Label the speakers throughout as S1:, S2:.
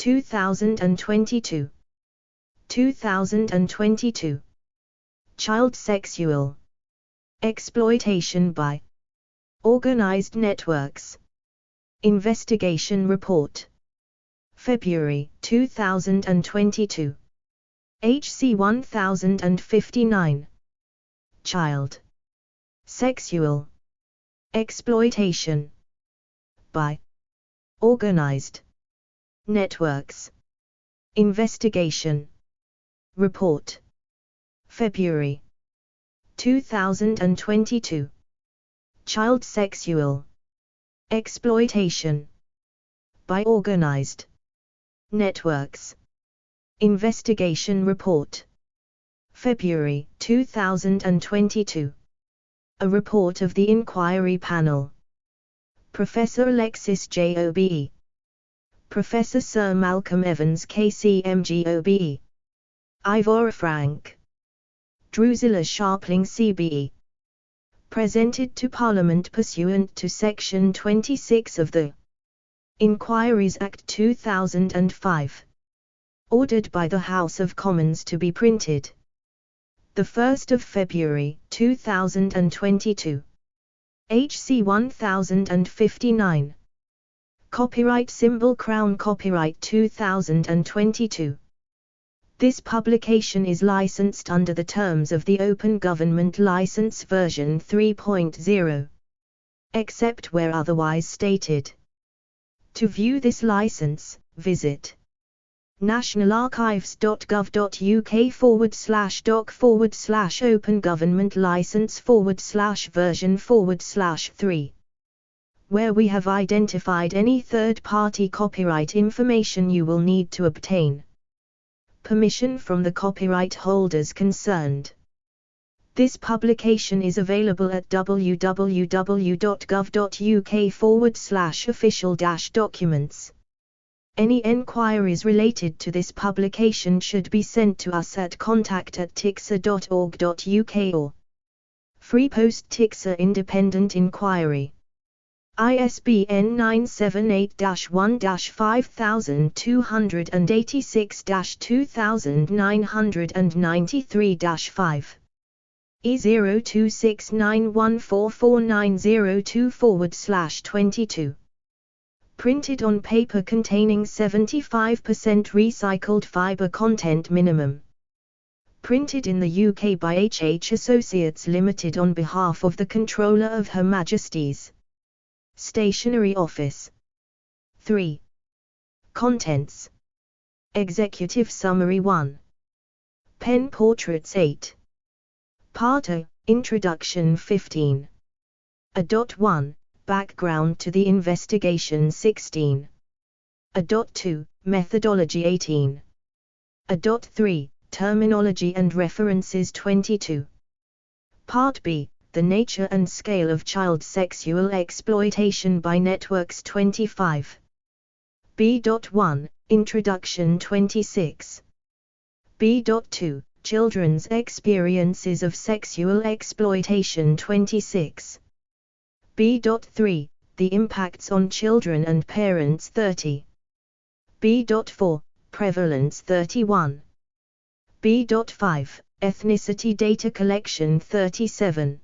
S1: 2022. 2022. Child sexual exploitation by organized networks. Investigation report. February 2022. HC 1059. Child sexual exploitation by organized networks. Investigation report. February 2022. Child sexual exploitation by organized networks. Investigation report. February 2022. A report of the inquiry panel. Professor Alexis J. OBE. Professor Sir Malcolm Evans KCMG OBE. Ivor Frank. Drusilla Sharpling CBE. Presented to Parliament pursuant to Section 26 of the Inquiries Act 2005. Ordered by the House of Commons to be printed. 1 February 2022. HC 1059. Copyright symbol Crown Copyright 2022. This publication is licensed under the terms of the Open Government License version 3.0. Except where otherwise stated. To view this license, visit nationalarchives.gov.uk/doc/open government license /version /3. Where we have identified any third-party copyright information you will need to obtain permission from the copyright holders concerned. This publication is available at www.gov.uk/official-documents. Any enquiries related to this publication should be sent to us at contact@tixa.org.uk or Free Post Tixa Independent Inquiry. ISBN 978-1-5086-2993-5. E02691449024/22. Printed on paper containing 75% recycled fiber content minimum. Printed in the UK by H. Associates Limited on behalf of the Controller of Her Majesty's Stationery Office. 3. Contents. Executive Summary 1. Pen Portraits 8. Part A, Introduction 15. A.1, Background to the Investigation 16. A.2, Methodology 18. A.3, Terminology and References 22. Part B, The Nature and Scale of Child Sexual Exploitation by Networks 25. B.1, Introduction 26. B.2, Children's Experiences of Sexual Exploitation 26. B.3, The Impacts on Children and Parents 30. B.4, Prevalence 31. B.5, Ethnicity Data Collection 37.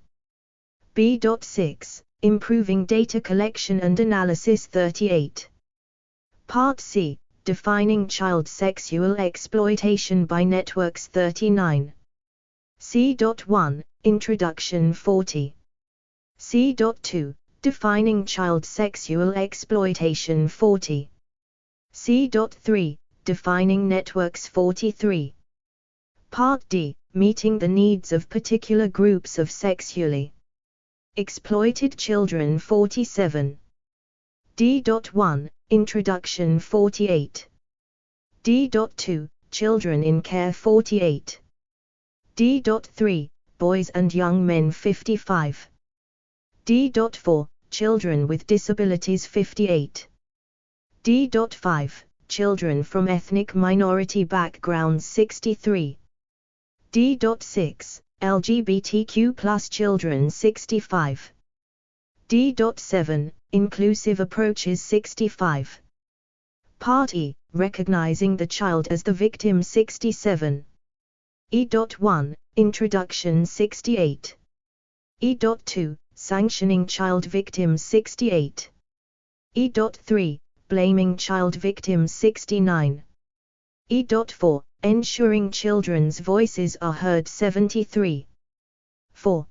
S1: B.6, Improving Data Collection and Analysis 38. Part C, Defining Child Sexual Exploitation by Networks 39. C.1, Introduction 40. C.2, Defining Child Sexual Exploitation 40. C.3, Defining Networks 43. Part D, Meeting the Needs of Particular Groups of Sexually Exploited Children 47. D.1, Introduction 48. D.2, Children in Care 48. D.3, Boys and Young Men 55. D.4, Children with Disabilities 58. D.5, Children from Ethnic Minority Backgrounds 63. D.6, LGBTQ+ Children 65. D.7, Inclusive Approaches 65. Part E, recognizing the child as the victim 67. E.1, Introduction 68. E.2, Sanctioning child victims 68. E.3, Blaming child victims 69. E.4, Ensuring children's voices are heard 73. 4.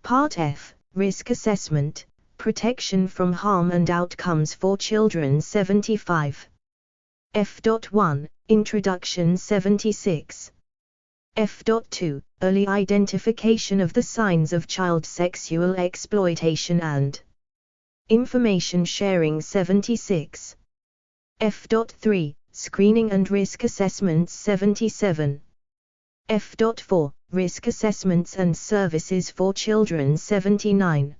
S1: Part F, Risk Assessment, Protection from Harm and Outcomes for Children 75. F.1, Introduction 76. F.2, Early Identification of the Signs of Child Sexual Exploitation and Information Sharing 76. F.3, Screening and Risk Assessments 77. F.4, Risk Assessments and Services for Children 79.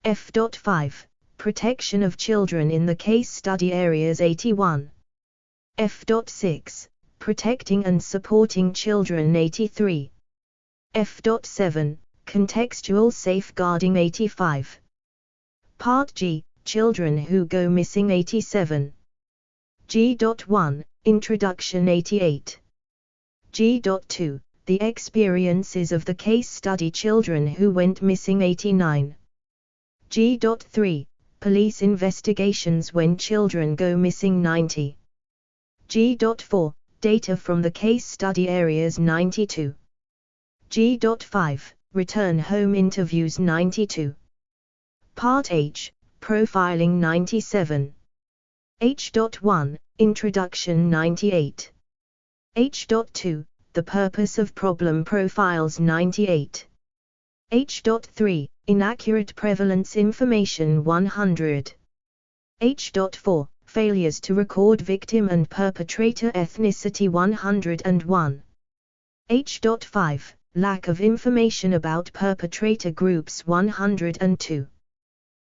S1: F.5, Protection of Children in the Case Study Areas 81. F.6, Protecting and Supporting Children 83. F.7, Contextual Safeguarding 85. Part G, Children Who Go Missing 87. G.1, Introduction 88. G.2, The Experiences of the Case Study Children Who Went Missing 89. G.3, Police Investigations When Children Go Missing 90. G.4, Data from the Case Study Areas 92. G.5, Return Home Interviews 92. Part H, Profiling 97. H.1, Introduction 98. H.2, The Purpose of Problem Profiles 98. H.3, Inaccurate Prevalence Information 100. H.4, Failures to Record Victim and Perpetrator Ethnicity 101. H.5, Lack of Information about Perpetrator Groups 102.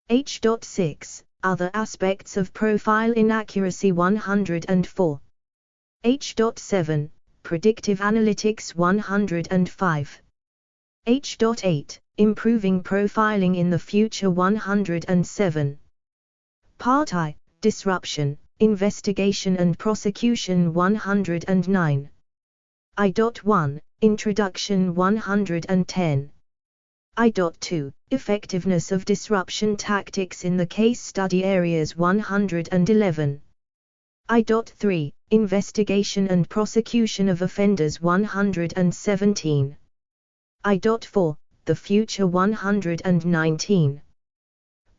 S1: H.6, Other Aspects of Profile Inaccuracy 104. H.7, Predictive Analytics 105. H.8, Improving Profiling in the Future 107. Part I, Disruption, Investigation and Prosecution 109. I.1, Introduction 110. I.2, Effectiveness of Disruption Tactics in the Case Study Areas 111. I.3, Investigation and Prosecution of Offenders 117. I.4, The Future 119.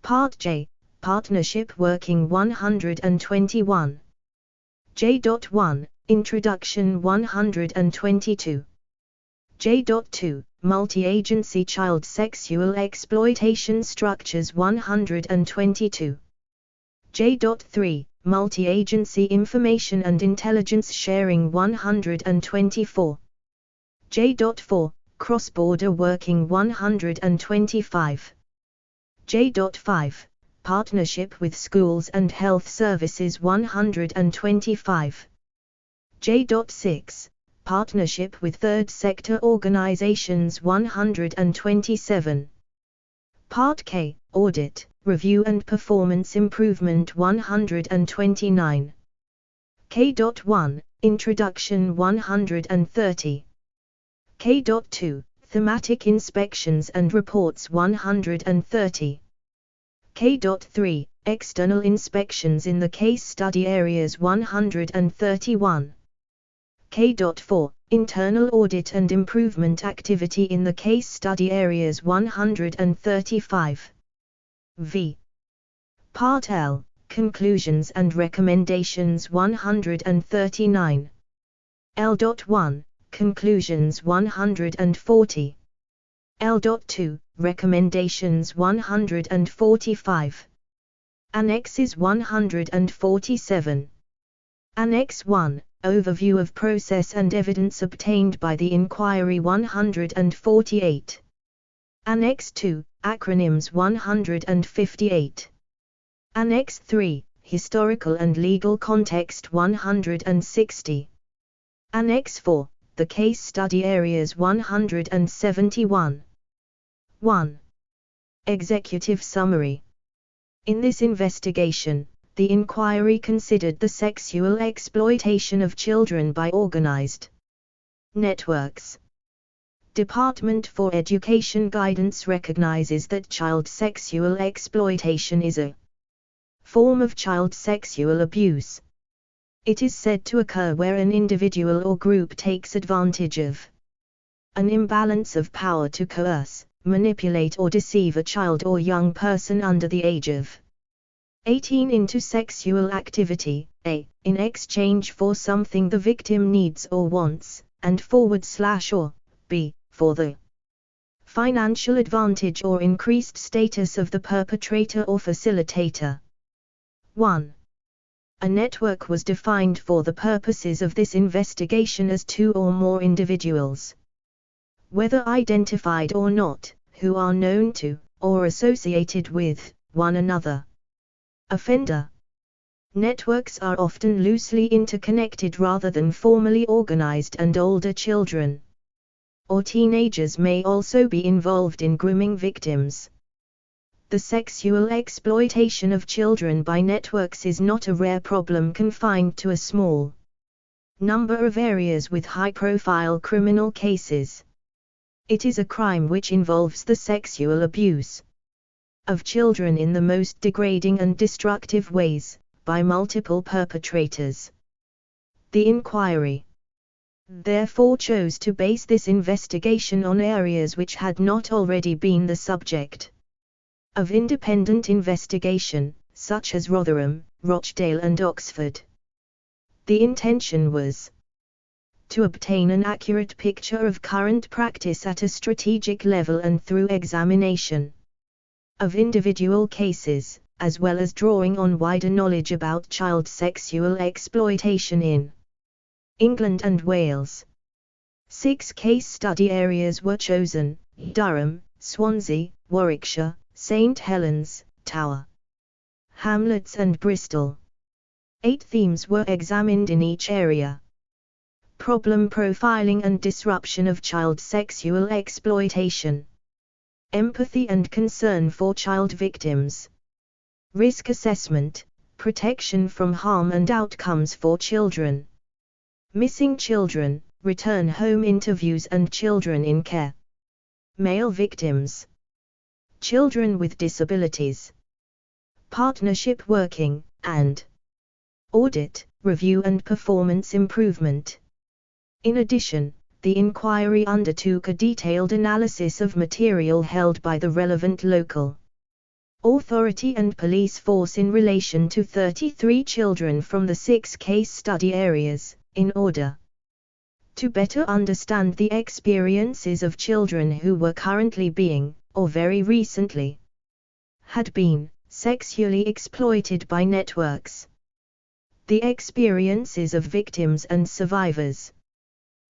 S1: Part J, Partnership Working 121. J.1, Introduction 122. J.2, Multi-Agency Child Sexual Exploitation Structures 122. J.3, Multi-Agency Information and Intelligence Sharing 124. J.4, Cross-Border Working 125. J.5, Partnership with Schools and Health Services 125. J.6, Partnership with Third Sector Organizations 127. Part K, Audit, Review and Performance Improvement 129. K.1, Introduction 130. K.2, Thematic Inspections and Reports 130. K.3, External Inspections in the Case Study Areas 131. K.4, Internal Audit and Improvement Activity in the Case Study Areas 135. V. Part L, Conclusions and Recommendations 139. L.1, Conclusions 140. L.2, Recommendations 145. Annexes 147. Annex 1, Overview of Process and Evidence Obtained by the Inquiry 148. Annex 2, Acronyms 158. Annex 3, Historical and Legal Context 160. Annex 4, The Case Study Areas 171. 1. Executive Summary. In this investigation, the inquiry considered the sexual exploitation of children by organized networks. Department for Education Guidance recognizes that child sexual exploitation is a form of child sexual abuse. It is said to occur where an individual or group takes advantage of an imbalance of power to coerce, manipulate or deceive a child or young person under the age of 18 into sexual activity, a, in exchange for something the victim needs or wants, and or b, for the financial advantage or increased status of the perpetrator or facilitator. 1. A network was defined for the purposes of this investigation as two or more individuals, whether identified or not, who are known to, or associated with, one another. Offender networks are often loosely interconnected rather than formally organized, and older children or teenagers may also be involved in grooming victims. The sexual exploitation of children by networks is not a rare problem confined to a small number of areas with high-profile criminal cases. It is a crime which involves the sexual abuse of children in the most degrading and destructive ways, by multiple perpetrators. The inquiry therefore chose to base this investigation on areas which had not already been the subject of independent investigation, such as Rotherham, Rochdale and Oxford. The intention was to obtain an accurate picture of current practice at a strategic level and through examination of individual cases, as well as drawing on wider knowledge about child sexual exploitation in England and Wales. 6 case study areas were chosen: Durham, Swansea, Warwickshire, St Helens, Tower Hamlets and Bristol. 8 themes were examined in each area: problem profiling and disruption of child sexual exploitation, empathy and concern for child victims, risk assessment, protection from harm and outcomes for children, missing children, return home interviews and children in care, male victims, children with disabilities, partnership working, and audit, review and performance improvement. In addition, the inquiry undertook a detailed analysis of material held by the relevant local authority and police force in relation to 33 children from the 6 case study areas, in order to better understand the experiences of children who were currently being, or very recently had been, sexually exploited by networks. The experiences of victims and survivors.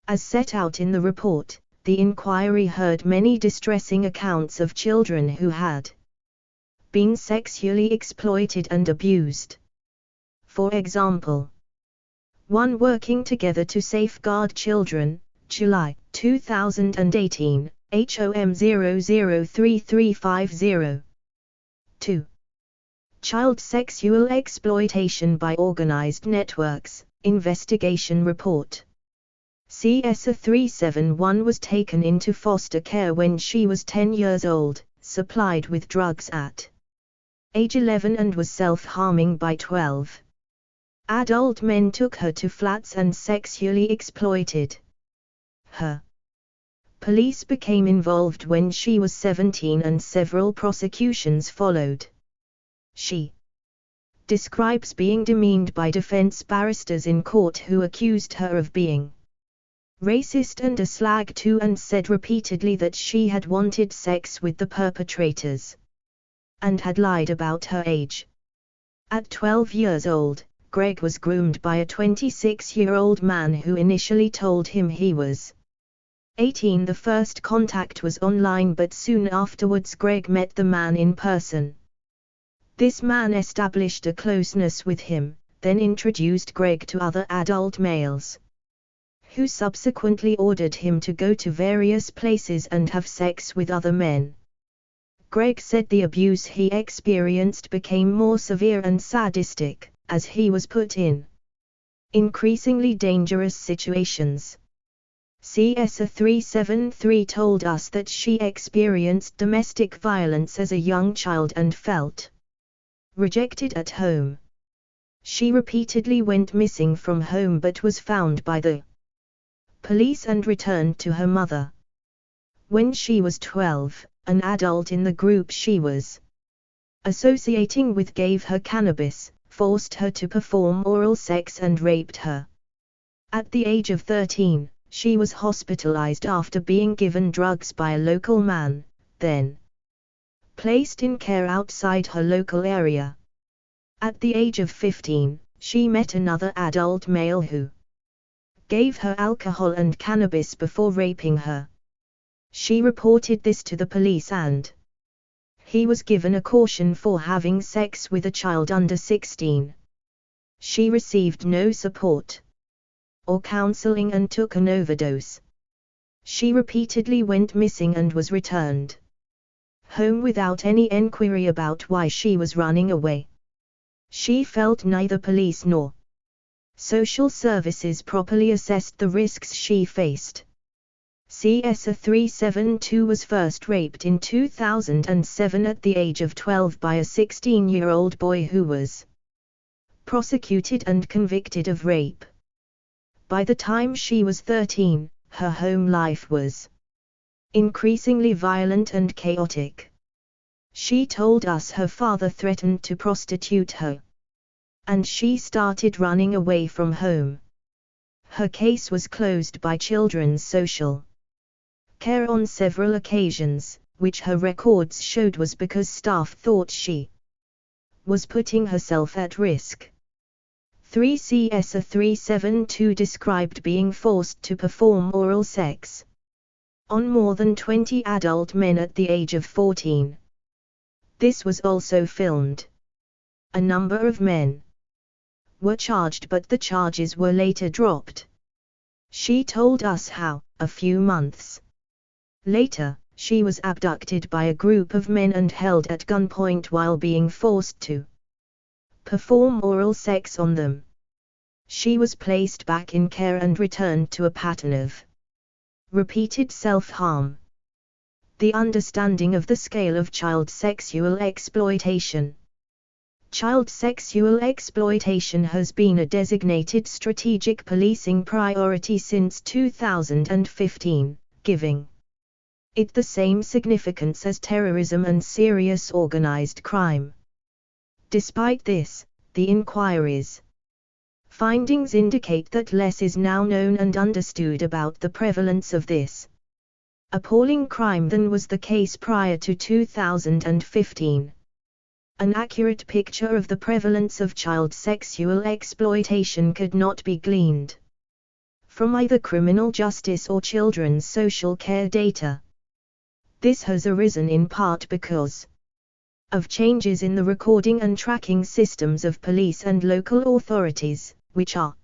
S1: As set out in the report, the inquiry heard many distressing accounts of children who had been sexually exploited and abused. For example, One Working Together to Safeguard Children, July 2018, HOM 003350. 2. Child Sexual Exploitation by Organized Networks, Investigation Report. CSA 371 was taken into foster care when she was 10 years old, supplied with drugs at age 11 and was self-harming by 12. Adult men took her to flats and sexually exploited her. Police became involved when she was 17 and several prosecutions followed. She describes being demeaned by defense barristers in court who accused her of being racist and a slag too, and said repeatedly that she had wanted sex with the perpetrators and had lied about her age. At 12 years old, Greg was groomed by a 26-year-old man who initially told him he was 18. The first contact was online, but soon afterwards Greg met the man in person. This man established a closeness with him, then introduced Greg to other adult males, who subsequently ordered him to go to various places and have sex with other men. Greg said the abuse he experienced became more severe and sadistic, as he was put in increasingly dangerous situations. CSA 373 told us that she experienced domestic violence as a young child and felt rejected at home. She repeatedly went missing from home but was found by the police and returned to her mother. When she was 12, an adult in the group she was associating with gave her cannabis, forced her to perform oral sex and raped her. At the age of 13, she was hospitalized after being given drugs by a local man, then placed in care outside her local area. At the age of 15, she met another adult male who gave her alcohol and cannabis before raping her. She reported this to the police and he was given a caution for having sex with a child under 16. She received no support or counseling and took an overdose. She repeatedly went missing and was returned home without any enquiry about why she was running away. She felt neither police nor social services properly assessed the risks she faced. CSA 372 was first raped in 2007 at the age of 12 by a 16-year-old boy who was prosecuted and convicted of rape. By the time she was 13, her home life was increasingly violent and chaotic. She told us her father threatened to prostitute her, and she started running away from home. Her case was closed by Children's Social Care on several occasions, which her records showed was because staff thought she was putting herself at risk. 3 CSA 372 described being forced to perform oral sex on more than 20 adult men at the age of 14. This was also filmed. A number of men were charged, but the charges were later dropped. She told us how, a few months later, she was abducted by a group of men and held at gunpoint while being forced to perform oral sex on them. She was placed back in care and returned to a pattern of repeated self-harm. The understanding of the scale of child sexual exploitation. Child sexual exploitation has been a designated strategic policing priority since 2015, giving it the same significance as terrorism and serious organized crime. Despite this, the inquiry's findings indicate that less is now known and understood about the prevalence of this appalling crime than was the case prior to 2015. An accurate picture of the prevalence of child sexual exploitation could not be gleaned from either criminal justice or children's social care data. This has arisen in part because of changes in the recording and tracking systems of police and local authorities, which are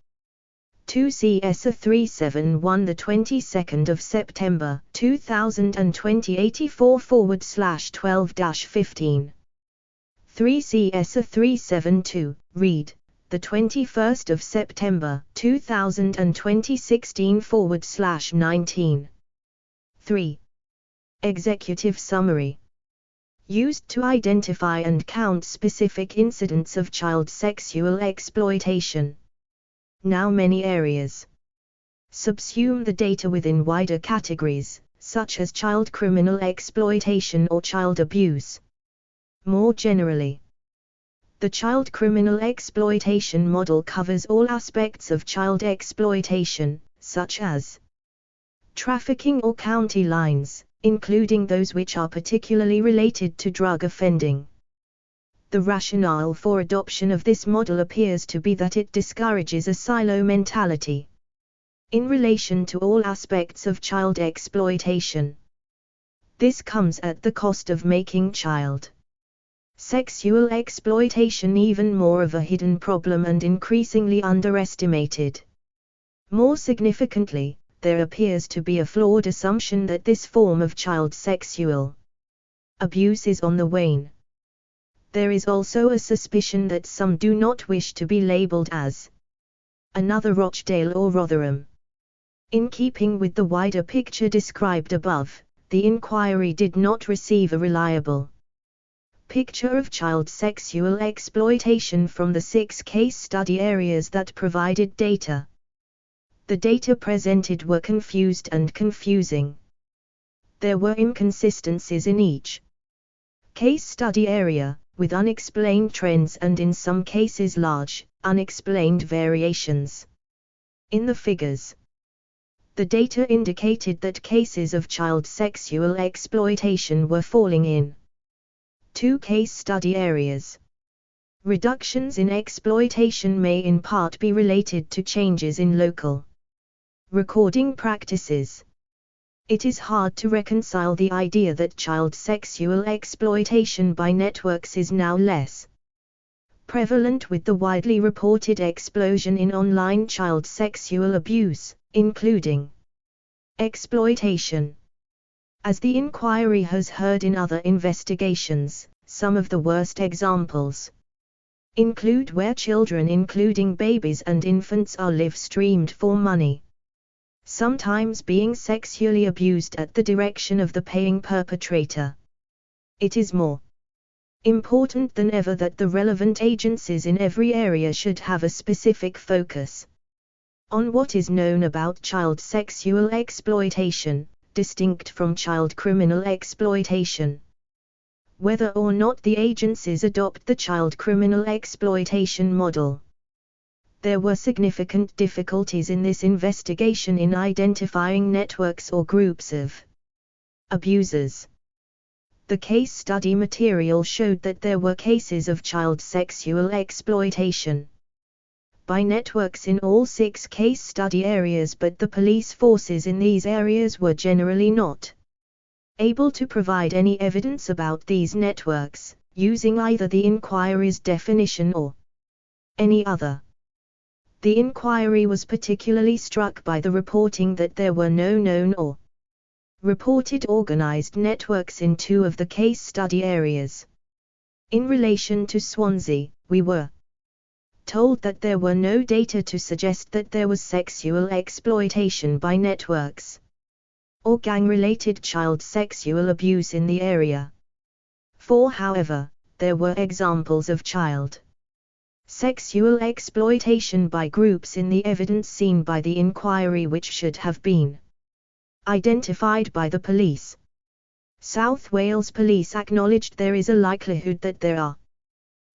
S1: 2 CSA 371 the 22nd of September 2020 84/12-15. 3 CSA 372, read, the 21st of September 2020 16/19. 3. Executive Summary. Used to identify and count specific incidents of child sexual exploitation. Now many areas subsume the data within wider categories, such as child criminal exploitation or child abuse. More generally, the child criminal exploitation model covers all aspects of child exploitation, such as trafficking or county lines, including those which are particularly related to drug offending. The rationale for adoption of this model appears to be that it discourages a silo mentality in relation to all aspects of child exploitation. This comes at the cost of making child sexual exploitation even more of a hidden problem and increasingly underestimated. More significantly, there appears to be a flawed assumption that this form of child sexual Abuse is on the wane. There is also a suspicion that some do not wish to be labelled as another Rochdale or Rotherham. In keeping with the wider picture described above, the inquiry did not receive a reliable picture of child sexual exploitation from the 6 case study areas that provided data. The data presented were confused and confusing. There were inconsistencies in each case study area, with unexplained trends and in some cases large, unexplained variations in the figures. The data indicated that cases of child sexual exploitation were falling in 2 case study areas. Reductions in exploitation may in part be related to changes in local recording practices. It is hard to reconcile the idea that child sexual exploitation by networks is now less prevalent with the widely reported explosion in online child sexual abuse, including exploitation. As the inquiry has heard in other investigations, some of the worst examples include where children including babies and infants are live-streamed for money, sometimes being sexually abused at the direction of the paying perpetrator. It is more important than ever that the relevant agencies in every area should have a specific focus on what is known about child sexual exploitation, distinct from child criminal exploitation. Whether or not the agencies adopt the child criminal exploitation model. There were significant difficulties in this investigation in identifying networks or groups of abusers. The case study material showed that there were cases of child sexual exploitation by networks in all 6 case study areas, but the police forces in these areas were generally not able to provide any evidence about these networks, using either the inquiry's definition or any other. The inquiry was particularly struck by the reporting that there were no known or reported organised networks in 2 of the case study areas. In relation to Swansea, we were told that there were no data to suggest that there was sexual exploitation by networks or gang-related child sexual abuse in the area. However, there were examples of child sexual exploitation by groups in the evidence seen by the inquiry which should have been identified by the police. South Wales Police acknowledged there is a likelihood that there are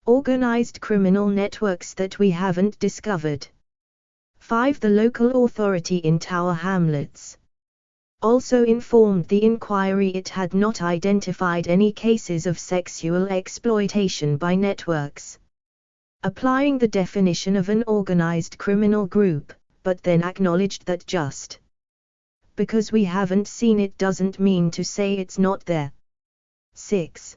S1: organised criminal networks that we haven't discovered. 5. The local authority in Tower Hamlets also informed the inquiry it had not identified any cases of sexual exploitation by networks, applying the definition of an organised criminal group, but then acknowledged that just because we haven't seen it doesn't mean to say it's not there. 6.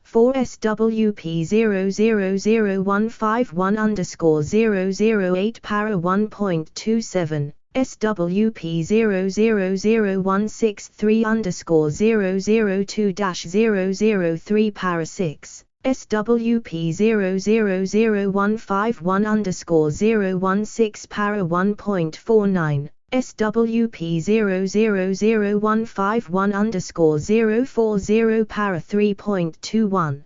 S1: 4 SWP 000151008 para 1.27, SWP 000163002-003 para 6, SWP 000151016 para 1.49. SWP 000151040 para 3.21.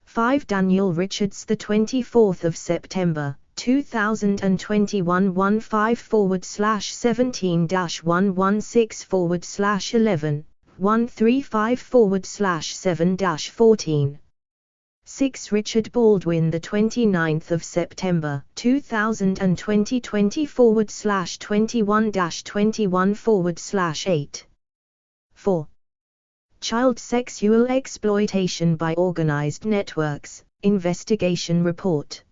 S1: 5. Daniel Richards, the 24th of September, 2021 15/17-116/11, 135/7-14. 6. Richard Baldwin, the 29th of September, 2020 20/21-21/8. 4. Child sexual exploitation by organised networks, investigation report.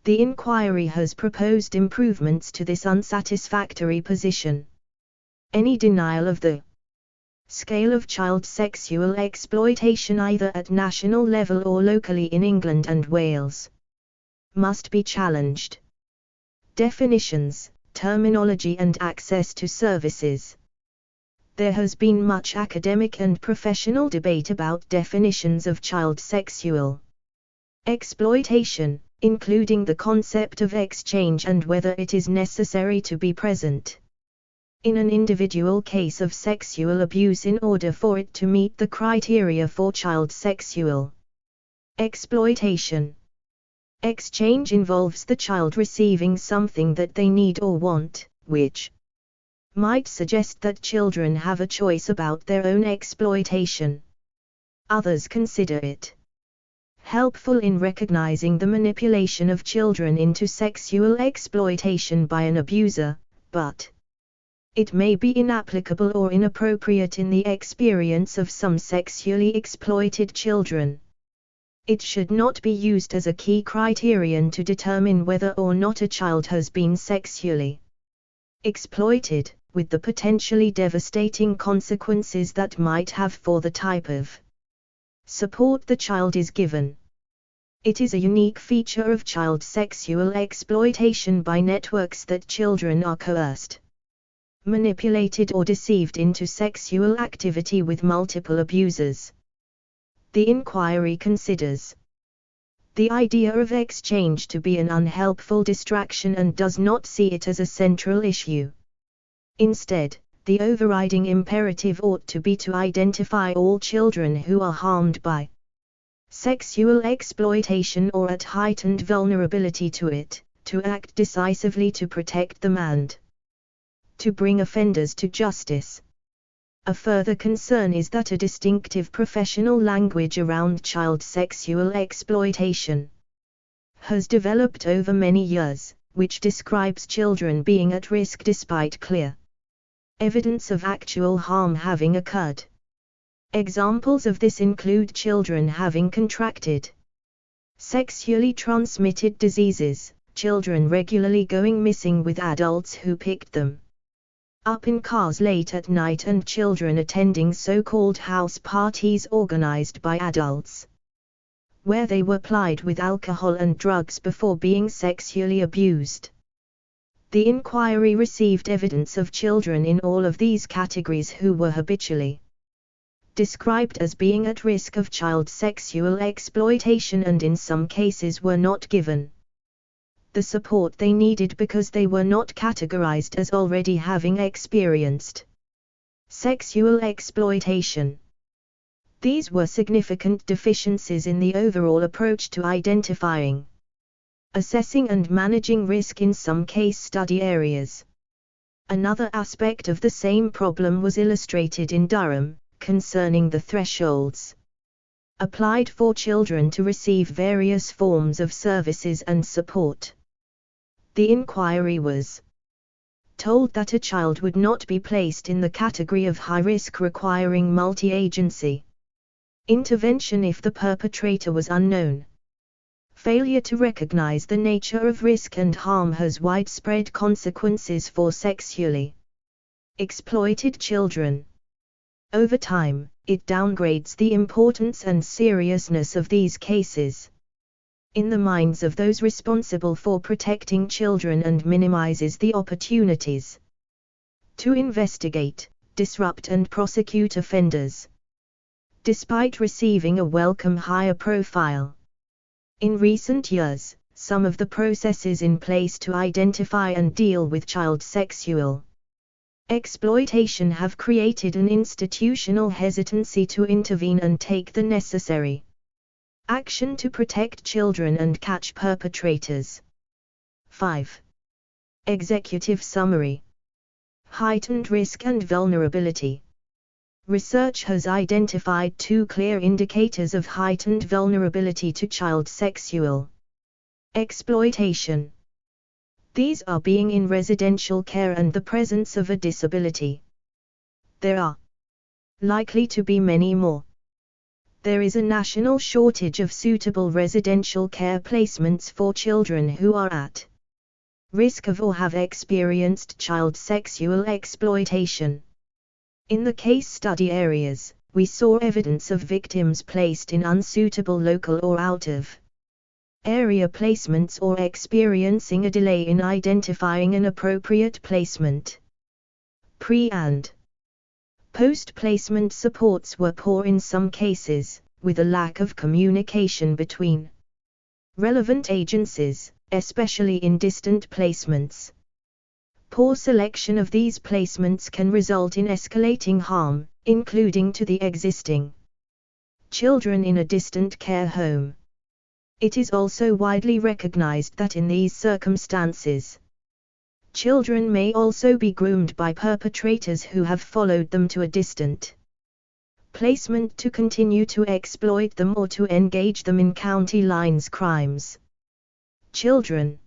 S1: The inquiry has proposed improvements to this unsatisfactory position. Any denial of the scale of child sexual exploitation either at national level or locally in England and Wales must be challenged. Definitions, terminology and access to services. There has been much academic and professional debate about definitions of child sexual exploitation, including the concept of exchange and whether it is necessary to be present in an individual case of sexual abuse in order for it to meet the criteria for child sexual exploitation. Exchange involves the child receiving something that they need or want, which might suggest that children have a choice about their own exploitation. Others consider it helpful in recognizing the manipulation of children into sexual exploitation by an abuser, but it may be inapplicable or inappropriate in the experience of some sexually exploited children. It should not be used as a key criterion to determine whether or not a child has been sexually exploited, with the potentially devastating consequences that might have for the type of support the child is given. It is a unique feature of child sexual exploitation by networks that children are coerced, manipulated or deceived into sexual activity with multiple abusers. The inquiry considers the idea of exchange to be an unhelpful distraction and does not see it as a central issue. Instead, the overriding imperative ought to be to identify all children who are harmed by sexual exploitation or at heightened vulnerability to it, to act decisively to protect them and to bring offenders to justice. A further concern is that a distinctive professional language around child sexual exploitation has developed over many years, which describes children being at risk despite clear evidence of actual harm having occurred. Examples of this include children having contracted sexually transmitted diseases, children regularly going missing with adults who picked them up in cars late at night, and children attending so-called house parties organized by adults, where they were plied with alcohol and drugs before being sexually abused. The inquiry received evidence of children in all of these categories who were habitually described as being at risk of child sexual exploitation and in some cases were not given the support they needed because they were not categorized as already having experienced sexual exploitation. These were significant deficiencies in the overall approach to identifying, assessing and managing risk in some case study areas. Another aspect of the same problem was illustrated in Durham, concerning the thresholds applied for children to receive various forms of services and support. The inquiry was told that a child would not be placed in the category of high risk requiring multi-agency intervention if the perpetrator was unknown. Failure to recognize the nature of risk and harm has widespread consequences for sexually exploited children. Over time, it downgrades the importance and seriousness of these cases in the minds of those responsible for protecting children and minimizes the opportunities to investigate, disrupt and prosecute offenders. Despite receiving a welcome higher profile in recent years, some of the processes in place to identify and deal with child sexual exploitation have created an institutional hesitancy to intervene and take the necessary action to protect children and catch perpetrators. 5. Executive summary. Heightened risk and vulnerability. Research has identified two clear indicators of heightened vulnerability to child sexual exploitation. These are being in residential care and the presence of a disability. There are likely to be many more. There is a national shortage of suitable residential care placements for children who are at risk of or have experienced child sexual exploitation. In the case study areas, we saw evidence of victims placed in unsuitable local or out-of-area placements or experiencing a delay in identifying an appropriate placement. Pre- and Post-placement supports were poor in some cases, with a lack of communication between relevant agencies, especially in distant placements. Poor selection of these placements can result in escalating harm, including to the existing children in a distant care home. It is also widely recognized that in these circumstances, children may also be groomed by perpetrators who have followed them to a distant placement to continue to exploit them or to engage them in county lines crimes. Children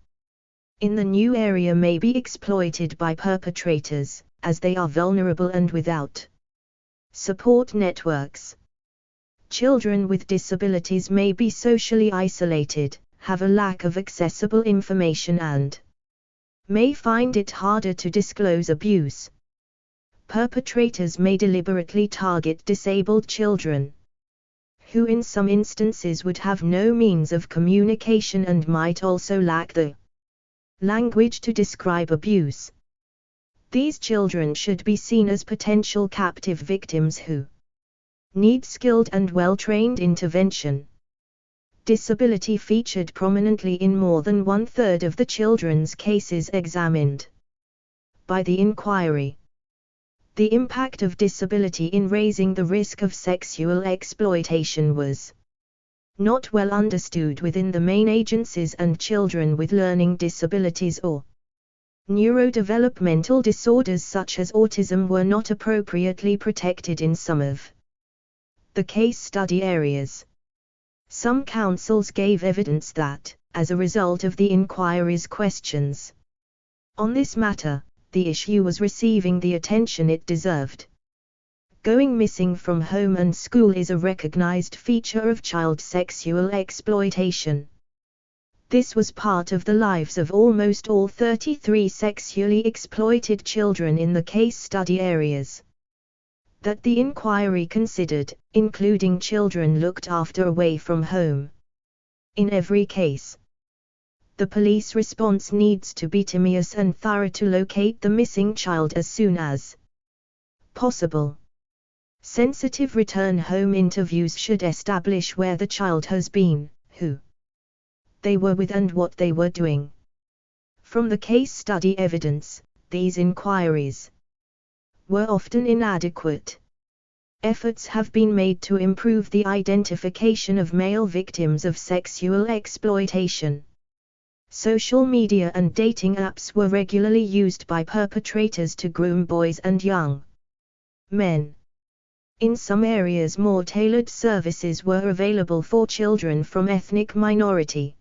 S1: in the new area may be exploited by perpetrators, as they are vulnerable and without support networks. Children with disabilities may be socially isolated, have a lack of accessible information and may find it harder to disclose abuse. Perpetrators may deliberately target disabled children, who in some instances would have no means of communication and might also lack the language to describe abuse. These children should be seen as potential captive victims who need skilled and well-trained intervention. Disability featured prominently in more than one-third of the children's cases examined by the inquiry. The impact of disability in raising the risk of sexual exploitation was not well understood within the main agencies, and children with learning disabilities or neurodevelopmental disorders such as autism were not appropriately protected in some of the case study areas. Some councils gave evidence that, as a result of the inquiry's questions on this matter, the issue was receiving the attention it deserved. Going missing from home and school is a recognized feature of child sexual exploitation. This was part of the lives of almost all 33 sexually exploited children in the case study areas that the inquiry considered, including children looked after away from home. In every case, the police response needs to be timeous and thorough to locate the missing child as soon as possible. Sensitive return home interviews should establish where the child has been, who they were with and what they were doing. From the case study evidence, these inquiries were often inadequate. Efforts have been made to improve the identification of male victims of sexual exploitation. Social media and dating apps were regularly used by perpetrators to groom boys and young men. In some areas, more tailored services were available for children from ethnic minority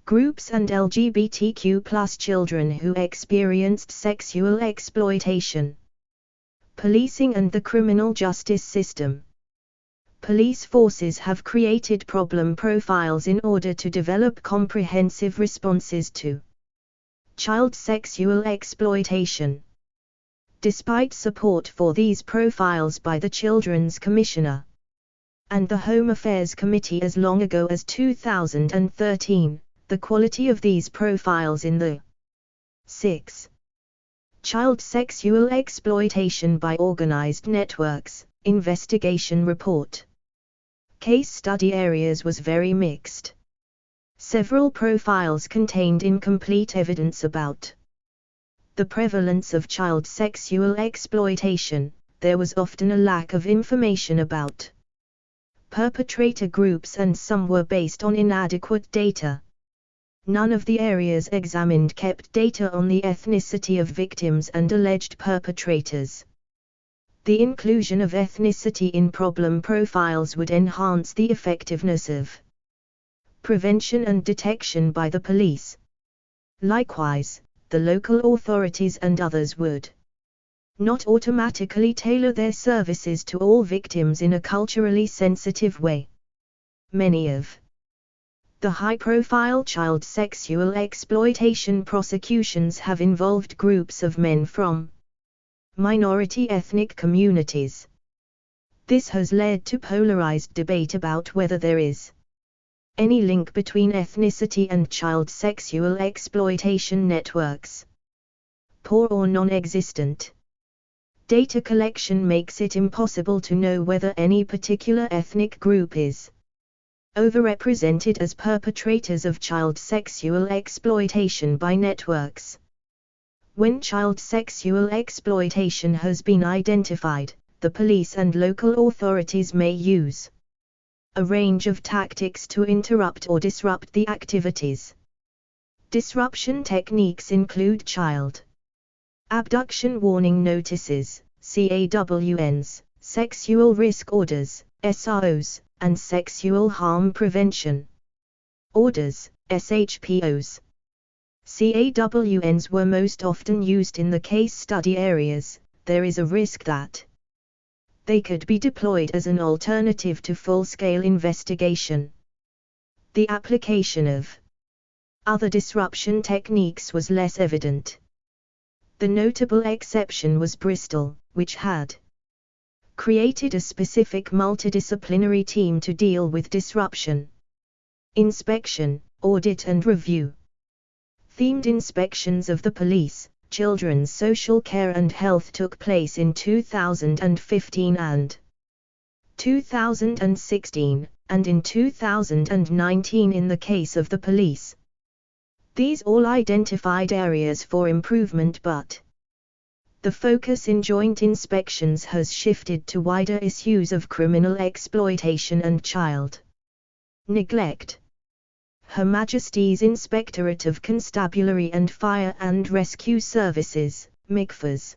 S1: groups and LGBTQ+ children who experienced sexual exploitation. Policing and the criminal justice system. Police forces have created problem profiles in order to develop comprehensive responses to child sexual exploitation. Despite support for these profiles by the Children's Commissioner and the Home Affairs Committee as long ago as 2013, the quality of these profiles in the 6. Child Sexual Exploitation by Organized Networks Investigation Report case study areas was very mixed. Several profiles contained incomplete evidence about the prevalence of child sexual exploitation. There was often a lack of information about perpetrator groups, and some were based on inadequate data. None of the areas examined kept data on the ethnicity of victims and alleged perpetrators. The inclusion of ethnicity in problem profiles would enhance the effectiveness of prevention and detection by the police. Likewise, the local authorities and others would not automatically tailor their services to all victims in a culturally sensitive way. Many of the high-profile child sexual exploitation prosecutions have involved groups of men from minority ethnic communities. This has led to polarized debate about whether there is any link between ethnicity and child sexual exploitation networks. Poor or non-existent. Data collection makes it impossible to know whether any particular ethnic group is overrepresented as perpetrators of child sexual exploitation by networks. When child sexual exploitation has been identified, the police and local authorities may use a range of tactics to interrupt or disrupt the activities. Disruption techniques include child abduction warning notices, CAWNs, sexual risk orders, SROs, and sexual harm prevention orders, SHPOs. CAWNs were most often used in the case study areas. There is a risk that they could be deployed as an alternative to full-scale investigation. The application of other disruption techniques was less evident. The notable exception was Bristol, which had created a specific multidisciplinary team to deal with disruption, inspection, audit and review. Themed inspections of the police, children's social care and health took place in 2015 and 2016, and in 2019 in the case of the police. These all identified areas for improvement, but the focus in joint inspections has shifted to wider issues of criminal exploitation and child neglect. Her Majesty's Inspectorate of Constabulary and Fire and Rescue Services, MICFAS,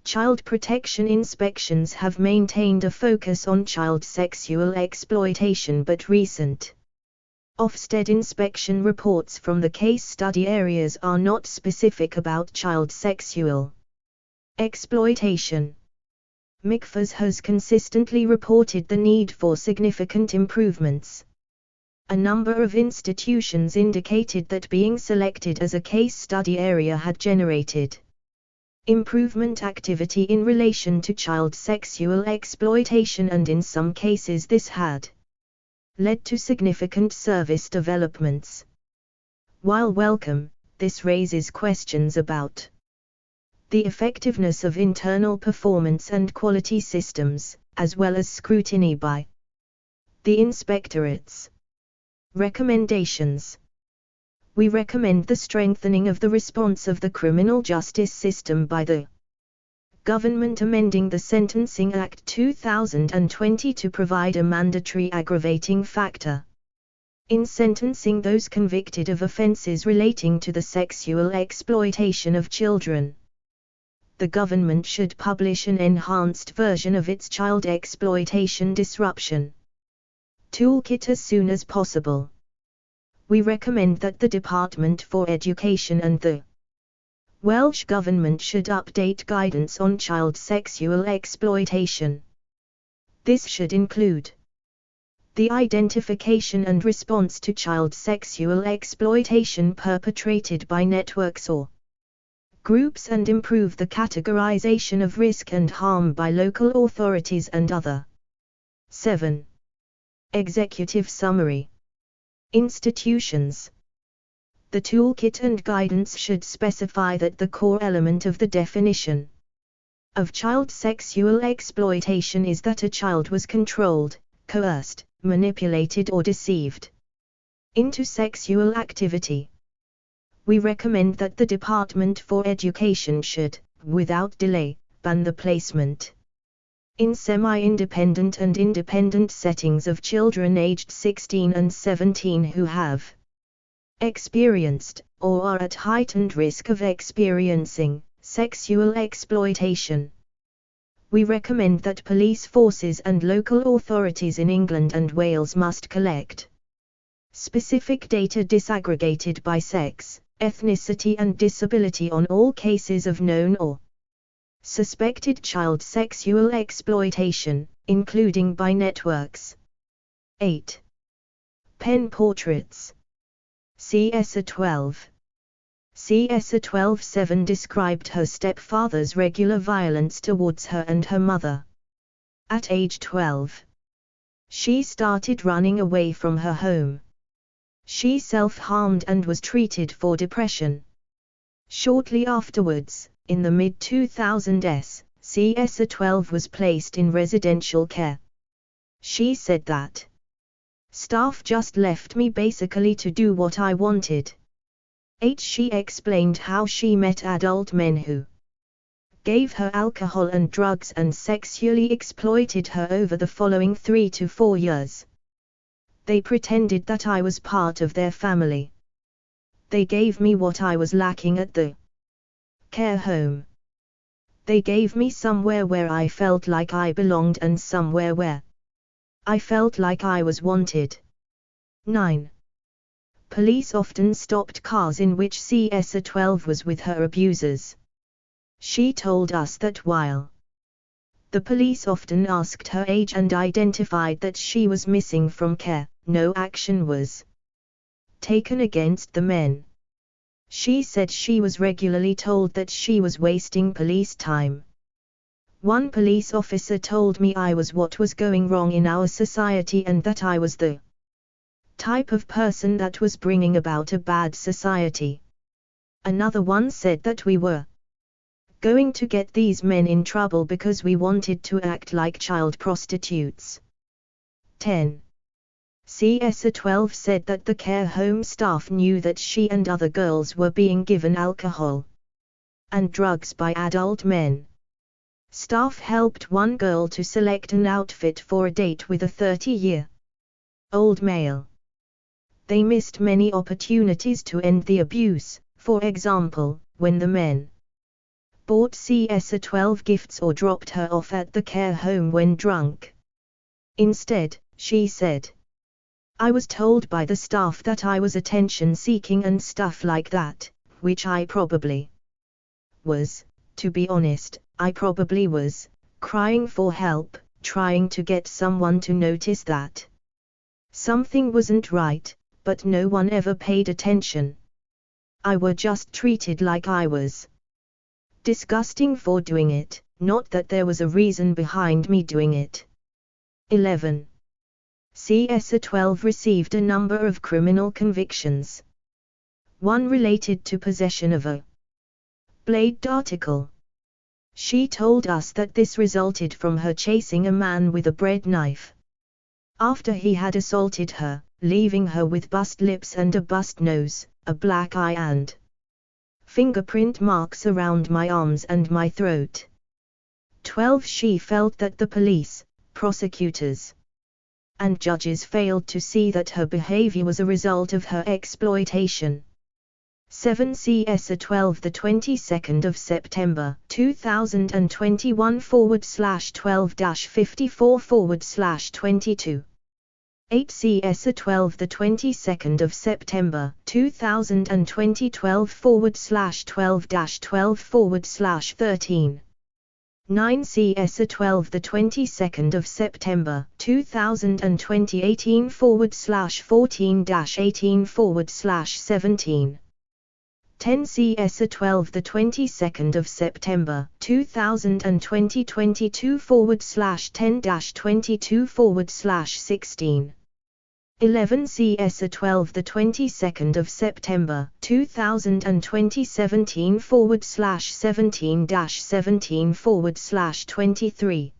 S1: child protection inspections have maintained a focus on child sexual exploitation, but recent Ofsted inspection reports from the case study areas are not specific about child sexual exploitation. MICFAS has consistently reported the need for significant improvements. A number of institutions indicated that being selected as a case study area had generated improvement activity in relation to child sexual exploitation, and in some cases this had led to significant service developments. While welcome, this raises questions about the effectiveness of internal performance and quality systems, as well as scrutiny by the inspectorates. Recommendations. We recommend the strengthening of the response of the criminal justice system by the government amending the Sentencing Act 2020 to provide a mandatory aggravating factor in sentencing those convicted of offences relating to the sexual exploitation of children. The government should publish an enhanced version of its child exploitation disruption toolkit as soon as possible. We recommend that the Department for Education and the Welsh Government should update guidance on child sexual exploitation. This should include the identification and response to child sexual exploitation perpetrated by networks or groups, and improve the categorization of risk and harm by local authorities and other. 7. Executive Summary. Institutions. The toolkit and guidance should specify that the core element of the definition of child sexual exploitation is that a child was controlled, coerced, manipulated or deceived into sexual activity. We recommend that the Department for Education should, without delay, ban the placement in semi-independent and independent settings of children aged 16 and 17 who have experienced, or are at heightened risk of experiencing, sexual exploitation. We recommend that police forces and local authorities in England and Wales must collect specific data disaggregated by sex, ethnicity and disability on all cases of known or suspected child sexual exploitation, including by networks. 8. Pen portraits. CSA 12. CSA 12-7 described her stepfather's regular violence towards her and her mother. At age 12, she started running away from her home. She self-harmed and was treated for depression. Shortly afterwards, in the mid-2000s, CS12 was placed in residential care. She said that staff just left me basically to do what I wanted. She explained how she met adult men who gave her alcohol and drugs and sexually exploited her over the following 3 to 4 years. They pretended that I was part of their family. They gave me what I was lacking at the care home. They gave me somewhere where I felt like I belonged and somewhere where I felt like I was wanted. 9. Police often stopped cars in which CS12 was with her abusers. She told us that while the police often asked her age and identified that she was missing from care, no action was taken against the men. She said she was regularly told that she was wasting police time. One police officer told me I was what was going wrong in our society and that I was the type of person that was bringing about a bad society. Another one said that we were going to get these men in trouble because we wanted to act like child prostitutes. 10. CS12 said that the care home staff knew that she and other girls were being given alcohol and drugs by adult men. Staff helped one girl to select an outfit for a date with a 30-year-old male. They missed many opportunities to end the abuse, for example, when the men bought CS12 gifts or dropped her off at the care home when drunk. Instead, she said, I was told by the staff that I was attention-seeking and stuff like that, which I probably was. To be honest, I probably was, crying for help, trying to get someone to notice that something wasn't right, but no one ever paid attention. I were just treated like I was disgusting for doing it, not that there was a reason behind me doing it. 11. CS12 received a number of criminal convictions. One related to possession of a blade article. She told us that this resulted from her chasing a man with a bread knife after he had assaulted her, leaving her with bust lips and a bust nose, a black eye and fingerprint marks around my arms and my throat. 12. She felt that the police, prosecutors, and judges failed to see that her behavior was a result of her exploitation. 7. CS12 the 22nd of September 2021 /12-54/22 8. CS12 the 22nd of September 2020 12/12/13 9. CS12 the 22nd of September 2020 18/14-18/17 10. CS12 the 22nd of September 2020 22/10-22/16 11. CS12 the 22nd of September 2020 17/17-17/23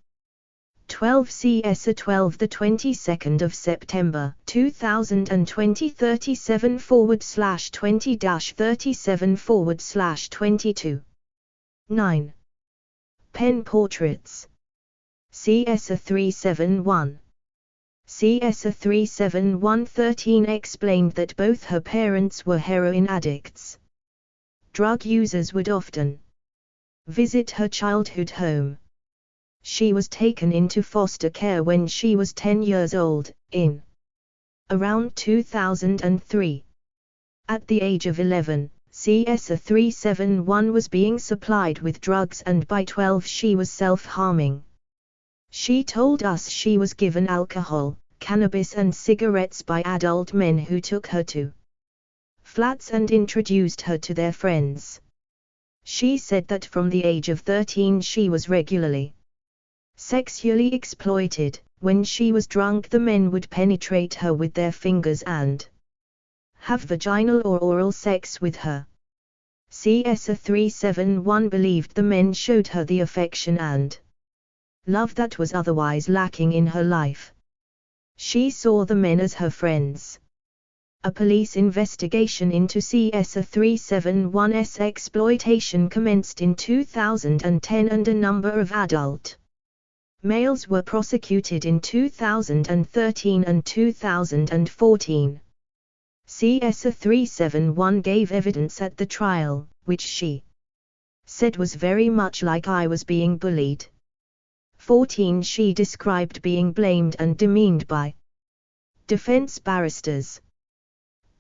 S1: 12. CS12 the 22nd of September 2020 37/20-37/22 9. Pen portraits. CS371 CS37113 explained that both her parents were heroin addicts. Drug users would often visit her childhood home. She was taken into foster care when she was 10 years old, in around 2003. At the age of 11, CS371 was being supplied with drugs and by 12 she was self-harming. She told us she was given alcohol, cannabis and cigarettes by adult men who took her to flats and introduced her to their friends. She said that from the age of 13 she was regularly sexually exploited. When she was drunk, the men would penetrate her with their fingers and have vaginal or oral sex with her. CSA 371 believed the men showed her the affection and love that was otherwise lacking in her life. She saw the men as her friends. A police investigation into CSA 371's exploitation commenced in 2010 and a number of adult males were prosecuted in 2013 and 2014. CSA 371 gave evidence at the trial, which she said was very much like I was being bullied. 14. She described being blamed and demeaned by defense barristers.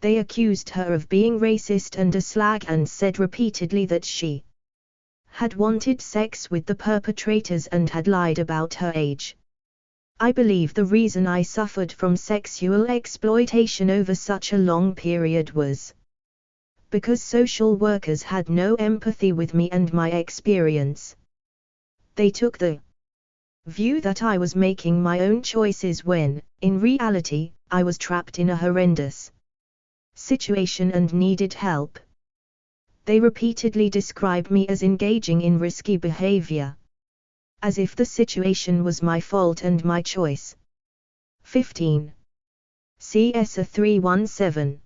S1: They accused her of being racist and a slag and said repeatedly that she had wanted sex with the perpetrators and had lied about her age. I believe the reason I suffered from sexual exploitation over such a long period was because social workers had no empathy with me and my experience. They took the view that I was making my own choices when, in reality, I was trapped in a horrendous situation and needed help. They repeatedly describe me as engaging in risky behavior, as if the situation was my fault and my choice. 15. CSA 317.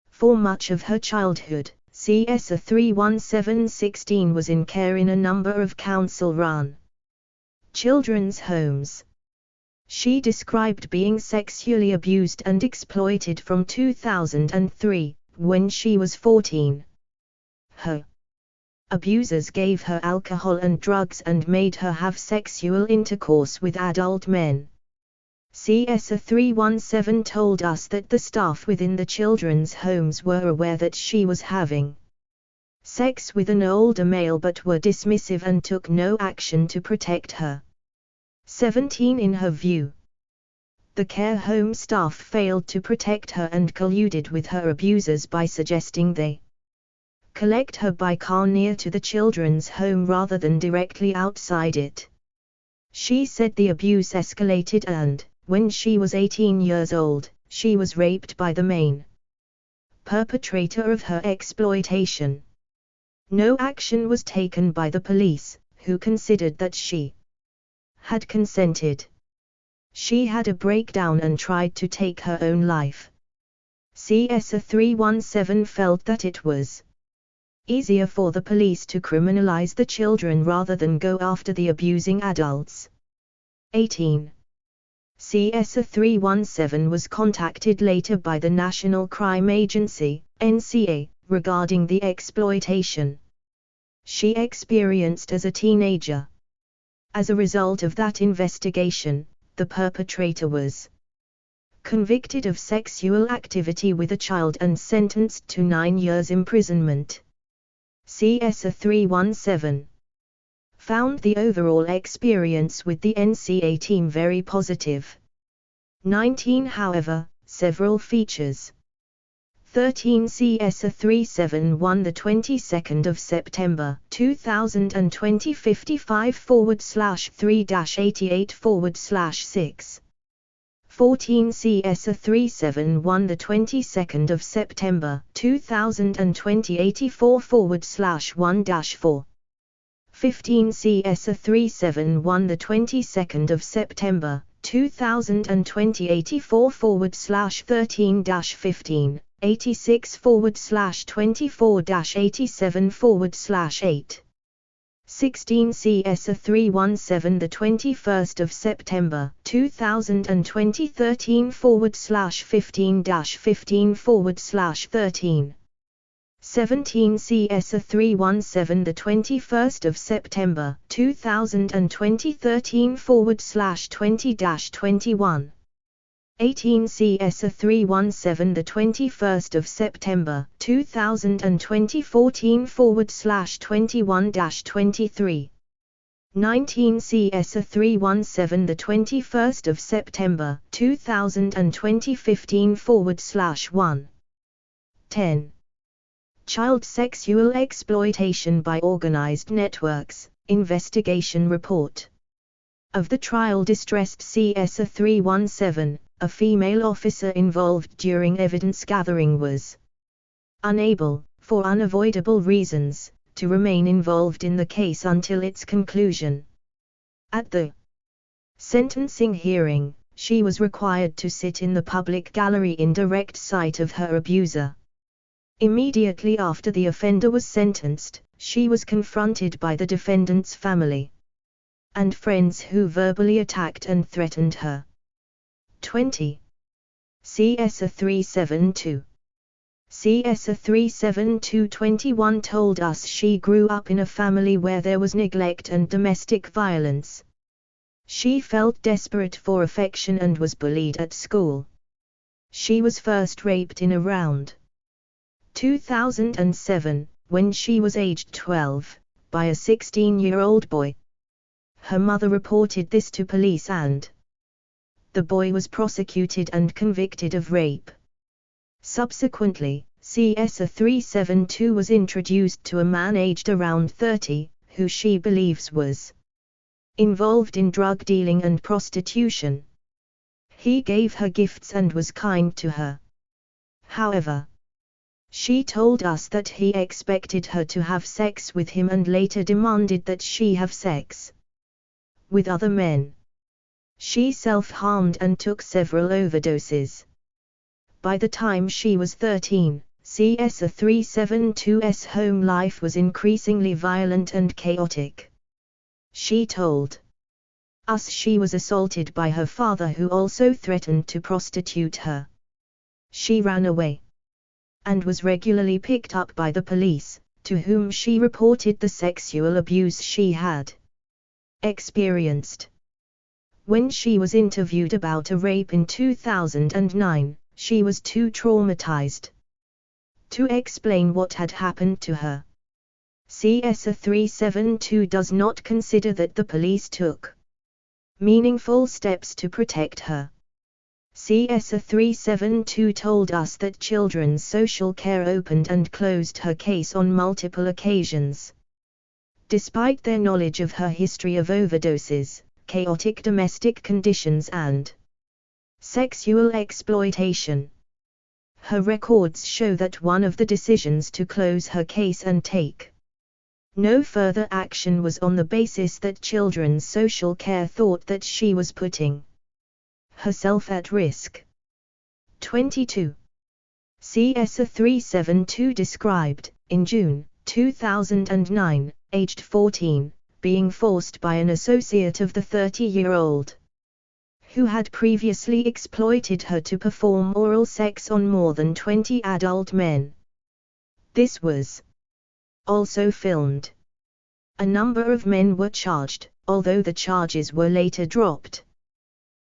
S1: For much of her childhood, CSA 317-16 was in care in a number of council-run children's homes. She described being sexually abused and exploited from 2003, when she was 14. Her abusers gave her alcohol and drugs and made her have sexual intercourse with adult men. CSA 317 told us that the staff within the children's homes were aware that she was having sex with an older male but were dismissive and took no action to protect her. 17. In her view, the care home staff failed to protect her and colluded with her abusers by suggesting they collect her by car near to the children's home rather than directly outside it. She said the abuse escalated and, when she was 18 years old, she was raped by the main perpetrator of her exploitation. No action was taken by the police, who considered that she had consented. She had a breakdown and tried to take her own life. CSA 317 felt that it was easier for the police to criminalize the children rather than go after the abusing adults. 18. CSA 317 was contacted later by the National Crime Agency, NCA, regarding the exploitation she experienced as a teenager. As a result of that investigation, the perpetrator was convicted of sexual activity with a child and sentenced to 9 years imprisonment. CSA 317 found the overall experience with the NCA team very positive. 19. However, several features. 13. CSA 371 the 22nd of September 2020 55/3-88/6. 14. CSA 371 the 22nd of September 2020 84/1-4. 15. CSA 371 the 22nd of September 2020 84/13-15. 86/24-87/8. 16. CSA 317 the 21st of September 2020 13/15-15/13. 17. CSA 317 the 21st of September 2020 13/20-21. 18. CSA 317 the 21st of September 2020 14/21-23. 19. CSA 317 the 21st of September 2020 15/1. 10. Child sexual exploitation by organized networks, investigation report. Of the trial distressed CSA 317, a female officer involved during evidence gathering was unable, for unavoidable reasons, to remain involved in the case until its conclusion. At the sentencing hearing, she was required to sit in the public gallery in direct sight of her abuser. Immediately after the offender was sentenced, she was confronted by the defendant's family and friends who verbally attacked and threatened her. 20. CS 372. CS 372-21 told us she grew up in a family where there was neglect and domestic violence. She felt desperate for affection and was bullied at school. She was first raped in around 2007, when she was aged 12, by a 16-year-old boy. Her mother reported this to police and the boy was prosecuted and convicted of rape. Subsequently, CS 372 was introduced to a man aged around 30, who she believes was involved in drug dealing and prostitution. He gave her gifts and was kind to her. However, she told us that he expected her to have sex with him and later demanded that she have sex with other men. She self-harmed and took several overdoses. By the time she was 13, CS 372's home life was increasingly violent and chaotic. She told us she was assaulted by her father, who also threatened to prostitute her. She ran away and was regularly picked up by the police, to whom she reported the sexual abuse she had experienced. When she was interviewed about a rape in 2009, she was too traumatized to explain what had happened to her. CS 372 does not consider that the police took meaningful steps to protect her. CS 372 told us that Children's Social Care opened and closed her case on multiple occasions. Despite their knowledge of her history of overdoses, chaotic domestic conditions and sexual exploitation, her records show that one of the decisions to close her case and take no further action was on the basis that Children's Social Care thought that she was putting herself at risk. 22. CS 372 described, in June 2009, aged 14, being forced by an associate of the 30-year-old, who had previously exploited her, to perform oral sex on more than 20 adult men. This was also filmed. A number of men were charged, although the charges were later dropped.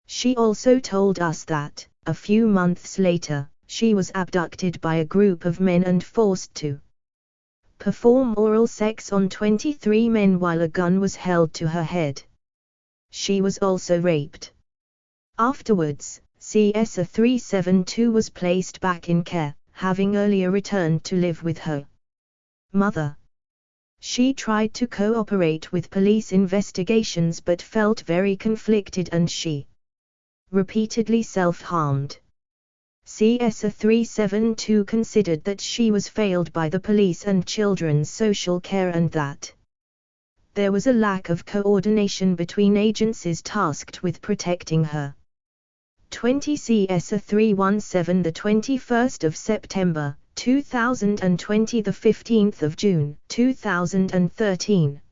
S1: She also told us that, a few months later, she was abducted by a group of men and forced to perform oral sex on 23 men while a gun was held to her head. She was also raped. Afterwards, CS 372 was placed back in care, having earlier returned to live with her mother. She tried to cooperate with police investigations but felt very conflicted, and she repeatedly self-harmed. CS 372 considered that she was failed by the police and Children's Social Care, and that there was a lack of coordination between agencies tasked with protecting her. 20 CS 317 the 21st of September 2020, the 15th of June 2013.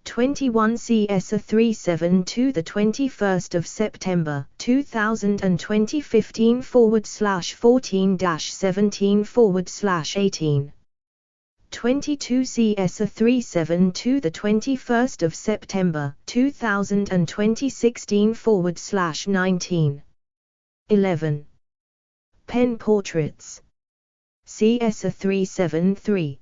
S1: 21 CS 372 the 21st of September 2020, 15/14-17/18. 22 CS 372 the 21st of September 2020, 16/19. 11. Pen portraits. CS 373.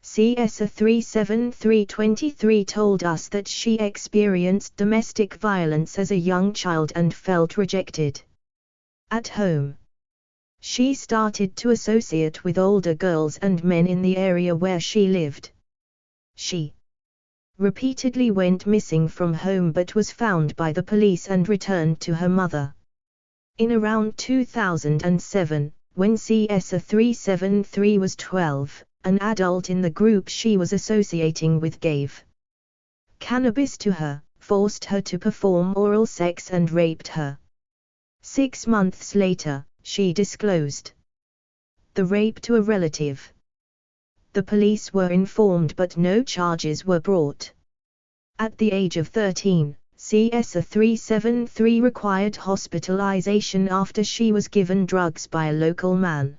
S1: CS 373-23 told us that she experienced domestic violence as a young child and felt rejected at home. She started to associate with older girls and men in the area where she lived. She repeatedly went missing from home but was found by the police and returned to her mother. In around 2007, When CS373 was 12, an adult in the group she was associating with gave cannabis to her, forced her to perform oral sex and raped her. 6 months later, she disclosed the rape to a relative. The police were informed but no charges were brought. At the age of 13, CS373 required hospitalization after she was given drugs by a local man.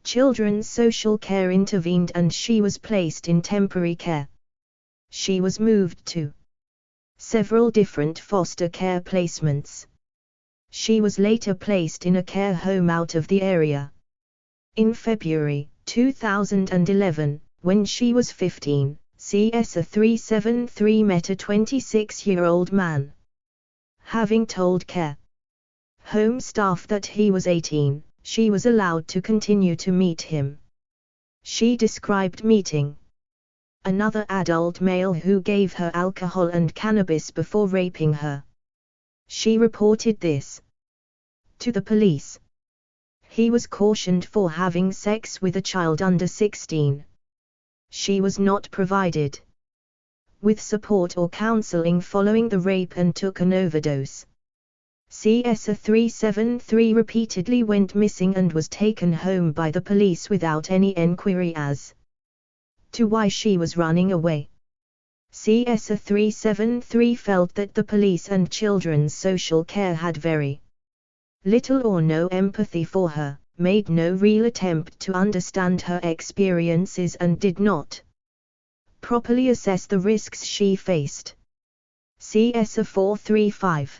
S1: Children's social care intervened and she was placed in temporary care. She was moved to several different foster care placements. She was later placed in a care home out of the area. In February 2011, when she was 15, CS373 met a 26-year-old man. Having told care home staff that he was 18, she was allowed to continue to meet him. She described meeting another adult male who gave her alcohol and cannabis before raping her. She reported this to the police. He was cautioned for having sex with a child under 16. She was not provided with support or counseling following the rape and took an overdose. CS373 repeatedly went missing and was taken home by the police without any enquiry as to why she was running away. CS373 felt that the police and children's social care had very little or no empathy for her, made no real attempt to understand her experiences and did not properly assess the risks she faced. CS435.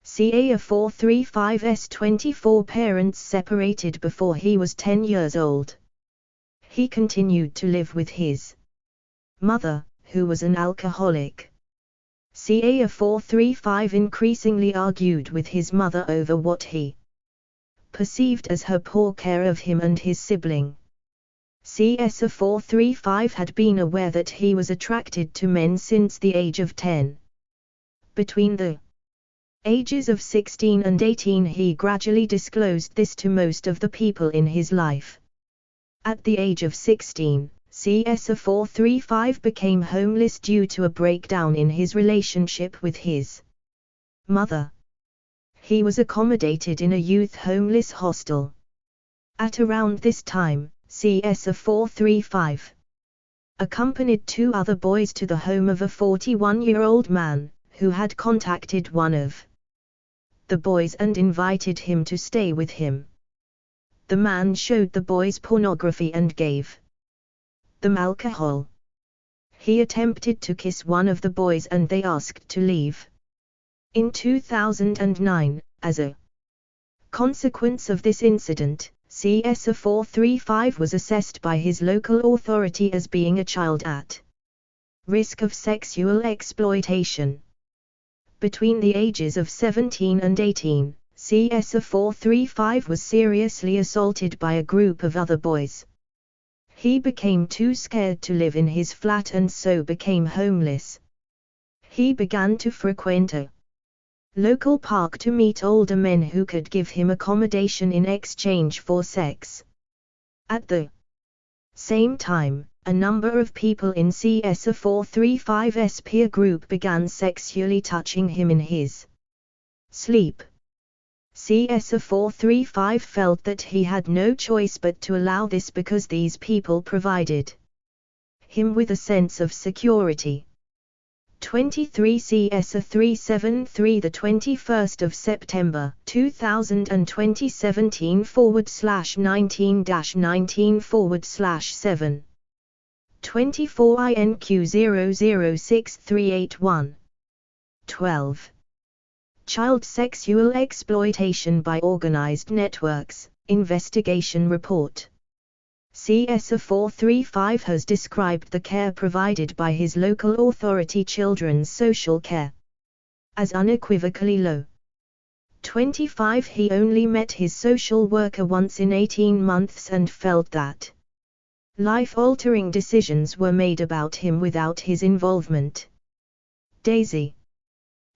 S1: CA435's 24 parents separated before he was 10 years old. He continued to live with his mother, who was an alcoholic. CA435 increasingly argued with his mother over what he perceived as her poor care of him and his sibling. CS435 had been aware that he was attracted to men since the age of 10. Between the ages of 16 and 18 he gradually disclosed this to most of the people in his life. At the age of 16, CS435 became homeless due to a breakdown in his relationship with his mother. He was accommodated in a youth homeless hostel. At around this time, CS435 accompanied 2 other boys to the home of a 41-year-old man, who had contacted one of the boys and invited him to stay with him. The man showed the boys pornography and gave them alcohol. He attempted to kiss one of the boys and they asked to leave. In 2009, as a consequence of this incident, CS435 was assessed by his local authority as being a child at risk of sexual exploitation. Between the ages of 17 and 18, CS435 was seriously assaulted by a group of other boys. He became too scared to live in his flat and so became homeless. He began to frequent a local park to meet older men who could give him accommodation in exchange for sex. At the same time, a number of people in CS435's peer group began sexually touching him in his sleep. CS435 felt that he had no choice but to allow this because these people provided him with a sense of security. 23 CS373 the 21st of September 2020 17-19-19/7 24 INQ 006381 12 Child sexual exploitation by organized networks, investigation report. CS435 has described the care provided by his local authority children's social care as unequivocally low. 25 He only met his social worker once in 18 months and felt that life-altering decisions were made about him without his involvement. Daisy.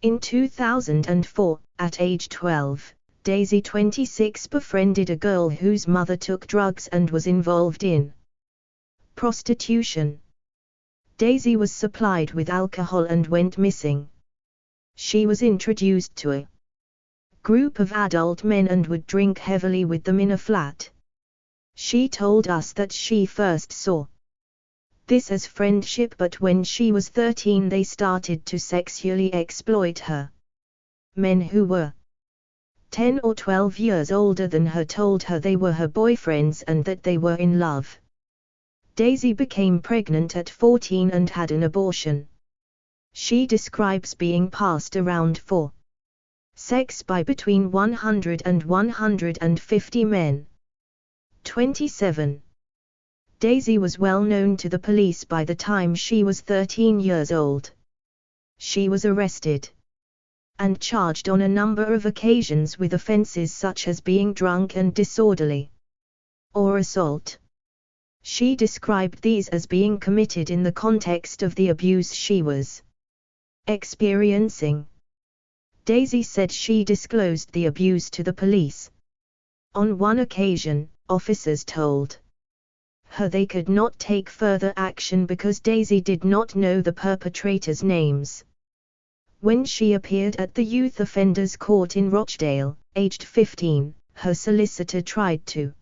S1: In 2004, at age 12, Daisy 26 befriended a girl whose mother took drugs and was involved in prostitution. Daisy was supplied with alcohol and went missing. She was introduced to a group of adult men and would drink heavily with them in a flat. She told us that she first saw this as friendship, but when she was 13 they started to sexually exploit her. Men who were 10 or 12 years older than her told her they were her boyfriends and that they were in love. Daisy became pregnant at 14 and had an abortion. She describes being passed around for sex by between 100 and 150 men. 27. Daisy was well known to the police by the time she was 13 years old. She was arrested and charged on a number of occasions with offenses such as being drunk and disorderly, or assault. She described these as being committed in the context of the abuse she was experiencing. Daisy said she disclosed the abuse to the police. On one occasion, officers told her they could not take further action because Daisy did not know the perpetrators' names. When she appeared at the Youth Offenders Court in Rochdale, aged 15, her solicitor tried to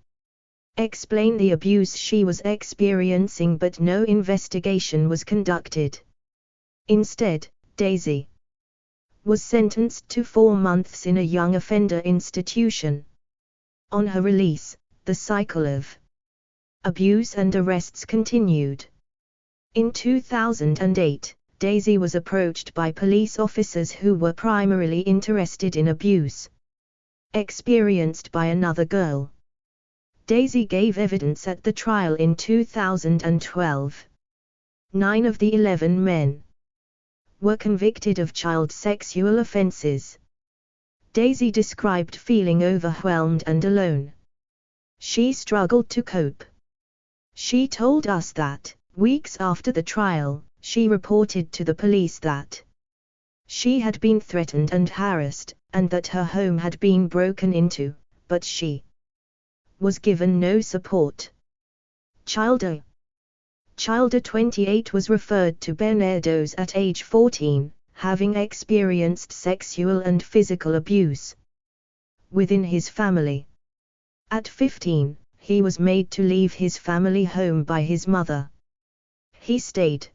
S1: explain the abuse she was experiencing, but no investigation was conducted. Instead, Daisy was sentenced to 4 months in a young offender institution. On her release, the cycle of abuse and arrests continued. In 2008, Daisy was approached by police officers who were primarily interested in abuse experienced by another girl. Daisy gave evidence at the trial in 2012. 9 of the 11 men were convicted of child sexual offenses. Daisy described feeling overwhelmed and alone. She struggled to cope. She told us that, weeks after the trial, she reported to the police that she had been threatened and harassed, and that her home had been broken into, but she was given no support. Childer 28 was referred to Barbados at age 14, having experienced sexual and physical abuse within his family. At 15, he was made to leave his family home by his mother. He stayed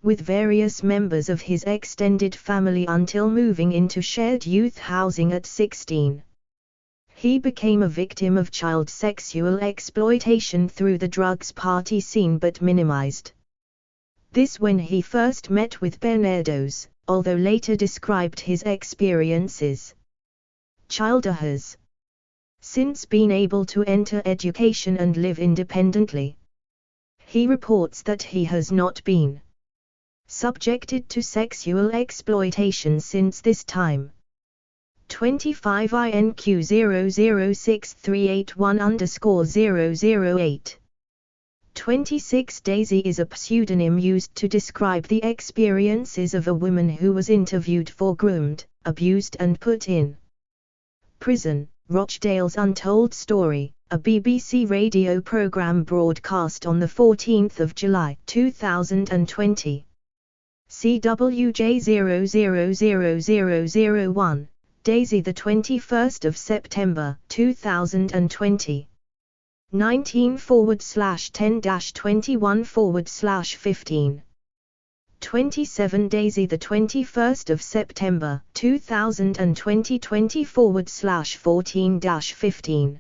S1: with various members of his extended family until moving into shared youth housing at 16. He became a victim of child sexual exploitation through the drugs party scene but minimized this when he first met with Barbados, although later described his experiences. Childer has since been able to enter education and live independently. He reports that he has not been subjected to sexual exploitation since this time. 25 INQ 006381_008. 26 Daisy is a pseudonym used to describe the experiences of a woman who was interviewed for groomed, abused and put in prison. Rochdale's Untold Story, a BBC radio programme broadcast on 14 July 2020. CWJ 000001, Daisy 21 September 2020. 19/10-21/15. 27 Daisy 21 September 2020 20/14-15.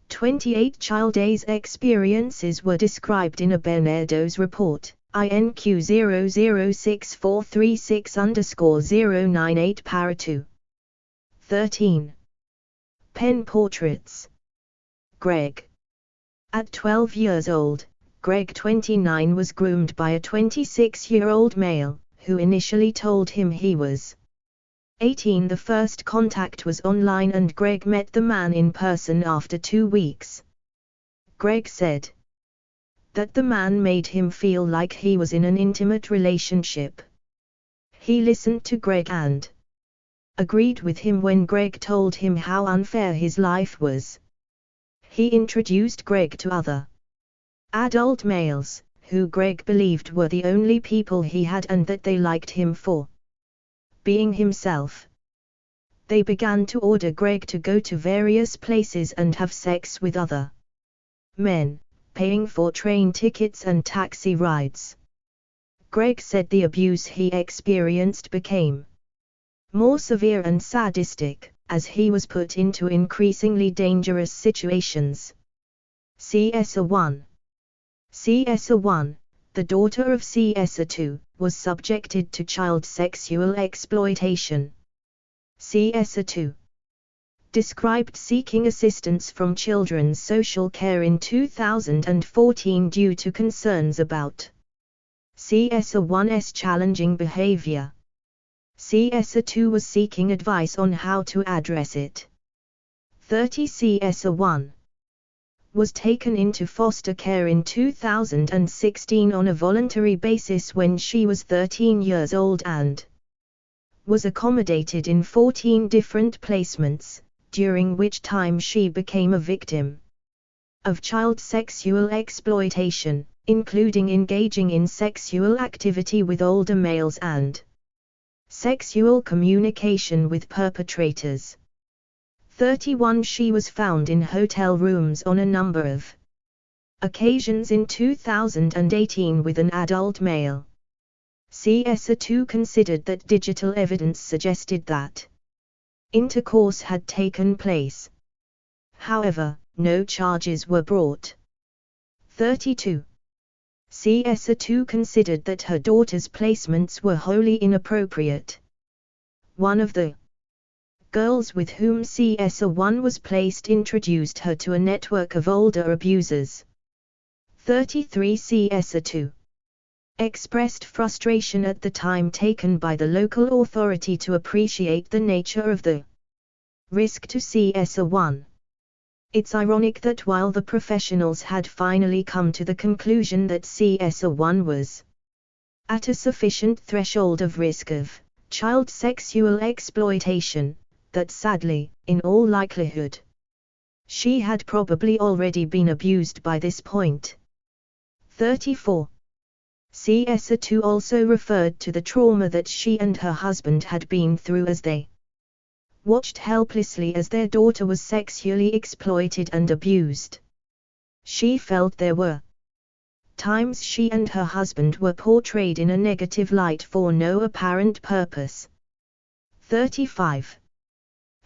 S1: 28 Child Days experiences were described in a Barbados report, INQ 006436_098 para 2. 13. Pen portraits. Greg. At 12 years old, Greg 29 was groomed by a 26-year-old male, who initially told him he was 18. The first contact was online and Greg met the man in person after 2 weeks. Greg said that the man made him feel like he was in an intimate relationship. He listened to Greg and agreed with him when Greg told him how unfair his life was. He introduced Greg to other adult males, who Greg believed were the only people he had and that they liked him for being himself. They began to order Greg to go to various places and have sex with other men, paying for train tickets and taxi rides. Greg said the abuse he experienced became more severe and sadistic, as he was put into increasingly dangerous situations. CS1. CS1, the daughter of CS2, was subjected to child sexual exploitation. CS2 described seeking assistance from Children's Social Care in 2014 due to concerns about CS1's challenging behavior. CS2 was seeking advice on how to address it. 30 CS1 was taken into foster care in 2016 on a voluntary basis when she was 13 years old and was accommodated in 14 different placements, during which time she became a victim of child sexual exploitation, including engaging in sexual activity with older males and sexual communication with perpetrators. 31 She was found in hotel rooms on a number of occasions in 2018 with an adult male. CS2 considered that digital evidence suggested that intercourse had taken place. However, no charges were brought. 32. CS2 considered that her daughter's placements were wholly inappropriate. One of the girls with whom CS1 was placed introduced her to a network of older abusers. 33 CS2 expressed frustration at the time taken by the local authority to appreciate the nature of the risk to CS1. It's ironic that while the professionals had finally come to the conclusion that CS1 was at a sufficient threshold of risk of child sexual exploitation, that sadly, in all likelihood, she had probably already been abused by this point. 34. CS2 also referred to the trauma that she and her husband had been through as they watched helplessly as their daughter was sexually exploited and abused. She felt there were times she and her husband were portrayed in a negative light for no apparent purpose. 35.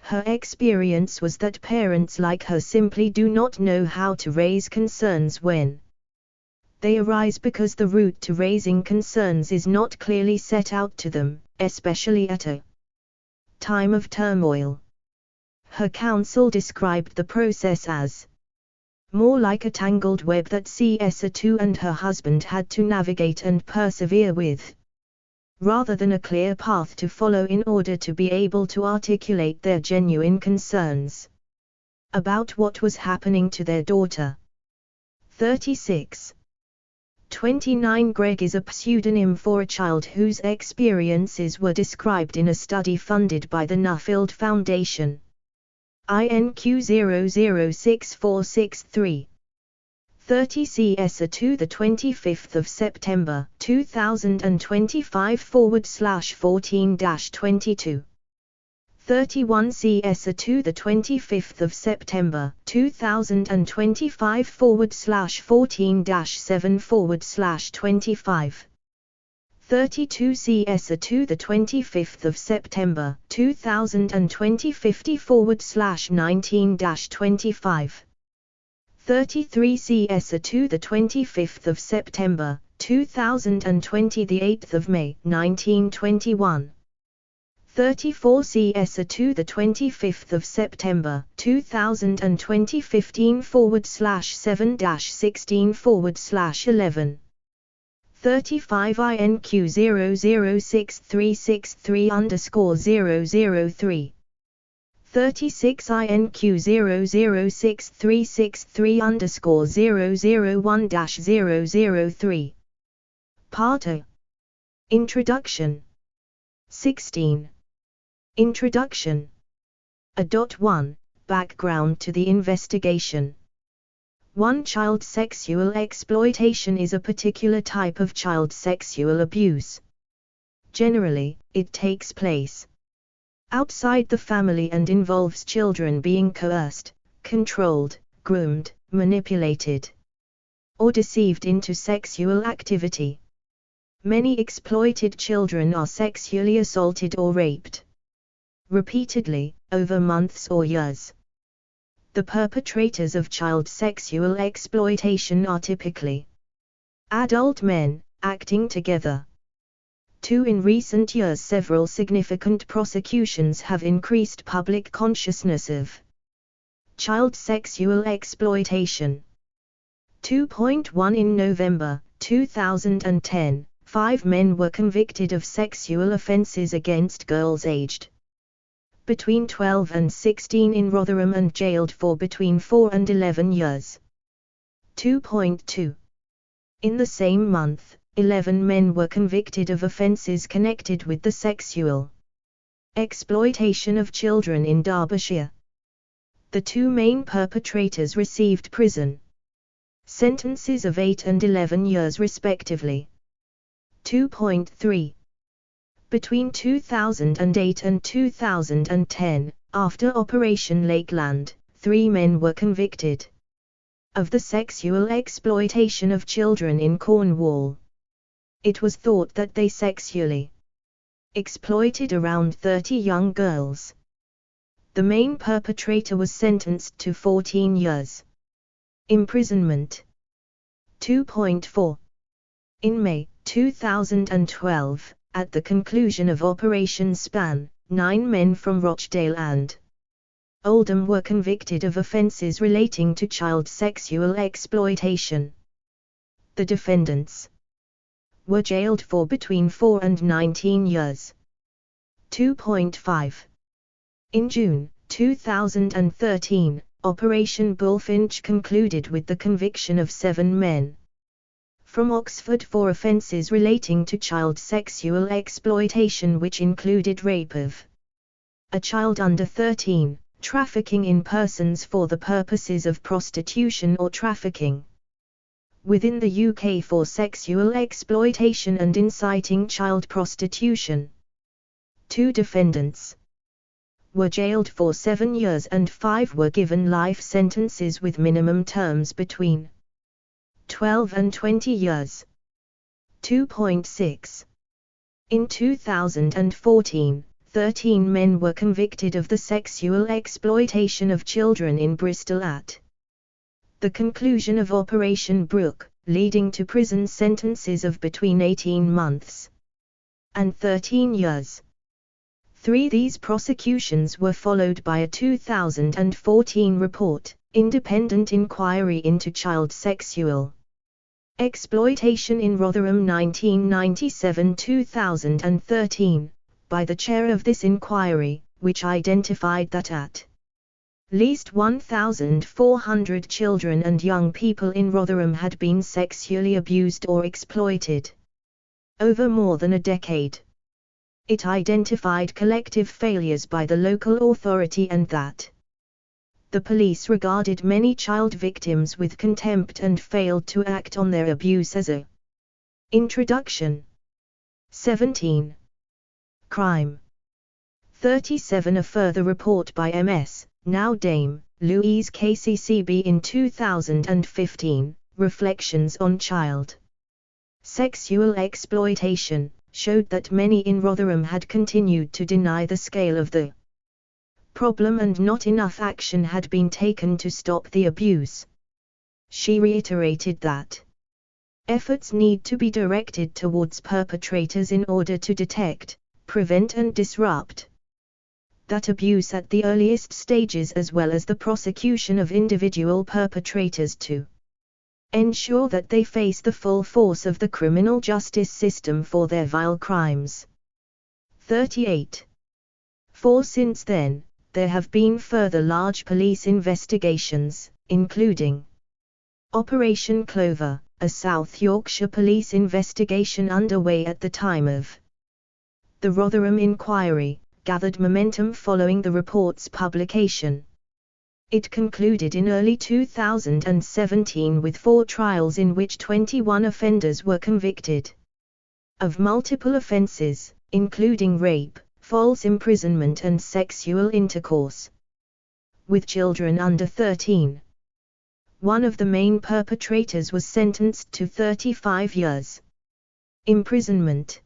S1: Her experience was that parents like her simply do not know how to raise concerns when they arise because the route to raising concerns is not clearly set out to them, especially at a time of turmoil. Her counsel described the process as more like a tangled web that CS2 and her husband had to navigate and persevere with, rather than a clear path to follow in order to be able to articulate their genuine concerns about what was happening to their daughter. 36. 29 Greg is a pseudonym for a child whose experiences were described in a study funded by the Nuffield Foundation. INQ 006463. 30 CS2 the 25th of September 2025 /14-22. 31 CS2 the 25th of September 2025 /14-7/25. 32 CS2 the 25th of September 2020 50/19-25. 33 CS2 the 25th of September 2020 the 8th of May 1921. 34 CS2 the 25th of September 2020 15/7-16/11. 35 INQ 006363_003. 36 INQ 006363_001-003. Part A. Introduction. 16. Introduction. 1. Background to the investigation. 1. Child sexual exploitation is a particular type of child sexual abuse. Generally, it takes place outside the family and involves children being coerced, controlled, groomed, manipulated, or deceived into sexual activity. Many exploited children are sexually assaulted or raped repeatedly, over months or years. The perpetrators of child sexual exploitation are typically adult men, acting together. 2. In recent years, several significant prosecutions have increased public consciousness of child sexual exploitation. 2.1 In November 2010, 5 men were convicted of sexual offences against girls aged between 12 and 16 in Rotherham and jailed for between 4 and 11 years. 2.2 In the same month, 11 men were convicted of offences connected with the sexual exploitation of children in Derbyshire. The 2 main perpetrators received prison sentences of 8 and 11 years respectively. 2.3 Between 2008 and 2010, after Operation Lakeland, 3 men were convicted of the sexual exploitation of children in Cornwall. It was thought that they sexually exploited around 30 young girls. The main perpetrator was sentenced to 14 years imprisonment. 2.4 In May 2012, at the conclusion of Operation Span, 9 men from Rochdale and Oldham were convicted of offences relating to child sexual exploitation. The defendants were jailed for between 4 and 19 years. 2.5 In June 2013, Operation Bullfinch concluded with the conviction of 7 men from Oxford for offences relating to child sexual exploitation, which included rape of a child under 13, trafficking in persons for the purposes of prostitution or trafficking within the UK for sexual exploitation and inciting child prostitution. 2 defendants were jailed for 7 years and 5 were given life sentences with minimum terms between 12 and 20 years. 2.6 In 2014, 13 men were convicted of the sexual exploitation of children in Bristol at the conclusion of Operation Brook, leading to prison sentences of between 18 months and 13 years. 3 These prosecutions were followed by a 2014 report, Independent Inquiry into Child Sexual Exploitation in Rotherham 1997-2013, by the chair of this inquiry, which identified that at least 1,400 children and young people in Rotherham had been sexually abused or exploited over more than a decade. It identified collective failures by the local authority and that the police regarded many child victims with contempt and failed to act on their abuse as a introduction. 17. Crime. 37. A further report by Ms. now Dame, Louise KCCB in 2015, Reflections on Child Sexual Exploitation, showed that many in Rotherham had continued to deny the scale of the problem and not enough action had been taken to stop the abuse. She reiterated that efforts need to be directed towards perpetrators in order to detect, prevent and disrupt that abuse at the earliest stages, as well as the prosecution of individual perpetrators to ensure that they face the full force of the criminal justice system for their vile crimes. 38. Since then, there have been further large police investigations, including Operation Clover, a South Yorkshire police investigation underway at the time of the Rotherham inquiry, gathered momentum following the report's publication. It concluded in early 2017 with 4 trials in which 21 offenders were convicted of multiple offenses, including rape, false imprisonment and sexual intercourse with children under 13. One of the main perpetrators was sentenced to 35 years imprisonment.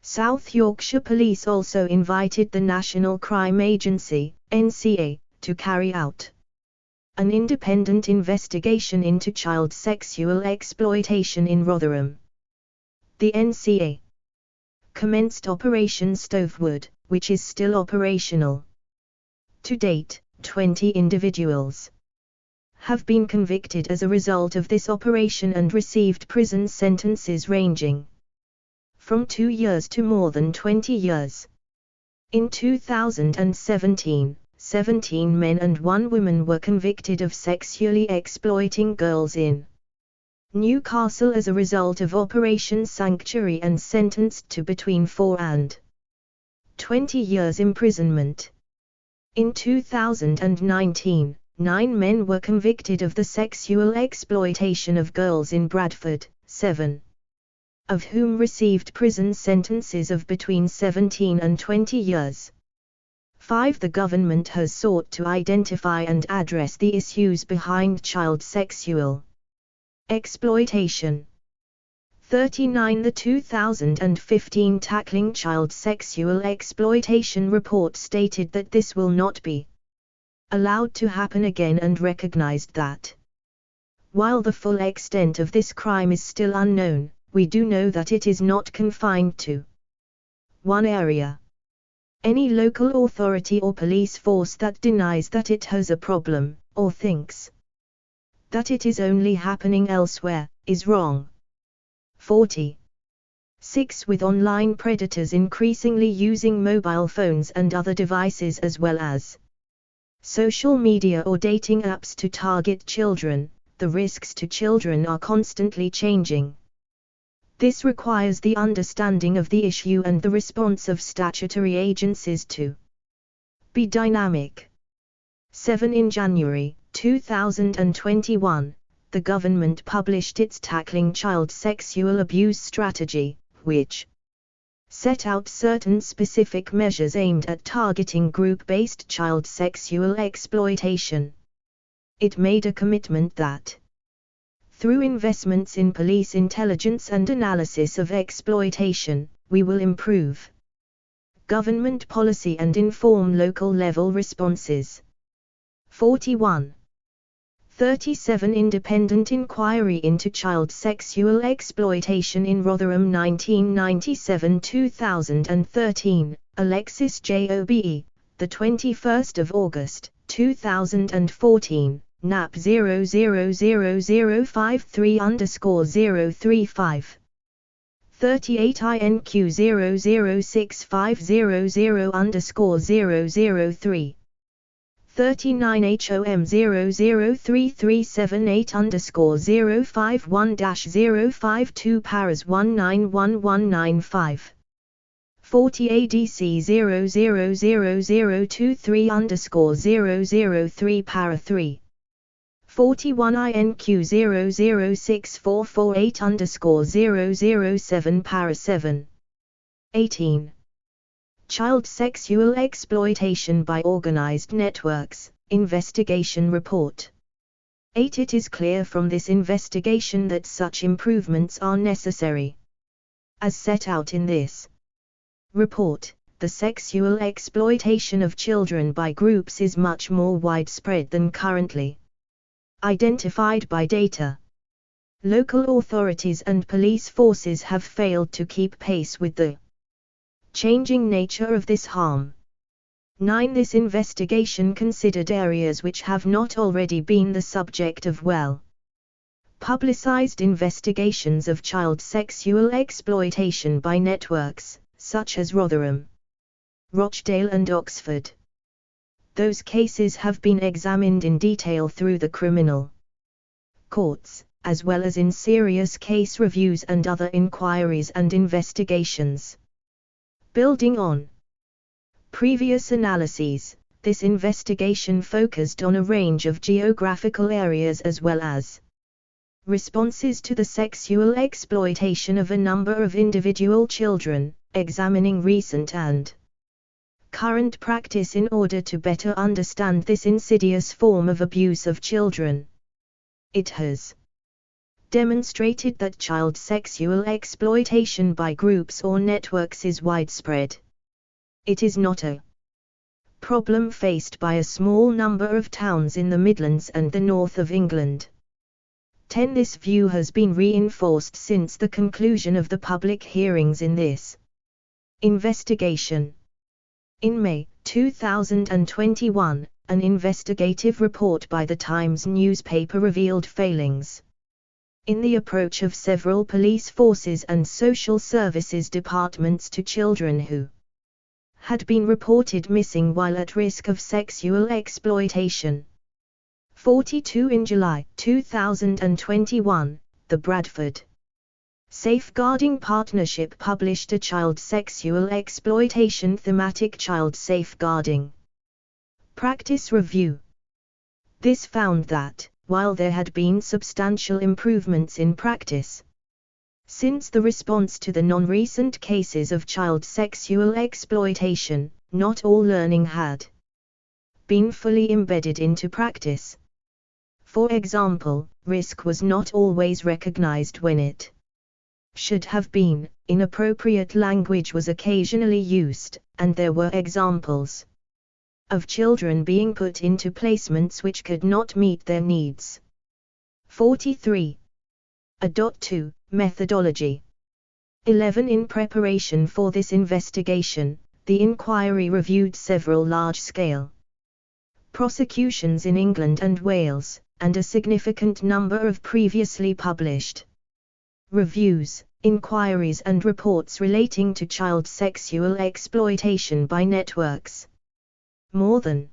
S1: South Yorkshire Police also invited the National Crime Agency, NCA, to carry out an independent investigation into child sexual exploitation in Rotherham. The NCA commenced Operation Stovewood, which is still operational. To date, 20 individuals have been convicted as a result of this operation and received prison sentences ranging from 2 years to more than 20 years. In 2017, 17 men and 1 woman were convicted of sexually exploiting girls in Newcastle as a result of Operation Sanctuary and sentenced to between 4 and 20 years imprisonment. In 2019, 9 men were convicted of the sexual exploitation of girls in Bradford, 7 of whom received prison sentences of between 17 and 20 years. 5. The government has sought to identify and address the issues behind child sexual exploitation. 39. The 2015 Tackling Child Sexual Exploitation report stated that this will not be allowed to happen again and recognized that while the full extent of this crime is still unknown, we do know that it is not confined to one area. Any local authority or police force that denies that it has a problem, or thinks that it is only happening elsewhere, is wrong. 40. 6. With online predators increasingly using mobile phones and other devices as well as social media or dating apps to target children, the risks to children are constantly changing. This requires the understanding of the issue and the response of statutory agencies to be dynamic. 7. In January 2021, the government published its Tackling Child Sexual Abuse Strategy, which set out certain specific measures aimed at targeting group-based child sexual exploitation. It made a commitment that through investments in police intelligence and analysis of exploitation, we will improve government policy and inform local-level responses. 41. 37. Independent inquiry into child sexual exploitation in Rotherham 1997-2013, Alexis Jobe, the 21st of August, 2014. NAP 0000053_035. 38 INQ 006500_003. 39 HOM 003378_051-052 Paras 191195. 40 ADC 000023_003 Para 3. 41 INQ 006448_007 Para 7. 18. Child Sexual Exploitation by Organized Networks, Investigation Report. 8. It is clear from this investigation that such improvements are necessary. As set out in this report, the sexual exploitation of children by groups is much more widespread than currently identified by data. Local authorities and police forces have failed to keep pace with the changing nature of this harm. 9. This investigation considered areas which have not already been the subject of well-publicized investigations of child sexual exploitation by networks, such as Rotherham, Rochdale and Oxford. Those cases have been examined in detail through the criminal courts, as well as in serious case reviews and other inquiries and investigations. Building on Previous analyses. This investigation focused on a range of geographical areas as well as responses to the sexual exploitation of a number of individual children, examining recent and current practice in order to better understand this insidious form of abuse of children. It has demonstrated that child sexual exploitation by groups or networks is widespread. It is not a problem faced by a small number of towns in the Midlands and the north of England. 10. This view has been reinforced since the conclusion of the public hearings in this investigation. In May 2021, an investigative report by the Times newspaper revealed failings in the approach of several police forces and social services departments to children who had been reported missing while at risk of sexual exploitation. 42. In July 2021, the Bradford Safeguarding Partnership published a child sexual exploitation thematic child safeguarding practice review. This found that, while there had been substantial improvements in practice since the response to the non-recent cases of child sexual exploitation, not all learning had been fully embedded into practice. For example, risk was not always recognized when it should have been, inappropriate language was occasionally used, and there were examples of children being put into placements which could not meet their needs. 43. A.2. Methodology. 11. In preparation for this investigation, the inquiry reviewed several large-scale prosecutions in England and Wales, and a significant number of previously published reviews, inquiries and reports relating to child sexual exploitation by networks. More than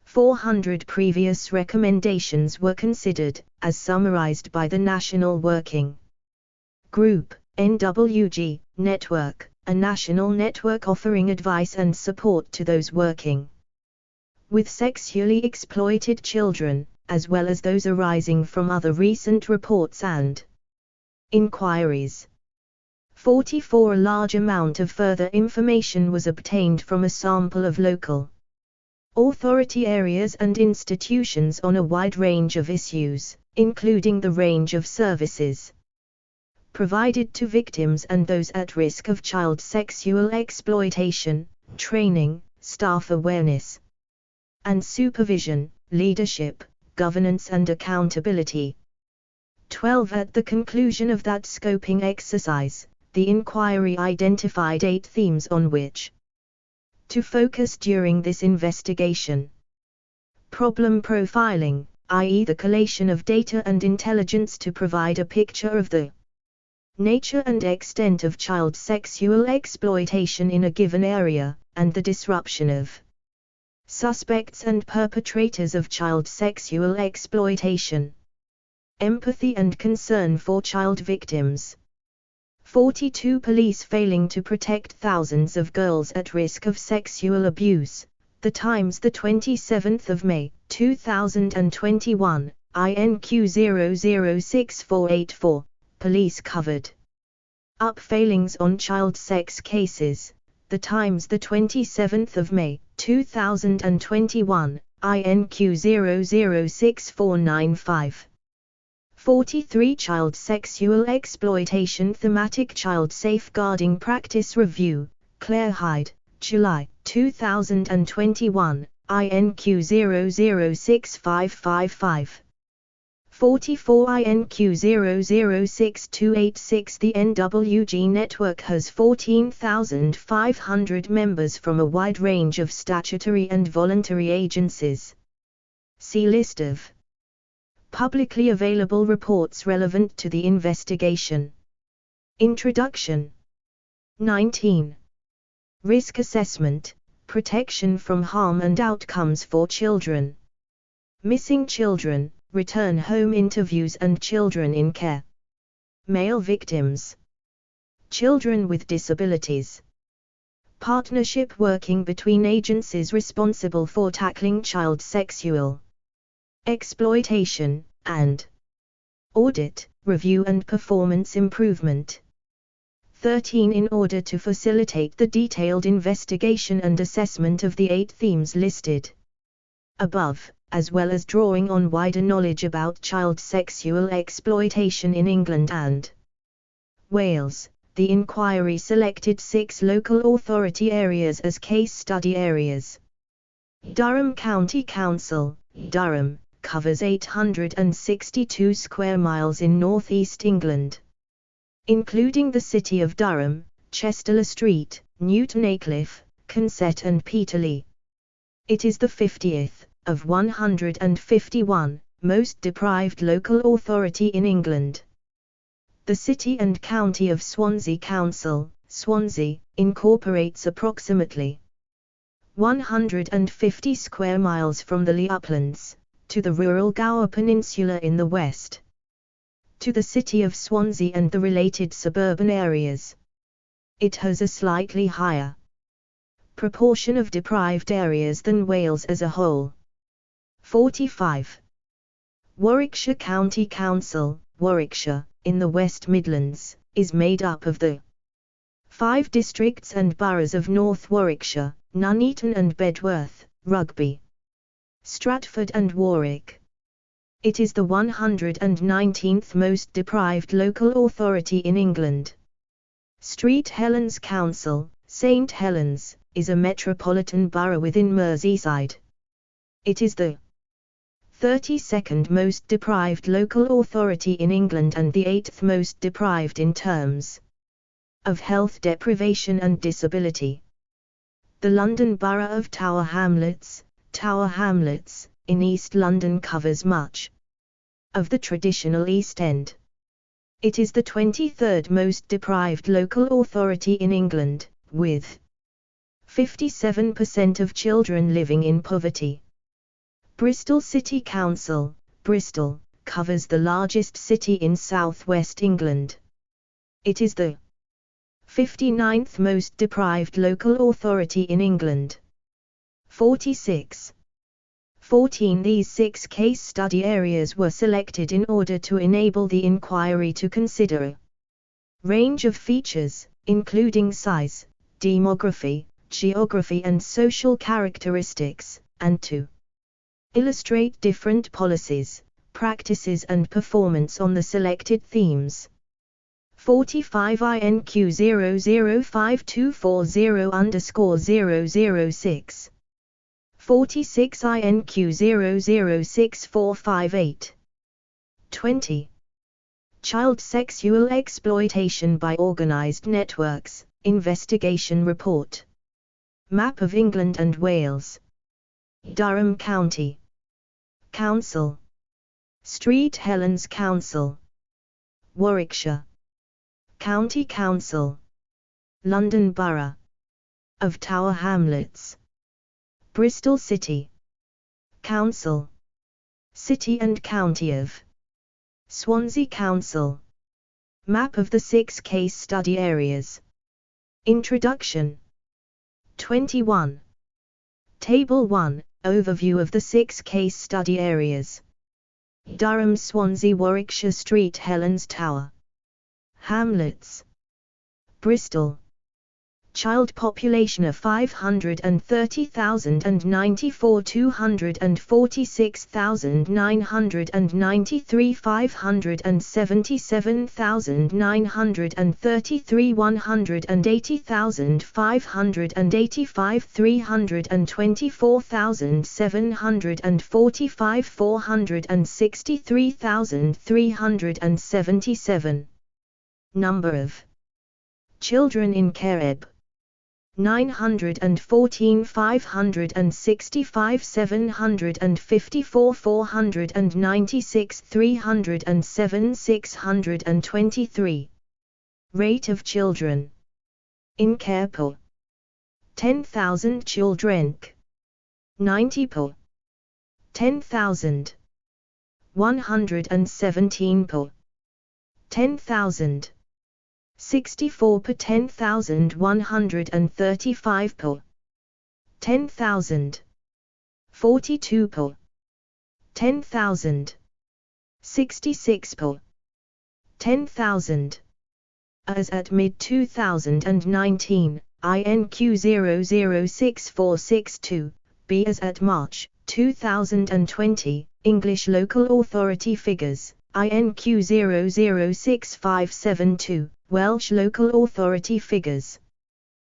S1: 400 previous recommendations were considered, as summarized by the National Working Group, NWG, Network, a national network offering advice and support to those working with sexually exploited children, as well as those arising from other recent reports and inquiries. 44. A large amount of further information was obtained from a sample of local authority areas and institutions on a wide range of issues, including the range of services provided to victims and those at risk of child sexual exploitation, training, staff awareness and supervision, leadership, governance and accountability. 12. At the conclusion of that scoping exercise, the inquiry identified 8 themes on which to focus during this investigation. Problem profiling, i.e. the collation of data and intelligence to provide a picture of the nature and extent of child sexual exploitation in a given area, and the disruption of suspects and perpetrators of child sexual exploitation. Empathy and concern for child victims. 42. Police failing to protect thousands of girls at risk of sexual abuse. The Times, the 27th of May, 2021, INQ 006484. Police covered up failings on child sex cases. The Times, the 27th of May, 2021, INQ 006495. 43. Child sexual exploitation thematic child safeguarding practice review. Claire Hyde, July, 2021, INQ 006555. 44. INQ 006286. The NWG network has 14,500 members from a wide range of statutory and voluntary agencies. See list of publicly available reports relevant to the investigation. Introduction. 19. Risk assessment, protection from harm and outcomes for children. Missing children, return home interviews and children in care. Male victims. Children with disabilities. Partnership working between agencies responsible for tackling child sexual exploitation, and audit, review and performance improvement. 13. In order to facilitate the detailed investigation and assessment of the 8 themes listed above, as well as drawing on wider knowledge about child sexual exploitation in England and Wales, the inquiry selected 6 local authority areas as case study areas. Durham County Council, Durham, covers 862 square miles in northeast England, including the city of Durham, Chester Street, Newton Aycliffe, Consett and Peterlee. It is the 50th, of 151, most deprived local authority in England. The City and County of Swansea Council, Swansea, incorporates approximately 150 square miles from the Lee Uplands, to the rural Gower Peninsula in the west, to the city of Swansea and the related suburban areas. It has a slightly higher proportion of deprived areas than Wales as a whole. 45. Warwickshire County Council, Warwickshire, in the West Midlands, is made up of the 5 districts and boroughs of North Warwickshire, Nuneaton and Bedworth, Rugby, Stratford and Warwick. It is the 119th most deprived local authority in England. St Helens Council, St Helens, is a metropolitan borough within Merseyside. It is the 32nd most deprived local authority in England and the 8th most deprived in terms of health deprivation and disability. The London Borough of Tower Hamlets, in East London covers much of the traditional East End. It is the 23rd most deprived local authority in England, with 57% of children living in poverty. Bristol City Council, Bristol, covers the largest city in southwest England. It is the 59th most deprived local authority in England. 46. 14. These 6 case study areas were selected in order to enable the inquiry to consider a range of features, including size, demography, geography and social characteristics, and to illustrate different policies, practices and performance on the selected themes. 45 INQ 005240_006 46 INQ 006458 20. Child sexual exploitation by organised networks, investigation report. Map of England and Wales. Durham County Council, St Helens Council, Warwickshire County Council, London Borough of Tower Hamlets, Bristol City Council, City and County of Swansea Council. Map of the 6 case study areas. Introduction. 21. Table 1, Overview of the 6 case study areas. Durham, Swansea, Warwickshire, St Helens, Tower Hamlets, Bristol. Child population of 530,094, 246,993, 577,933, 180,585, 324,745, 463,377. Number of children in care 914, 565, 754, 496, 307, 623. Rate of children in care per 10,000 children. 90 per 10,000. 117 per 10,000. 64 per 10,135 per 10,000. 42 per 10,000. 66 per 10,000. As at mid-2019, INQ 006462, B as at March 2020, English Local Authority figures, INQ 006572, Welsh Local Authority figures.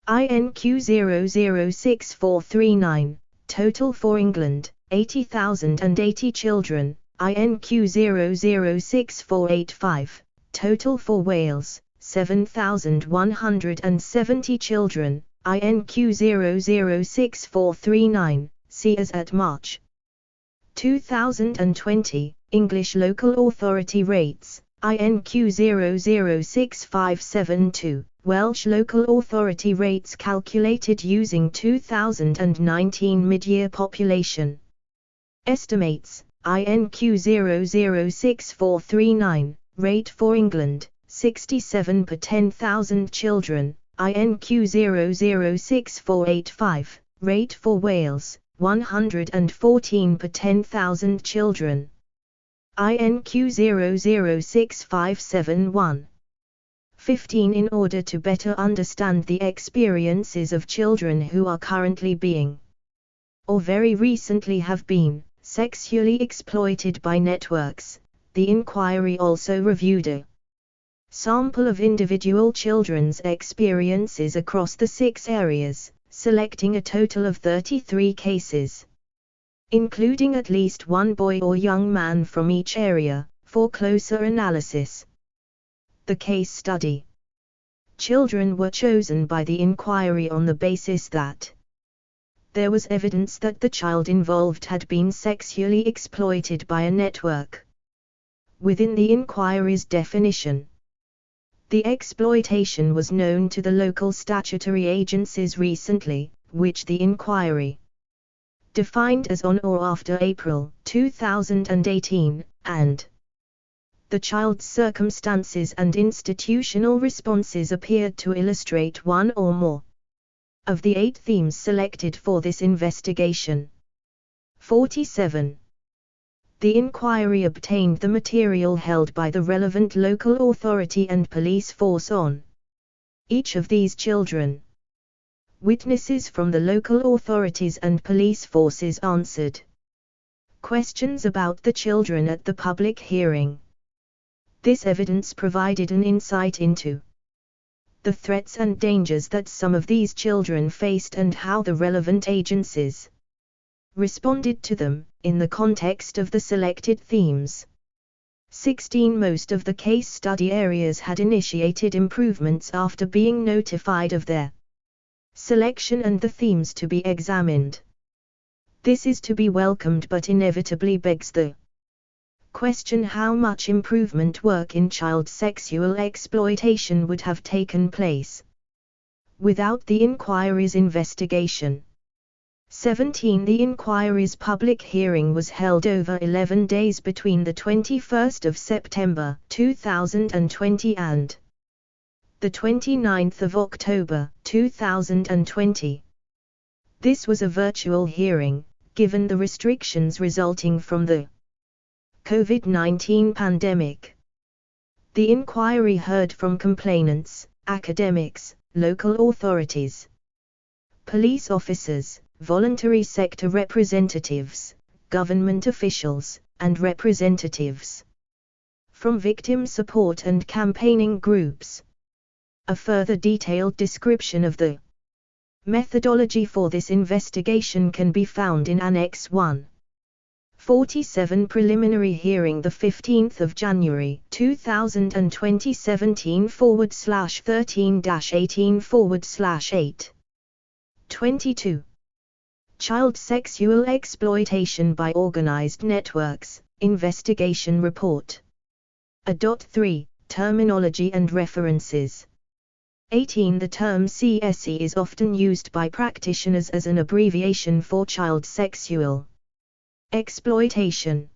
S1: INQ 006439, total for England, 80,080 children, INQ 006485, total for Wales, 7,170 children, INQ 006439, C as at March 2020, English Local Authority rates, INQ 006572, Welsh Local Authority rates calculated using 2019 mid-year population. Estimates, INQ 006439, rate for England, 67 per 10,000 children, INQ 006485, rate for Wales, 114 per 10,000 children. INQ 006571. 15. In order to better understand the experiences of children who are currently being, or very recently have been, sexually exploited by networks, the inquiry also reviewed a sample of individual children's experiences across the 6 areas, selecting a total of 33 cases, including at least one boy or young man from each area, for closer analysis. The case study. Children were chosen by the inquiry on the basis that there was evidence that the child involved had been sexually exploited by a network. Within the inquiry's definition, the exploitation was known to the local statutory agencies recently, which the inquiry defined as on or after April 2018, and the child's circumstances and institutional responses appeared to illustrate one or more of the 8 themes selected for this investigation. 47. The inquiry obtained the material held by the relevant local authority and police force on each of these children. Witnesses from the local authorities and police forces answered questions about the children at the public hearing. This evidence provided an insight into the threats and dangers that some of these children faced and how the relevant agencies responded to them, in the context of the selected themes. 16. Most of the case study areas had initiated improvements after being notified of their selection and the themes to be examined. This is to be welcomed but inevitably begs the question how much improvement work in child sexual exploitation would have taken place without the inquiry's investigation. 17. The inquiry's public hearing was held over 11 days between the 21st of September 2020 and the 29th of October 2020. This was a virtual hearing, given the restrictions resulting from the COVID-19 pandemic. The inquiry heard from complainants, academics, local authorities, police officers, voluntary sector representatives, government officials, and representatives from victim support and campaigning groups. A further detailed description of the methodology for this investigation can be found in Annex 1. 47. Preliminary hearing the 15th of January 2020 17/13-18/8. 22. Child sexual exploitation by organized networks, investigation report. A.3, terminology and references. 18. The term CSE is often used by practitioners as an abbreviation for child sexual exploitation.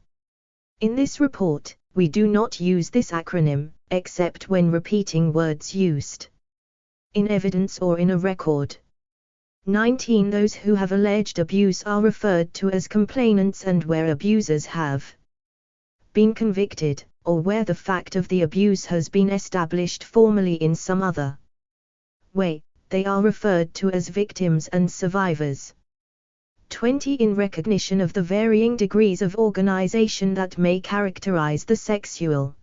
S1: In this report, we do not use this acronym, except when repeating words used in evidence or in a record. 19. Those who have alleged abuse are referred to as complainants, and where abusers have been convicted, or where the fact of the abuse has been established formally in some other way, they are referred to as victims and survivors. 20. In recognition of the varying degrees of organization that may characterize the sexual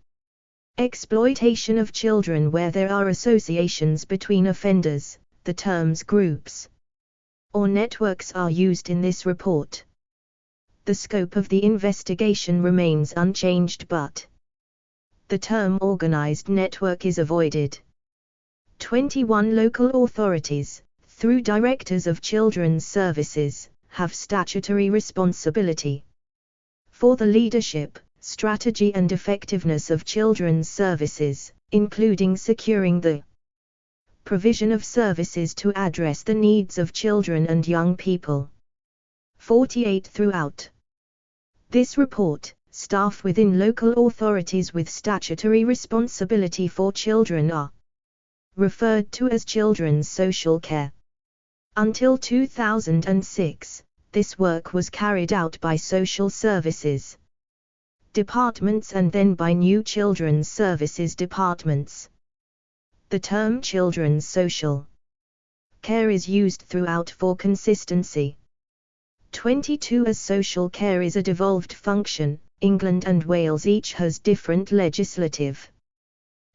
S1: exploitation of children, where there are associations between offenders, the terms groups or networks are used in this report. The scope of the investigation remains unchanged, but the term organized network is avoided. 21. Local authorities, through directors of children's services, have statutory responsibility for the leadership, strategy and effectiveness of children's services, including securing the provision of services to address the needs of children and young people. 48. Throughout this report, staff within local authorities with statutory responsibility for children are referred to as children's social care. Until 2006, this work was carried out by social services departments and then by new children's services departments. The term children's social care is used throughout for consistency. 22. As social care is a devolved function, England and Wales each has different legislative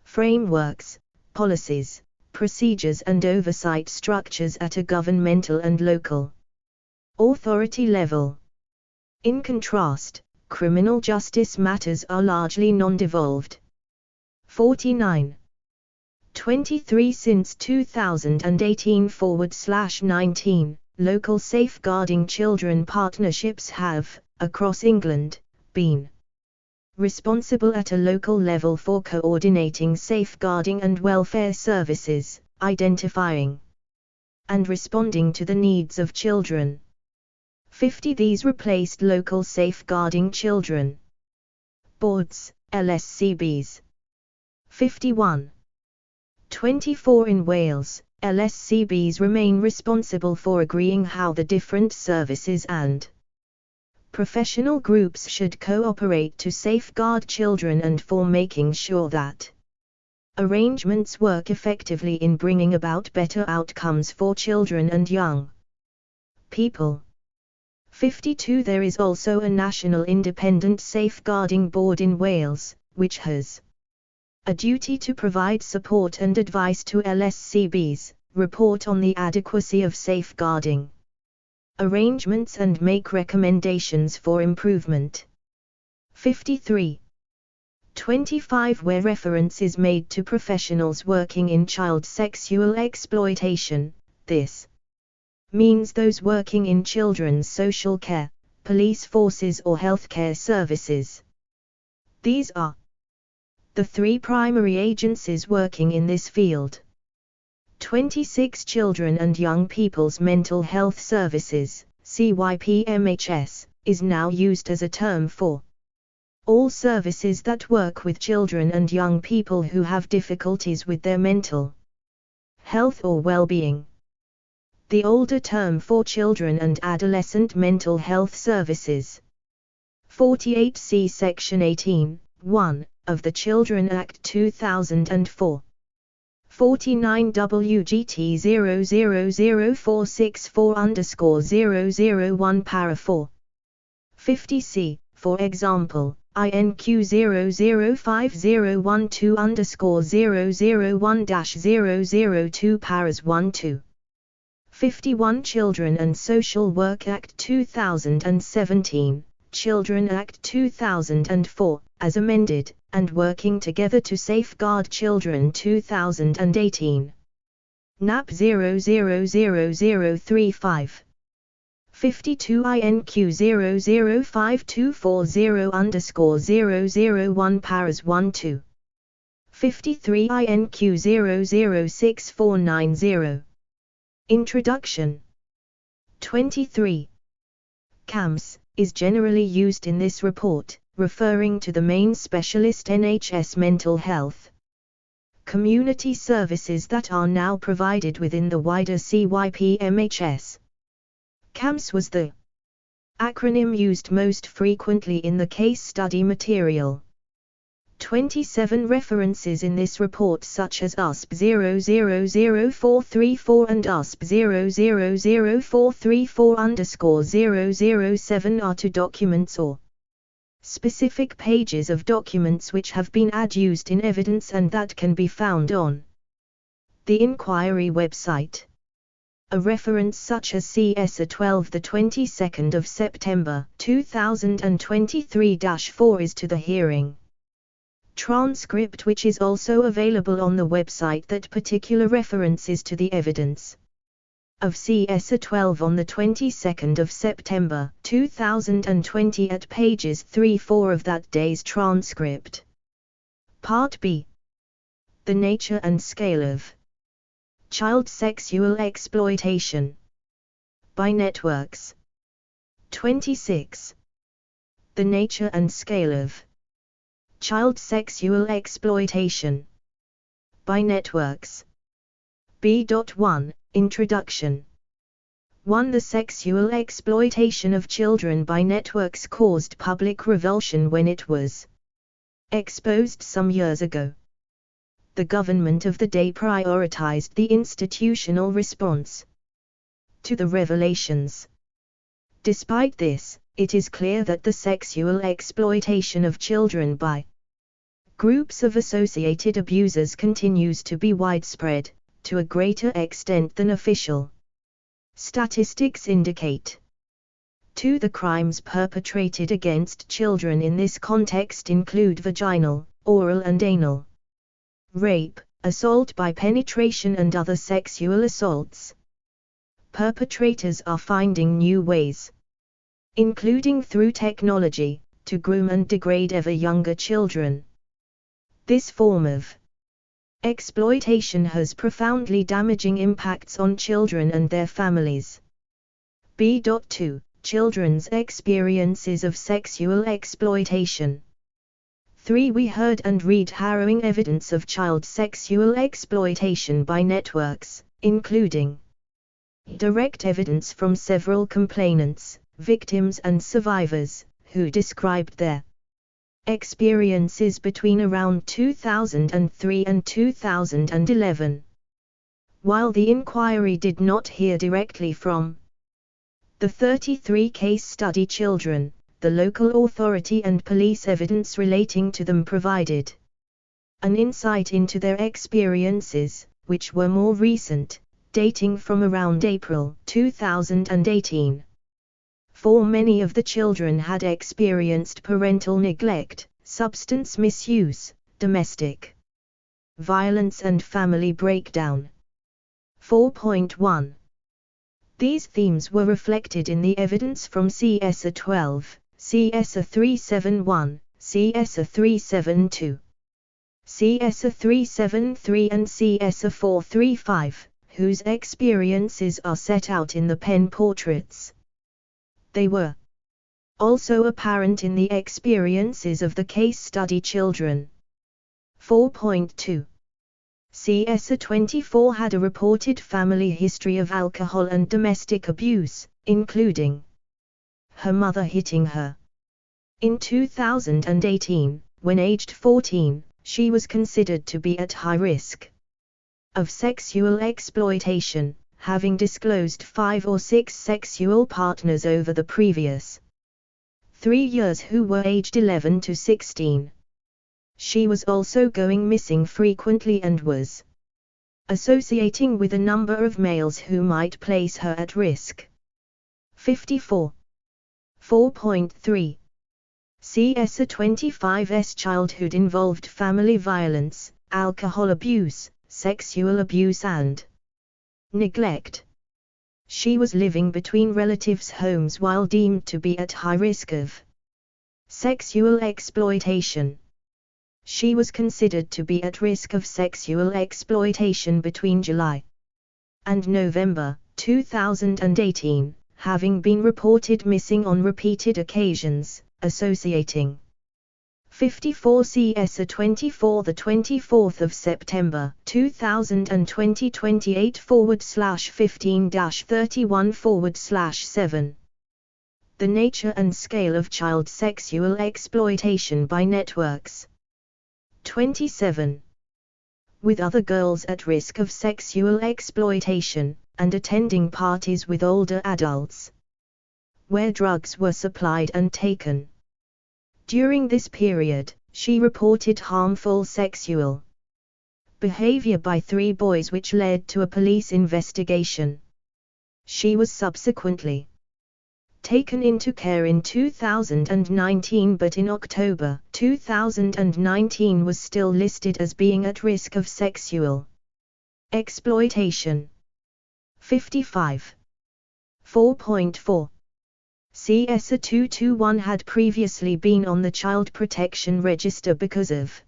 S1: frameworks, policies, procedures and oversight structures at a governmental and local authority level. In contrast, criminal justice matters are largely non-devolved. 49. 23. Since 2018/19, local safeguarding children partnerships have, across England, been responsible at a local level for coordinating safeguarding and welfare services, identifying and responding to the needs of children. 50. These replaced local safeguarding children boards, LSCBs. 51. 24. In Wales, LSCBs remain responsible for agreeing how the different services and professional groups should cooperate to safeguard children and for making sure that arrangements work effectively in bringing about better outcomes for children and young people. 52. There is also a national independent safeguarding board in Wales, which has a duty to provide support and advice to LSCBs, report on the adequacy of safeguarding arrangements and make recommendations for improvement. 53. 25. Where reference is made to professionals working in child sexual exploitation, this means those working in children's social care, police forces or healthcare services. These are the three primary agencies working in this field. 26. Children and Young People's Mental Health Services, CYPMHS, is now used as a term for all services that work with children and young people who have difficulties with their mental health or well-being. The older term for children and adolescent mental health services. 48. See Section 18, 1, of the Children Act 2004. 49 WGT 000464001 para 4. 50 C, for example, INQ 005012_001-002 paras 1-2. 51 Children and Social Work Act 2017, Children Act 2004, as amended, and Working Together to Safeguard Children 2018. NAP 000035. 52 INQ 005240_001 paras 1-2. 53 INQ 006490. Introduction. 23. CAMS is generally used in this report, referring to the main specialist NHS mental health community services that are now provided within the wider CYPMHS. CAMS was the acronym used most frequently in the case study material. 27 references in this report, such as USP 000434 and USP 000434_007, are to documents or specific pages of documents which have been adduced in evidence and that can be found on the inquiry website. A reference such as CSA 12, the 22nd of September 2023-4 is to the hearing transcript, which is also available on the website. That particular reference is to the evidence of CSA 12 on the 22nd of September 2020 at pages 3-4 of that day's transcript. Part B. The nature and scale of child sexual exploitation by networks. 26. The nature and scale of child sexual exploitation by networks. B.1 Introduction. 1. The sexual exploitation of children by networks caused public revulsion when it was exposed some years ago. The government of the day prioritized the institutional response to the revelations. Despite this, it is clear that the sexual exploitation of children by groups of associated abusers continues to be widespread, to a greater extent than official statistics indicate. 2. The crimes perpetrated against children in this context include vaginal, oral and anal rape, assault by penetration and other sexual assaults. Perpetrators are finding new ways, including through technology, to groom and degrade ever younger children. This form of exploitation has profoundly damaging impacts on children and their families. B.2 Children's experiences of sexual exploitation. 3. We heard and read harrowing evidence of child sexual exploitation by networks, including direct evidence from several complainants, victims and survivors, who described their experiences between around 2003 and 2011. While the inquiry did not hear directly from the 33 case study children, the local authority and police evidence relating to them provided an insight into their experiences, which were more recent, dating from around April 2018. For many of the children had experienced parental neglect, substance misuse, domestic violence and family breakdown. 4.1. These themes were reflected in the evidence from CSA 12, CSA 371, CSA 372, CSA 373 and CSA 435, whose experiences are set out in the pen portraits. They were also apparent in the experiences of the case study children. 4.2. CSA 24 had a reported family history of alcohol and domestic abuse, including her mother hitting her. In 2018, when aged 14, she was considered to be at high risk of sexual exploitation, having disclosed 5 or 6 sexual partners over the previous 3 years who were aged 11 to 16. She was also going missing frequently and was associating with a number of males who might place her at risk. 54. 4.3. CSA 25's childhood involved family violence, alcohol abuse, sexual abuse and neglect. She was living between relatives' homes while deemed to be at high risk of sexual exploitation. She was considered to be at risk of sexual exploitation between July and November 2018, having been reported missing on repeated occasions, associating 54 CS 24 the 24th of September 2020 28/15-31/7 The nature and scale of child sexual exploitation by networks. 27. With other girls at risk of sexual exploitation, and attending parties with older adults, where drugs were supplied and taken. During this period, she reported harmful sexual behavior by 3 boys, which led to a police investigation. She was subsequently taken into care in 2019, but in October 2019 was still listed as being at risk of sexual exploitation. 55. 4.4 CS 221 had previously been on the Child Protection Register because of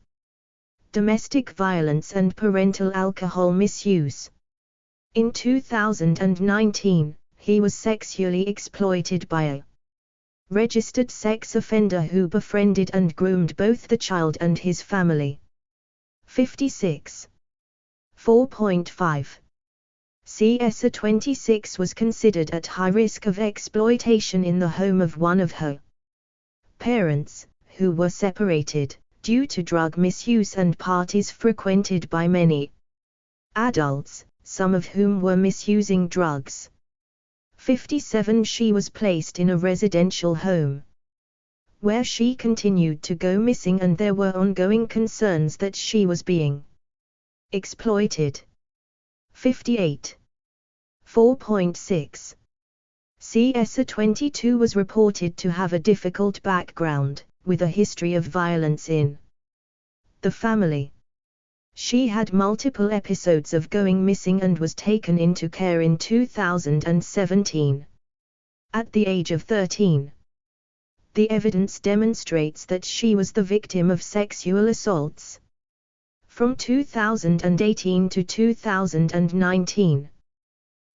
S1: domestic violence and parental alcohol misuse. In 2019, he was sexually exploited by a registered sex offender who befriended and groomed both the child and his family. 56. 4.5 CS 26 was considered at high risk of exploitation in the home of one of her parents, who were separated, due to drug misuse and parties frequented by many adults, some of whom were misusing drugs. 57 She was placed in a residential home, where she continued to go missing, and there were ongoing concerns that she was being exploited. 58. 4.6 CS 22 was reported to have a difficult background, with a history of violence in the family. She had multiple episodes of going missing and was taken into care in 2017. At the age of 13. The evidence demonstrates that she was the victim of sexual assaults from 2018 to 2019.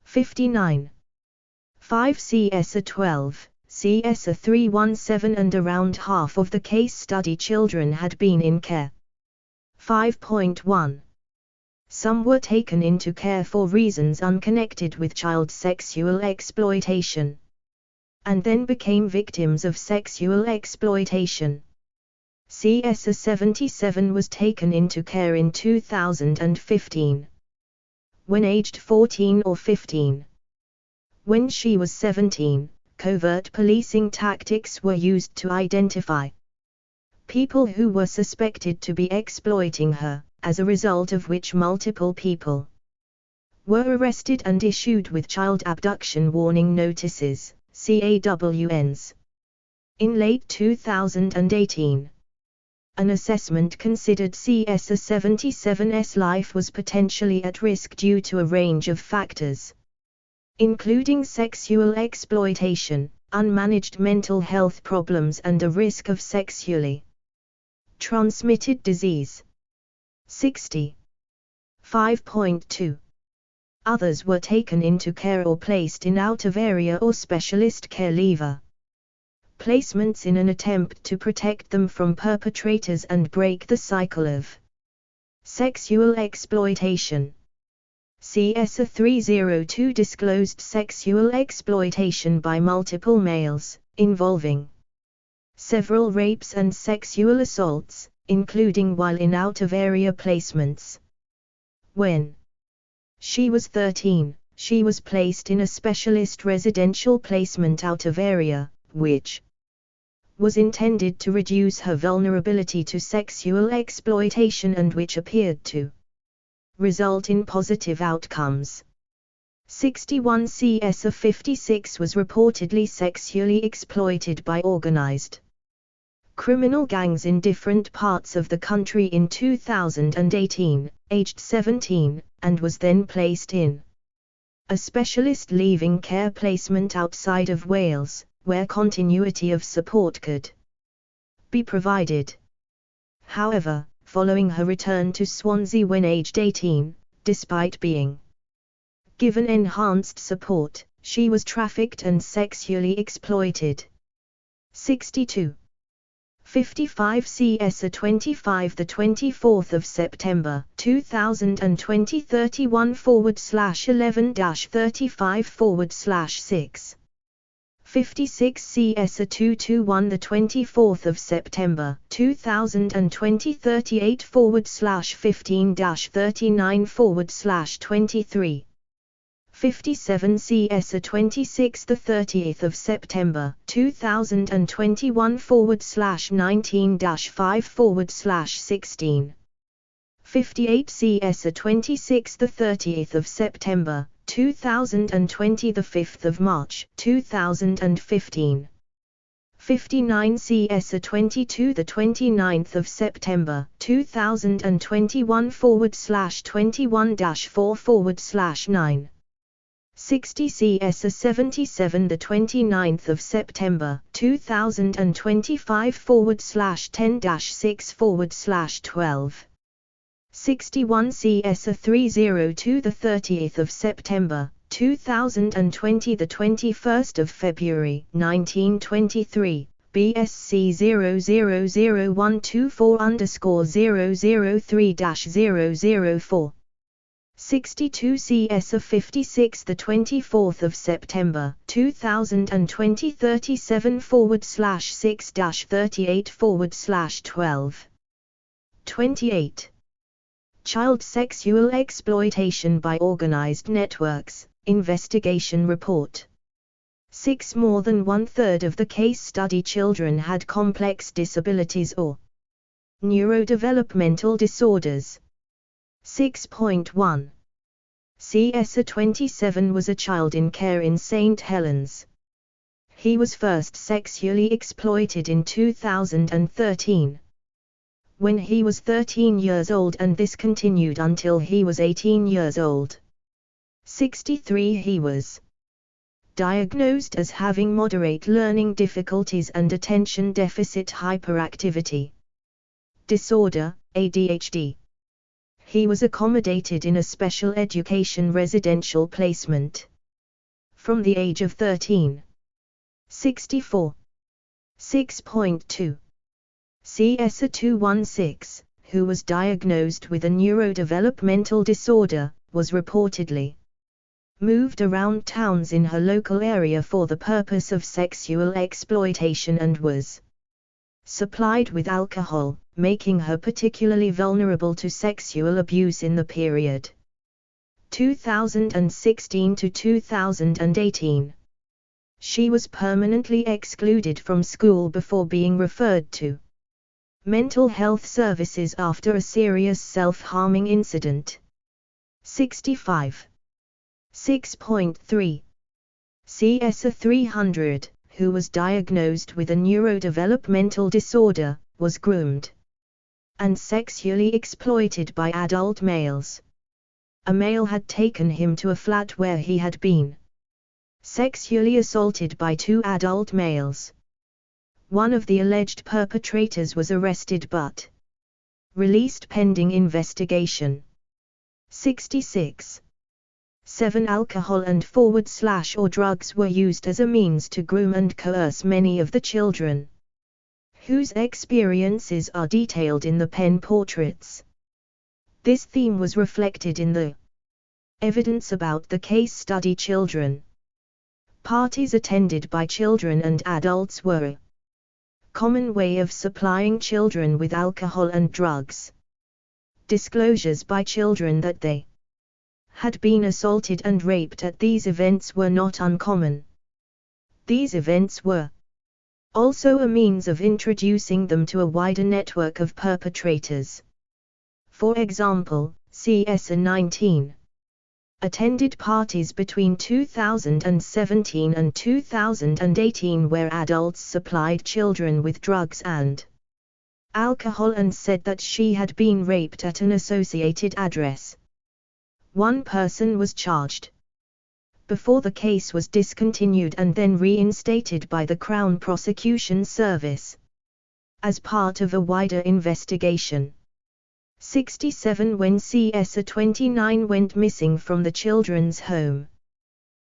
S1: 59. 5 CS 12, CS 317 and around half of the case study children had been in care. 5.1. Some were taken into care for reasons unconnected with child sexual exploitation, and then became victims of sexual exploitation. CS 77 was taken into care in 2015. When aged 14 or 15. When she was 17, covert policing tactics were used to identify people who were suspected to be exploiting her, as a result of which multiple people were arrested and issued with child abduction warning notices, CAWNs. In late 2018, an assessment considered CS 77's life was potentially at risk due to a range of factors, including sexual exploitation, unmanaged mental health problems and a risk of sexually transmitted disease. 60. 5.2. Others were taken into care or placed in out-of-area or specialist care leaver placements in an attempt to protect them from perpetrators and break the cycle of sexual exploitation. CS 302 disclosed sexual exploitation by multiple males, involving several rapes and sexual assaults, including while in out-of-area placements. When she was 13, she was placed in a specialist residential placement out of area, which was intended to reduce her vulnerability to sexual exploitation and which appeared to result in positive outcomes. 61 CS 56 was reportedly sexually exploited by organized criminal gangs in different parts of the country in 2018, aged 17, and was then placed in a specialist leaving care placement outside of Wales, where continuity of support could be provided. However, following her return to Swansea when aged 18, despite being given enhanced support, she was trafficked and sexually exploited. 62. 55 CS 25 the 24th of September 2020 31/11-35/6 56 CS 221 the 24th of September 2020 38/15-39/23 57 CS 26 the 30th of September 2021 /19-5/16 58 CS 26 the 30th of September 2020 the 5th of March 2015 59 CS 22 the 29th of September 2021 /21-4/9 60 CS 77 the 29th of September 2025 /10-6/12 61 CS 302 the 30th of September 2020 the 21st of February 1923 BSC 000124_003-004 62 CS 56 the 24th of September 2020 37/6-38/12 28 Child sexual exploitation by organized networks, investigation report. 6 More than one-third of the case study children had complex disabilities or neurodevelopmental disorders. 6.1 CS 27 was a child in care in St. Helens. He was first sexually exploited in 2013. When he was 13 years old, and this continued until he was 18 years old. 63 He was diagnosed as having moderate learning difficulties and attention deficit hyperactivity disorder, ADHD. He was accommodated in a special education residential placement from the age of 13. 64. 6.2 CS 216, who was diagnosed with a neurodevelopmental disorder, was reportedly moved around towns in her local area for the purpose of sexual exploitation and was supplied with alcohol, making her particularly vulnerable to sexual abuse in the period 2016 to 2018. She was permanently excluded from school before being referred to mental health services after a serious self-harming incident. 65. 6.3 CS 300, who was diagnosed with a neurodevelopmental disorder, was groomed and sexually exploited by adult males. A male had taken him to a flat where he had been sexually assaulted by 2 adult males. One of the alleged perpetrators was arrested but released pending investigation. 66. 7 Alcohol and / or drugs were used as a means to groom and coerce many of the children, whose experiences are detailed in the pen portraits. This theme was reflected in the evidence about the case study children. Parties attended by children and adults were a common way of supplying children with alcohol and drugs. Disclosures by children that they had been assaulted and raped at these events were not uncommon. These events were also a means of introducing them to a wider network of perpetrators. For example, CS 19 attended parties between 2017 and 2018 where adults supplied children with drugs and alcohol and said that she had been raped at an associated address. One person was charged before the case was discontinued and then reinstated by the Crown Prosecution Service as part of a wider investigation. 67 When CS 29 went missing from the children's home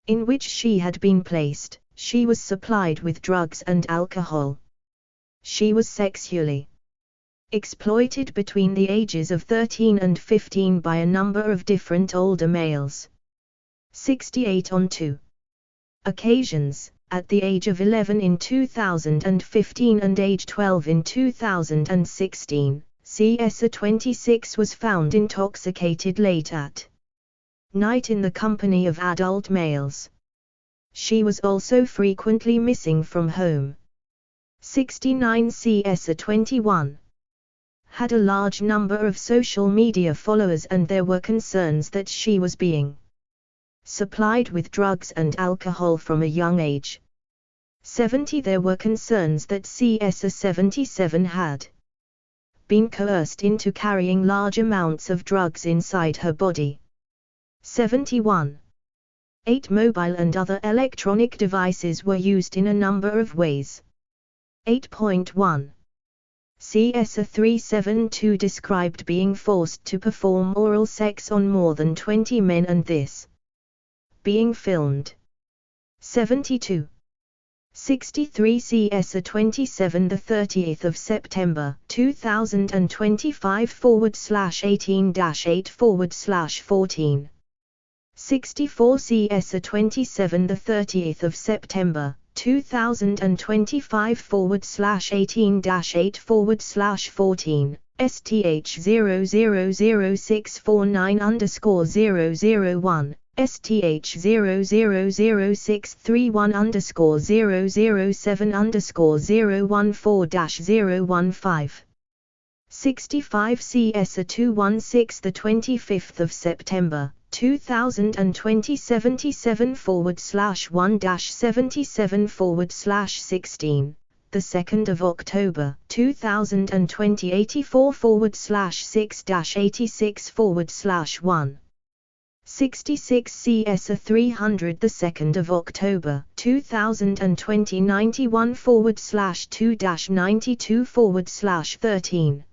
S1: in which she had been placed, she was supplied with drugs and alcohol. She was sexually exploited between the ages of 13 and 15 by a number of different older males. 68 on 2 occasions, at the age of 11 in 2015 and age 12 in 2016, CS 26 was found intoxicated late at night in the company of adult males. She was also frequently missing from home. 69 CS 21 had a large number of social media followers, and there were concerns that she was being supplied with drugs and alcohol from a young age. 70 there were concerns that CS 77 had been coerced into carrying large amounts of drugs inside her body. 71. 8 mobile and other electronic devices were used in a number of ways. 8.1 CS 372 described being forced to perform oral sex on more than 20 men and this being filmed. 72. 63 CS 27 the 30th of September 2025 /18-8 /14. 64 CS 27 the 30th of September 2025 /18-8 /14. STH 000649001, STH 0006331-007-014-015. 65 CS 216 the 25th of September 2020 77 /1-77 /16, the 2nd of October 2020 84 /6-86 /1. 66 CS 300 the 2nd of October 2020 91 /2-92 /13.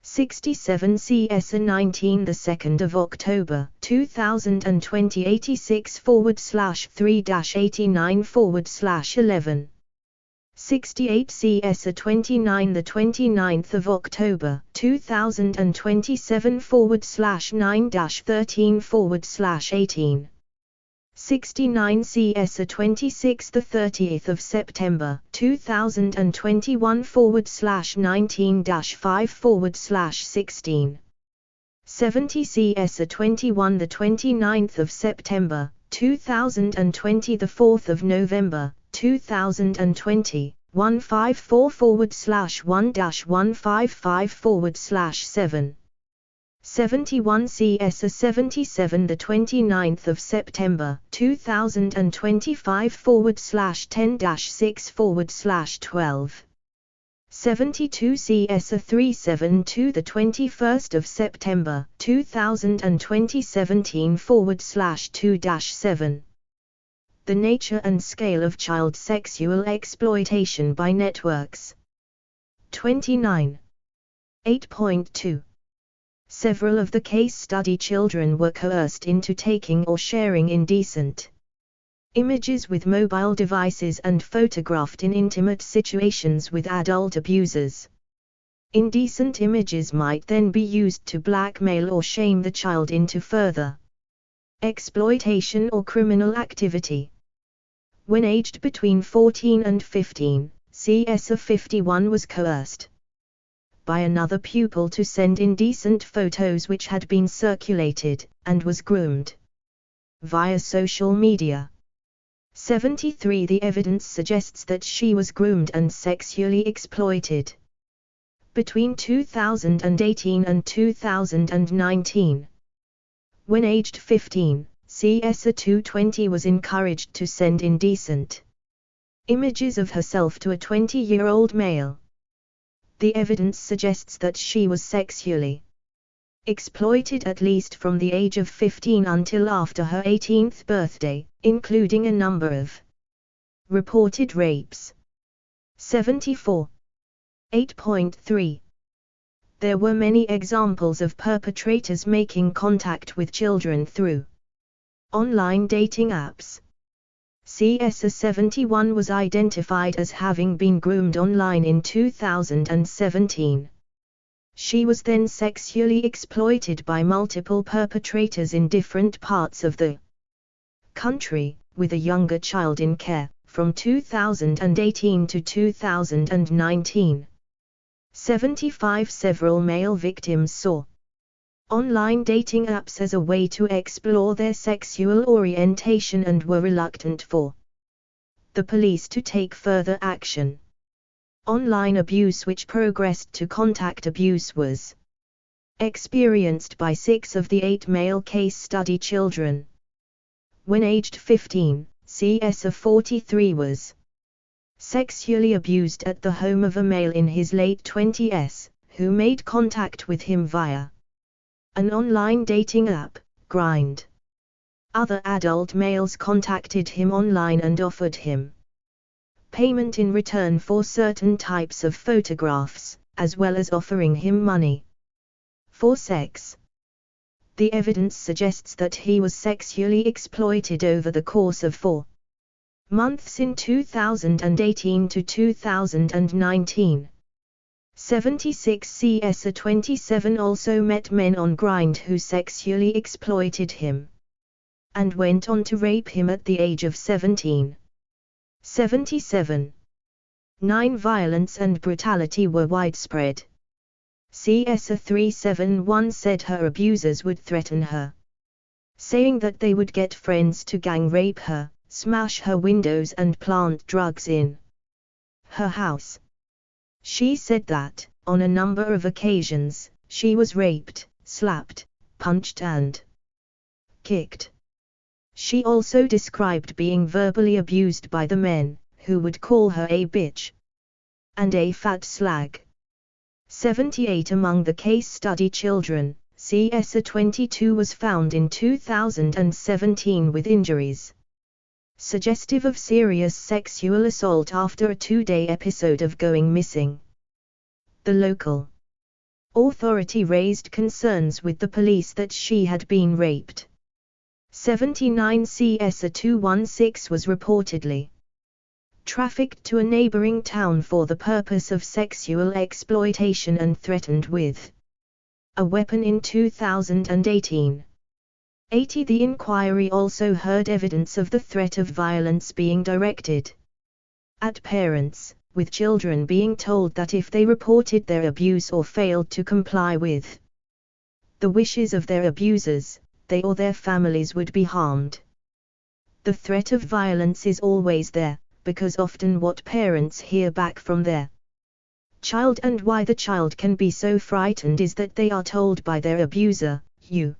S1: 67 CS 19 the 2nd of October 2020 86 /3-89 /11. 68 CS 29 the 29th of October 2027 /9-13 /18. 69 CS 26 the 30th of September 2021 /19-5 /16. 70 CS 21 the 29th of September 2020 the 4th of November 2020 154 /1-155 /7. 71 CS 77 the 29th of September 2025 /10-6 /12. 72 CS 372 the 21st of September 2020 17 /2-7. The nature and scale of child sexual exploitation by networks. 29. 8.2 Several of the case study children were coerced into taking or sharing indecent images with mobile devices and photographed in intimate situations with adult abusers. Indecent images might then be used to blackmail or shame the child into further exploitation or criminal activity. When aged between 14 and 15, CS 51 was coerced by another pupil to send indecent photos which had been circulated, and was groomed via social media. 73 The evidence suggests that she was groomed and sexually exploited between 2018 and 2019. When aged 15, CS 220 was encouraged to send indecent images of herself to a 20-year-old male. The evidence suggests that she was sexually exploited at least from the age of 15 until after her 18th birthday, including a number of reported rapes. 74. 8.3 There were many examples of perpetrators making contact with children through online dating apps. CS71 was identified as having been groomed online in 2017. She was then sexually exploited by multiple perpetrators in different parts of the country, with a younger child in care, from 2018 to 2019. 75 Several male victims saw online dating apps as a way to explore their sexual orientation and were reluctant for the police to take further action. Online abuse, which progressed to contact abuse, was experienced by 6 of the 8 male case study children. When aged 15, CS43 was sexually abused at the home of a male in his late 20s, who made contact with him via an online dating app, Grind. Other adult males contacted him online and offered him payment in return for certain types of photographs, as well as offering him money for sex. The evidence suggests that he was sexually exploited over the course of 4 months in 2018 to 2019. 76 CS27 also met men on Grind who sexually exploited him and went on to rape him at the age of 17. 77. 9 Violence and brutality were widespread. CS371 said her abusers would threaten her, saying that they would get friends to gang rape her, smash her windows and plant drugs in her house. She said that, on a number of occasions, she was raped, slapped, punched and kicked. She also described being verbally abused by the men, who would call her a bitch and a fat slag. 78 Among the case study children, CS22 was found in 2017 with injuries suggestive of serious sexual assault after a 2-day episode of going missing. The local authority raised concerns with the police that she had been raped. 79 CS216 was reportedly trafficked to a neighboring town for the purpose of sexual exploitation and threatened with a weapon in 2018. 80 The inquiry also heard evidence of the threat of violence being directed at parents, with children being told that if they reported their abuse or failed to comply with the wishes of their abusers, they or their families would be harmed. The threat of violence is always there, because often what parents hear back from their child and why the child can be so frightened is that they are told by their abuser, "You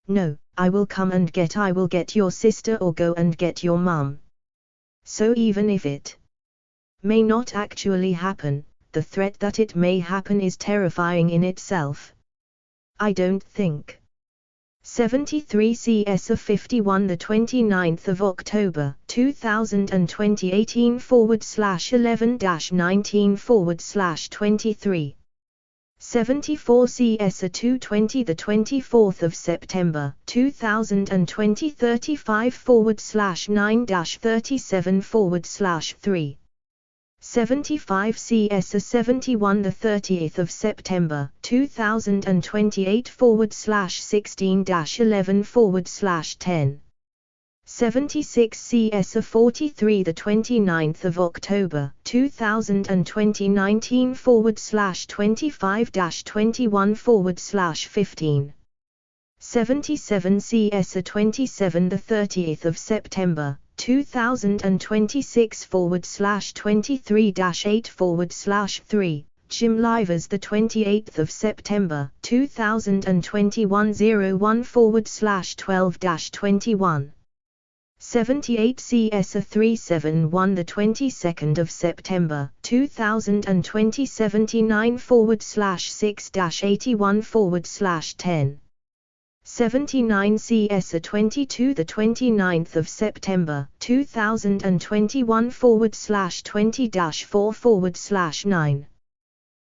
S1: know, I will come and I will get your sister or go and get your mum." So even if it may not actually happen, the threat that it may happen is terrifying in itself. I don't think. 73 CS51 the 29th of October 2020 18/11-19/23. 74 CS220 the 24th of September 2020 35/9-37/3. 75 CS71 the 30th of September 2028 /16-11/10. 76 CS43 the 29th of October 2020 19 /25-21/15. 77 CS27 the 30th of September 2026 /23-8/3. Jim Livers the 28th of September 2021 01 /12-21. 78 CS371 the 22nd of September 2020 79 /6-81/10. 79 CS22 the 29th of September 2021 /20-4/9.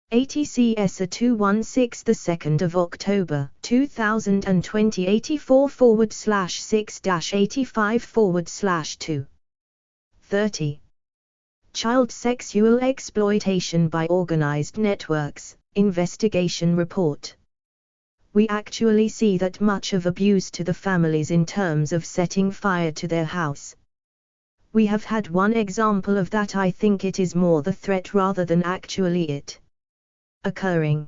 S1: 80 CS216 the 2nd of October 2020 84 /6-85/2. 30. Child sexual exploitation by organized networks, investigation report. We actually see that much of abuse to the families in terms of setting fire to their house. We have had one example of that. I think it is more the threat rather than actually it occurring.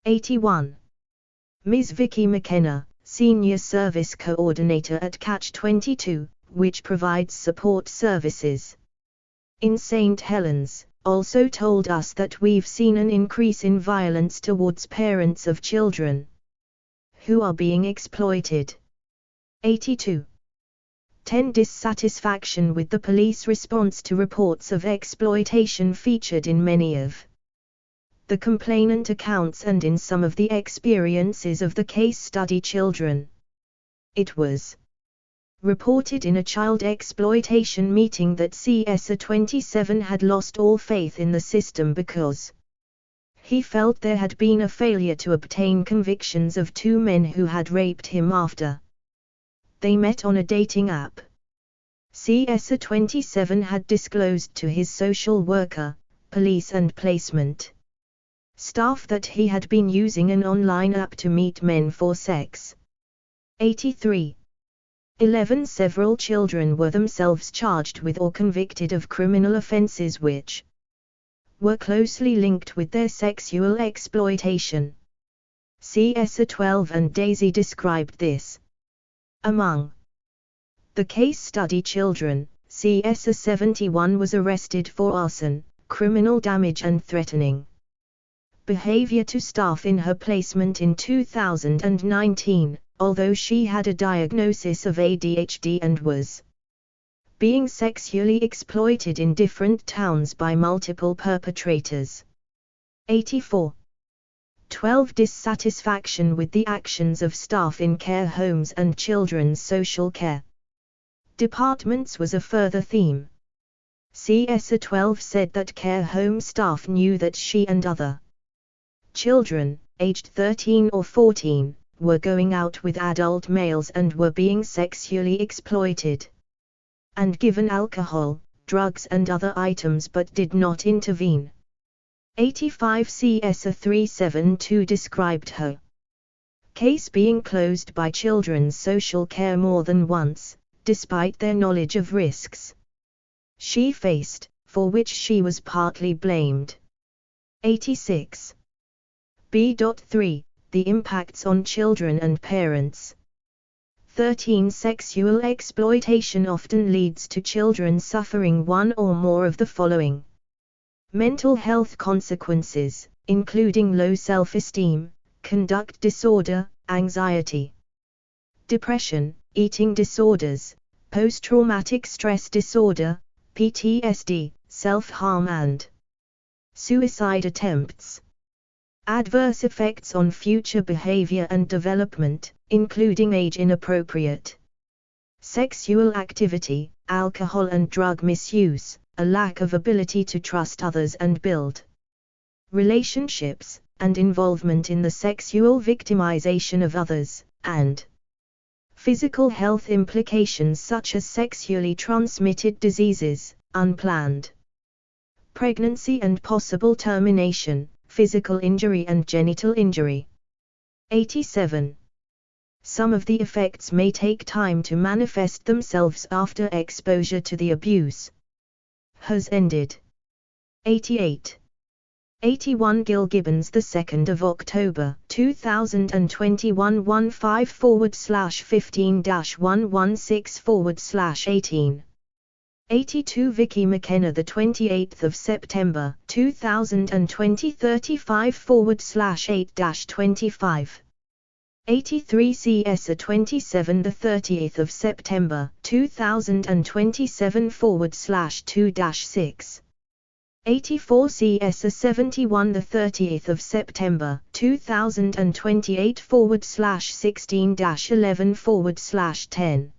S1: 81. Ms. Vicky McKenna, Senior Service Coordinator at Catch 22, which provides support services in St. Helens, also told us that we've seen an increase in violence towards parents of children who are being exploited. 82. 10. Dissatisfaction with the police response to reports of exploitation featured in many of the complainant accounts and in some of the experiences of the case study children. It was reported in a child exploitation meeting that CSA 27 had lost all faith in the system because he felt there had been a failure to obtain convictions of 2 men who had raped him after they met on a dating app. CSA 27 had disclosed to his social worker, police and placement staff that he had been using an online app to meet men for sex. 83. 11. Several children were themselves charged with or convicted of criminal offenses which were closely linked with their sexual exploitation. CSA 12 and Daisy described this. Among the case study children, CSA 71 was arrested for arson, criminal damage and threatening behavior to staff in her placement in 2019, although she had a diagnosis of ADHD and was being sexually exploited in different towns by multiple perpetrators. 84. 12. Dissatisfaction with the actions of staff in care homes and children's social care departments was a further theme. CSA 12 said that care home staff knew that she and other children, aged 13 or 14, were going out with adult males and were being sexually exploited and given alcohol, drugs and other items but did not intervene. 85. CSA 372 described her case being closed by children's social care more than once, despite their knowledge of risks she faced, for which she was partly blamed. 86. B.3. The impacts on children and parents. 13. Sexual exploitation often leads to children suffering one or more of the following mental health consequences, including low self-esteem, conduct disorder, anxiety, depression, eating disorders, post-traumatic stress disorder, PTSD, self-harm and suicide attempts. Adverse effects on future behavior and development, including age-inappropriate sexual activity, alcohol and drug misuse, a lack of ability to trust others and build relationships, and involvement in the sexual victimization of others, and physical health implications such as sexually transmitted diseases, unplanned pregnancy and possible termination, physical injury and genital injury. 87. Some of the effects may take time to manifest themselves after exposure to the abuse has ended. 88. 81. Gil Gibbons, the 2nd of October 2021 15/15-116/18. 82. Vicky McKenna, the 28th of September 2020 35/8-25. 83. CSA 27, the 30th of September 2027 /2-6. 84. CSA 71, the 30th of September 2028 /16-11/10.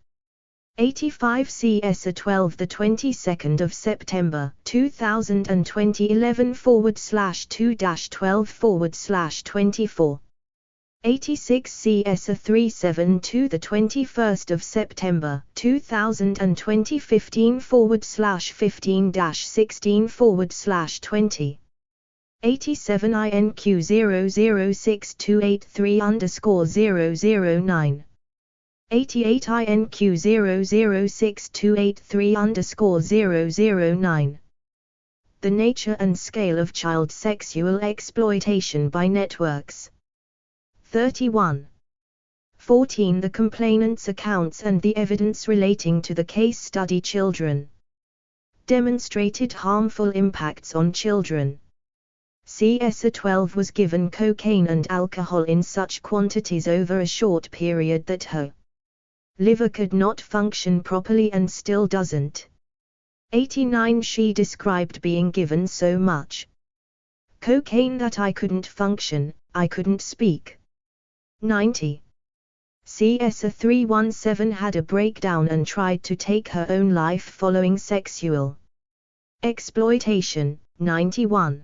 S1: 85. CSA 12, the 22nd of September 2020 11 /2-12 /24. 86 CS 372 the 21st of September 2020 15/15-16/20 87 INQ 006283_009 88 INQ 006283_009 The nature and scale of child sexual exploitation by networks. 31. 14 The complainant's accounts and the evidence relating to the case study children demonstrated harmful impacts on children. CS 12 was given cocaine and alcohol in such quantities over a short period that her liver could not function properly and still doesn't. 89 She described being given so much cocaine that I couldn't function, I couldn't speak. 90. CS 317 had a breakdown and tried to take her own life following sexual exploitation. 91.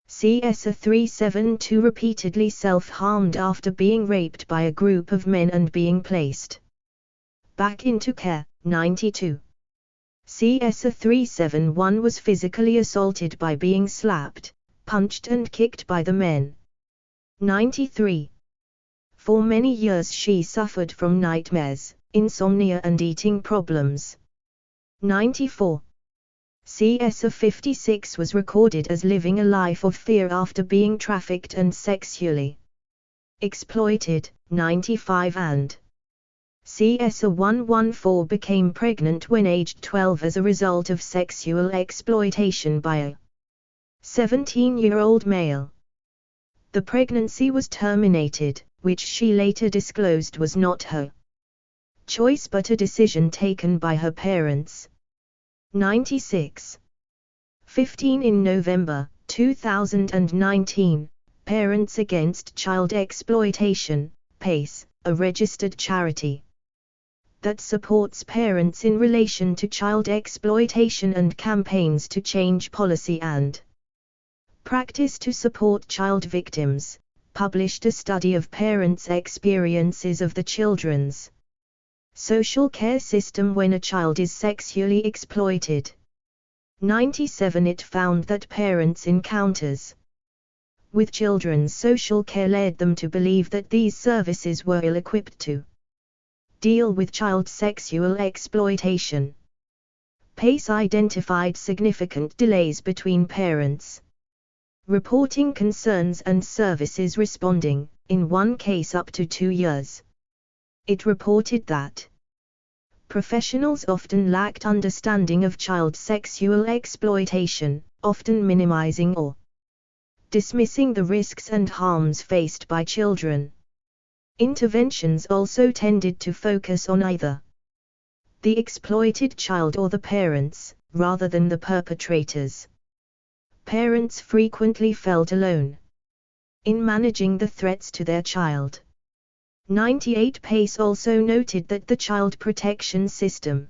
S1: CS 372 repeatedly self-harmed after being raped by a group of men and being placed back into care. 92. CS 371 was physically assaulted by being slapped, punched and kicked by the men. 93. For many years she suffered from nightmares, insomnia and eating problems. 94. CS 56 was recorded as living a life of fear after being trafficked and sexually exploited. 95 and CS 114 became pregnant when aged 12 as a result of sexual exploitation by a 17-year-old male. The pregnancy was terminated, which she later disclosed was not her choice but a decision taken by her parents. 96. 15 In November 2019, Parents Against Child Exploitation, PACE, a registered charity that supports parents in relation to child exploitation and campaigns to change policy and practice to support child victims, published a study of parents' experiences of the children's social care system when a child is sexually exploited. 97 It found that parents' encounters with children's social care led them to believe that these services were ill-equipped to deal with child sexual exploitation. PACE identified significant delays between parents reporting concerns and services responding, in one case up to 2 years. It reported that professionals often lacked understanding of child sexual exploitation, often minimizing or dismissing the risks and harms faced by children. Interventions also tended to focus on either the exploited child or the parents, rather than the perpetrators. Parents frequently felt alone in managing the threats to their child. 98 PACE also noted that the child protection system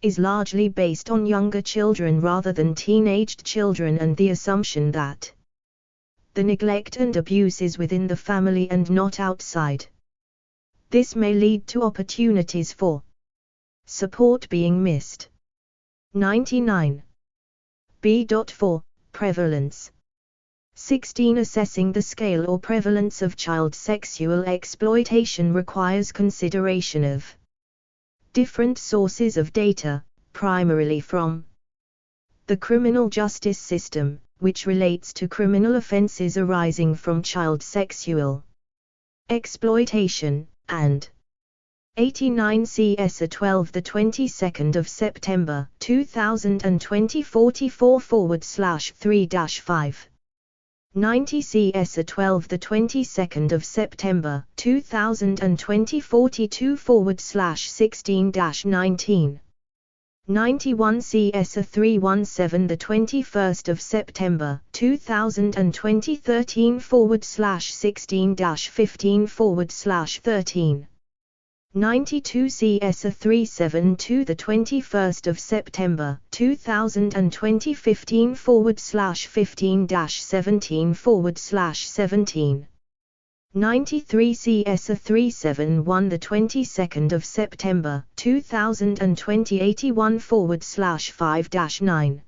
S1: is largely based on younger children rather than teenaged children and the assumption that the neglect and abuse is within the family and not outside. This may lead to opportunities for support being missed. 99. B.4 Prevalence. 16 Assessing the scale or prevalence of child sexual exploitation requires consideration of different sources of data, primarily from the criminal justice system, which relates to criminal offenses arising from child sexual exploitation, and 89 CS 12 the 22nd of September 2020 44/3-5 90 CS 12 the 22nd of September 2020 42/16-19 91 CS 317 the 21st of September 2020 13/16-15/13 92 CS 372 the 21st of September 2020 15/15-17/17 93 CS 371 the 22nd of September 2020 81/5-9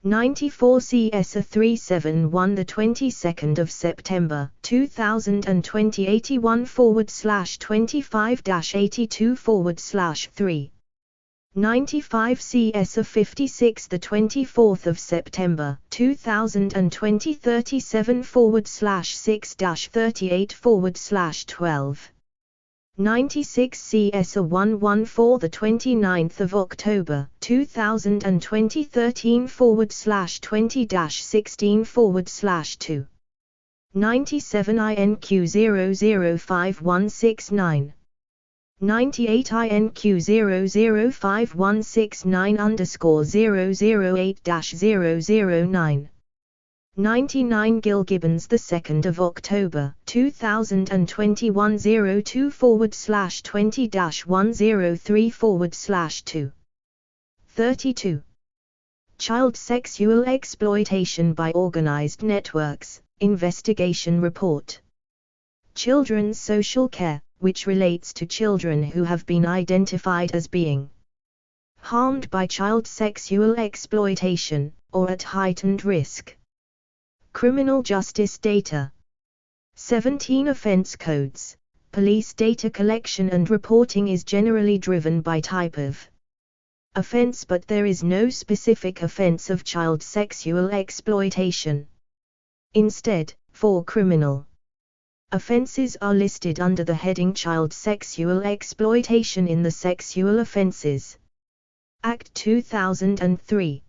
S1: 94 CS 371 the 22nd of September 2020 81/25-82/3 95 CS 56 the 24th of September 2020 37/6-38/12 96 CS 114 the 29th of October 2020 13/20-16/2 97 INQ 005169 98 INQ 005169_008-009 99 Gil Gibbons 2nd of October 2021 02/20-103/2 32 Child sexual exploitation by organized networks, investigation report. Children's social care, which relates to children who have been identified as being harmed by child sexual exploitation, or at heightened risk. Criminal justice data. 17 offense codes. Police data collection and reporting is generally driven by type of offense, but there is no specific offense of child sexual exploitation. Instead, 4 criminal offenses are listed under the heading Child Sexual Exploitation in the Sexual Offences Act 2003.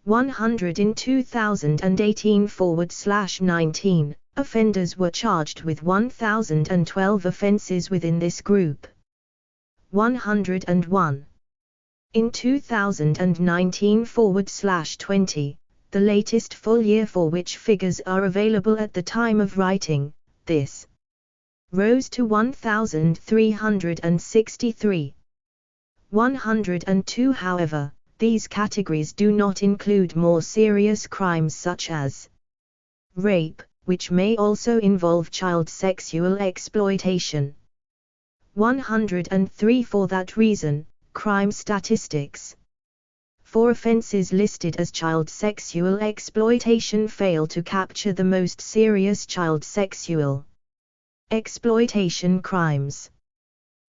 S1: 100 in 2018/19, offenders were charged with 1,012 offenses within this group. 101 in 2019/20, the latest full year for which figures are available at the time of writing. This rose to 1,363. 102 However, these categories do not include more serious crimes such as rape, which may also involve child sexual exploitation. 103 For that reason, crime statistics for offenses listed as child sexual exploitation fail to capture the most serious child sexual exploitation crimes.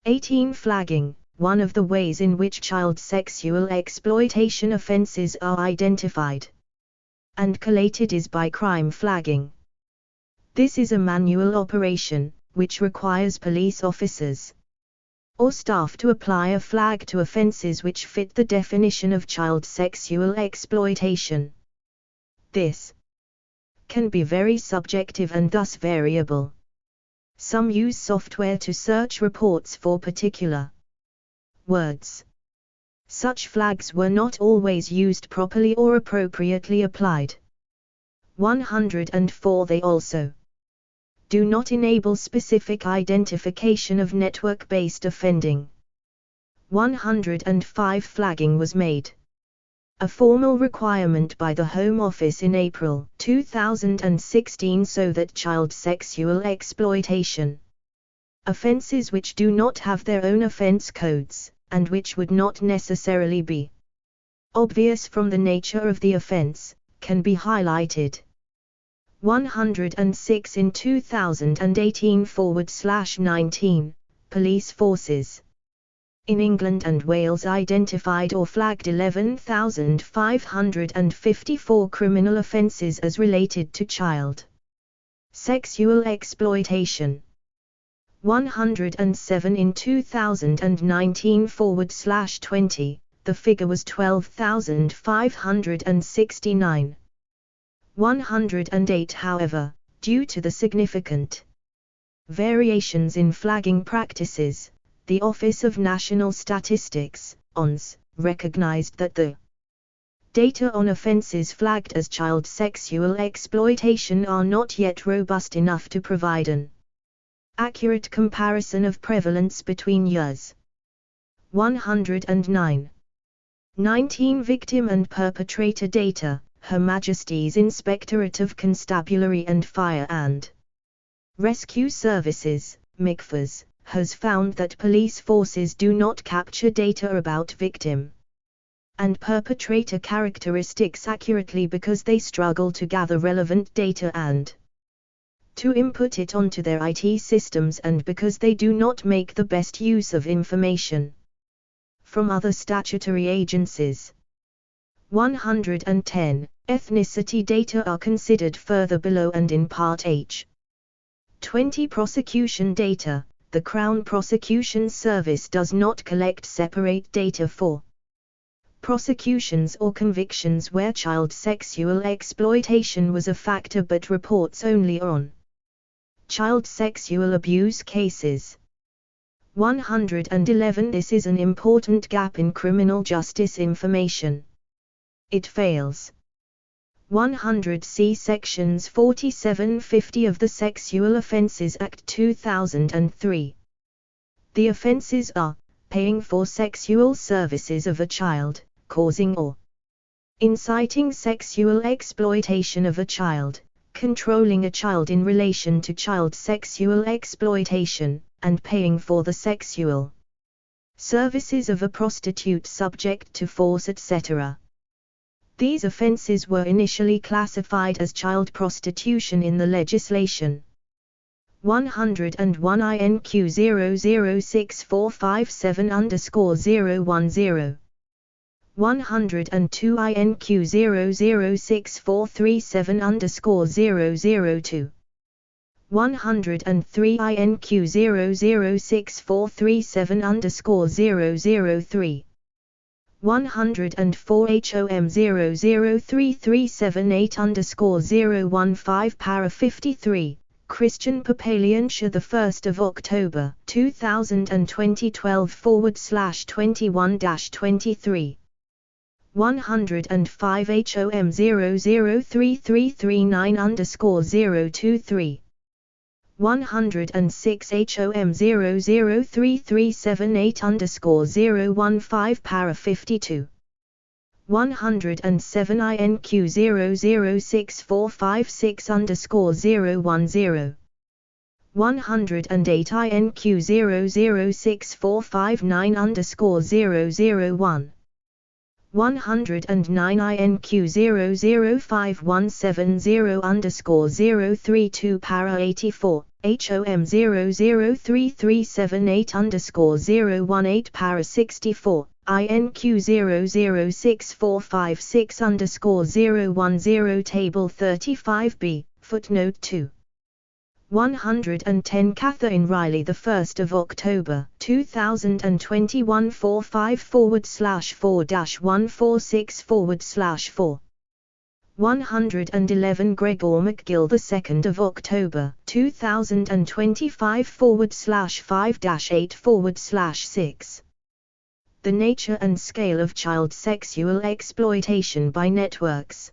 S1: 18 Flagging. One of the ways in which child sexual exploitation offenses are identified and collated is by crime flagging. This is a manual operation, which requires police officers or staff to apply a flag to offenses which fit the definition of child sexual exploitation. This can be very subjective and thus variable. Some use software to search reports for particular words. Such flags were not always used properly or appropriately applied. 104 They also do not enable specific identification of network-based offending. 105 Flagging was made a formal requirement by the Home Office in April 2016 so that child sexual exploitation offenses which do not have their own offense codes, and which would not necessarily be obvious from the nature of the offense, can be highlighted. 106 in 2018/19, police forces in England and Wales identified or flagged 11,554 criminal offences as related to child sexual exploitation. 107 in 2019/20, the figure was 12,569. 108 However, due to the significant variations in flagging practices, the Office of National Statistics, ONS, recognized that the data on offenses flagged as child sexual exploitation are not yet robust enough to provide an accurate comparison of prevalence between years. 109. 19 Victim and perpetrator data. Her Majesty's Inspectorate of Constabulary and Fire and Rescue Services, MICFAS, has found that police forces do not capture data about victim and perpetrator characteristics accurately because they struggle to gather relevant data and to input it onto their IT systems, and because they do not make the best use of information from other statutory agencies. 110. Ethnicity data are considered further below and in Part H. 20. Prosecution data. The Crown Prosecution Service does not collect separate data for prosecutions or convictions where child sexual exploitation was a factor, but reports only on child sexual abuse cases. 111. This is an important gap in criminal justice information. It fails. 100. See Sections 47-50 of the Sexual Offences Act 2003. The offences are paying for sexual services of a child, causing or inciting sexual exploitation of a child, controlling a child in relation to child sexual exploitation, and paying for the sexual services of a prostitute subject to force, etc. These offences were initially classified as child prostitution in the legislation. 101 INQ 006457_010. 102 INQ 006437_002. 103 INQ 006437_003. 104 HOM 003378_015 para 53. Christian Papaliantia, the 1st of October 2020 12/21-23. 105 HOM 003339_023. 106 HOM 003378_015 para 52. 107 INQ 006456_010. 108 INQ 006459_001. 109 INQ 005170_032 para 84. HOM 003378_018 para 64. INQ 006456_010 Table 35b, footnote 2. 110 Catherine Riley, the 1st of October 2021 45/4-146/4. 111 Gregor McGill, the 2nd of October 2025 /5-8/6. The nature and scale of child sexual exploitation by networks.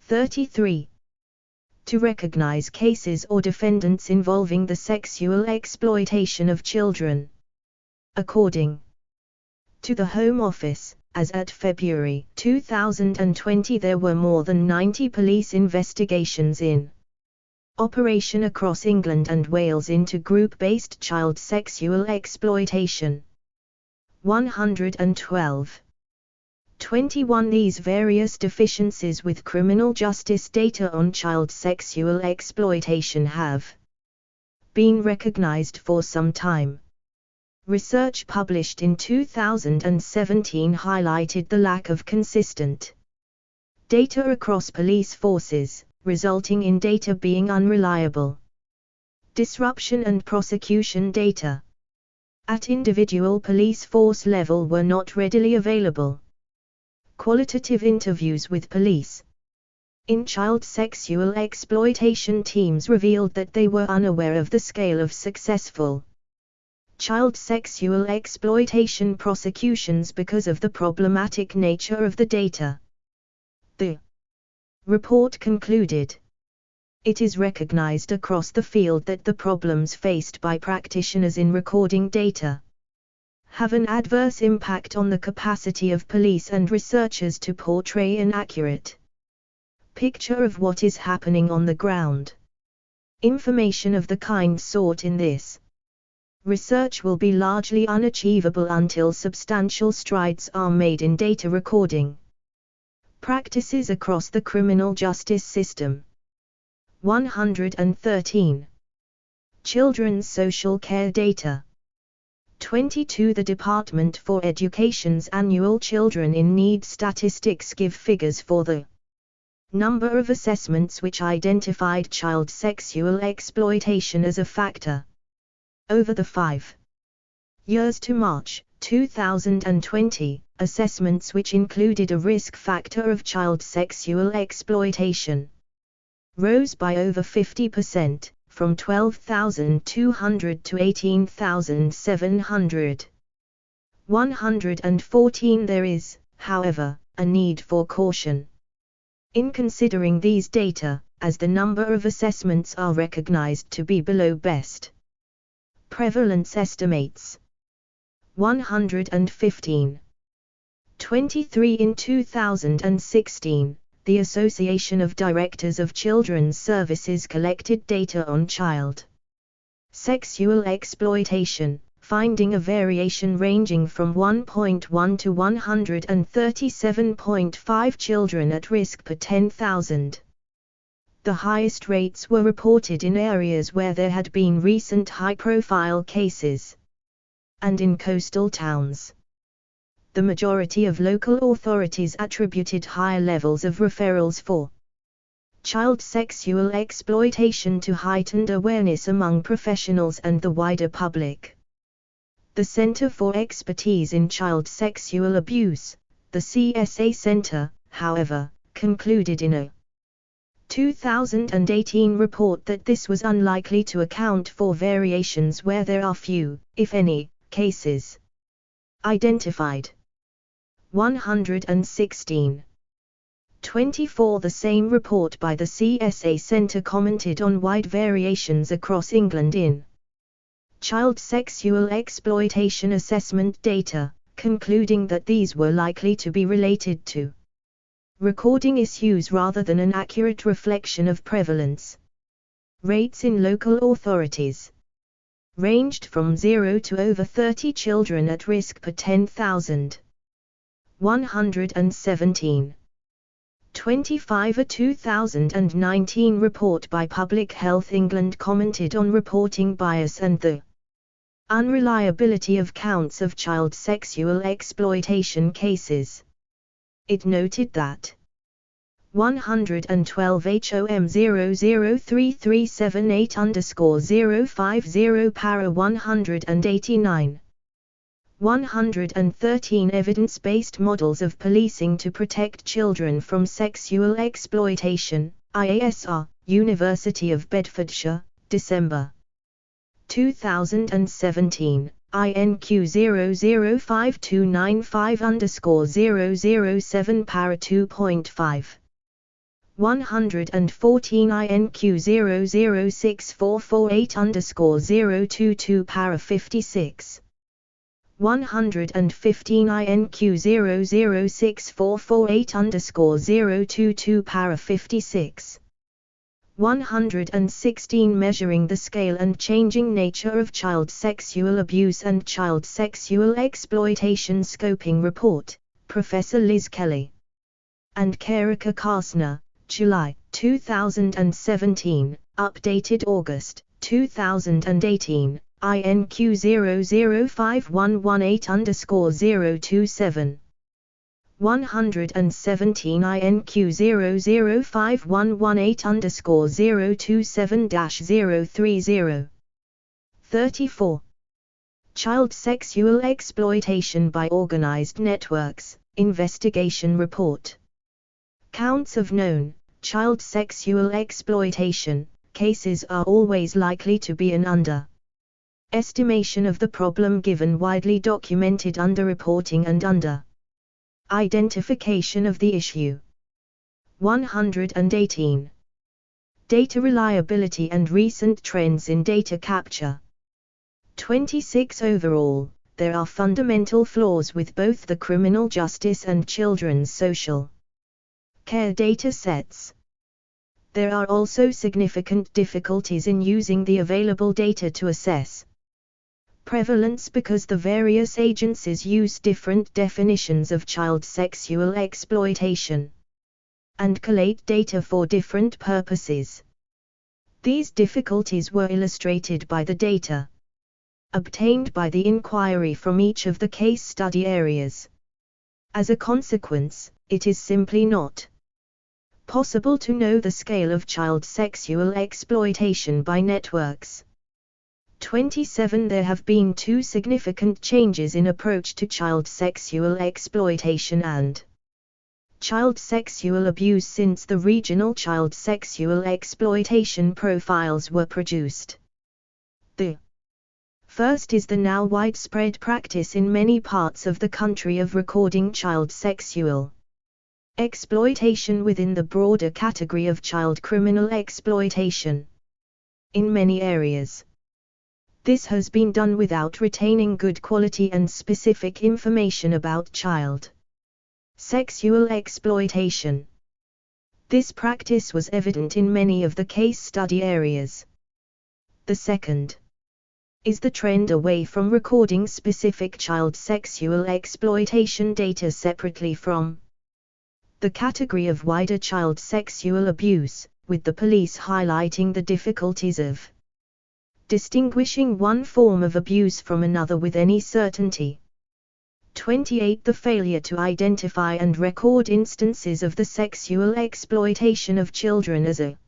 S1: 33. To recognize cases or defendants involving the sexual exploitation of children. According to the Home Office, as at February 2020, there were more than 90 police investigations in operation across England and Wales into group-based child sexual exploitation. 112. 21 These various deficiencies with criminal justice data on child sexual exploitation have been recognized for some time. Research published in 2017 highlighted the lack of consistent data across police forces, resulting in data being unreliable. Disruption and prosecution data at individual police force level were not readily available. Qualitative interviews with police in child sexual exploitation teams revealed that they were unaware of the scale of successful child sexual exploitation prosecutions because of the problematic nature of the data. The report concluded, it is recognized across the field that the problems faced by practitioners in recording data have an adverse impact on the capacity of police and researchers to portray an accurate picture of what is happening on the ground. Information of the kind sought in this research will be largely unachievable until substantial strides are made in data recording practices across the criminal justice system. 113. Children's social care data. 22. The Department for Education's annual Children in Need statistics give figures for the number of assessments which identified child sexual exploitation as a factor over the 5 years to March 2020, assessments which included a risk factor of child sexual exploitation rose by over 50%, from 12,200 to 18,700. 114. There is, however, a need for caution in considering these data, as the number of assessments are recognized to be below best prevalence estimates. 115. 23. In 2016, the Association of Directors of Children's Services collected data on child sexual exploitation, finding a variation ranging from 1.1 to 137.5 children at risk per 10,000. The highest rates were reported in areas where there had been recent high-profile cases and in coastal towns. The majority of local authorities attributed higher levels of referrals for child sexual exploitation to heightened awareness among professionals and the wider public. The Center for Expertise in Child Sexual Abuse, the CSA Center, however, concluded in a 2018 report that this was unlikely to account for variations where there are few, if any, cases identified. 116. 24. The same report by the CSA Centre commented on wide variations across England in child sexual exploitation assessment data, concluding that these were likely to be related to recording issues rather than an accurate reflection of prevalence rates in local authorities. Ranged from 0 to over 30 children at risk per 10,000. 117. 25. A 2019 report by Public Health England commented on reporting bias and the unreliability of counts of child sexual exploitation cases. It noted that 112 HOM 003378_050 para 189. 113 evidence-based models of policing to protect children from sexual exploitation, IASR, University of Bedfordshire, December 2017, INQ 005295_007 para 2.5. 114 INQ 006448_022 para 56. 115 INQ 006448_022 para 56. 116 Measuring the scale and changing nature of child sexual abuse and child sexual exploitation scoping report, Professor Liz Kelly and Karika Karsner, July 2017, updated August 2018, INQ 005118_027. 117 INQ 005118_027-030. 34. Child sexual exploitation by organized networks, investigation report. Counts of known child sexual exploitation cases are always likely to be an underestimation of the problem given widely documented underreporting and identification of the issue. 118. Data reliability and recent trends in data capture. 26. Overall, there are fundamental flaws with both the criminal justice and children's social care data sets. There are also significant difficulties in using the available data to assess prevalence because the various agencies use different definitions of child sexual exploitation and collate data for different purposes. These difficulties were illustrated by the data obtained by the inquiry from each of the case study areas. As a consequence, it is simply not possible to know the scale of child sexual exploitation by networks. 27 There have been two significant changes in approach to child sexual exploitation and child sexual abuse since the regional child sexual exploitation profiles were produced. The first is the now widespread practice in many parts of the country of recording child sexual exploitation within the broader category of child criminal exploitation. In many areas, this has been done without retaining good quality and specific information about child sexual exploitation. This practice was evident in many of the case study areas. The second is the trend away from recording specific child sexual exploitation data separately from the category of wider child sexual abuse, with the police highlighting the difficulties of distinguishing one form of abuse from another with any certainty. 28 The failure to identify and record instances of the sexual exploitation of children as a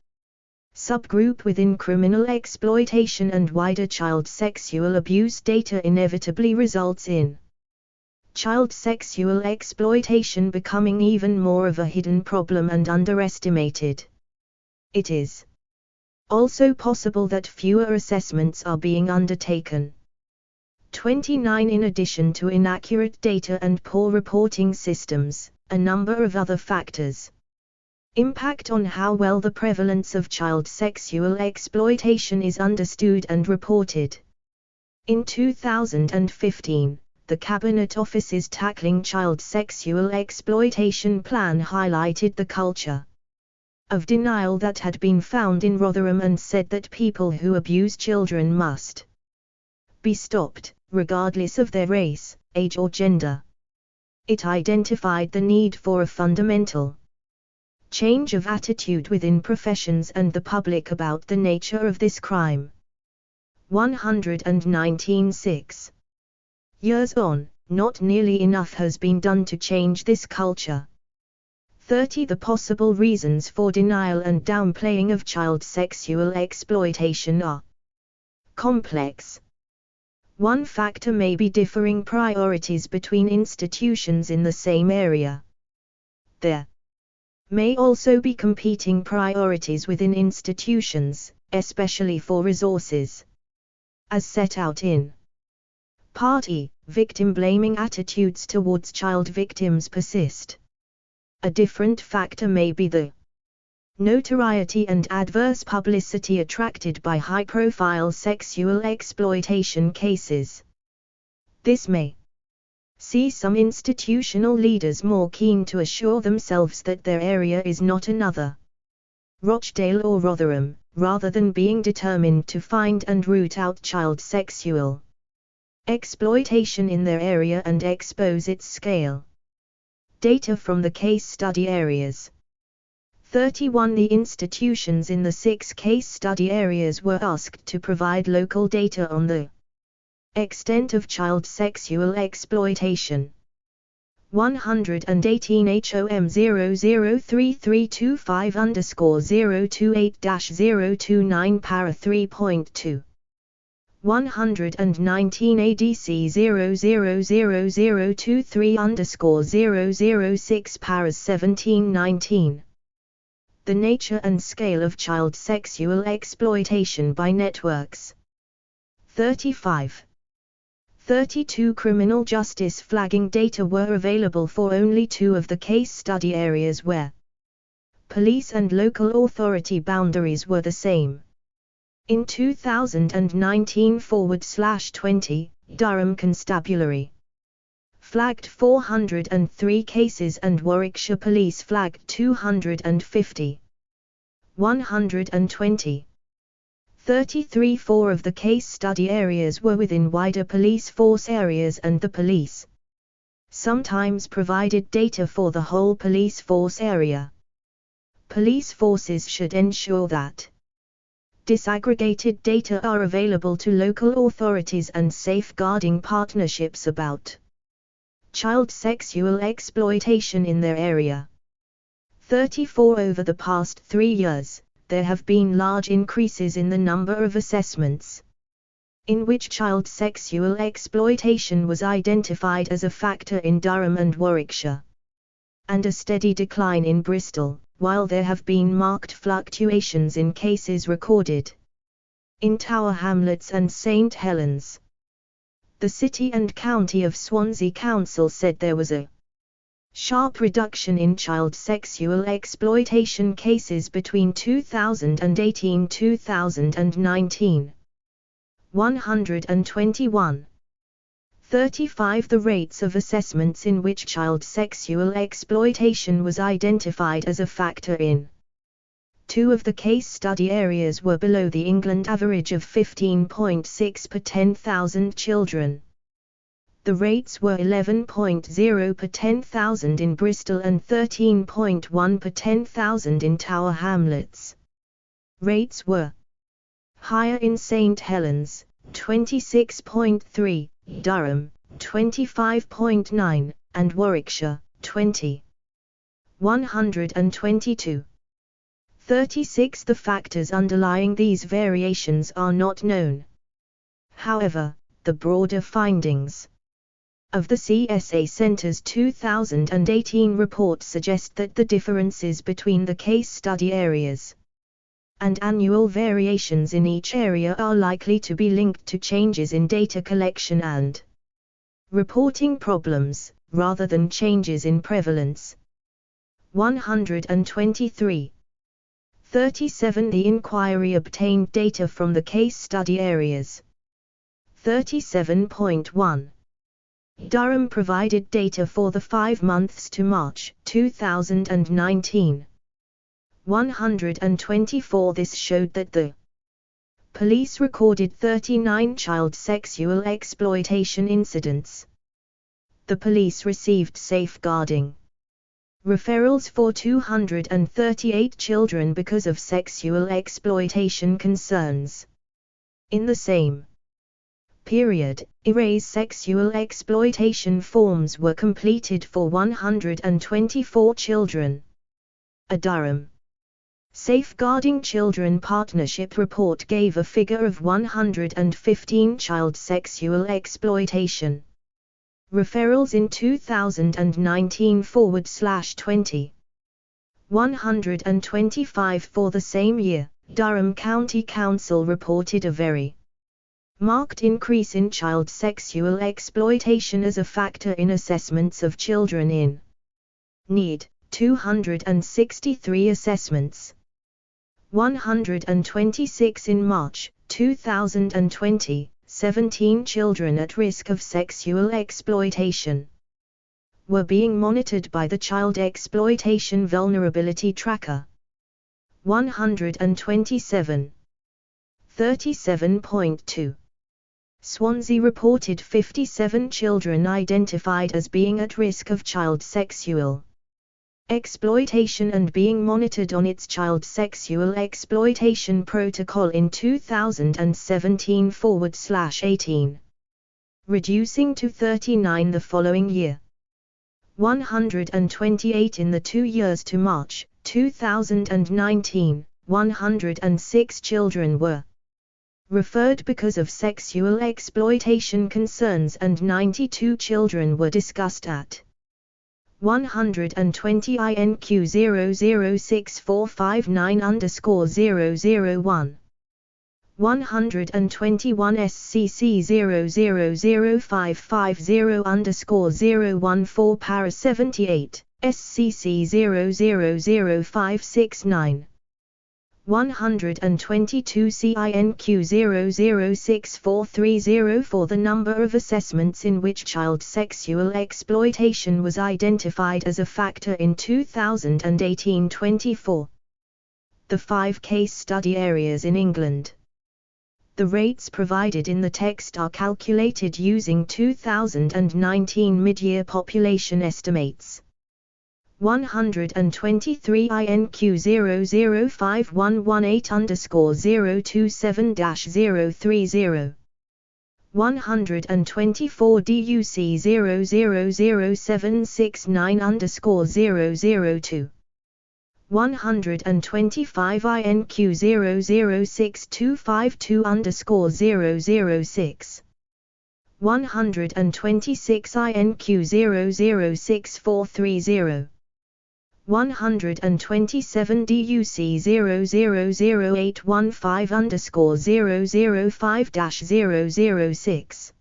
S1: subgroup within criminal exploitation and wider child sexual abuse data inevitably results in child sexual exploitation becoming even more of a hidden problem and underestimated. It is also possible that fewer assessments are being undertaken. 29 In addition to inaccurate data and poor reporting systems, a number of other factors impact on how well the prevalence of child sexual exploitation is understood and reported. In 2015, the Cabinet Office's Tackling Child Sexual Exploitation Plan highlighted the culture of denial that had been found in Rotherham and said that people who abuse children must be stopped, regardless of their race, age or gender. It identified the need for a fundamental change of attitude within professions and the public about the nature of this crime. 119.6 Years on, not nearly enough has been done to change this culture. 30 The possible reasons for denial and downplaying of child sexual exploitation are complex. One factor may be differing priorities between institutions in the same area. There may also be competing priorities within institutions, especially for resources. As set out in Part E, victim-blaming attitudes towards child victims persist. A different factor may be the notoriety and adverse publicity attracted by high-profile sexual exploitation cases. This may see some institutional leaders more keen to assure themselves that their area is not another Rochdale or Rotherham, rather than being determined to find and root out child sexual exploitation in their area and expose its scale. Data from the case study areas. 31 The institutions in the 6 case study areas were asked to provide local data on the extent of child sexual exploitation. 118 HOM 003325_028-029 para 3.2. 119 ADC 000023_006 para 1719. The nature and scale of child sexual exploitation by networks. 35. 32 criminal justice flagging data were available for only 2 of the case study areas where police and local authority boundaries were the same. In 2019/20, Durham Constabulary flagged 403 cases and Warwickshire Police flagged 250. 120. 33. 4 of the case study areas were within wider police force areas, and the police sometimes provided data for the whole police force area. Police forces should ensure that disaggregated data are available to local authorities and safeguarding partnerships about child sexual exploitation in their area. 34. Over the past 3 years, there have been large increases in the number of assessments in which child sexual exploitation was identified as a factor in Durham and Warwickshire, and a steady decline in Bristol, while there have been marked fluctuations in cases recorded in Tower Hamlets and St Helens. The City and County of Swansea Council said there was a sharp reduction in child sexual exploitation cases between 2018-2019. 121. 35. The rates of assessments in which child sexual exploitation was identified as a factor in 2 of the case study areas were below the England average of 15.6 per 10,000 children. The rates were 11.0 per 10,000 in Bristol and 13.1 per 10,000 in Tower Hamlets. Rates were higher in St Helens, 26.3, Durham, 25.9, and Warwickshire, 20. 122. 36. The factors underlying these variations are not known. However, the broader findings of the CSA Centre's 2018 report suggest that the differences between the case study areas and annual variations in each area are likely to be linked to changes in data collection and reporting problems, rather than changes in prevalence. 123. 37. The inquiry obtained data from the case study areas. 37.1. Durham provided data for the 5 months to March 2019. 124. This showed that the police recorded 39 child sexual exploitation incidents. The police received safeguarding referrals for 238 children because of sexual exploitation concerns. In the same period, erase sexual exploitation forms were completed for 124 children. A Durham Safeguarding Children Partnership report gave a figure of 115 child sexual exploitation referrals in 2019/20. 125. For the same year, Durham County Council reported a very marked increase in child sexual exploitation as a factor in assessments of children in need, 263 assessments. 126 in March 2020, 17 children at risk of sexual exploitation were being monitored by the Child Exploitation Vulnerability Tracker. 127. 37.2. Swansea reported 57 children identified as being at risk of child sexual exploitation and being monitored on its child sexual exploitation protocol in 2017/18, reducing to 39 the following year. 128 in the 2 years to March 2019, 106 children were referred because of sexual exploitation concerns and 92 children were discussed at 120 INQ 006459_001. 121 SCC 000550_014 para 78, SCC 000569. 122 CINQ 006430 for the number of assessments in which child sexual exploitation was identified as a factor in 2018-24. the 5 case study areas in England. The rates provided in the text are calculated using 2019 mid-year population estimates. 123 INQ005118027-030. 124 DUC0000769_002. 125 INQ006252_006. 126 INQ006430. 127 DUC0000815_005-006.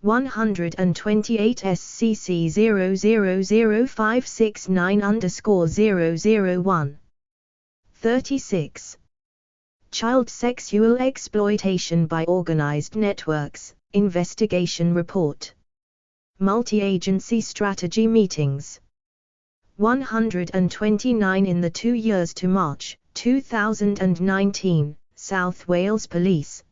S1: 128 SCC0000569_001. 36. Child sexual exploitation by organized networks, investigation report. Multi-agency strategy meetings. 129 in the 2 years to March 2019, South Wales Police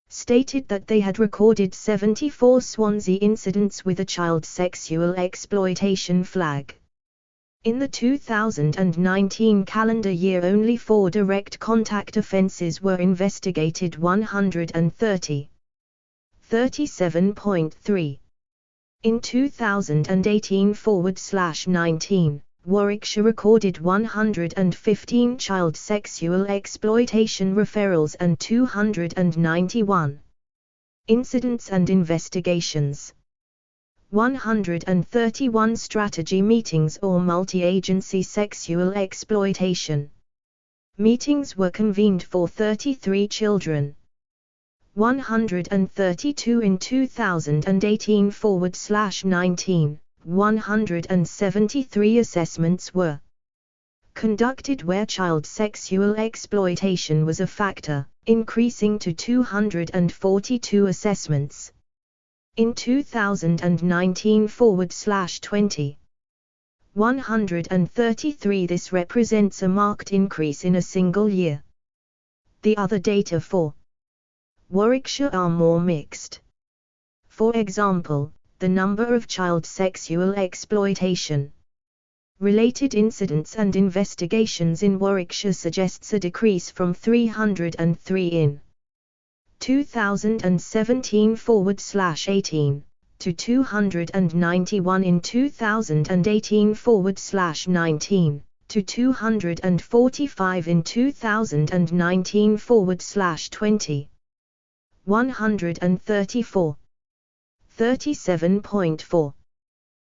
S1: stated that they had recorded 74 Swansea incidents with a child sexual exploitation flag. In the 2019 calendar year, only 4 direct contact offences were investigated. 130. 37.3. In 2018/19, Warwickshire recorded 115 child sexual exploitation referrals and 291 incidents and investigations. 131 strategy meetings or multi-agency sexual exploitation meetings were convened for 33 children. 132 in 2018/19, 173 assessments were conducted where child sexual exploitation was a factor, increasing to 242 assessments in 2019/20. 133. This represents a marked increase in a single year. The other data for Warwickshire are more mixed. For example, the number of child sexual exploitation related incidents and investigations in Warwickshire suggests a decrease from 303 in 2017/18 to 291 in 2018/19 to 245 in 2019/20. 134. 37.4.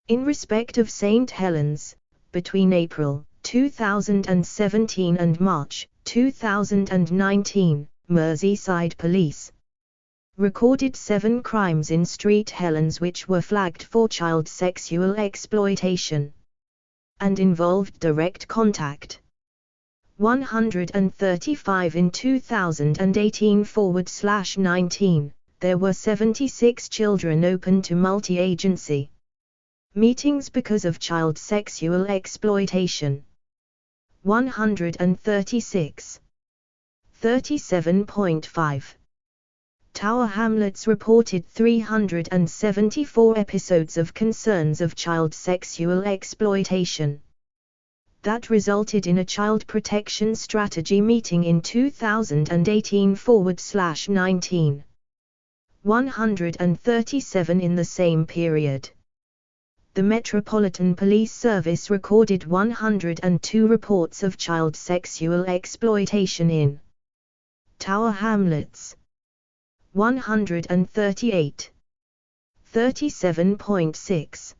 S1: In respect of St. Helens, between April 2017 and March 2019, Merseyside Police recorded 7 crimes in St. Helens which were flagged for child sexual exploitation and involved direct contact. 135 in 2018/19, there were 76 children open to multi-agency meetings because of child sexual exploitation. 136. 37.5. Tower Hamlets reported 374 episodes of concerns of child sexual exploitation that resulted in a child protection strategy meeting in 2018/19. 137 in the same period. The Metropolitan Police Service recorded 102 reports of child sexual exploitation in Tower Hamlets. 138. 37.6.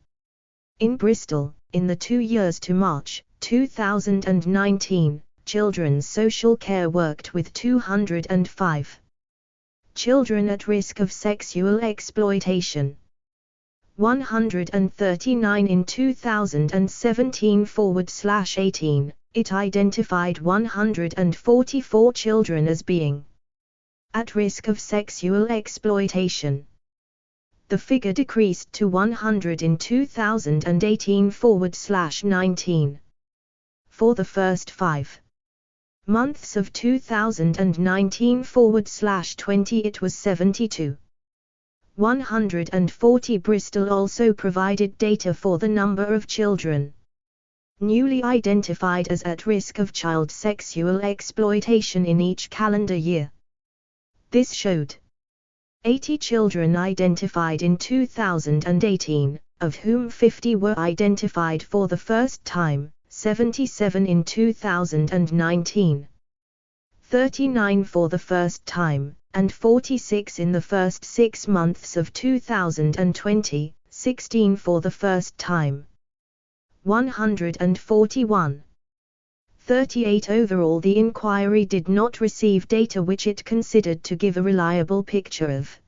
S1: In Bristol, in the 2 years to March 2019, Children's Social Care worked with 205 children at risk of sexual exploitation. 139 in 2017/18, it identified 144 children as being at risk of sexual exploitation. The figure decreased to 100 in 2018/19. For the first 5 Months of 2019/20 it was 72. 140. Bristol also provided data for the number of children newly identified as at risk of child sexual exploitation in each calendar year. This showed 80 children identified in 2018, of whom 50 were identified for the first time, 77 in 2019, 39 for the first time, and 46 in the first 6 months of 2020, 16 for the first time. 141. 38 overall. The inquiry did not receive data which it considered to give a reliable picture of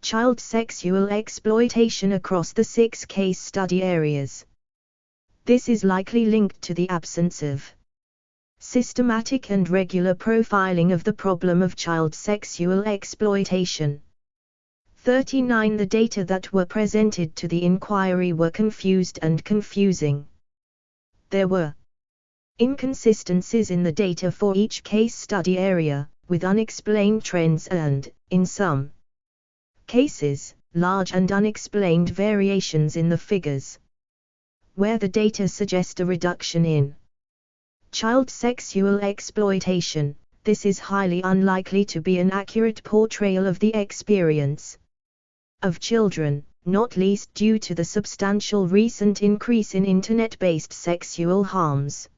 S1: child sexual exploitation across the 6 case study areas. This is likely linked to the absence of systematic and regular profiling of the problem of child sexual exploitation. 39. The data that were presented to the inquiry were confused and confusing. There were inconsistencies in the data for each case study area, with unexplained trends and, in some cases, large and unexplained variations in the figures. Where the data suggest a reduction in child sexual exploitation, this is highly unlikely to be an accurate portrayal of the experience of children, not least due to the substantial recent increase in internet-based sexual harms.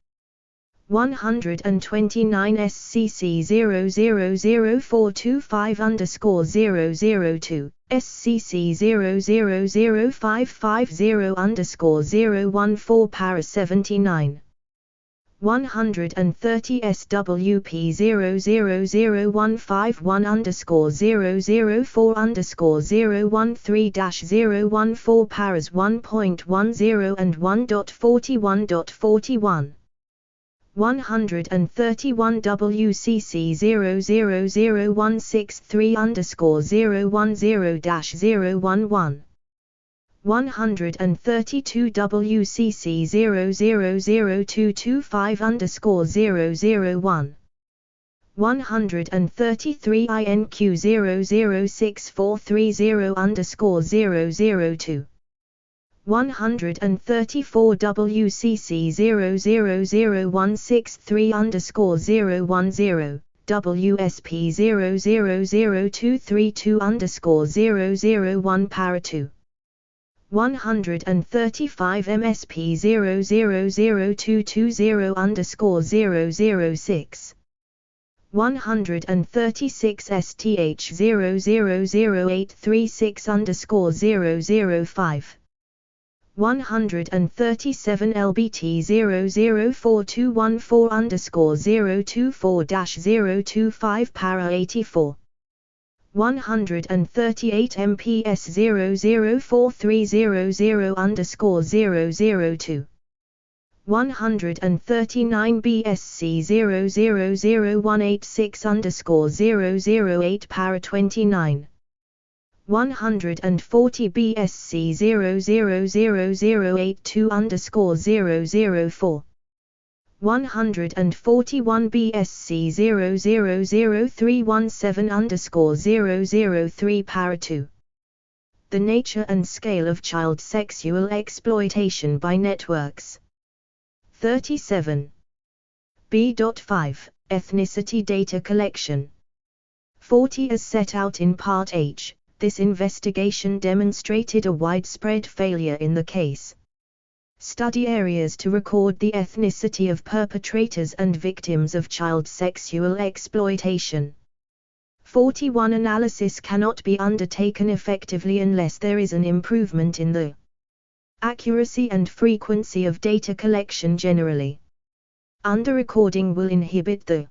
S1: 129 SCC 000425_002, SCC 000550_014 para 79. 130 SWP 000151_004_013-014 paras 1.10 and 1.41.41. 131 WCC 000163_010-011. 132 WCC 000225_001. 133 INQ 006430_002. 134 WCC 000163_010, WSP 000232_001 para 2. 135 MSP 000220_006. 136 STH 000836_005. 137 LBT 004214_024-025 para 84. 138 MPS 004300_002. 139 BSC 000186_008 para 29. 140 BSC 000082_004. 141 BSC 000317_003 para 2. The nature and scale of child sexual exploitation by networks. 37. B.5 Ethnicity data collection. 40 As set out in Part H, this investigation demonstrated a widespread failure in the case study areas to record the ethnicity of perpetrators and victims of child sexual exploitation. 41 Analysis cannot be undertaken effectively unless there is an improvement in the accuracy and frequency of data collection generally. Under-recording will inhibit the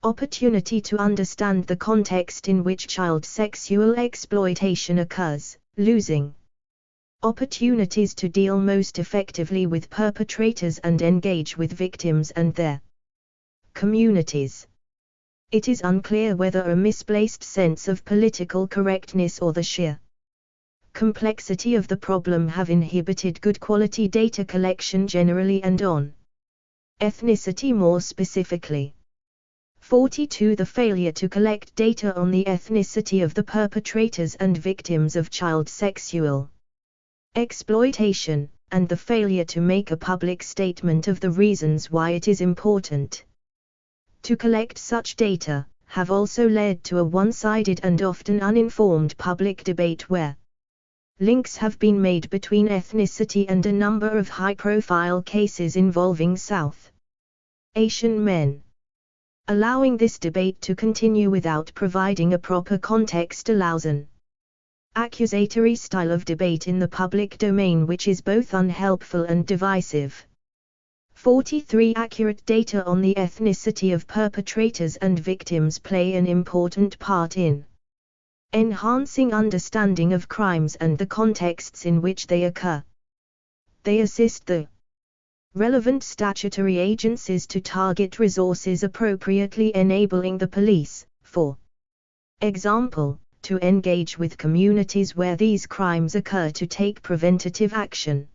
S1: opportunity to understand the context in which child sexual exploitation occurs, losing opportunities to deal most effectively with perpetrators and engage with victims and their communities. It is unclear whether a misplaced sense of political correctness or the sheer complexity of the problem have inhibited good quality data collection generally and on Ethnicity more specifically. 42. The failure to collect data on the ethnicity of the perpetrators and victims of child sexual exploitation, and the failure to make a public statement of the reasons why it is important to collect such data, have also led to a one-sided and often uninformed public debate where links have been made between ethnicity and a number of high-profile cases involving South Asian men. Allowing this debate to continue without providing a proper context allows an accusatory style of debate in the public domain which is both unhelpful and divisive. 43. Accurate data on the ethnicity of perpetrators and victims play an important part in enhancing understanding of crimes and the contexts in which they occur. They assist the relevant statutory agencies to target resources appropriately, enabling the police, for example, to engage with communities where these crimes occur to take preventative action.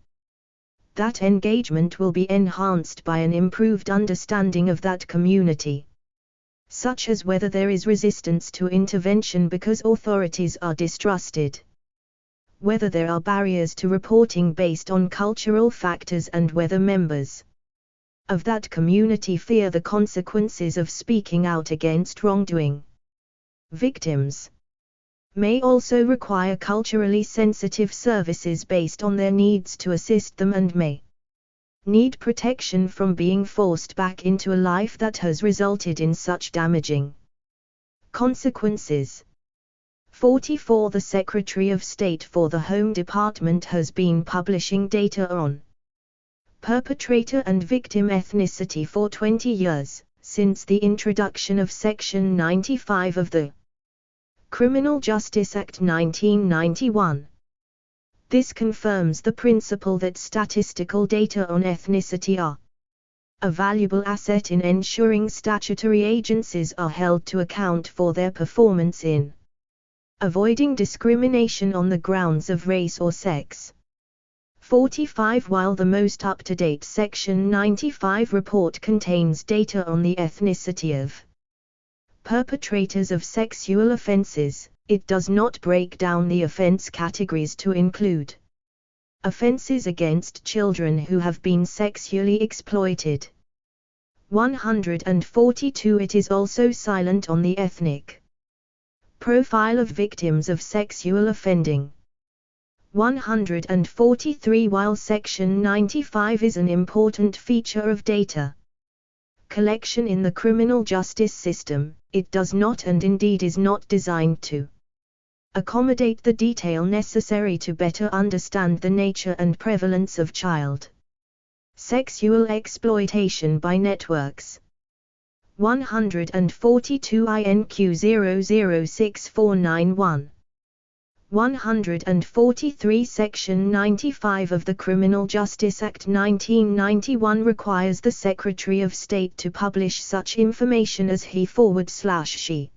S1: That engagement will be enhanced by an improved understanding of that community, such as whether there is resistance to intervention because authorities are distrusted, whether there are barriers to reporting based on cultural factors, and whether members of that community fear the consequences of speaking out against wrongdoing. Victims may also require culturally sensitive services based on their needs to assist them and may need protection from being forced back into a life that has resulted in such damaging consequences. 44. The Secretary of State for the Home Department has been publishing data on perpetrator and victim ethnicity for 20 years, since the introduction of Section 95 of the Criminal Justice Act 1991. This confirms the principle that statistical data on ethnicity are a valuable asset in ensuring statutory agencies are held to account for their performance in avoiding discrimination on the grounds of race or sex. 45. While the most up-to-date Section 95 report contains data on the ethnicity of perpetrators of sexual offenses, it does not break down the offense categories to include offenses against children who have been sexually exploited. 142. It is also silent on the ethnic profile of victims of sexual offending. 143. While Section 95 is an important feature of data collection in the criminal justice system, it does not, and indeed is not, designed to accommodate the detail necessary to better understand the nature and prevalence of child sexual exploitation by networks. 142. INQ 006491. 143. Section 95 of the Criminal Justice Act 1991 requires the Secretary of State to publish such information as he/she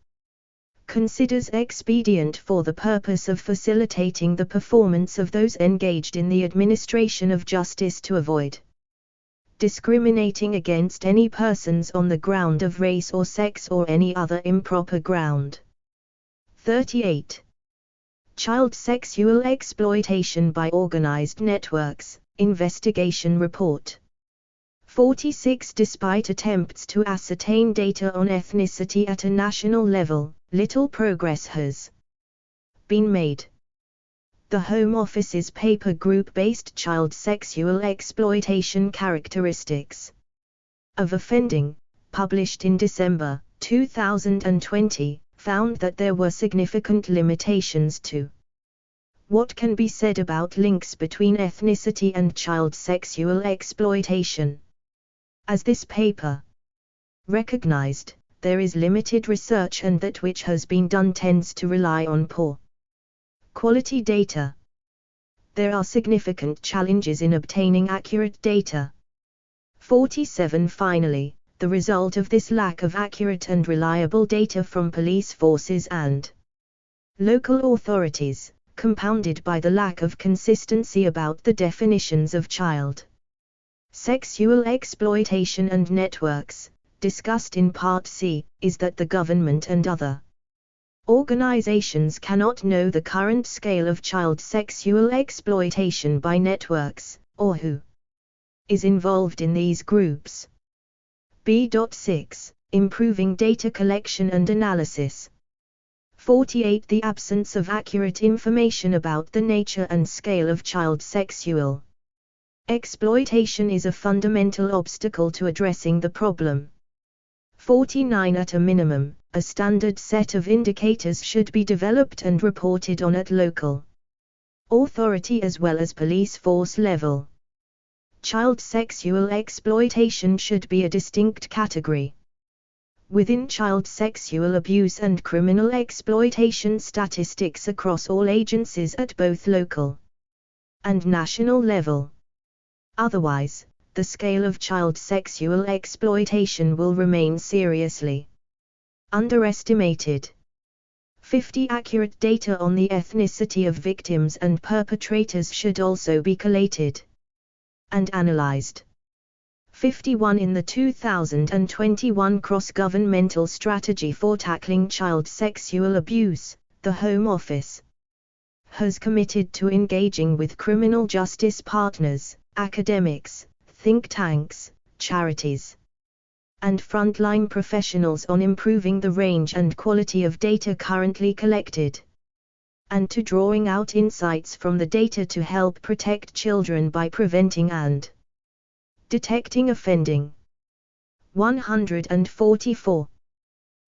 S1: considers expedient for the purpose of facilitating the performance of those engaged in the administration of justice to avoid discriminating against any persons on the ground of race or sex or any other improper ground. 38. Child sexual exploitation by organized networks, investigation report. 46. Despite attempts to ascertain data on ethnicity at a national level, little progress has been made. The Home Office's paper group-based child sexual exploitation characteristics of offending, published in December 2020, found that there were significant limitations to what can be said about links between ethnicity and child sexual exploitation. As this paper recognized, there is limited research, and that which has been done tends to rely on poor quality data. There are significant challenges in obtaining accurate data. 47. Finally, the result of this lack of accurate and reliable data from police forces and local authorities, compounded by the lack of consistency about the definitions of child Sexual exploitation and networks, discussed in Part C, is that the government and other organizations cannot know the current scale of child sexual exploitation by networks, or who is involved in these groups. B.6 Improving data collection and analysis. 48 The absence of accurate information about the nature and scale of child sexual exploitation is a fundamental obstacle to addressing the problem. 49 At a minimum, a standard set of indicators should be developed and reported on at local authority as well as police force level. Child sexual exploitation should be a distinct category within child sexual abuse and criminal exploitation statistics across all agencies at both local and national level. Otherwise, the scale of child sexual exploitation will remain seriously underestimated. 50 Accurate data on the ethnicity of victims and perpetrators should also be collated and analyzed. 51 In the 2021 Cross-Governmental Strategy for Tackling Child Sexual Abuse, the Home Office has committed to engaging with criminal justice partners, academics, think tanks, charities, and frontline professionals on improving the range and quality of data currently collected, and to drawing out insights from the data to help protect children by preventing and detecting offending. 144.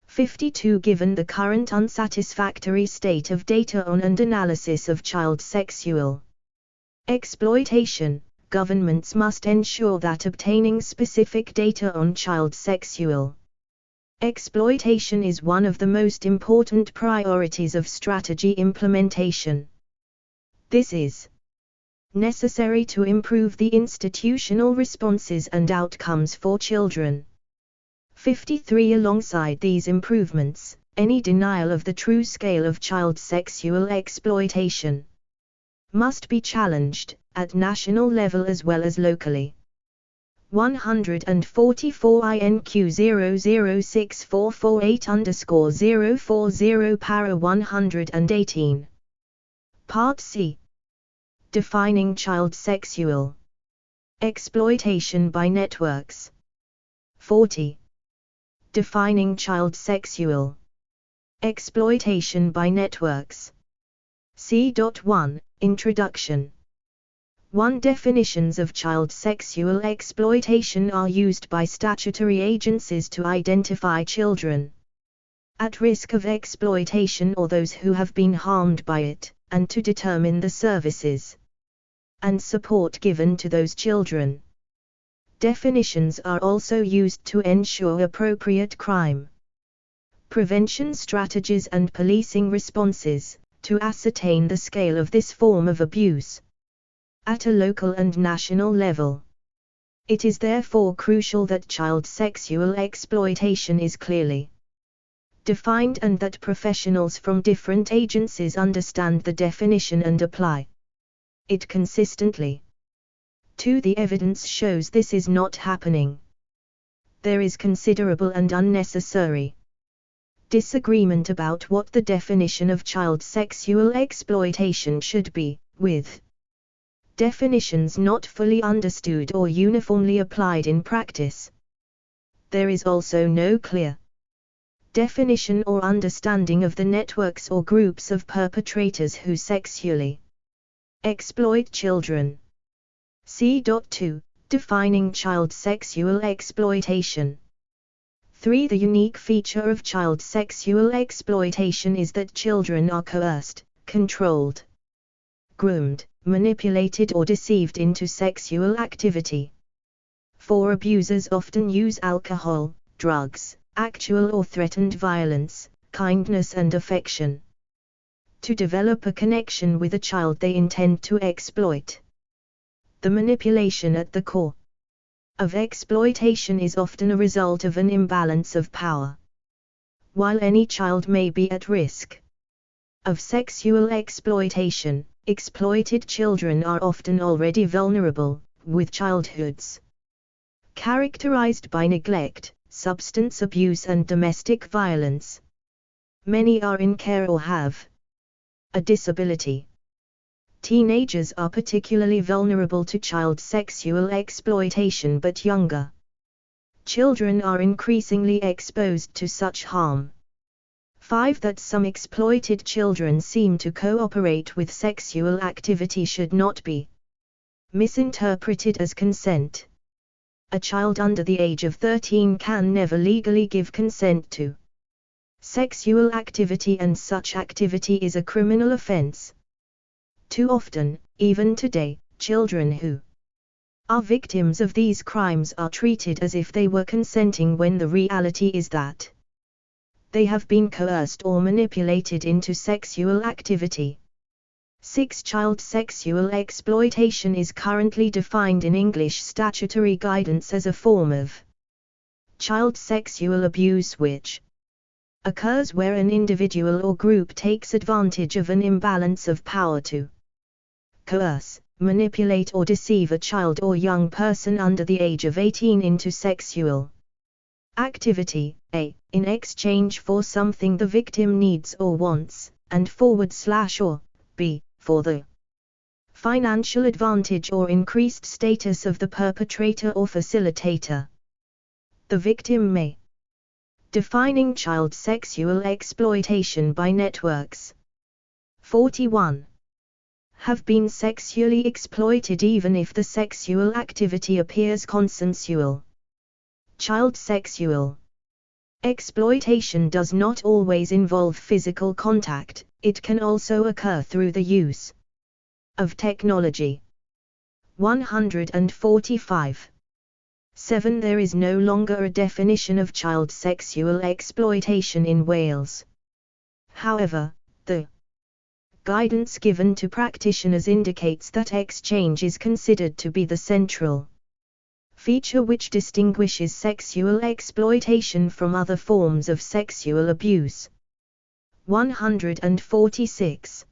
S1: 52 Given the current unsatisfactory state of data on and analysis of child sexual exploitation, governments must ensure that obtaining specific data on child sexual exploitation is one of the most important priorities of strategy implementation. This is necessary to improve the institutional responses and outcomes for children. 53 Alongside these improvements, any denial of the true scale of child sexual exploitation must be challenged, at national level as well as locally. 144 INQ 006448_040 para 118. Part C. Defining child sexual exploitation by networks. 40. Defining child sexual exploitation by networks. C.1 Introduction. 1. Definitions of child sexual exploitation are used by statutory agencies to identify children at risk of exploitation or those who have been harmed by it, and to determine the services and support given to those children. Definitions are also used to ensure appropriate crime prevention strategies and policing responses, to ascertain the scale of this form of abuse at a local and national level. It is therefore crucial that child sexual exploitation is clearly defined and that professionals from different agencies understand the definition and apply it consistently. 2. The evidence shows this is not happening. There is considerable and unnecessary disagreement about what the definition of child sexual exploitation should be, with definitions not fully understood or uniformly applied in practice. There is also no clear definition or understanding of the networks or groups of perpetrators who sexually exploit children. C.2 Defining child sexual exploitation. 3. The unique feature of child sexual exploitation is that children are coerced, controlled, groomed, manipulated or deceived into sexual activity. 4. Abusers often use alcohol, drugs, actual or threatened violence, kindness and affection to develop a connection with a child they intend to exploit. The manipulation at the core of exploitation is often a result of an imbalance of power. While any child may be at risk of sexual exploitation, exploited children are often already vulnerable, with childhoods characterized by neglect, substance abuse and domestic violence. Many are in care or have a disability. Teenagers are particularly vulnerable to child sexual exploitation, but younger children are increasingly exposed to such harm. 5. That some exploited children seem to cooperate with sexual activity should not be misinterpreted as consent. A child under the age of 13 can never legally give consent to sexual activity, and such activity is a criminal offense. Too often, even today, children who are victims of these crimes are treated as if they were consenting, when the reality is that they have been coerced or manipulated into sexual activity. 6. Child sexual exploitation is currently defined in English statutory guidance as a form of child sexual abuse which occurs where an individual or group takes advantage of an imbalance of power to coerce, manipulate or deceive a child or young person under the age of 18 into sexual activity, a. in exchange for something the victim needs or wants, and / or b. for the financial advantage or increased status of the perpetrator or facilitator. The victim may. Defining child sexual exploitation by networks. 41. Have been sexually exploited even if the sexual activity appears consensual. Child sexual exploitation does not always involve physical contact, it can also occur through the use of technology. 145. 7. There is no longer a definition of child sexual exploitation in Wales. However, the guidance given to practitioners indicates that exchange is considered to be the central feature which distinguishes sexual exploitation from other forms of sexual abuse. 146.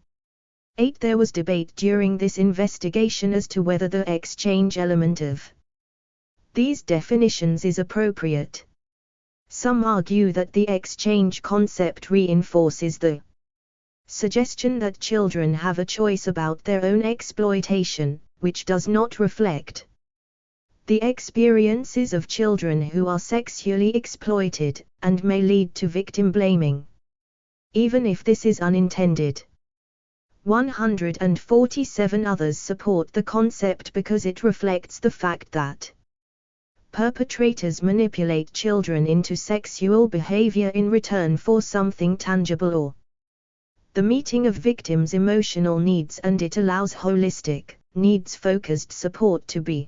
S1: 8. There was debate during this investigation as to whether the exchange element of these definitions is appropriate. Some argue that the exchange concept reinforces the suggestion that children have a choice about their own exploitation, which does not reflect the experiences of children who are sexually exploited, and may lead to victim blaming, even if this is unintended. 147. Others support the concept because it reflects the fact that perpetrators manipulate children into sexual behavior in return for something tangible or the meeting of victims' emotional needs, and it allows holistic, needs-focused support to be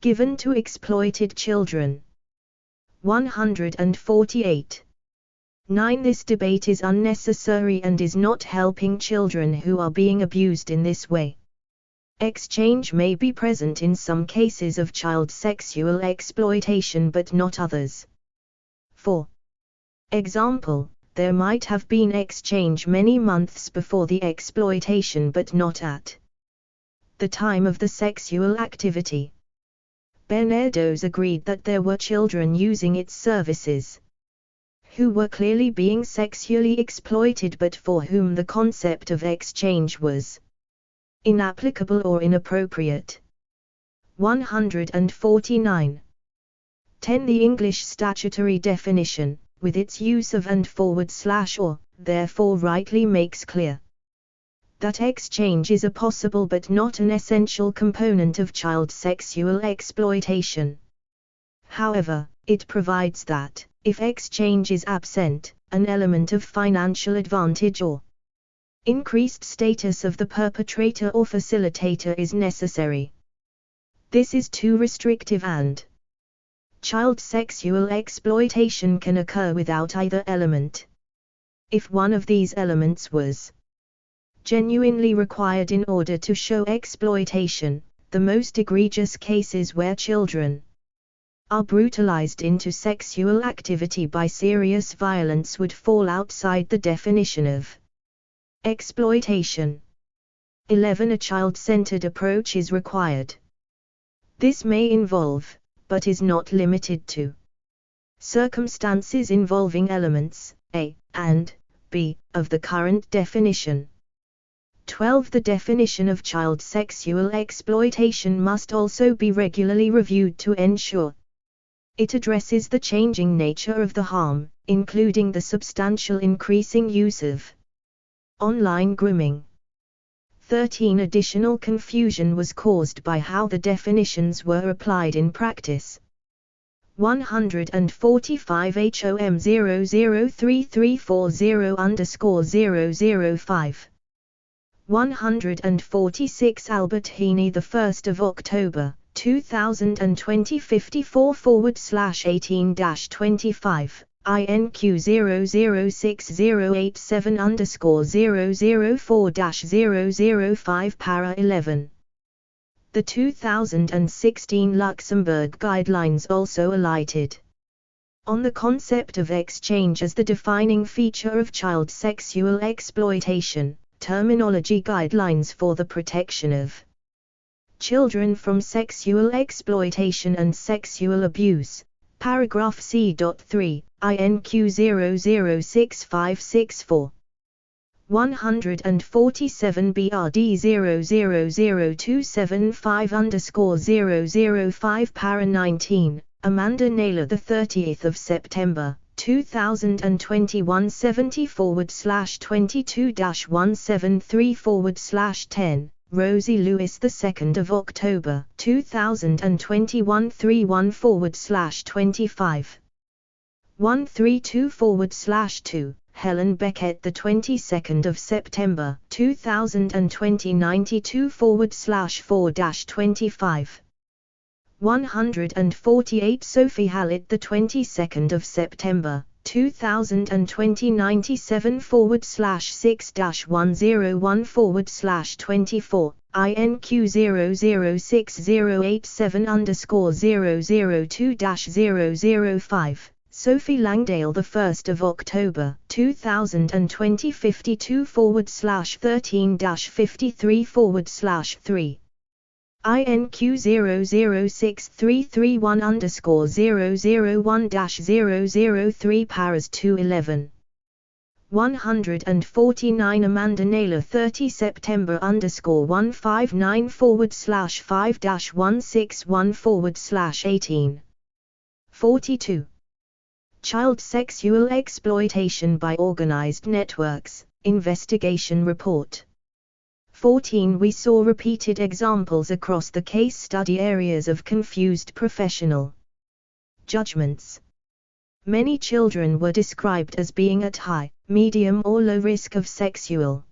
S1: given to exploited children. 148. 9. This debate is unnecessary and is not helping children who are being abused in this way. Exchange may be present in some cases of child sexual exploitation but not others. For example, there might have been exchange many months before the exploitation but not at the time of the sexual activity. Bernados agreed that there were children using its services who were clearly being sexually exploited but for whom the concept of exchange was inapplicable or inappropriate. 149. 10. The English statutory definition, with its use of and / or, therefore rightly makes clear that exchange is a possible but not an essential component of child sexual exploitation. However, it provides that, if exchange is absent, an element of financial advantage or increased status of the perpetrator or facilitator is necessary. This is too restrictive, and child sexual exploitation can occur without either element. If one of these elements was genuinely required in order to show exploitation, the most egregious cases where children are brutalized into sexual activity by serious violence would fall outside the definition of exploitation. 11. A child-centered approach is required. This may involve but is not limited to. Circumstances involving elements, A and B, of the current definition. 12. The definition of child sexual exploitation must also be regularly reviewed to ensure it addresses the changing nature of the harm, including the substantial increasing use of online grooming. 13. Additional confusion was caused by how the definitions were applied in practice. 145 HOM 003340_005. 146 Albert Heaney, the 1st of October, 2020, 54/18-25, INQ 006087_004-005 para 11. The 2016 Luxembourg Guidelines also alighted on the concept of exchange as the defining feature of child sexual exploitation. Terminology Guidelines for the Protection of Children from Sexual Exploitation and Sexual Abuse, paragraph C.3, INQ 006564. 147 BRD 000275_005 para 19, Amanda Naylor, the 30th of September, 2021, 70/22-173/10, Rosie Lewis, the 2nd of October, 2021, 31/25. 132/2, Helen Beckett, the 22nd of September, 2020, 92/4-25. 148 Sophie Hallett, the 22nd of September, 2020, 97/6-101/24, INQ 006087_002-005. Sophie Langdale, the 1st of October, 2020, 52/13-53/3. INQ 006331_001-003 paras 211. 149 Amanda Naylor, 30 September_159/5-161/18. 42. Child Sexual Exploitation by Organized Networks, Investigation Report. 14. We saw repeated examples across the case study areas of confused professional judgments. Many children were described as being at high, medium or low risk of sexual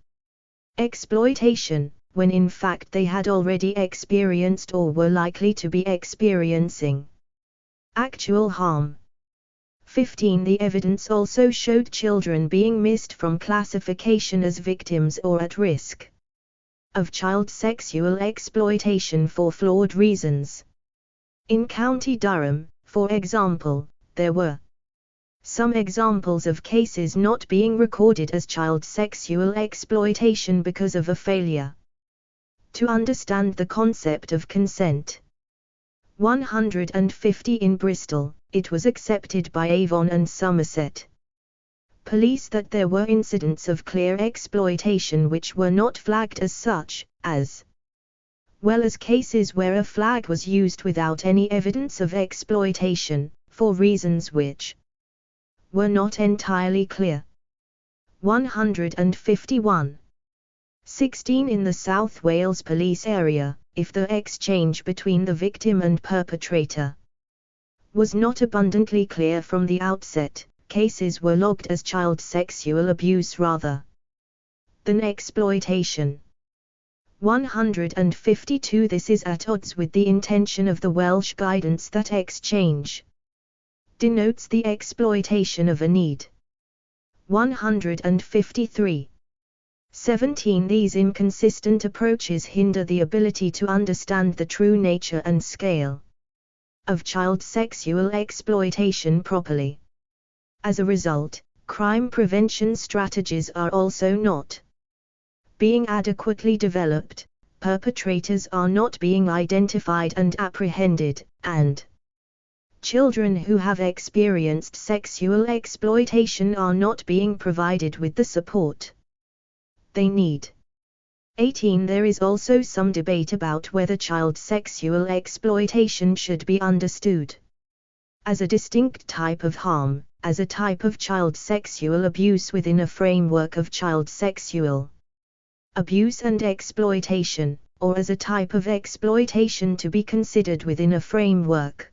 S1: exploitation, when in fact they had already experienced or were likely to be experiencing actual harm. 15. The evidence also showed children being missed from classification as victims or at risk of child sexual exploitation for flawed reasons. In County Durham, for example, there were some examples of cases not being recorded as child sexual exploitation because of a failure to understand the concept of consent. 150 In Bristol, it was accepted by Avon and Somerset Police that there were incidents of clear exploitation which were not flagged as such, as well as cases where a flag was used without any evidence of exploitation, for reasons which were not entirely clear. 151. 16 In the South Wales police area, if the exchange between the victim and perpetrator was not abundantly clear from the outset, cases were logged as child sexual abuse rather than exploitation. 152 This is at odds with the intention of the Welsh guidance that exchange denotes the exploitation of a need. 153. 17 These inconsistent approaches hinder the ability to understand the true nature and scale of child sexual exploitation properly. As a result, crime prevention strategies are also not being adequately developed, perpetrators are not being identified and apprehended, and Children who have experienced sexual exploitation are not being provided with the support they need. 18. There is also some debate about whether child sexual exploitation should be understood as a distinct type of harm, as a type of child sexual abuse within a framework of child sexual abuse and exploitation, or as a type of exploitation to be considered within a framework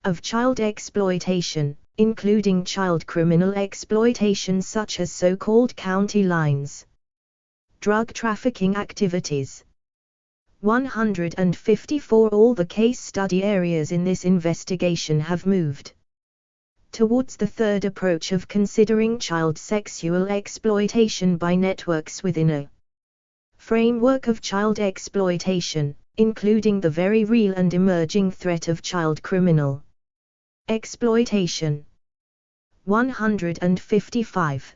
S1: of child exploitation, including child criminal exploitation such as so-called county lines, drug trafficking activities. 154. All the case study areas in this investigation have moved towards the third approach of considering child sexual exploitation by networks within a framework of child exploitation, including the very real and emerging threat of child criminal exploitation. 155.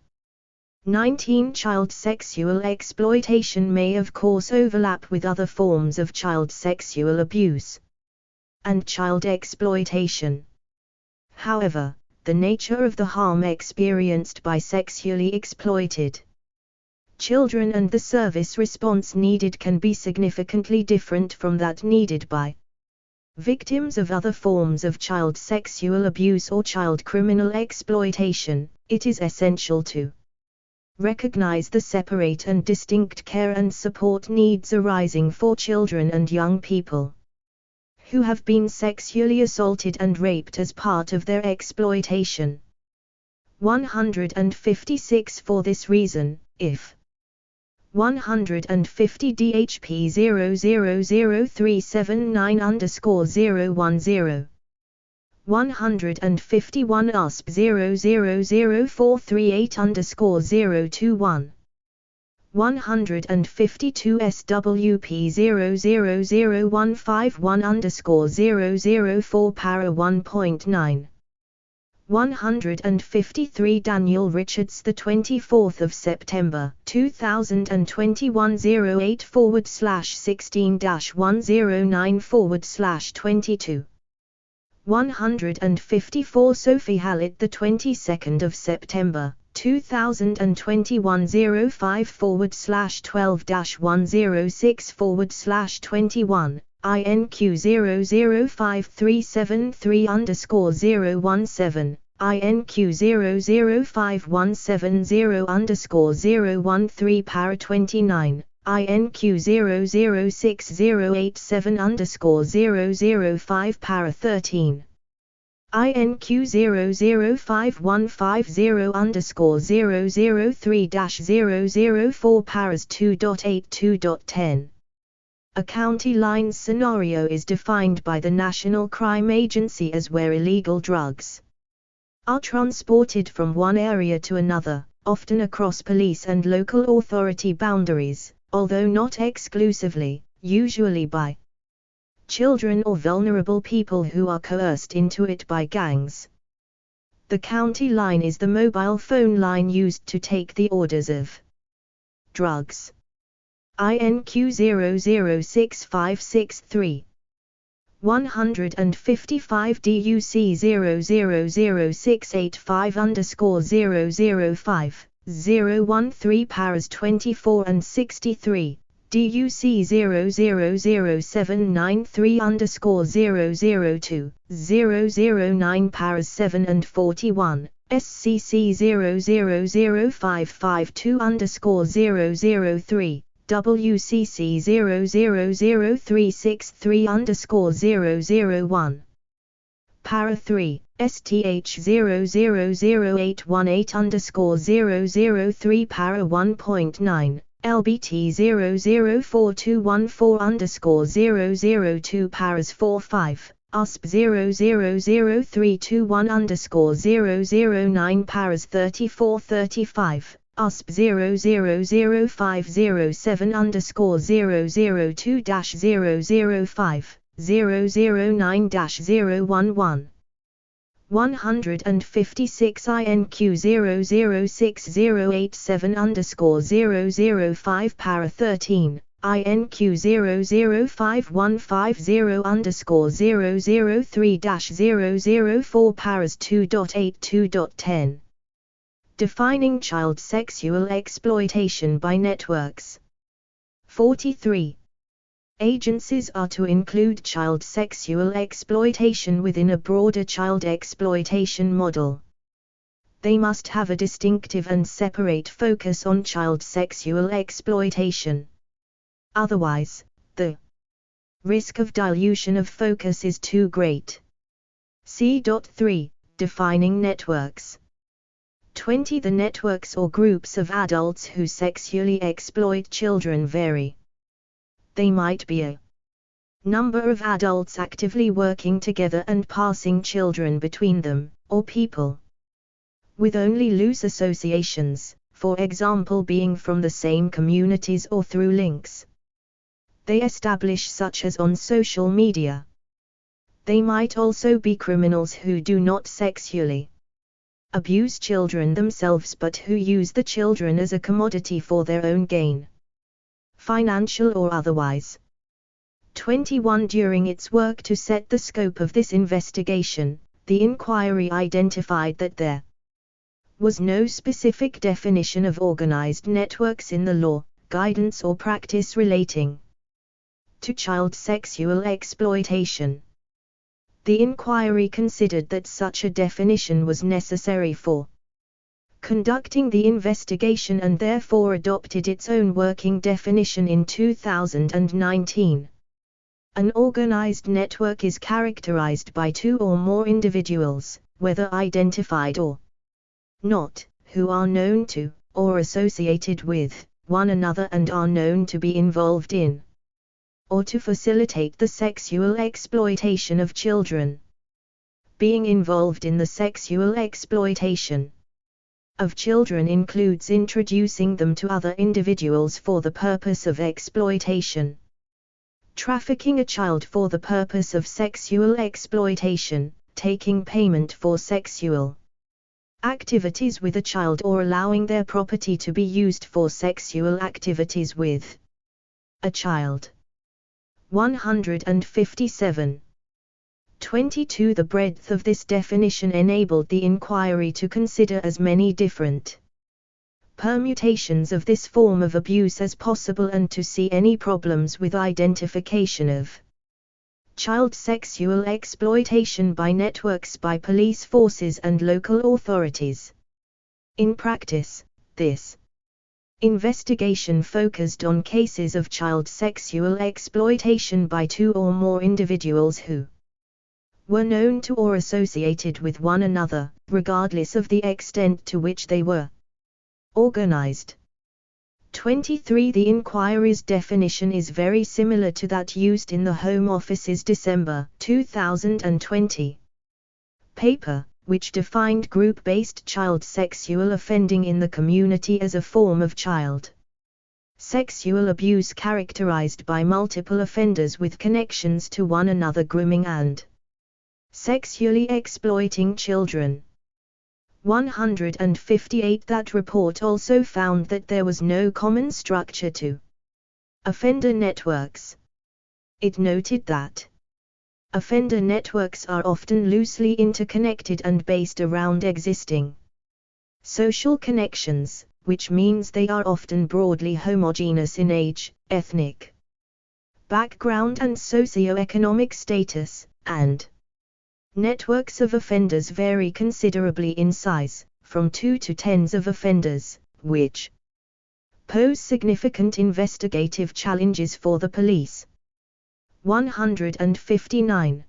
S1: 19. Child sexual exploitation may of course overlap with other forms of child sexual abuse and child exploitation. However, the nature of the harm experienced by sexually exploited children and the service response needed can be significantly different from that needed by victims of other forms of child sexual abuse or child criminal exploitation. It is essential to recognize the separate and distinct care and support needs arising for children and young people who have been sexually assaulted and raped as part of their exploitation. 156. For this reason, if 150 DHP 0003790-010 151 USP 0004338-021 152 SWP 0001551-004 para 1.9 153 Daniel Richards, the 24th of September 2021 08/16-109/22 154 Sophie Hallett, the 22nd of September 2021 05/12-106/21 INQ 005373-017 INQ 005170-013 para 29 INQ 006087-005 para 13 INQ 005150-003-004 paras 2.8-2.10. A county line scenario is defined by the National Crime Agency as where illegal drugs are transported from one area to another, often across police and local authority boundaries, although not exclusively, usually by children or vulnerable people who are coerced into it by gangs. The county line is the mobile phone line used to take the orders of drugs. INQ 006563 155 DUC 000685-005 013 paras 24 and 63 DUC 000793-002 009 paras 7 and 41 SCC 000552-003 WCC 000363-001 para 3 STH 000818-003 para 1.9 LBT 004214-002 paras 45 USP 000321-009 paras 3435 USP 00057-002-005 009-011 156 INQ 006087-005 para 13 INQ005150_003-004 paras 2.82.10. Defining child sexual exploitation by networks. 43. Agencies are to include child sexual exploitation within a broader child exploitation model. They must have a distinctive and separate focus on child sexual exploitation. Otherwise, the risk of dilution of focus is too great. C.3. Defining networks. 20. The networks or groups of adults who sexually exploit children vary. They might be a number of adults actively working together and passing children between them, or people with only loose associations, for example being from the same communities or through links they establish such as on social media. They might also be criminals who do not sexually abuse children themselves but who use the children as a commodity for their own gain, financial or otherwise. 21. During its work to set the scope of this investigation, the inquiry identified that there was no specific definition of organized networks in the law, guidance or practice relating to child sexual exploitation. The inquiry considered that such a definition was necessary for conducting the investigation and therefore adopted its own working definition in 2019. An organized network is characterized by two or more individuals, whether identified or not, who are known to, or associated with, one another and are known to be involved in, or to facilitate the sexual exploitation of children. Being involved in the sexual exploitation of children includes introducing them to other individuals for the purpose of exploitation. Trafficking a child for the purpose of sexual exploitation, taking payment for sexual activities with a child or allowing their property to be used for sexual activities with a child. 157. 22. The breadth of this definition enabled the inquiry to consider as many different permutations of this form of abuse as possible and to see any problems with identification of child sexual exploitation by networks by police forces and local authorities. In practice, this investigation focused on cases of child sexual exploitation by two or more individuals who were known to or associated with one another, regardless of the extent to which they were organized. 23. The inquiry's definition is very similar to that used in the Home Office's December 2020 paper, which defined group-based child sexual offending in the community as a form of child sexual abuse characterized by multiple offenders with connections to one another grooming and sexually exploiting children. 158. That report also found that there was no common structure to offender networks. It noted that offender networks are often loosely interconnected and based around existing social connections, which means they are often broadly homogeneous in age, ethnic background and socio-economic status, and networks of offenders vary considerably in size, from 2 to tens of offenders, which pose significant investigative challenges for the police. 159.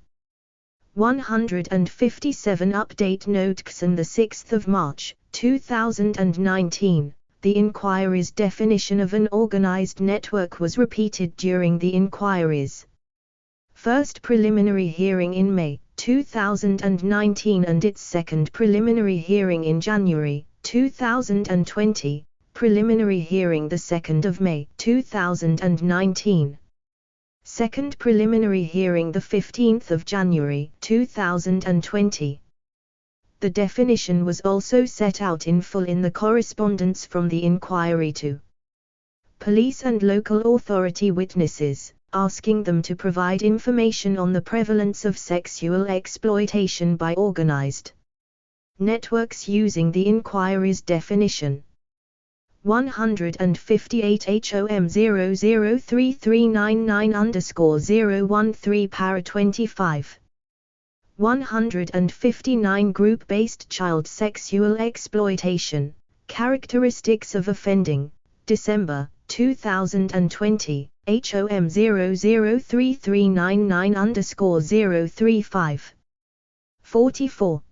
S1: 157. Update Notes. On 6 March 2019, the inquiry's definition of an organized network was repeated during the inquiry's first preliminary hearing in May 2019 and its second preliminary hearing in January 2020, preliminary hearing 2 May 2019. Second preliminary hearing 15 January 2020. The definition was also set out in full in the correspondence from the inquiry to police and local authority witnesses, asking them to provide information on the prevalence of sexual exploitation by organized networks using the inquiry's definition. 158 HOM 003399_013 para 25. 159 Group-based child sexual exploitation, characteristics of offending, December, 2020, HOM 003399_035. 44.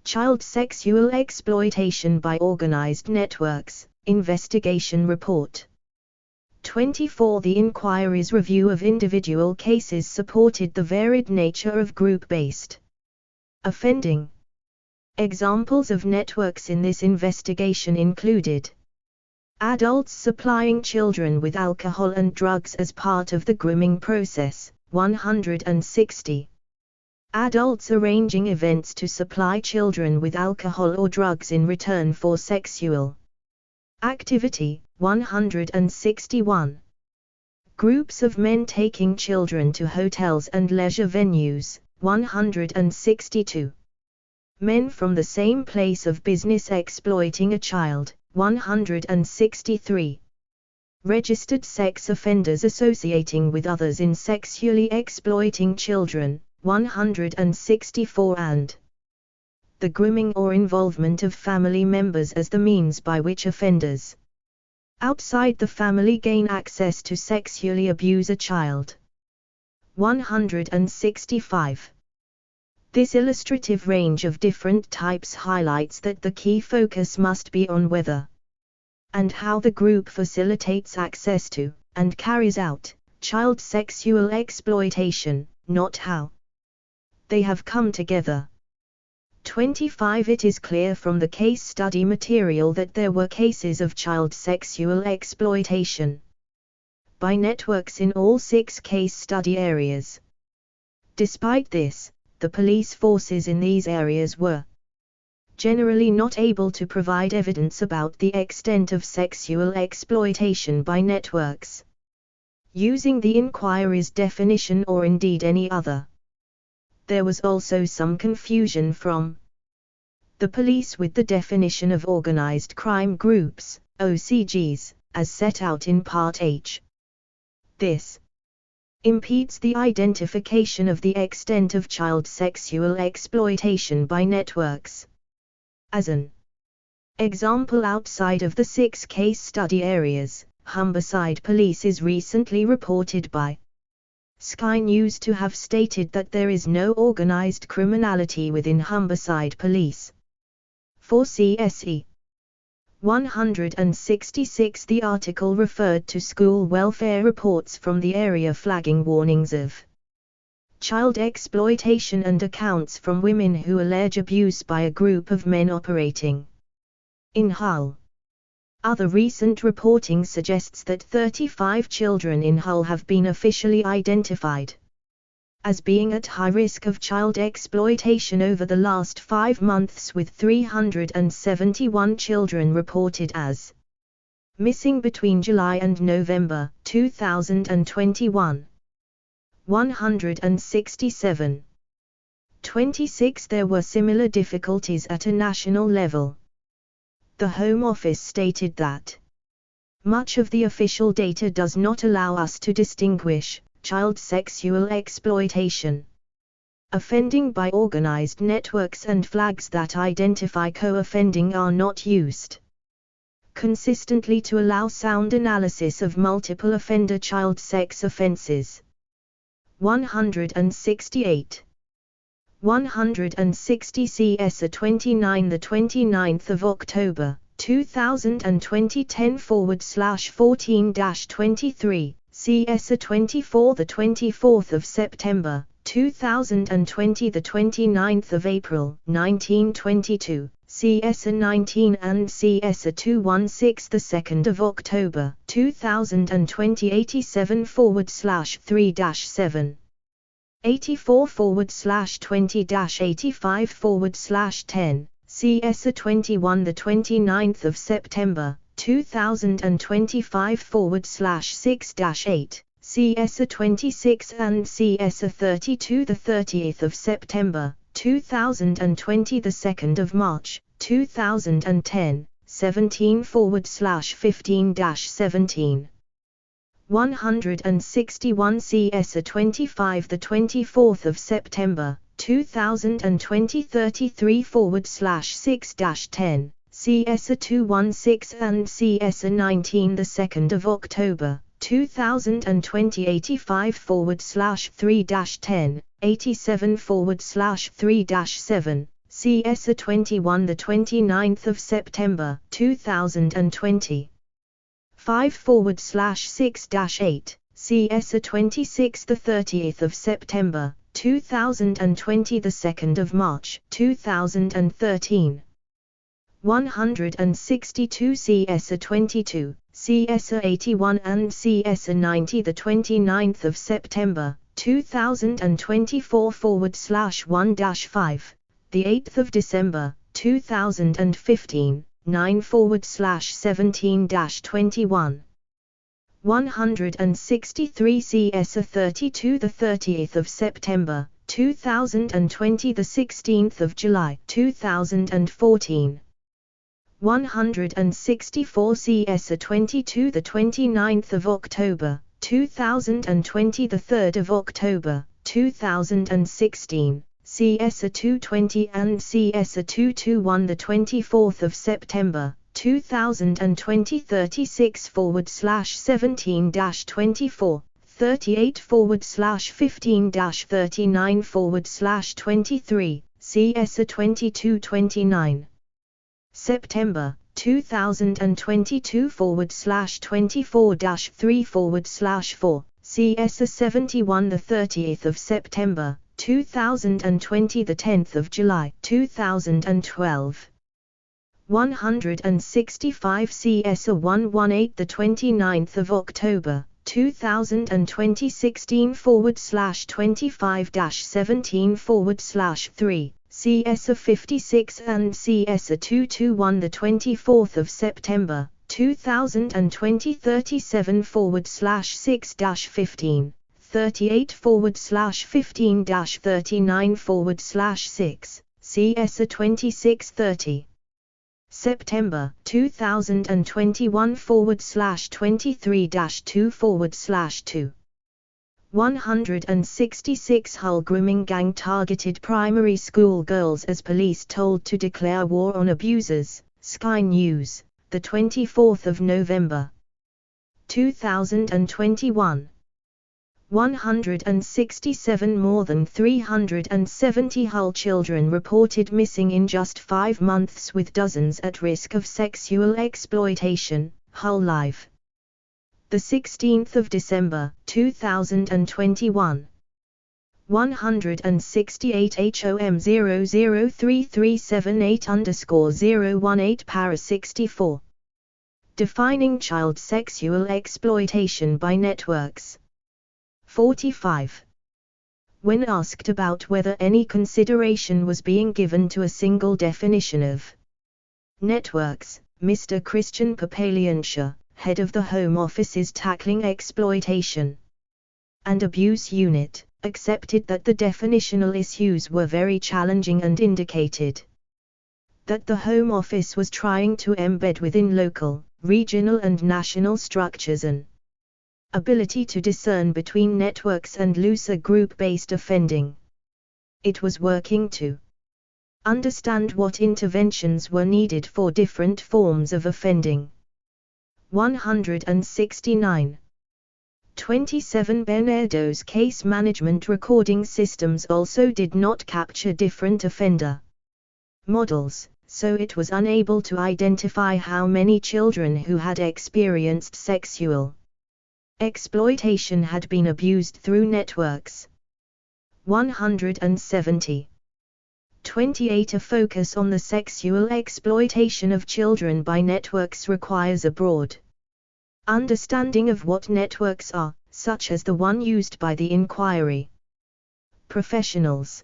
S1: Child sexual exploitation by organized networks, investigation report. 24 The inquiry's review of individual cases supported the varied nature of group-based offending. Examples of networks in this investigation included adults supplying children with alcohol and drugs as part of the grooming process, 160. Adults arranging events to supply children with alcohol or drugs in return for sexual activity, 161. Groups of men taking children to hotels and leisure venues, 162. Men from the same place of business exploiting a child, 163. Registered sex offenders associating with others in sexually exploiting children, 164 and the grooming or involvement of family members as the means by which offenders outside the family gain access to sexually abuse a child. 165. This illustrative range of different types highlights that the key focus must be on whether and how the group facilitates access to, and carries out, child sexual exploitation, not how they have come together. 25 It is clear from the case study material that there were cases of child sexual exploitation by networks in all 6 case study areas. Despite this, the police forces in these areas were generally not able to provide evidence about the extent of sexual exploitation by networks using the inquiry's definition or indeed any other. There was also some confusion from the police with the definition of organized crime groups, OCGs, as set out in Part H. This impedes the identification of the extent of child sexual exploitation by networks. As an example, outside of the 6 case study areas, Humberside Police is recently reported by Sky News to have stated that there is no organized criminality within Humberside Police. For CSE 166 The article referred to school welfare reports from the area flagging warnings of child exploitation and accounts from women who allege abuse by a group of men operating in Hull. Other recent reporting suggests that 35 children in Hull have been officially identified as being at high risk of child exploitation over the last 5 months, with 371 children reported as missing between July and November 2021. 167. 26 There were similar difficulties at a national level. The Home Office stated that much of the official data does not allow us to distinguish child sexual exploitation offending by organized networks, and flags that identify co-offending are not used consistently to allow sound analysis of multiple offender child sex offenses. 168. 160 CS 29 the 29th of October 2020 10/14-23 CS 24 the 24th of September 2020 the 29th of April 1922 CS 19 and CS 216 the 2nd of October 2020 87/3-7 84/20-85/10 CS 21 the 29th of September 2025/6-8, CS 26 and CS 32 the 30th of September, 2020 the 2nd of March, 2010, 17/15-17. 161 CS 25 the 24th of September, 2020 33/6-10, CS 216 and CS 19 the 2nd of October, 2020 85/3-10, 87/3-7, CS 21 the 29th of September, 2020. 5/6-8, CS 26 the 30th of September, 2020 the 2nd of March, 2013. 162 CS 22, CS 81 and CS 90 the 29th of September, 2024/1-5, the 8th of December, 2015. 9/17-21. 163 CS 32 the 30th of September, 2020 the 16th of July, 2014. 164 CS 22 the 29th of October, 2020 the 3rd of October, 2016. CS 220 and CS 221 the 24th of September, 2020 36/17-24, 38/15-39/23, CS 2229. September, 2022/24-3/4, CS 71 the 30th of September, 2020 the 10th of July, 2012. 165 CS 118 the 29th of October, 2020 16/25-17/3, CS 56 and CS 221 the 24th of September, 2020 37/6-15. 38/15-39/6, CS 2630. September 2021/23-2/2. 166 Hull grooming gang targeted primary school girls as police told to declare war on abusers, Sky News, the 24th of November. 2021. 167 More than 370 Hull children reported missing in just 5 months with dozens at risk of sexual exploitation, Hull Live. The 16th of December, 2021. 168 HOM 003378_018 Para 64. Defining child sexual exploitation by networks. 45. When asked about whether any consideration was being given to a single definition of networks, Mr. Christian Papaliansha, head of the Home Office's Tackling Exploitation and Abuse Unit, accepted that the definitional issues were very challenging and indicated that the Home Office was trying to embed within local, regional and national structures an ability to discern between networks and looser group-based offending. It was working to understand what interventions were needed for different forms of offending. 169. 27 Bernardo's case management recording systems also did not capture different offender models, so it was unable to identify how many children who had experienced sexual exploitation had been abused through networks. 170. 28 A focus on the sexual exploitation of children by networks requires a broad understanding of what networks are, such as the one used by the inquiry. Professionals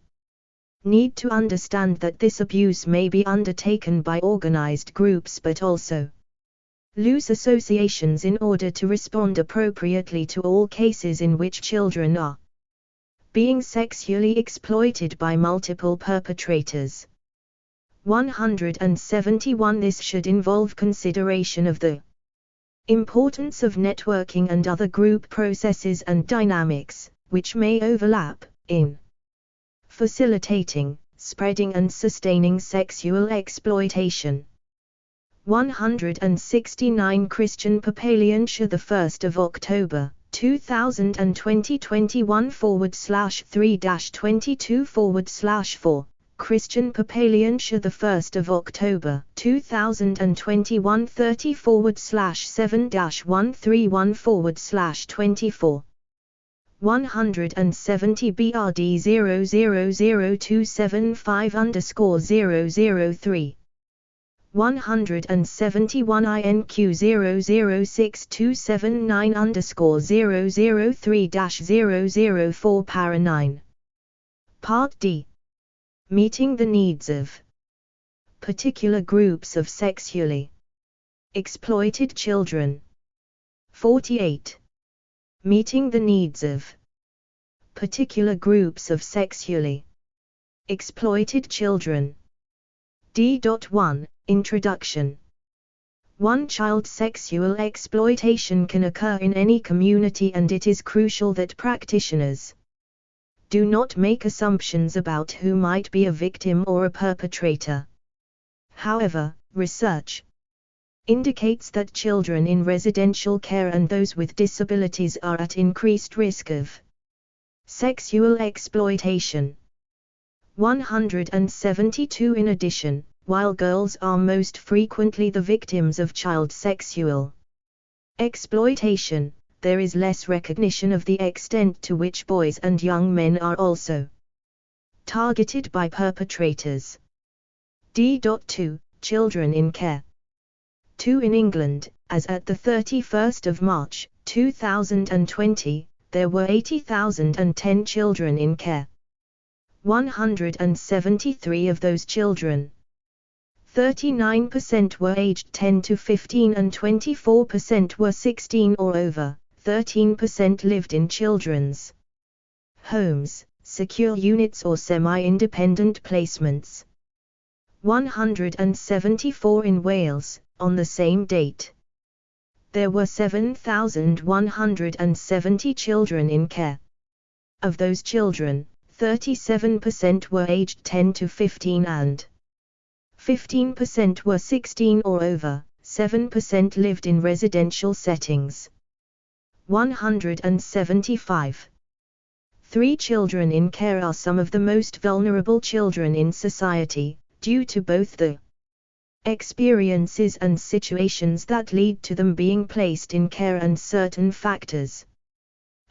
S1: need to understand that this abuse may be undertaken by organized groups but also loose associations in order to respond appropriately to all cases in which children are being sexually exploited by multiple perpetrators. 171. This should involve consideration of the importance of networking and other group processes and dynamics, which may overlap, in facilitating, spreading and sustaining sexual exploitation. 169. Christian Papaliansha, the 1st of October, 2020 21/3-22/4. Christian Papaliansha, the 1st of October, 2021 30/7-131/24. 170. BRD 0000275_003. 171. INQ 006279003-004 Para 9. Part D. Meeting the needs of particular groups of sexually exploited children. 48. Meeting the needs of particular groups of sexually exploited children. D.1. Introduction. 1. Child sexual exploitation can occur in any community, and it is crucial that practitioners do not make assumptions about who might be a victim or a perpetrator. However, research indicates that children in residential care and those with disabilities are at increased risk of sexual exploitation. 172. In addition, while girls are most frequently the victims of child sexual exploitation, there is less recognition of the extent to which boys and young men are also targeted by perpetrators. D.2. Children in care. 2. In England, as at the 31st of March, 2020, there were 80,010 children in care. 173 of those children, 39% were aged 10 to 15 and 24% were 16 or over. 13% lived in children's homes, secure units or semi-independent placements. 174 in Wales, on the same date. There were 7,170 children in care. Of those children, 37% were aged 10 to 15 and 15% were 16 or over, 7% lived in residential settings. 175. 3 children in care are some of the most vulnerable children in society, due to both the experiences and situations that lead to them being placed in care and certain factors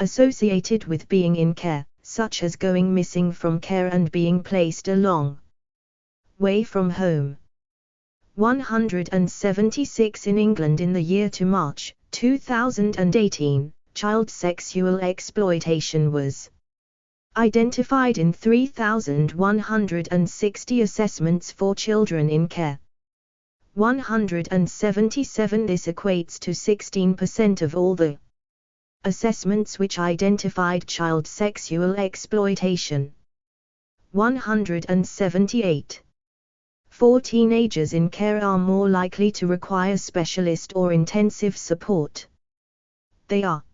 S1: associated with being in care, such as going missing from care and being placed a long way from home. 176 in England in the year to March 2018, child sexual exploitation was identified in 3,160 assessments for children in care. 177. This equates to 16% of all the assessments which identified child sexual exploitation. 178. 4 teenagers in care are more likely to require specialist or intensive support. They are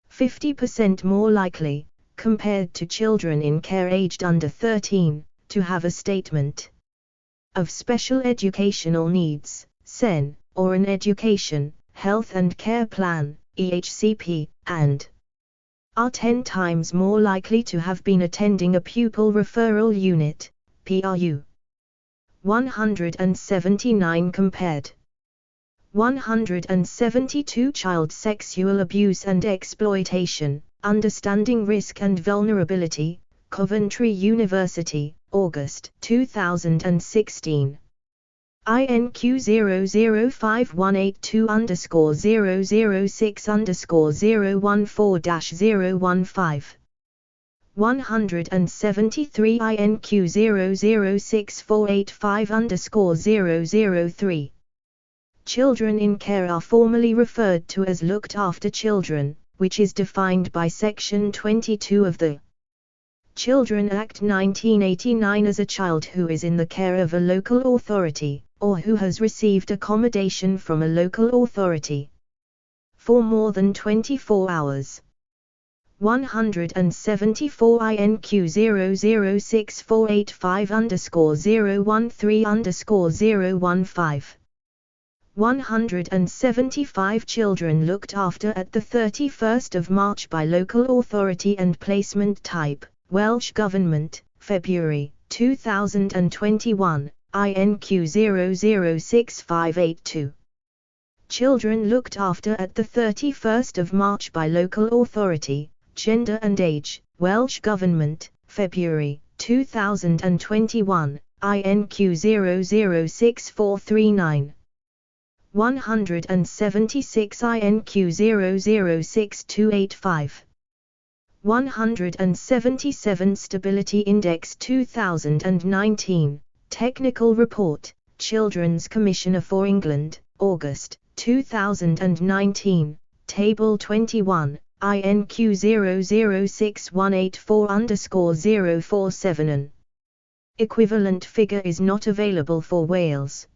S1: 50% more likely, compared to children in care aged under 13, to have a statement of special educational needs, SEN, or an education, health and care plan, EHCP, and are 10 times more likely to have been attending a pupil referral unit, PRU. 179 compared. 172 Child sexual abuse and exploitation, understanding risk and vulnerability, Coventry University, August 2016. INQ 005182_006_014-015. 173 INQ 006485_003. Children in care are formally referred to as looked after children, which is defined by Section 22 of the Children Act 1989 as a child who is in the care of a local authority, or who has received accommodation from a local authority for more than 24 hours. 174 INQ 006485_013_015. 175 children looked after at the 31st of March by local authority and placement type, Welsh Government, February 2021, INQ 006582. Children looked after at the 31st of March by local authority, gender and age, Welsh Government, February 2021, INQ 006439. 176 INQ 006285. 177 Stability Index 2019, Technical Report, Children's Commissioner for England, August 2019, Table 21, INQ 006184_047. Equivalent figure is not available for Wales.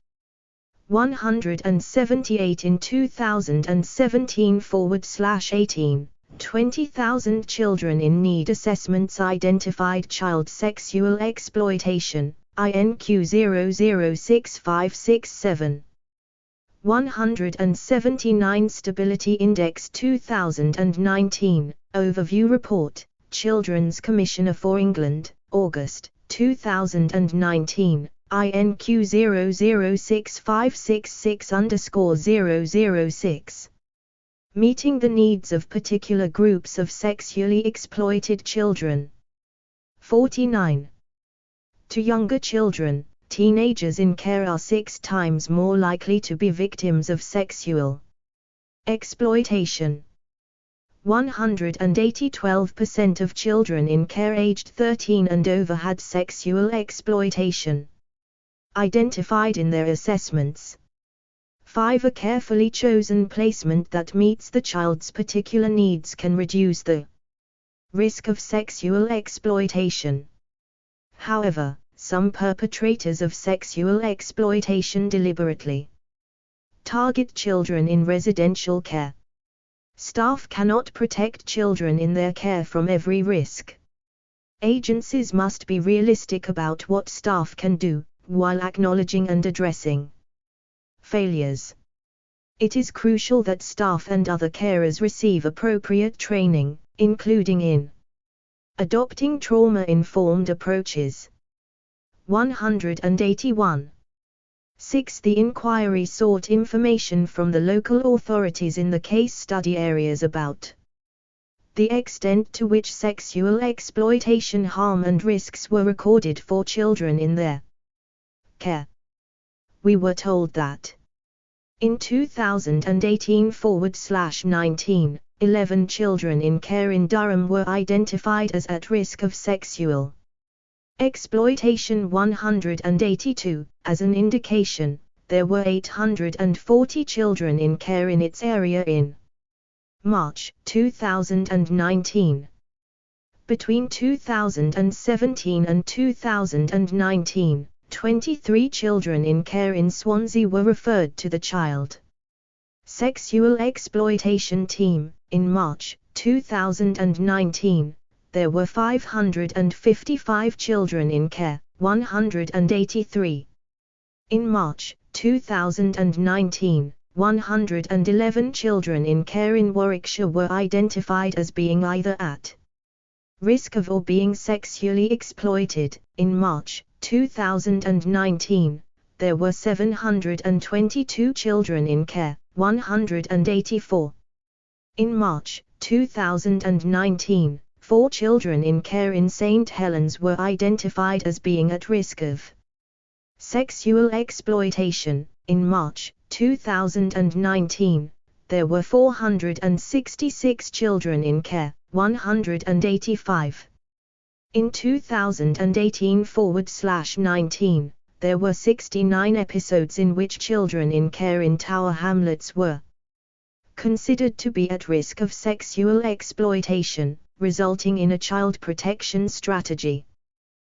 S1: 178 in 2017/18, 20,000 children in need assessments identified child sexual exploitation, INQ 006567. 179 Stability Index 2019, Overview Report, Children's Commissioner for England, August 2019, INQ 006566_006. Meeting the needs of particular groups of sexually exploited children. 49. To younger children, teenagers in care are 6 times more likely to be victims of sexual exploitation. 12% of children in care aged 13 and over had sexual exploitation identified in their assessments. 5. A carefully chosen placement that meets the child's particular needs can reduce the risk of sexual exploitation. However, some perpetrators of sexual exploitation deliberately target children in residential care. Staff cannot protect children in their care from every risk. Agencies must be realistic about what staff can do, while acknowledging and addressing failures. It is crucial that staff and other carers receive appropriate training, including in adopting trauma-informed approaches. 181. 6. The inquiry sought information from the local authorities in the case study areas about the extent to which sexual exploitation harm and risks were recorded for children in their care. We were told that in 2018/19, 11 children in care in Durham were identified as at risk of sexual exploitation. 182, as an indication, there were 840 children in care in its area in March 2019. Between 2017 and 2019, 23 children in care in Swansea were referred to the Child Sexual Exploitation Team. In March 2019, there were 555 children in care, 183. In March 2019, 111 children in care in Warwickshire were identified as being either at risk of or being sexually exploited. In March 2019, there were 722 children in care, 184. In March 2019, 4 children in care in St Helens were identified as being at risk of sexual exploitation. In March 2019, there were 466 children in care, 185. In 2018/19, there were 69 episodes in which children in care in Tower Hamlets were considered to be at risk of sexual exploitation, resulting in a child protection strategy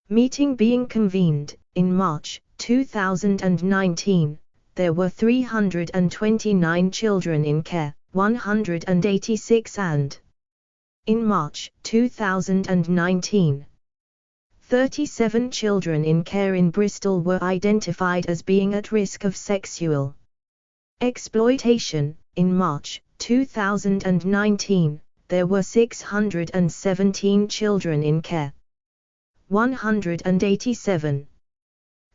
S1: meeting being convened. In March 2019, there were 329 children in care, 186, and in March 2019, 37 children in care in Bristol were identified as being at risk of sexual exploitation. In March 2019, there were 617 children in care, 187.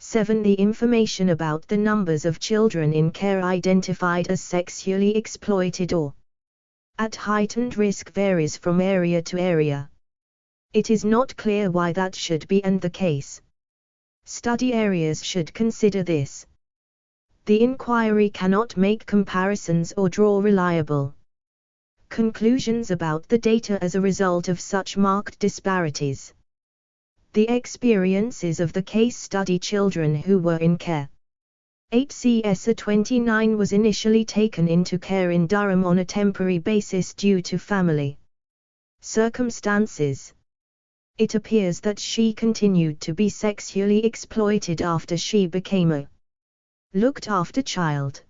S1: 7. The information about the numbers of children in care identified as sexually exploited or at heightened risk varies from area to area. It is not clear why that should be the case. Study areas should consider this. The inquiry cannot make comparisons or draw reliable conclusions about the data as a result of such marked disparities. The experiences of the case study children who were in care. 8 CSA 29 was initially taken into care in Durham on a temporary basis due to family circumstances. It appears that she continued to be sexually exploited after she became a looked after child.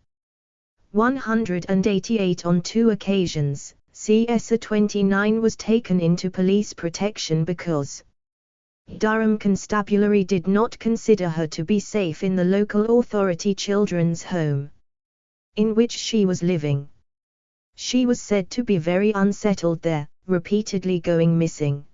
S1: 188 On 2 occasions, CSA 29 was taken into police protection because Durham Constabulary did not consider her to be safe in the local authority children's home in which she was living. She was said to be very unsettled there, repeatedly going missing.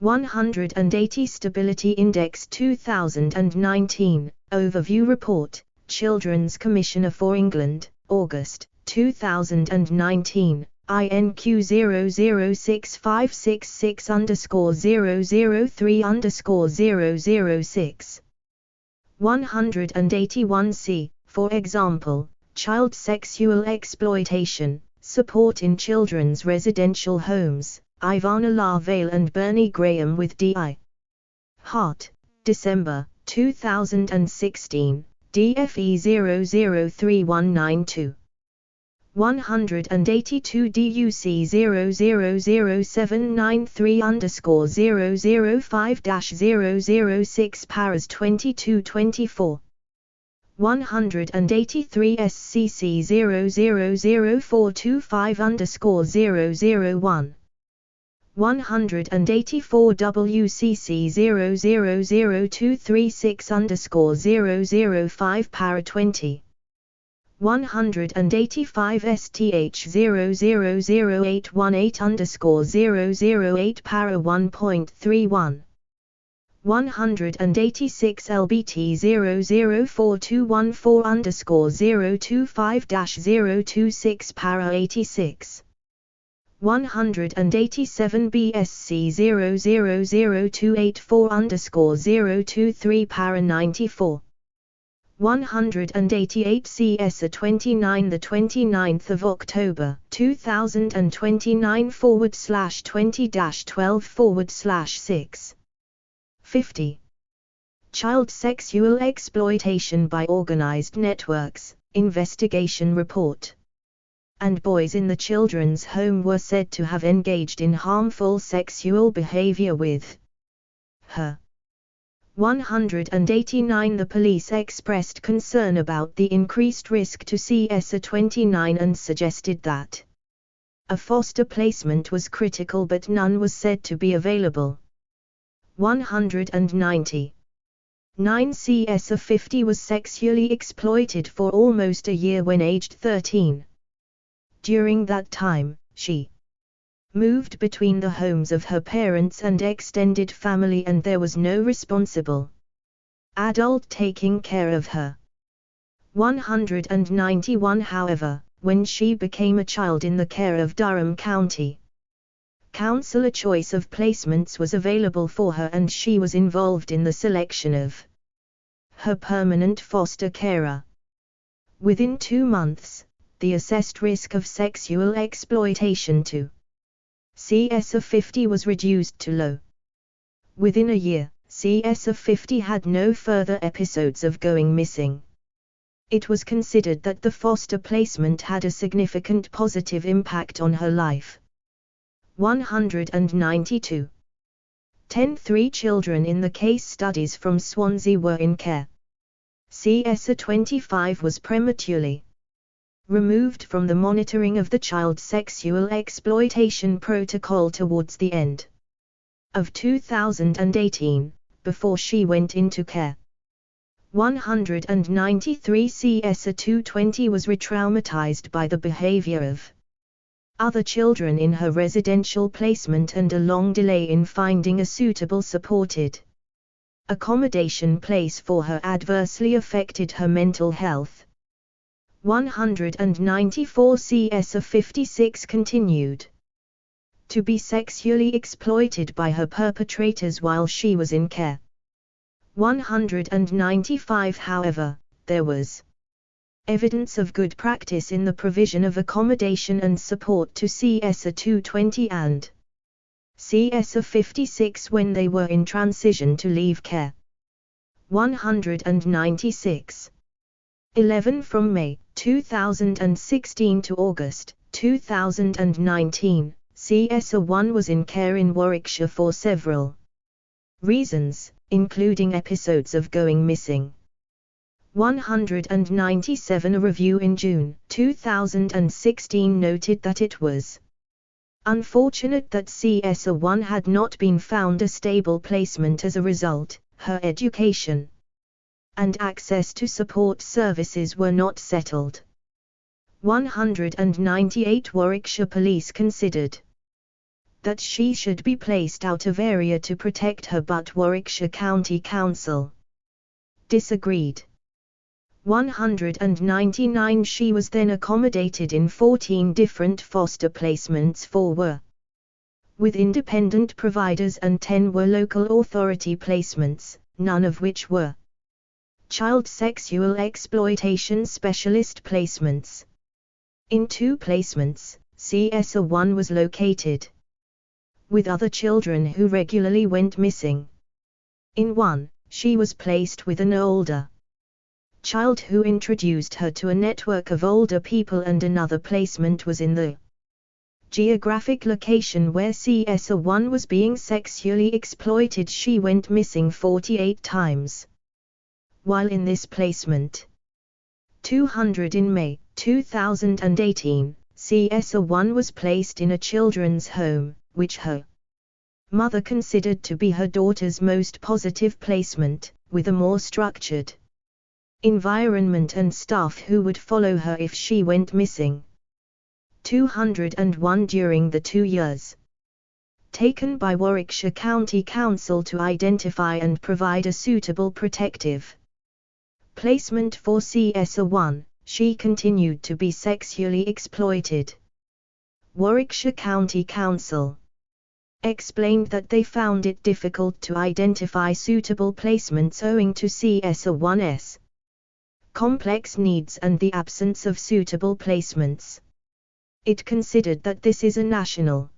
S1: 180 Stability Index 2019, Overview Report, Children's Commissioner for England, August, 2019, INQ 006566_003_006. 181C, for example, child sexual exploitation, support in children's residential homes, Ivana Larvale and Bernie Graham with D.I. Hart, December, 2016, DFE 003192. 182 DUC 000793_005-006 Paras 2224. 183 SCC 000425_001. 184 WCC 000236_005 Para 20. 185 STH 000818_008 Para 1.31. 186 LBT 004214_025-026 Para 86. 187 BSC 000284_023 Para 94. 188 CSA 29 the 29th of October 2029/20-12/6. 50. Child sexual exploitation by organized networks, investigation report. And boys in the children's home were said to have engaged in harmful sexual behavior with her. 189 The police expressed concern about the increased risk to CSA 29 and suggested that a foster placement was critical but none was said to be available. 190. 9 CSA 50 was sexually exploited for almost a year when aged 13. During that time, she moved between the homes of her parents and extended family and there was no responsible adult taking care of her. 191 However, when she became a child in the care of Durham County Council, a choice of placements was available for her and she was involved in the selection of her permanent foster carer. Within 2 months, the assessed risk of sexual exploitation to CSA 50 was reduced to low. Within a year, CS of 50 had no further episodes of going missing. It was considered that the foster placement had a significant positive impact on her life. 192. 3 children in the case studies from Swansea were in care. CS 25 was prematurely removed from the monitoring of the child sexual exploitation protocol towards the end of 2018, before she went into care. 193 CS 220 was re-traumatized by the behavior of other children in her residential placement and a long delay in finding a suitable supported accommodation place for her adversely affected her mental health. 194 CS 56 continued to be sexually exploited by her perpetrators while she was in care. 195 However, there was evidence of good practice in the provision of accommodation and support to CS 220 and CS 56 when they were in transition to leave care. 196. 11 From May 2016 to August 2019, CS 1 was in care in Warwickshire for several reasons, including episodes of going missing. 197 A review in June 2016 noted that it was unfortunate that CS 1 had not been found a stable placement. As a result, her education and access to support services were not settled. 198 Warwickshire Police considered that she should be placed out of area to protect her, but Warwickshire County Council disagreed. 199 She was then accommodated in 14 different foster placements. 4 were with independent providers and 10 were local authority placements, none of which were child sexual exploitation specialist placements. In 2 placements, CS 1 was located with other children who regularly went missing. In 1, she was placed with an older child who introduced her to a network of older people, and another placement was in the geographic location where CS 1 was being sexually exploited. She went missing 48 times while in this placement. 200 In May 2018, CS 1 was placed in a children's home, which her mother considered to be her daughter's most positive placement, with a more structured environment and staff who would follow her if she went missing. 201 During the 2 years taken by Warwickshire County Council to identify and provide a suitable protective placement for CS 1, she continued to be sexually exploited. Warwickshire County Council explained that they found it difficult to identify suitable placements owing to CS 1's complex needs and the absence of suitable placements. It considered that this is a national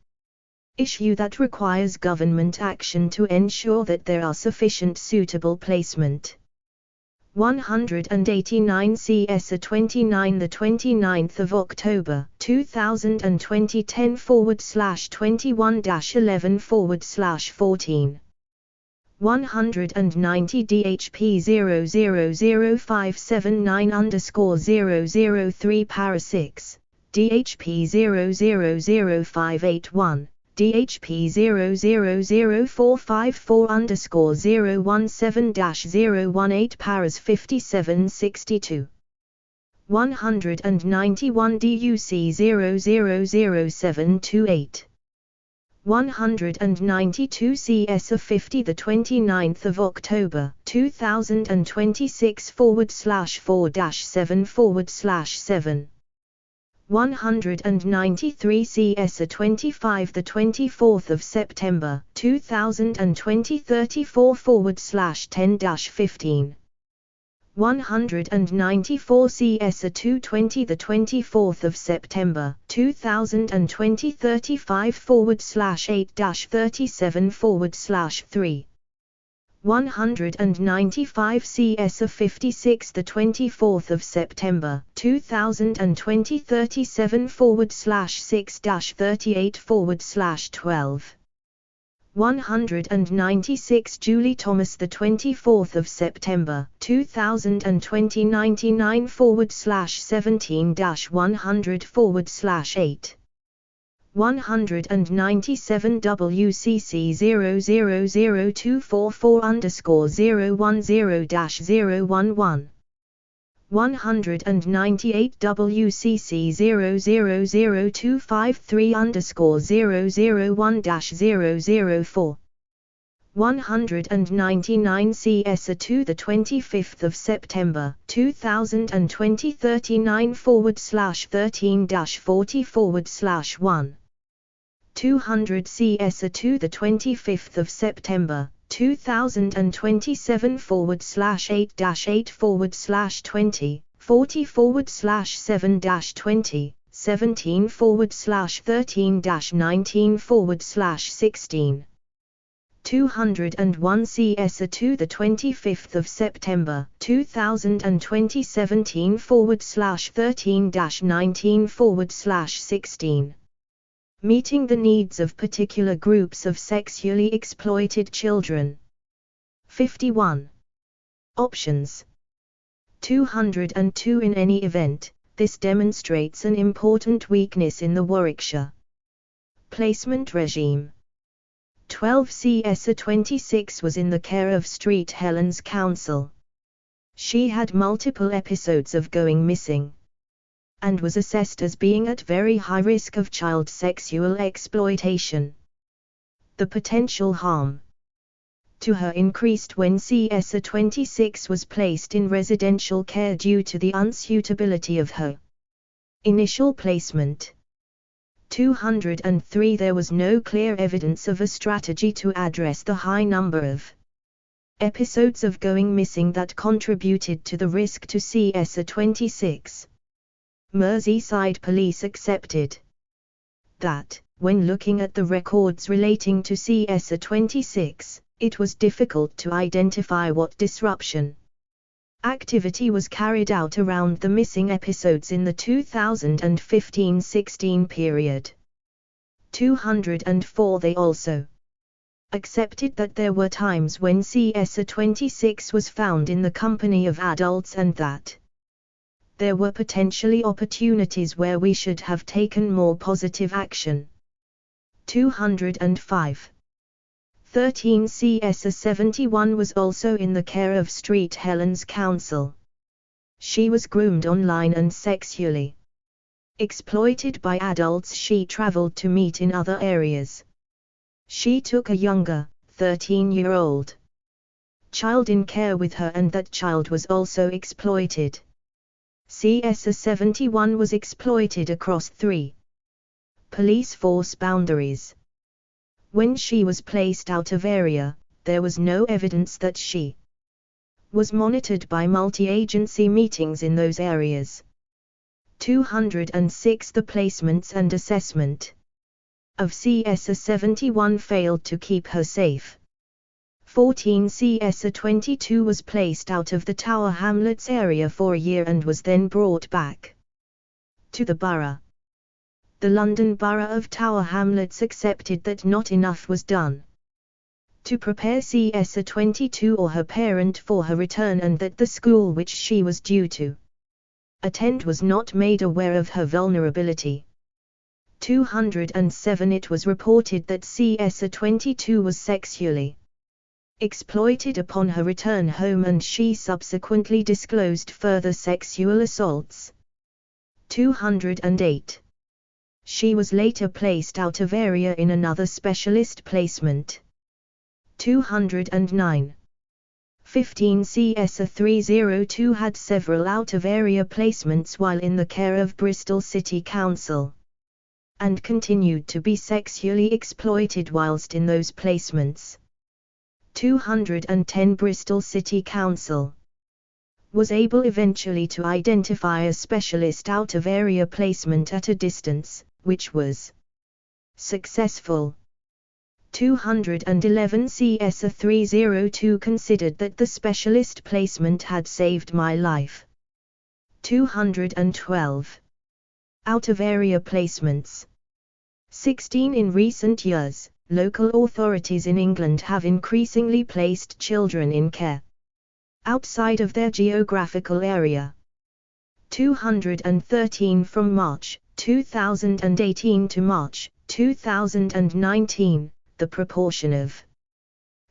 S1: issue that requires government action to ensure that there are sufficient suitable placement. 189 CS 29 The 29th of October 2020 10/21-11/14 190 DHP 000579_003 para 6 DHP 000581 DHP 000454_017-018 paras 5762 191 DUC 000728 192 CS 50 The 29th of October 2026 /4-7/7 193 CS 25 The 24th of September 2020 34/10-15 194 CS 220 The 24th of September 2020 35/8-37/3 195 CS of 56 the 24th of September 2020 37/6-38/12 196 Julie Thomas the 24th of September 2020 99/17-100/8 197 WCC 0002444_010-011 198 WCC 0000253_001-004 199 CS to the 25th of September 2020 39/13-40/1 200 CS to the 25th of September 2027 /8-8/20 40/7-20 17/13-19/16 201 CS to the 25th of September 2020 17 /13-19/16 Meeting the needs of particular groups of sexually exploited children. 51. Options. 202 In any event, this demonstrates an important weakness in the Warwickshire placement regime. 12 CS 26 was in the care of St Helens Council. She had multiple episodes of going missing, and was assessed as being at very high risk of child sexual exploitation. The potential harm to her increased when CS 26 was placed in residential care due to the unsuitability of her initial placement. 203 There was no clear evidence of a strategy to address the high number of episodes of going missing that contributed to the risk to CS 26. Merseyside Police accepted that, when looking at the records relating to CS 26, it was difficult to identify what disruption activity was carried out around the missing episodes in the 2015-16 period. 204 They also accepted that there were times when CS 26 was found in the company of adults and that there were potentially opportunities where we should have taken more positive action. 205. 13 CS 71 was also in the care of St Helens Council. She was groomed online and sexually exploited by adults she travelled to meet in other areas. She took a younger, 13-year-old child in care with her, and that child was also exploited. CS 71 was exploited across 3 police force boundaries. When she was placed out of area, there was no evidence that she was monitored by multi-agency meetings in those areas. 206 The placements and assessment of CS 71 failed to keep her safe. 14 CS 22 was placed out of the Tower Hamlets area for a year and was then brought back to the borough. The London Borough of Tower Hamlets accepted that not enough was done to prepare CS 22 or her parent for her return, and that the school which she was due to attend was not made aware of her vulnerability. 207 It was reported that CS 22 was sexually exploited upon her return home, and she subsequently disclosed further sexual assaults. 208. She was later placed out of area in another specialist placement. 209. 15 CS 302 had several out-of-area placements while in the care of Bristol City Council, and continued to be sexually exploited whilst in those placements. 210 Bristol City Council was able eventually to identify a specialist out-of-area placement at a distance, which was successful. 211 CSA 302 considered that the specialist placement had saved my life. 212. Out-of-area placements. 16 In recent years, local authorities in England have increasingly placed children in care outside of their geographical area. 213 From March 2018 to March 2019, the proportion of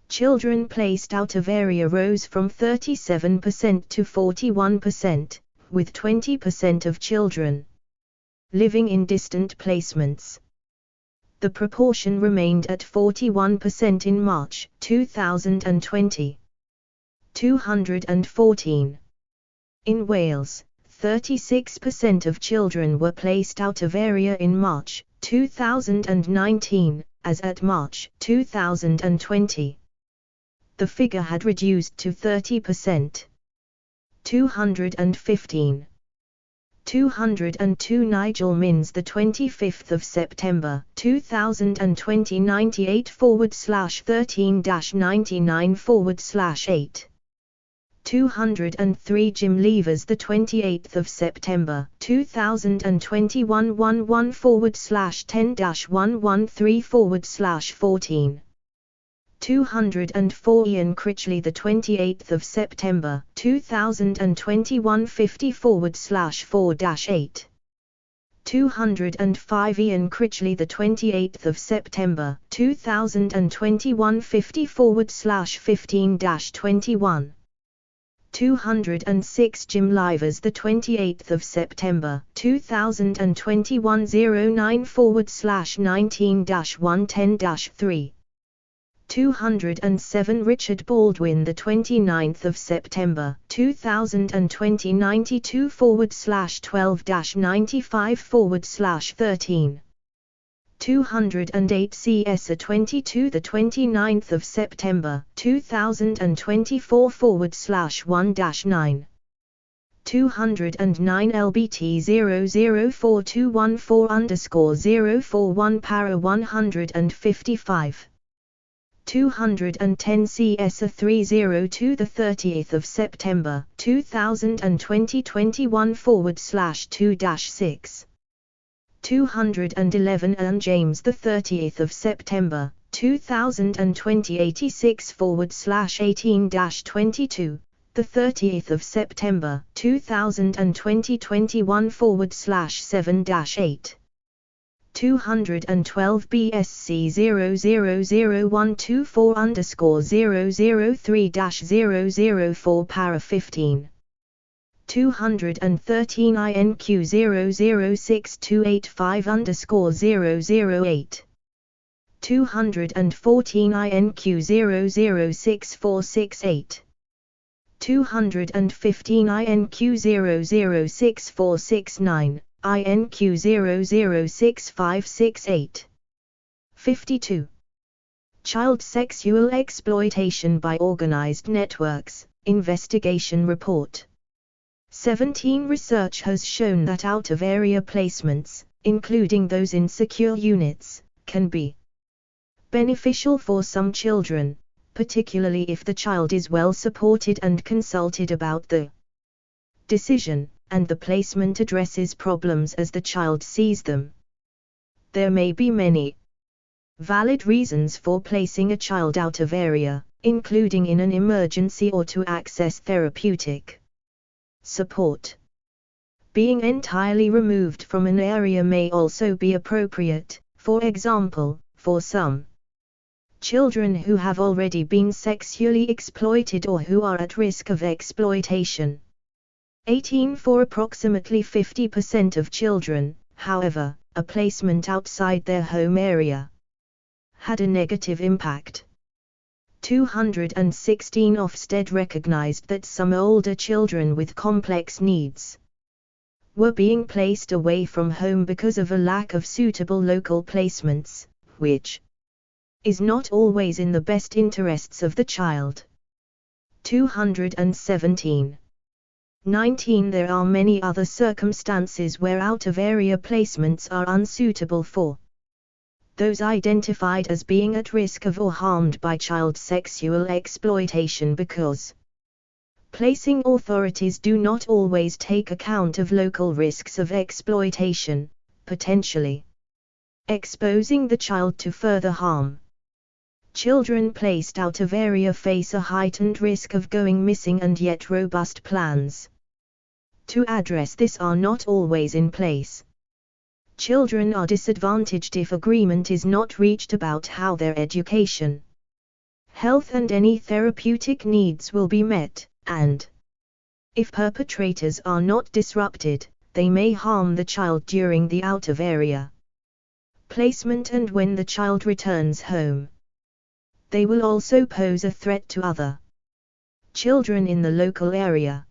S1: children placed out of area rose from 37% to 41%, with 20% of children living in distant placements. The proportion remained at 41% in March 2020. 214. In Wales, 36% of children were placed out of area in March 2019, as at March 2020. The figure had reduced to 30%. 215. 202 Nigel Minns, the 25th of September 2020, 98/13-99/8. 203 Jim Levers, the 28th of September 2021, 11/10-113/14. 204 Ian Critchley, the 28th of September 2021, 50/4/8. 205 Ian Critchley, the 28th of September 2021, 50/15-21. 206 Jim Livers, the 28th of September 2021, 09/19-110-3. 207 Richard Baldwin, the 29th of September 2020, 92/12-95/13. 208 CSA 22, the 29th of September 2024, /1-9. 209 LBT 004214_041 para 155. 210 CSA 302, the 30th of September 2020, 21 /2-6. 211 Anne James, the 30th of September 2020, 86 /18-22. The 30th of September 2020, 21 /7-8. 212 BSC 000124_003-004 para 15. 213 INQ 006285_008. 214 INQ 006468. 215 INQ 006469. INQ 006568. 52. Child sexual exploitation by organized networks, investigation report. 17 Research has shown that out-of-area placements, including those in secure units, can be beneficial for some children, particularly if the child is well supported and consulted about the decision, and the placement addresses problems as the child sees them. There may be many valid reasons for placing a child out of area, including in an emergency or to access therapeutic support. Being entirely removed from an area may also be appropriate, for example, for some children who have already been sexually exploited or who are at risk of exploitation. 18 For approximately 50% of children, however, a placement outside their home area had a negative impact. 216 Ofsted recognized that some older children with complex needs were being placed away from home because of a lack of suitable local placements, which is not always in the best interests of the child. 217. 19 There are many other circumstances where out-of-area placements are unsuitable for those identified as being at risk of or harmed by child sexual exploitation because placing authorities do not always take account of local risks of exploitation, potentially exposing the child to further harm. Children placed out of area face a heightened risk of going missing, and yet robust plans to address this are not always in place. Children are disadvantaged if agreement is not reached about how their education, health and any therapeutic needs will be met, and if perpetrators are not disrupted, they may harm the child during the out of area placement and when the child returns home. They will also pose a threat to other children in the local area.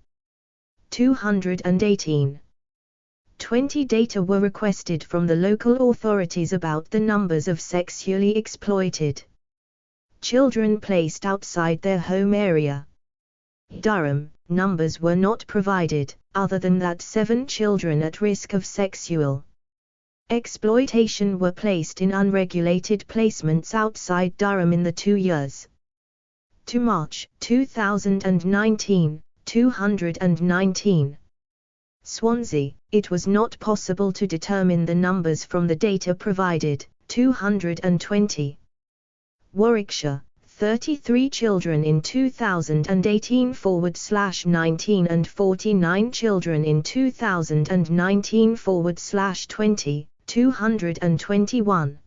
S1: 218. 20 data were requested from the local authorities about the numbers of sexually exploited children placed outside their home area. Durham, numbers were not provided, other than that 7 children at risk of sexual exploitation were placed in unregulated placements outside Durham in the 2 years to March 2019, 219. Swansea, it was not possible to determine the numbers from the data provided, 220. Warwickshire, 33 children in 2018/19 and 49 children in 2019/20, 221.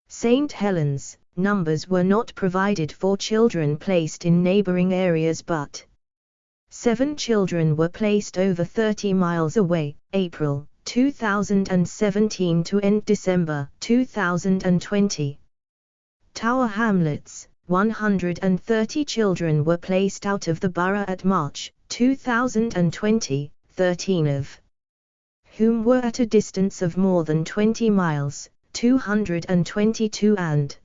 S1: St Helens, numbers were not provided for children placed in neighbouring areas, but 7 children were placed over 30 miles away, April 2017 to end December 2020. Tower Hamlets, 130 children were placed out of the borough at March 2020, 13 of whom were at a distance of more than 20 miles, 222, and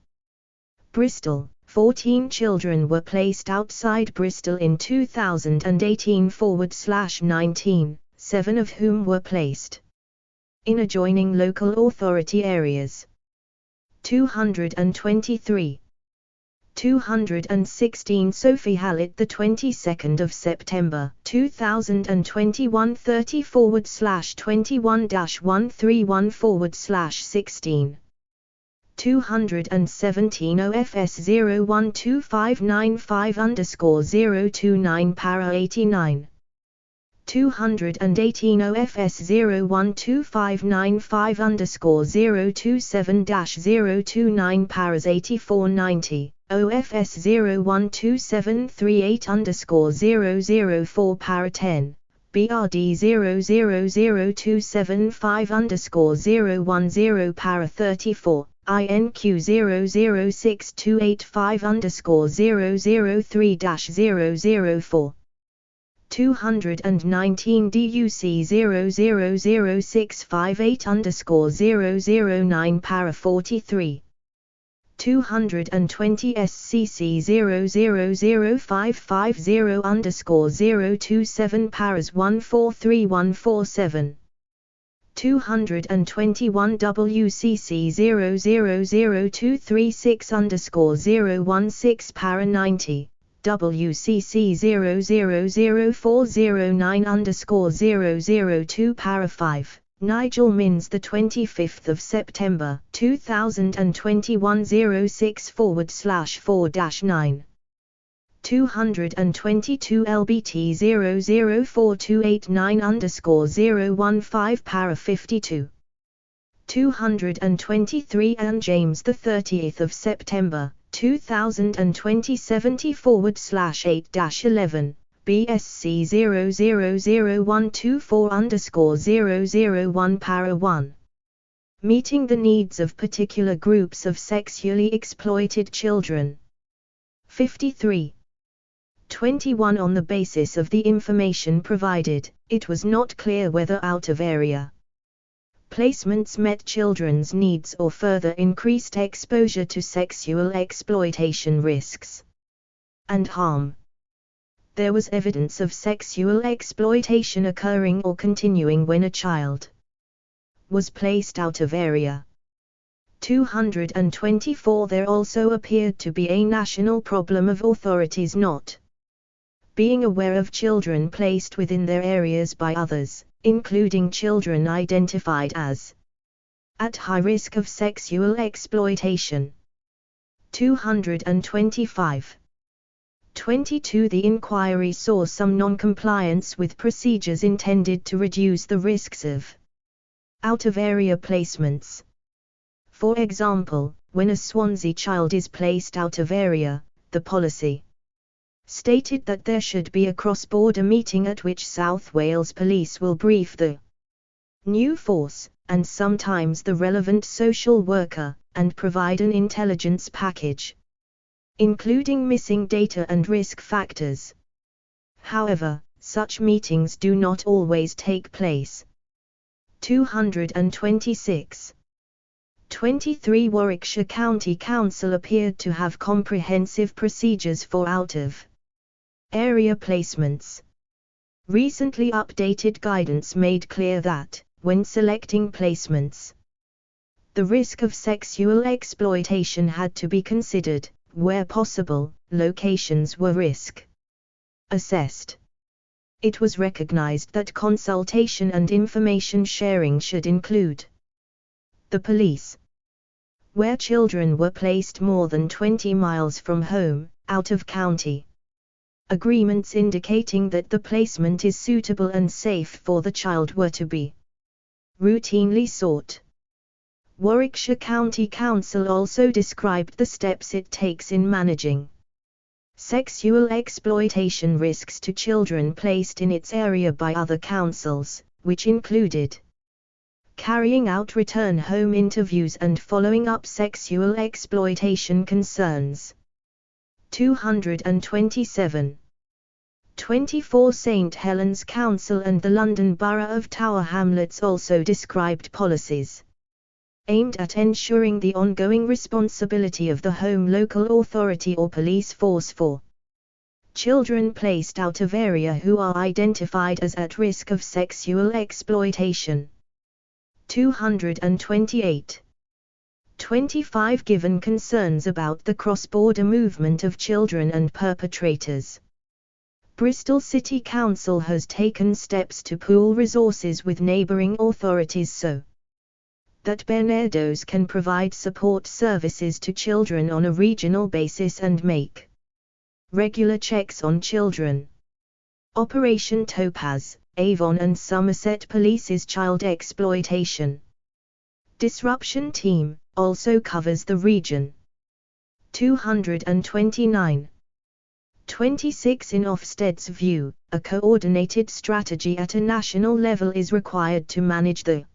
S1: Bristol, 14 children were placed outside Bristol in 2018/19, 7 of whom were placed in adjoining local authority areas. 223. 216 Sophie Hallett, the 22nd of September 2021, 30/21-131/16. 217 OFS 012595029 para 89. 218 OFS 012595027-029 paras 8490. OFS 0127380-004 para 10, BRD 0000275-010 para 34, INQ 0006285-003-004. 219 DUC 0000658-009 para 43. 220 SCC 0005550-027 paras 143147. 221 WCC 0000236-016 para 90. WCC 0000409-002 para 5. Nigel Minns, the 25th of September 2021 06/4/9. 222 LBT 0042890-015 para 52. 223 Anne James, the 30th of September 2020 70/8/11. BSC 0000124-001 para 1. Meeting the needs of particular groups of sexually exploited children. 53. 21 On the basis of the information provided, it was not clear whether out-of-area placements met children's needs or further increased exposure to sexual exploitation risks and harm. There was evidence of sexual exploitation occurring or continuing when a child was placed out of area. 224 There also appeared to be a national problem of authorities not being aware of children placed within their areas by others, including children identified as at high risk of sexual exploitation. 225. 22 The inquiry saw some non-compliance with procedures intended to reduce the risks of out-of-area placements. For example, when a Swansea child is placed out of area, the policy stated that there should be a cross-border meeting at which South Wales Police will brief the new force, and sometimes the relevant social worker, and provide an intelligence package, including missing data and risk factors. However, such meetings do not always take place. 226. 23 Warwickshire County Council appeared to have comprehensive procedures for out-of-area placements. Recently updated guidance made clear that, when selecting placements, the risk of sexual exploitation had to be considered. Where possible, locations were risk assessed. It was recognized that consultation and information sharing should include the police. Where children were placed more than 20 miles from home, out of county, agreements indicating that the placement is suitable and safe for the child were to be routinely sought. Warwickshire County Council also described the steps it takes in managing sexual exploitation risks to children placed in its area by other councils, which included carrying out return home interviews and following up sexual exploitation concerns. 227. 24 St Helens Council and the London Borough of Tower Hamlets also described policies aimed at ensuring the ongoing responsibility of the home local authority or police force for children placed out of area who are identified as at risk of sexual exploitation. 228. 25 Given concerns about the cross-border movement of children and perpetrators, Bristol City Council has taken steps to pool resources with neighbouring authorities so that Barnardos can provide support services to children on a regional basis and make regular checks on children. Operation Topaz, Avon and Somerset Police's Child Exploitation Disruption Team also covers the region. 229. 26 In Ofsted's view, a coordinated strategy at a national level is required to manage the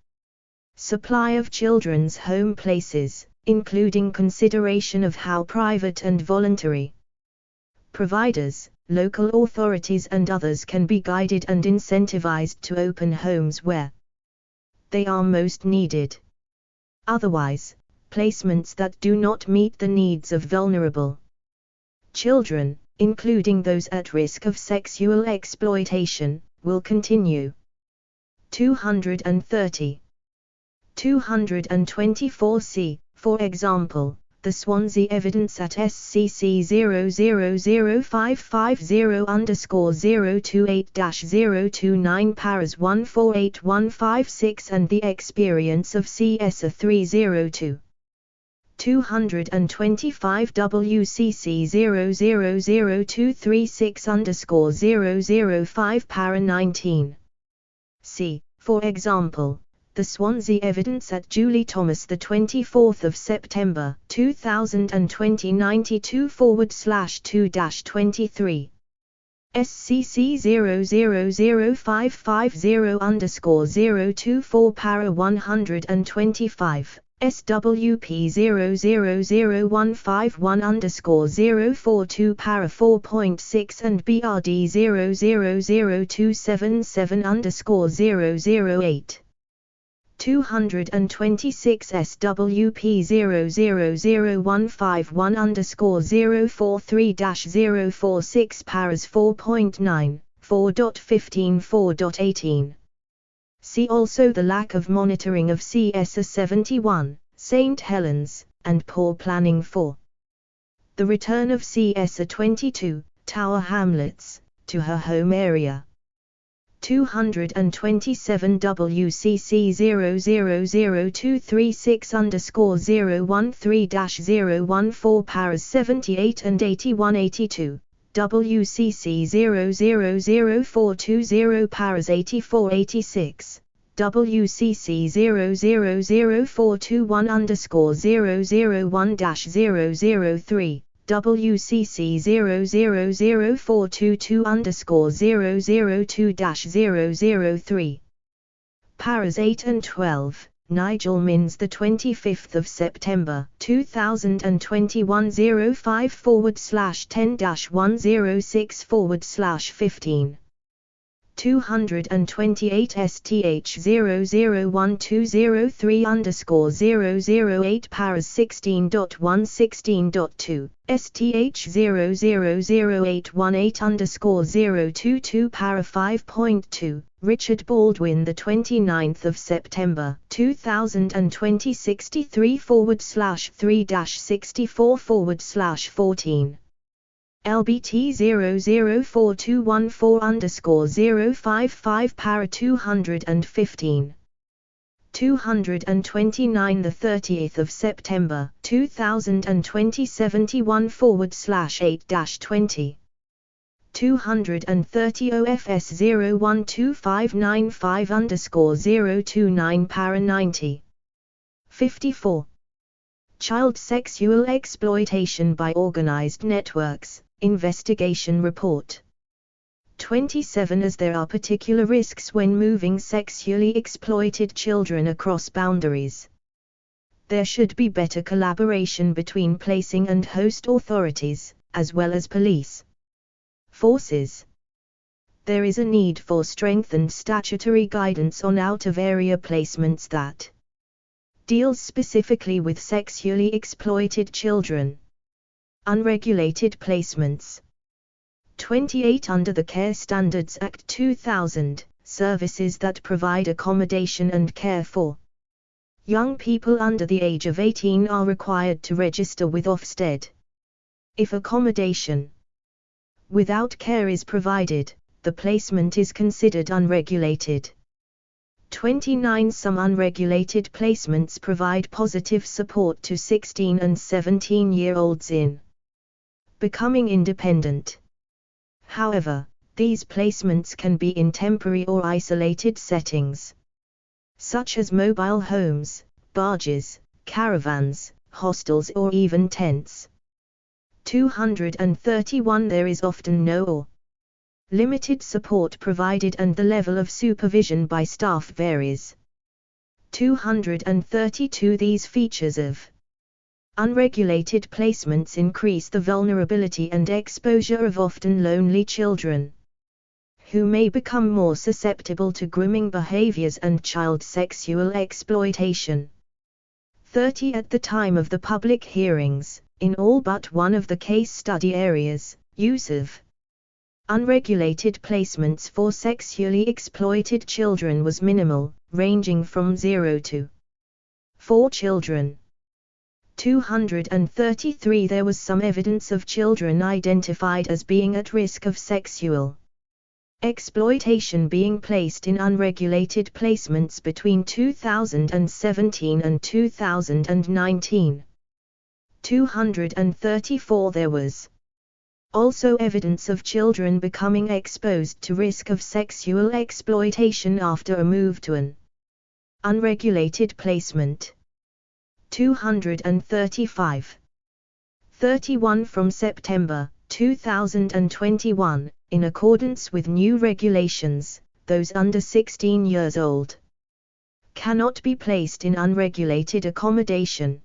S1: supply of children's home places, including consideration of how private and voluntary providers, local authorities and others can be guided and incentivized to open homes where they are most needed. Otherwise, placements that do not meet the needs of vulnerable children, including those at risk of sexual exploitation, will continue. 230. 224C, for example, the Swansea evidence at SCC 0005550_028-029 paras 148156 and the experience of CSA 302. 225 WCC 0002336_005 para 19. C, for example, the Swansea evidence at Julie Thomas the 24th of September 2020 92/2-23 SCC 0005550_024 para 125 SWP 000151_042 para 4.6 and BRD 000277_008. 226 SWP 000151_043-046 paras 4.9, 4.15 4.18. See also the lack of monitoring of CSA 71, St. Helens, and poor planning for the return of CS 22, Tower Hamlets, to her home area. 227 WCC 0002360_013-014 Paras 78 and 8182, WCC 0004220 Paras 8486, WCC 0004221_001-003. WCC 0004222_002-003. Paras 8 and 12, Nigel Minns the 25th of September 2021 05/10-106/15. 228 STH 0012003_008 Paras 16.1 16.2, STH 0008118_022 Para 5.2, Richard Baldwin the 29th of September 2020 63/3-64/14. LBT 004214055 Para 215. 229 the 30th of September 2020 71/8-20. 230 OFS 012595_029 Para 90. 54. Child sexual exploitation by organized networks, investigation report. 27 As there are particular risks when moving sexually exploited children across boundaries. There should be better collaboration between placing and host authorities, as well as police forces. There is a need for strengthened statutory guidance on out-of-area placements that deals specifically with sexually exploited children. Unregulated placements. 28 Under the Care Standards Act 2000, services that provide accommodation and care for young people under the age of 18 are required to register with Ofsted. If accommodation without care is provided, the placement is considered unregulated. 29 Some unregulated placements provide positive support to 16 and 17-year-olds in becoming independent. However, these placements can be in temporary or isolated settings, such as mobile homes, barges, caravans, hostels or even tents. 231 There is often no or limited support provided and the level of supervision by staff varies. 232 These features of unregulated placements increase the vulnerability and exposure of often lonely children, who may become more susceptible to grooming behaviors and child sexual exploitation. 30 At the time of the public hearings, in all but one of the case study areas, use of unregulated placements for sexually exploited children was minimal, ranging from 0 to 4 children. 233 There was some evidence of children identified as being at risk of sexual exploitation being placed in unregulated placements between 2017 and 2019. 234 There was also evidence of children becoming exposed to risk of sexual exploitation after a move to an unregulated placement. 235. 31 From September 2021, in accordance with new regulations, those under 16 years old cannot be placed in unregulated accommodation.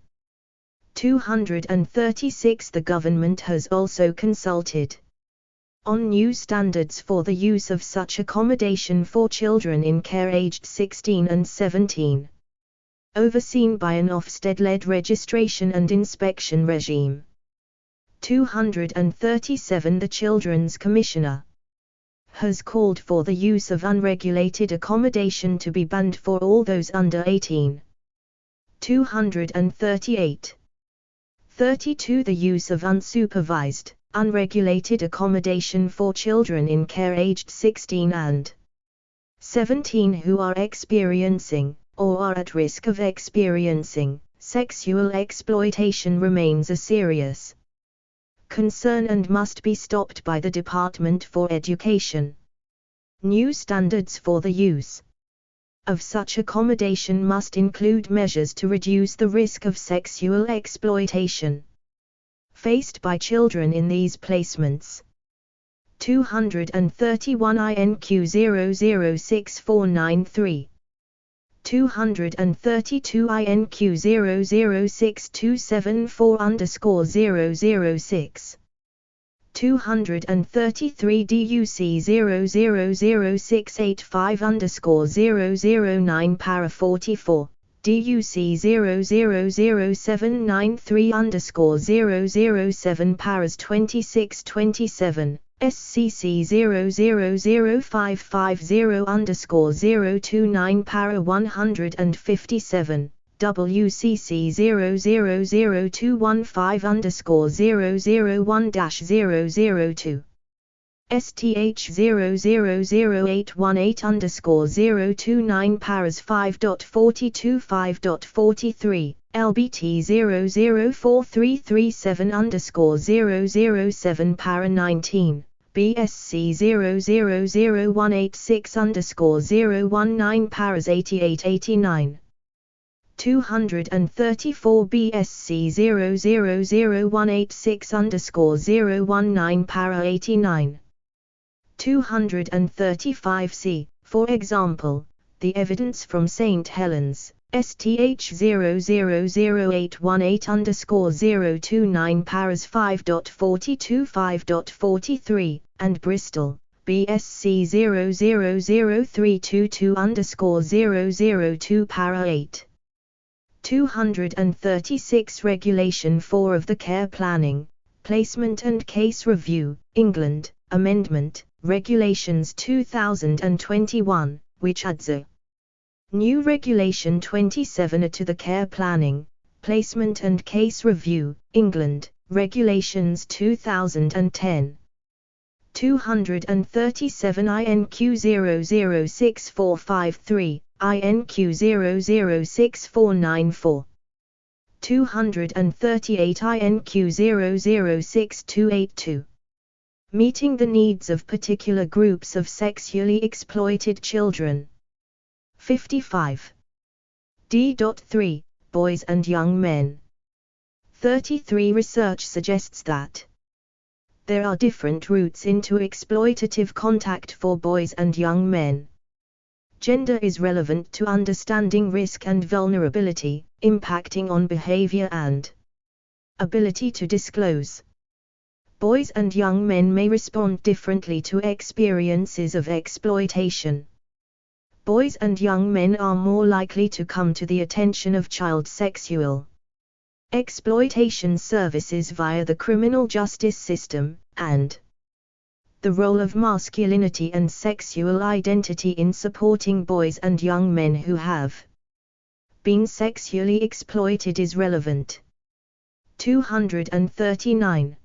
S1: 236 The government has also consulted on new standards for the use of such accommodation for children in care aged 16 and 17. Overseen by an Ofsted-led registration and inspection regime. 237 The Children's Commissioner has called for the use of unregulated accommodation to be banned for all those under 18. 238. 32. The use of unsupervised, unregulated accommodation for children in care aged 16 and 17 who are experiencing, or are at risk of experiencing, sexual exploitation remains a serious concern and must be stopped by the Department for Education. New standards for the use of such accommodation must include measures to reduce the risk of sexual exploitation faced by children in these placements. 231 INQ 006493. 232 INQ 006274_006. 233 DUC 000685_009 para 44, DUC 000793_007 paras 2627, SCC 000550_029 para 157. WCC 000215_001-002, STH 000818_029 paras 5.42 5.43, LBT 004337_007 para 19. BSC 000186_019 paras 8889. 234 BSC 000186_019 para 89. 235 C, for example, the evidence from St. Helens, STH 000818_029 paras 5.42 5.43, and Bristol, BSC 000322_002 para 8. 236 Regulation 4 of the Care Planning, Placement and Case Review, England, Amendment, Regulations 2021, which adds a new Regulation 27 to the Care Planning, Placement and Case Review, England, Regulations 2010. 237 INQ 006453, INQ 006494. 238 INQ 006282. Meeting the needs of particular groups of sexually exploited children. 55. D.3, Boys and Young Men. 33 Research suggests that there are different routes into exploitative contact for boys and young men. Gender is relevant to understanding risk and vulnerability, impacting on behavior and ability to disclose. Boys and young men may respond differently to experiences of exploitation. Boys and young men are more likely to come to the attention of child sexual exploitation services via the criminal justice system, and the role of masculinity and sexual identity in supporting boys and young men who have been sexually exploited is relevant. 239.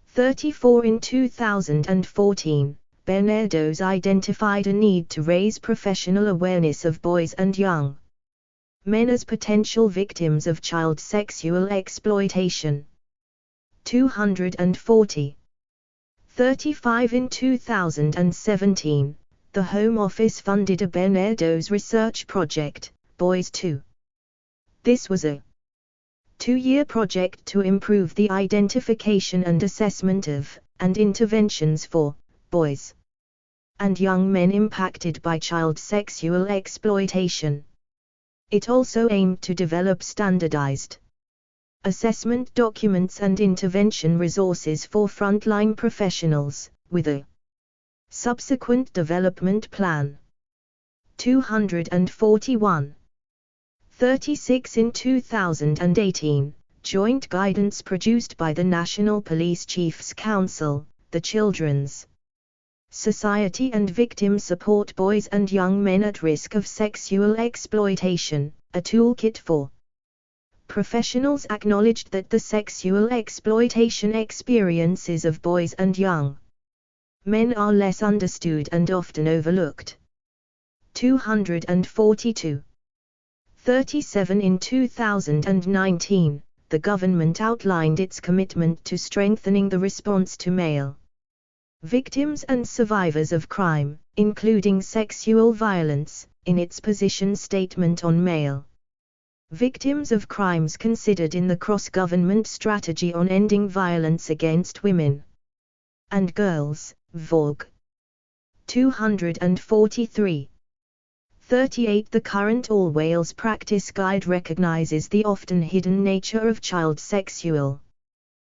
S1: 34 In 2014, Bernardo's identified a need to raise professional awareness of boys and young men as potential victims of child sexual exploitation. 240. 35 In 2017, the Home Office funded a Bernardo's research project, Boys 2. This was a 2-year project to improve the identification and assessment of, and interventions for, boys and young men impacted by child sexual exploitation. It also aimed to develop standardized assessment documents and intervention resources for frontline professionals, with a subsequent development plan. 241. 36 In 2018, joint guidance produced by the National Police Chiefs Council, the Children's Society and Victim Support Boys and Young Men at Risk of Sexual Exploitation, a toolkit for Professionals acknowledged that the sexual exploitation experiences of boys and young men are less understood and often overlooked. 242. 37. In 2019, the government outlined its commitment to strengthening the response to male victims and survivors of crime, including sexual violence, in its position statement on male victims of crimes considered in the cross-government strategy on ending violence against women and girls, VOG. 243. 38. The current All Wales Practice Guide recognizes the often hidden nature of child sexual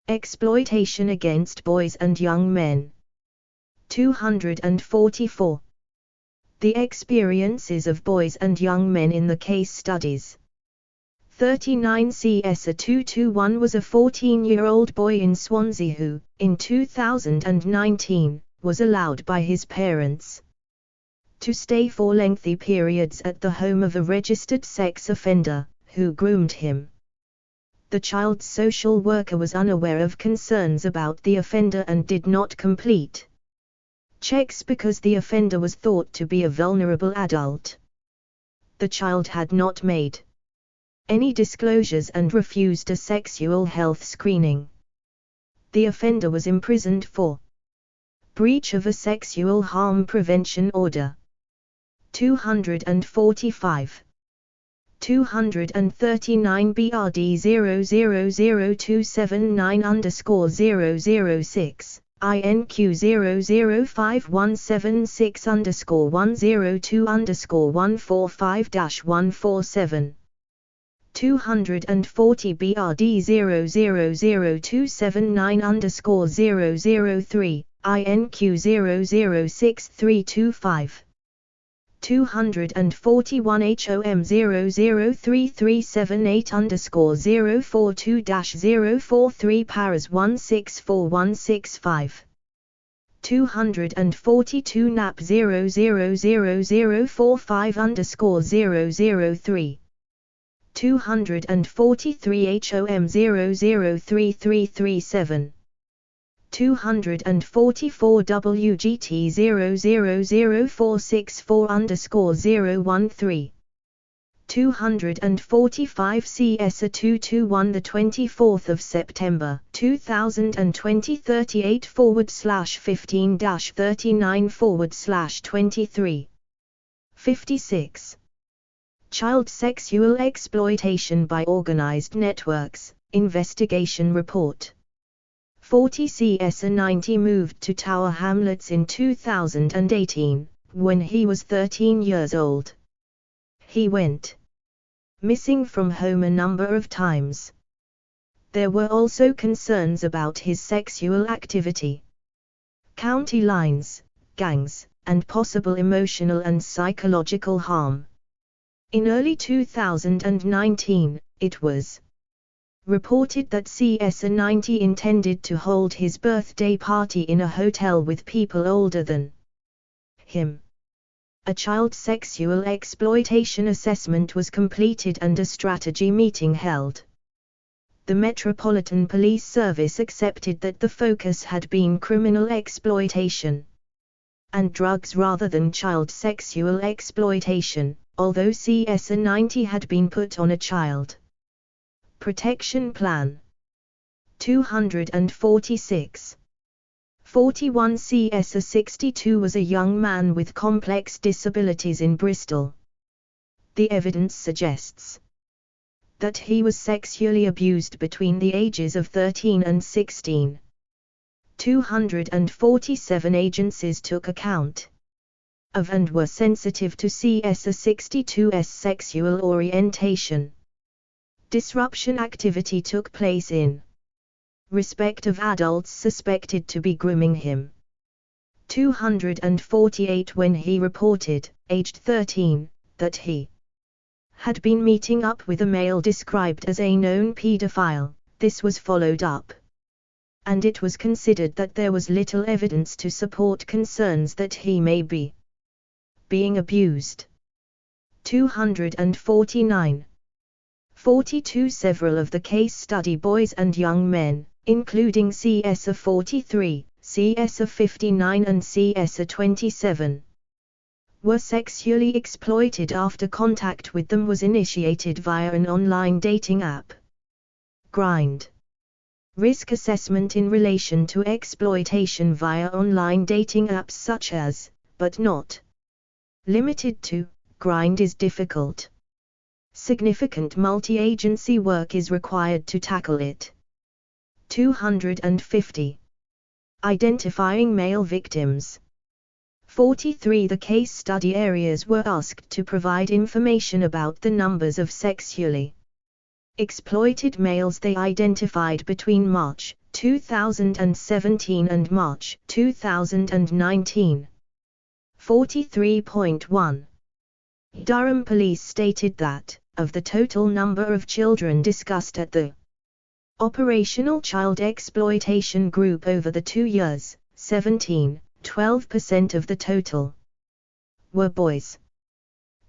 S1: exploitation against boys and young men. 244. The experiences of boys and young men in the case studies. 39. CSA 221 was a 14-year-old boy in Swansea who, in 2019, was allowed by his parents to stay for lengthy periods at the home of a registered sex offender, who groomed him. The child's social worker was unaware of concerns about the offender and did not complete checks because the offender was thought to be a vulnerable adult. The child had not made any disclosures and refused a sexual health screening. The offender was imprisoned for breach of a sexual harm prevention order. 245. 239. BRD 000279006, INQ 00517/102_145-147. 240. BRD 000279003, INQ 0063325. 241. HOM 003378042-043 Paras 164165. 242. NAP 00045_003. 243. HOM 0033337. 244. WGT 000464013. 245. CSA 221 the 24th of September 2020 38/15-39/23. 56. Child sexual exploitation by organized networks, investigation report. 40. CSA 90 moved to Tower Hamlets in 2018, when he was 13 years old. He went missing from home a number of times. There were also concerns about his sexual activity, county lines, gangs, and possible emotional and psychological harm. In early 2019, it was reported that CSA 90 intended to hold his birthday party in a hotel with people older than him. A child sexual exploitation assessment was completed and a strategy meeting held. The Metropolitan Police Service accepted that the focus had been criminal exploitation and drugs rather than child sexual exploitation, although CSA 90 had been put on a child protection plan. 246. 41. CSA 62 was a young man with complex disabilities in Bristol. The evidence suggests that he was sexually abused between the ages of 13 and 16. 247. Agencies took account of and were sensitive to CSA 62's sexual orientation. Disruption activity took place in respect of adults suspected to be grooming him. 248. When he reported, aged 13, that he had been meeting up with a male described as a known paedophile, this was followed up, and it was considered that there was little evidence to support concerns that he may be being abused. 249. 42 Several of the case study boys and young men, including CS 43, CS 59 and CS 27, were sexually exploited after contact with them was initiated via an online dating app. Grind. Risk assessment in relation to exploitation via online dating apps such as, but not limited to, Grind is difficult. Significant multi-agency work is required to tackle it. 250. Identifying male victims. 43 The case study areas were asked to provide information about the numbers of sexually exploited males they identified between March 2017 and March 2019. 43.1. Durham Police stated that, of the total number of children discussed at the Operational Child Exploitation Group over the 2 years, 12% of the total were boys.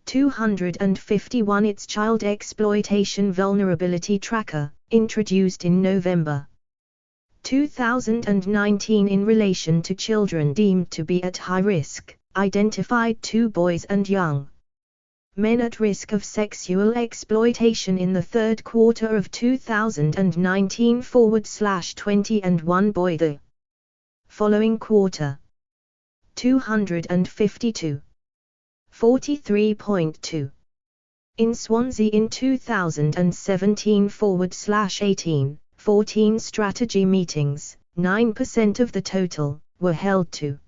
S1: 251 Its Child Exploitation Vulnerability Tracker, introduced in November 2019 in relation to children deemed to be at high risk, identified 2 boys and young men at risk of sexual exploitation in the third quarter of 2019/20 and 1 boy the following quarter. 252. 43.2. In Swansea in 2017/18, 14 strategy meetings, 9% of the total, were held to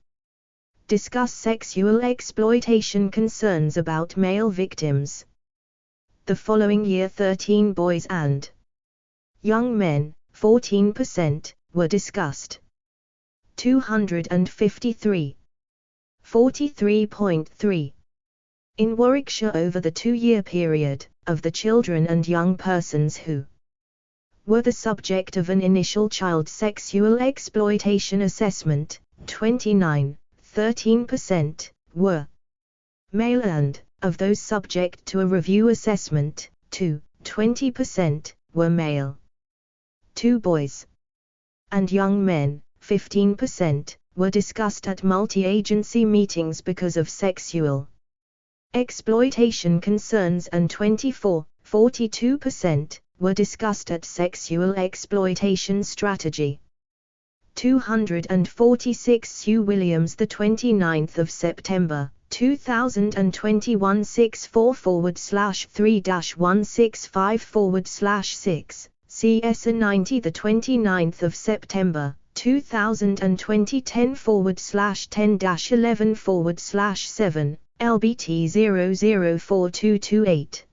S1: discuss sexual exploitation concerns about male victims. The following year 13 boys and young men, 14%, were discussed. 253. 43.3. In Warwickshire over the 2-year period, of the children and young persons who were the subject of an initial child sexual exploitation assessment, 13%, were male and, of those subject to a review assessment, 20%, were male. 2 boys and young men, 15%, were discussed at multi-agency meetings because of sexual exploitation concerns and 42%, were discussed at sexual exploitation strategy. 246 Sue Williams, the 29th of September 2021 64/3-165/6 CS 90 the 29th of September 2020 10/10-11/7 LBT 004228.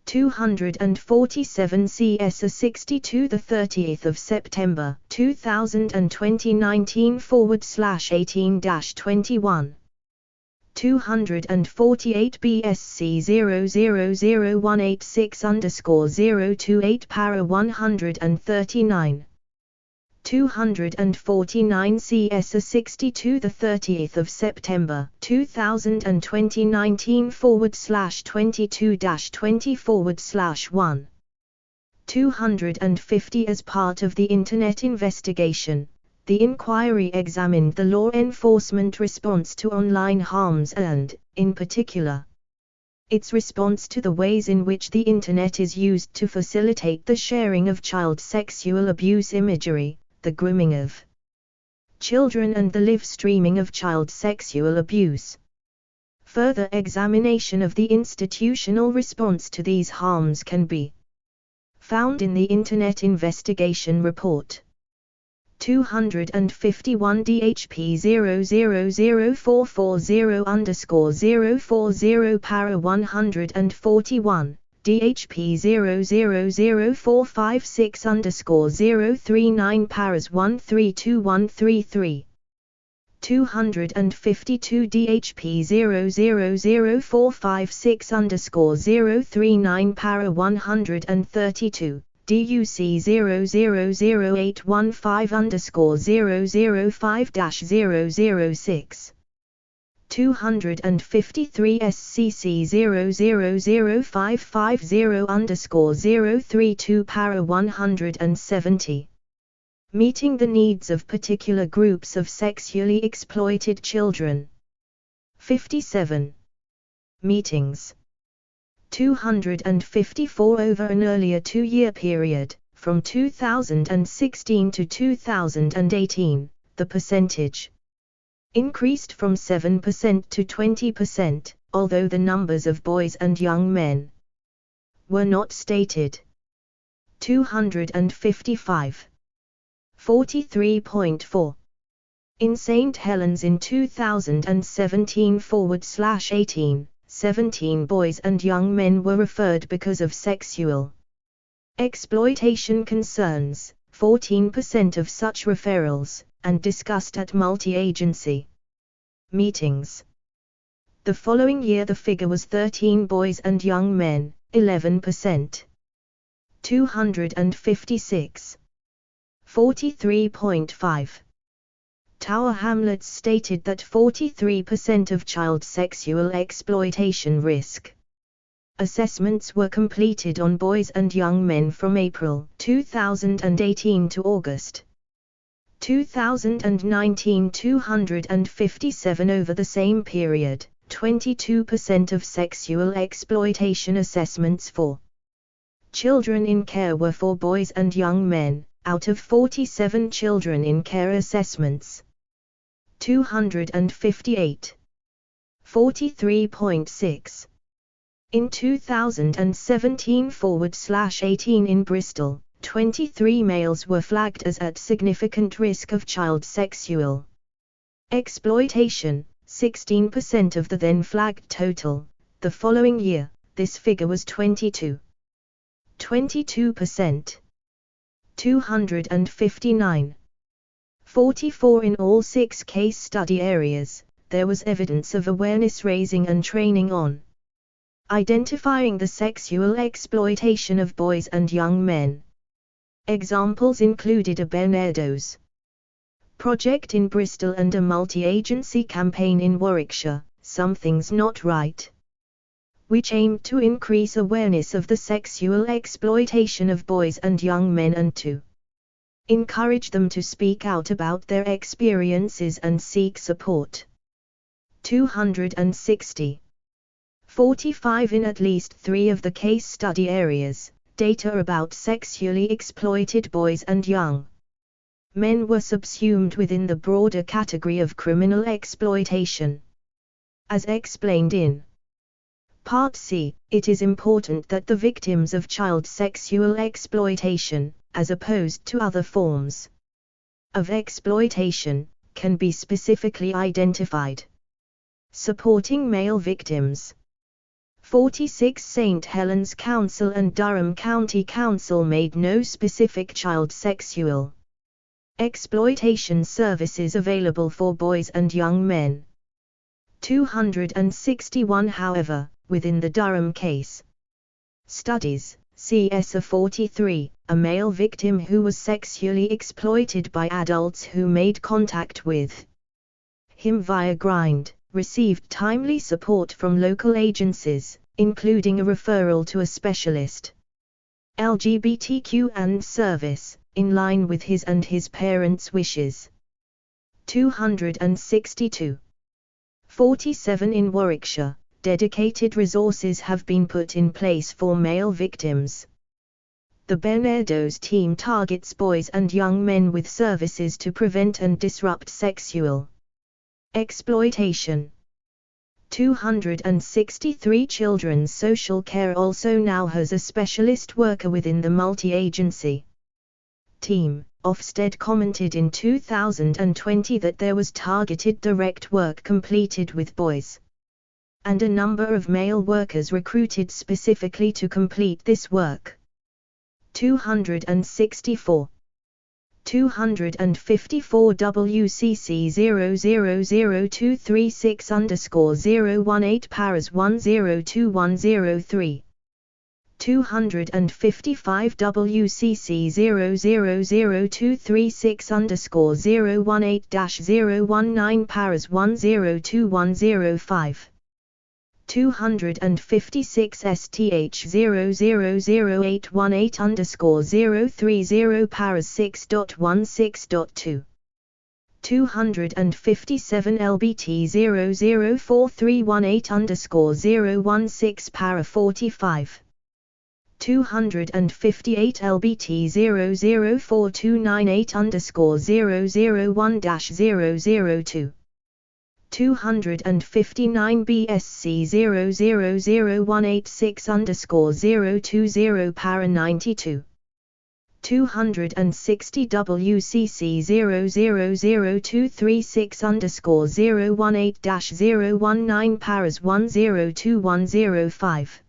S1: 247 CS 62 the 30th of September 2020 19/18-21. 248 BSC 000186_028 para 139. 249 CS 62 the 30th of September 2020 19/22-20/1. 250 As part of the Internet investigation, the inquiry examined the law enforcement response to online harms and, in particular, its response to the ways in which the Internet is used to facilitate the sharing of child sexual abuse imagery, the grooming of children and the live streaming of child sexual abuse. Further examination of the institutional response to these harms can be found in the Internet Investigation Report. 251 DHP 000440_040 para 141. DHP 000456_039 paras 132133. 252 DHP 000456_039 para 132. DUC 000815_005-006. 253 SCC 0005550_032 para 170. Meeting the needs of particular groups of sexually exploited children. 57. Meetings. 254 over an earlier 2-year period, from 2016 to 2018, the percentage increased from 7% to 20%, although the numbers of boys and young men were not stated. 255. 43.4. In St. Helens in 2017/18, 17 boys and young men were referred because of sexual exploitation concerns, 14% of such referrals, and discussed at multi-agency meetings. The following year the figure was 13 boys and young men, 11%. 256. 43.5. Tower Hamlets stated that 43% of child sexual exploitation risk assessments were completed on boys and young men from April 2018 to August 2019. 257 over the same period, 22% of sexual exploitation assessments for children in care were for boys and young men, out of 47 children in care assessments. 258. 43.6. In 2017/18 in Bristol, 23 males were flagged as at significant risk of child sexual exploitation, 16% of the then flagged total. The following year, this figure was 22%. 259. 44 in all 6 case study areas, there was evidence of awareness raising and training on identifying the sexual exploitation of boys and young men. Examples included a Barnardo's project in Bristol and a multi-agency campaign in Warwickshire, Something's Not Right, which aimed to increase awareness of the sexual exploitation of boys and young men and to encourage them to speak out about their experiences and seek support. 260. 45 in at least 3 of the case study areas, data about sexually exploited boys and young men were subsumed within the broader category of criminal exploitation. As explained in Part C, it is important that the victims of child sexual exploitation, as opposed to other forms of exploitation, can be specifically identified. Supporting male victims. 46 St. Helens Council and Durham County Council made no specific child sexual exploitation services available for boys and young men. 261 However, within the Durham case studies, CS 43, a male victim who was sexually exploited by adults who made contact with him via Grind, received timely support from local agencies, including a referral to a specialist LGBTQ and service, in line with his and his parents' wishes. 262. 47 in Warwickshire, dedicated resources have been put in place for male victims. The Barnardo's team targets boys and young men with services to prevent and disrupt sexual exploitation. 263 Children's Social Care also now has a specialist worker within the multi-agency team. Ofsted commented in 2020 that there was targeted direct work completed with boys, and a number of male workers recruited specifically to complete this work. 264. 254 WCC 0000236_018 paras 102103. 255 WCC 000236_018-019 Paras 102105 256 STH 000818_030 Paras 6.16.2 257 LBT 004318_016 Para 45 258 LBT 004298_001-002 259 BSC 000186_020 Para 92 260 WCC 000236_018-019 Paras 102105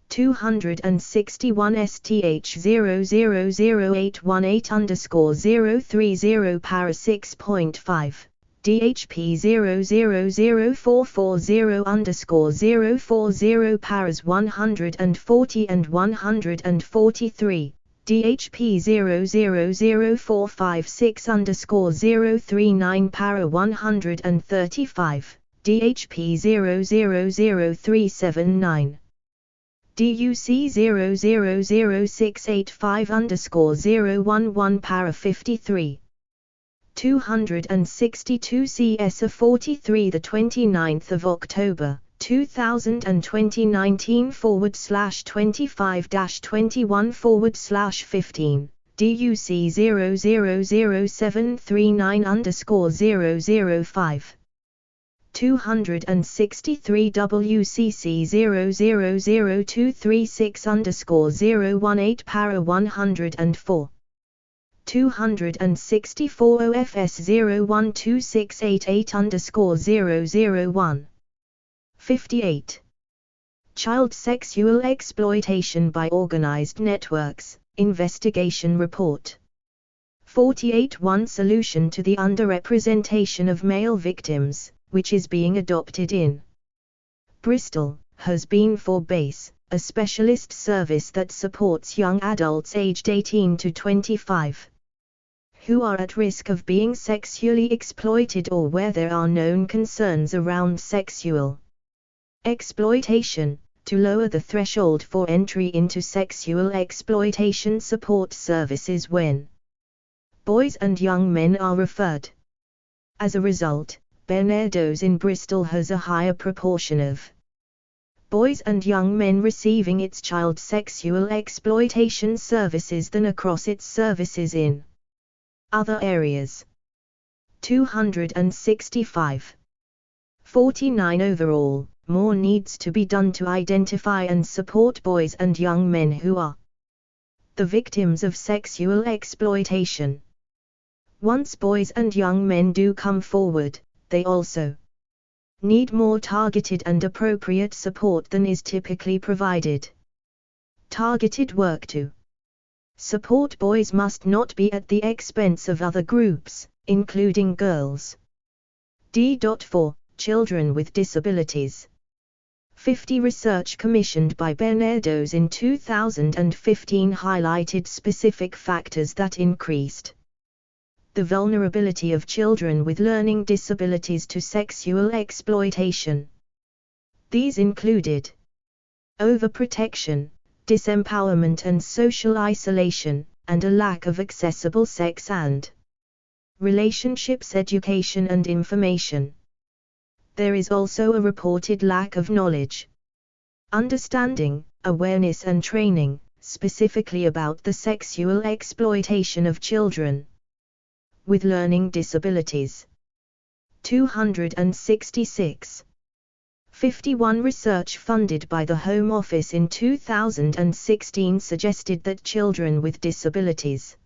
S1: 261 STH 000818_030 Para 6.5 DHP 000440_040 Paras 140 and 143 DHP 000456_039 Para 135 DHP 000379 DUC 000685_011 Para 53 262 CS 43 the 29th of October 2019/25-21/15 DUC 000739_005 263 WCC 000236_018 Para 104 264 OFS 012688_001 58 Child sexual exploitation by organized networks, investigation report 48 One solution to the underrepresentation of male victims, which is being adopted in Bristol, has been for BASE, a specialist service that supports young adults aged 18 to 25 who are at risk of being sexually exploited or where there are known concerns around sexual exploitation, to lower the threshold for entry into sexual exploitation support services when boys and young men are referred. As a result, Barnardo's in Bristol has a higher proportion of boys and young men receiving its child sexual exploitation services than across its services in other areas. 265. 49 Overall, more needs to be done to identify and support boys and young men who are the victims of sexual exploitation. Once boys and young men do come forward, they also need more targeted and appropriate support than is typically provided. Targeted work to support boys must not be at the expense of other groups, including girls. D.4 Children with disabilities. 50 Research commissioned by Barnardo's in 2015 highlighted specific factors that increased the vulnerability of children with learning disabilities to sexual exploitation. These included overprotection, disempowerment and social isolation, and a lack of accessible sex and relationships education and information. There is also a reported lack of knowledge, understanding, awareness and training, specifically about the sexual exploitation of children with learning disabilities. 266. 51 Research funded by the Home Office in 2016 suggested that children with disabilities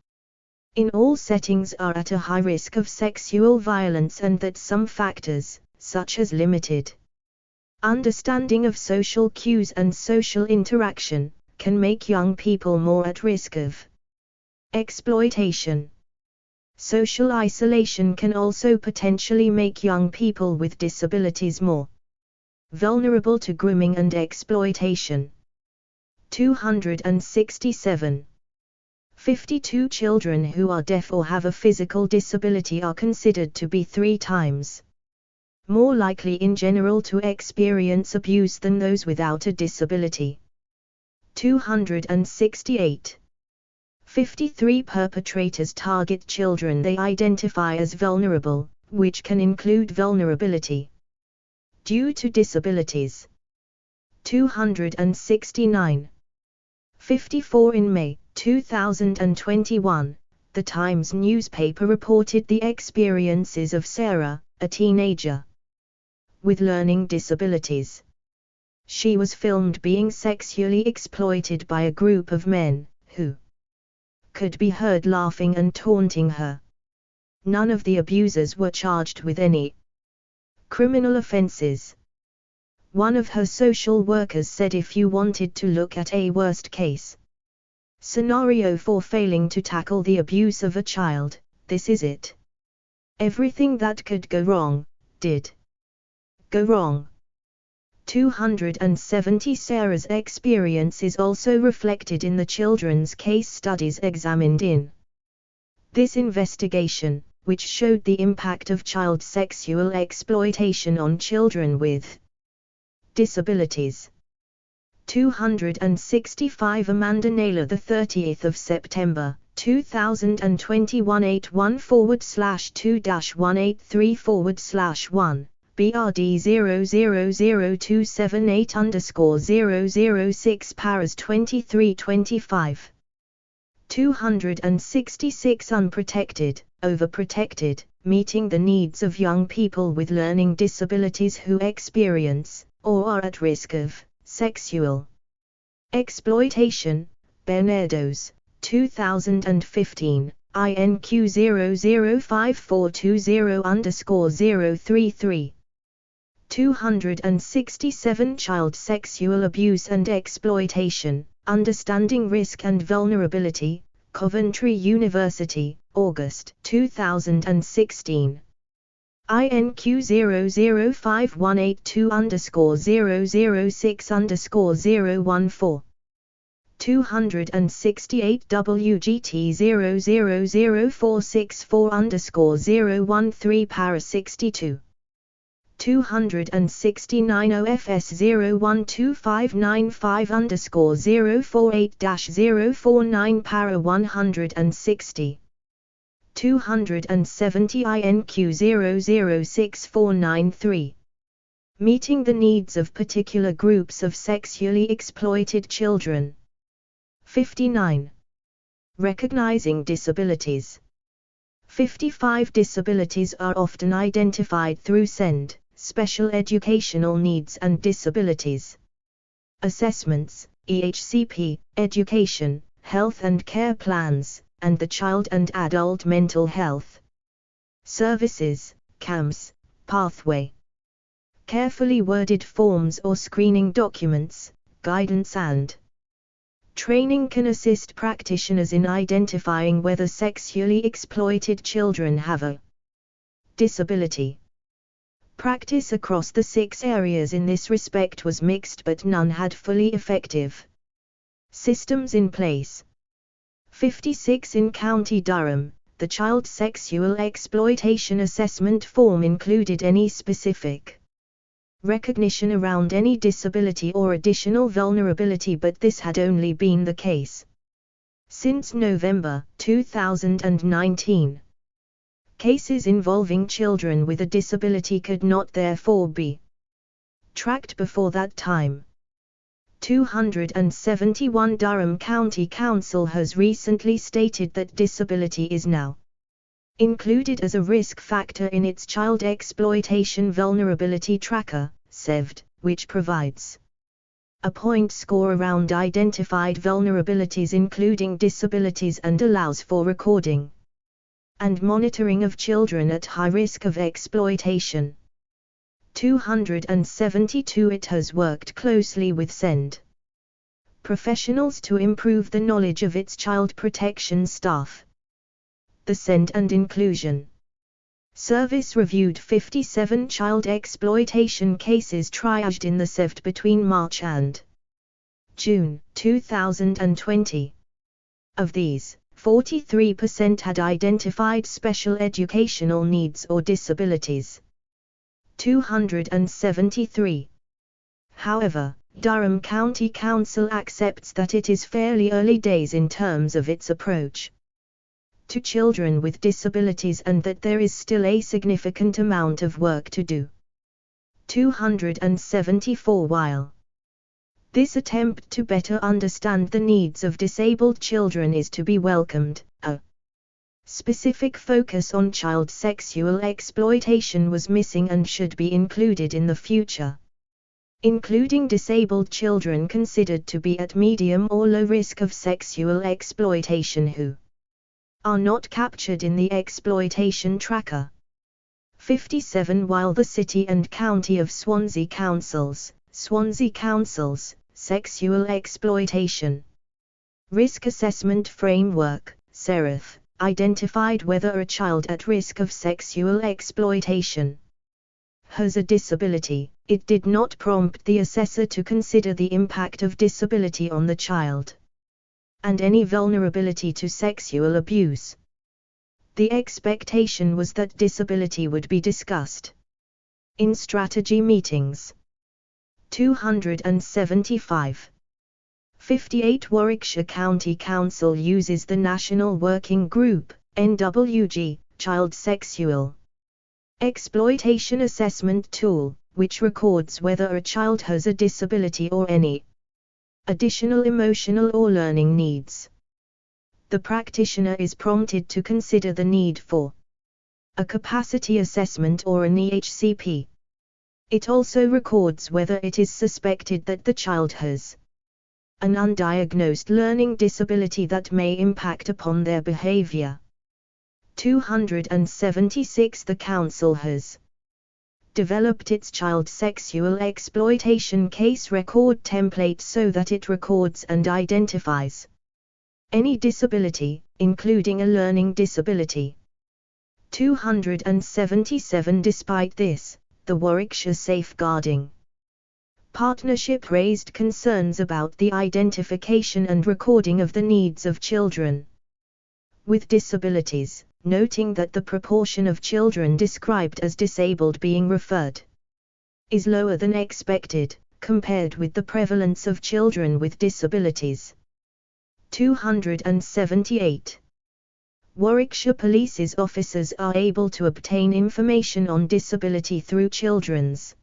S1: in all settings are at a high risk of sexual violence and that some factors, such as limited understanding of social cues and social interaction, can make young people more at risk of exploitation. Social isolation can also potentially make young people with disabilities more vulnerable to grooming and exploitation. 267. 52 children who are deaf or have a physical disability are considered to be 3 times more likely in general to experience abuse than those without a disability. 268. 53 perpetrators target children they identify as vulnerable, which can include vulnerability due to disabilities. 269. 54 In May 2021, The Times newspaper reported the experiences of Sarah, a teenager with learning disabilities. She was filmed being sexually exploited by a group of men, who could be heard laughing and taunting her. None of the abusers were charged with any criminal offenses. One of her social workers said, if you wanted to look at a worst case scenario for failing to tackle the abuse of a child, this is it. Everything that could go wrong, did go wrong. 270 Sarah's experience is also reflected in the children's case studies examined in this investigation, which showed the impact of child sexual exploitation on children with disabilities. 265 Amanda Naylor, the 30th of September 2021 81/2-183/1 BRD 000278_006 Paras 2325. 266 Unprotected, Overprotected, Meeting the Needs of Young People with Learning Disabilities who experience, or are at risk of, sexual exploitation, Bernardos, 2015, INQ 005420_033. 267 Child Sexual Abuse and Exploitation, Understanding Risk and Vulnerability, Coventry University, August 2016. INQ 005182_006_014. 268 WGT 000464_013 Para 62. 269 OFS 012595_048-049 Para 160. 270 INQ 006493. Meeting the Needs of Particular Groups of Sexually Exploited Children. 59. Recognizing Disabilities. 55 disabilities are often identified through SEND, Special Educational Needs and Disabilities Assessments, EHCP, Education, Health and Care Plans, and the Child and Adult Mental Health Services, CAMS, Pathway. Carefully worded forms or screening documents, guidance and training can assist practitioners in identifying whether sexually exploited children have a disability. Practice across the 6 areas in this respect was mixed, but none had fully effective systems in place. 56 In County Durham, the Child Sexual Exploitation Assessment Form included any specific recognition around any disability or additional vulnerability, but this had only been the case since November 2019. Cases involving children with a disability could not therefore be tracked before that time. 271 Durham County Council has recently stated that disability is now included as a risk factor in its Child Exploitation Vulnerability Tracker, CEVT, which provides a point score around identified vulnerabilities including disabilities and allows for recording and monitoring of children at high risk of exploitation. 272 It has worked closely with SEND professionals to improve the knowledge of its child protection staff. The SEND and Inclusion Service reviewed 57 child exploitation cases triaged in the CEVT between March and June 2020. Of these, 43% had identified special educational needs or disabilities. 273. However, Durham County Council accepts that it is fairly early days in terms of its approach to children with disabilities and that there is still a significant amount of work to do. 274. While this attempt to better understand the needs of disabled children is to be welcomed, a specific focus on child sexual exploitation was missing and should be included in the future, including disabled children considered to be at medium or low risk of sexual exploitation who are not captured in the exploitation tracker. 57. While the City and County of Swansea Council's Sexual Exploitation Risk Assessment Framework, SERIF, identified whether a child at risk of sexual exploitation has a disability, it did not prompt the assessor to consider the impact of disability on the child and any vulnerability to sexual abuse. The expectation was that disability would be discussed in strategy meetings. 275. 58. Warwickshire County Council uses the National Working Group, NWG, Child Sexual Exploitation Assessment Tool, which records whether a child has a disability or any additional emotional or learning needs. The practitioner is prompted to consider the need for a capacity assessment or an EHCP. It also records whether it is suspected that the child has an undiagnosed learning disability that may impact upon their behavior. 276. The Council has developed its child sexual exploitation case record template so that it records and identifies any disability, including a learning disability. 277. Despite this, the Warwickshire Safeguarding Partnership raised concerns about the identification and recording of the needs of children with disabilities, noting that the proportion of children described as disabled being referred is lower than expected, compared with the prevalence of children with disabilities. 278. Warwickshire Police's officers are able to obtain information on disability through children's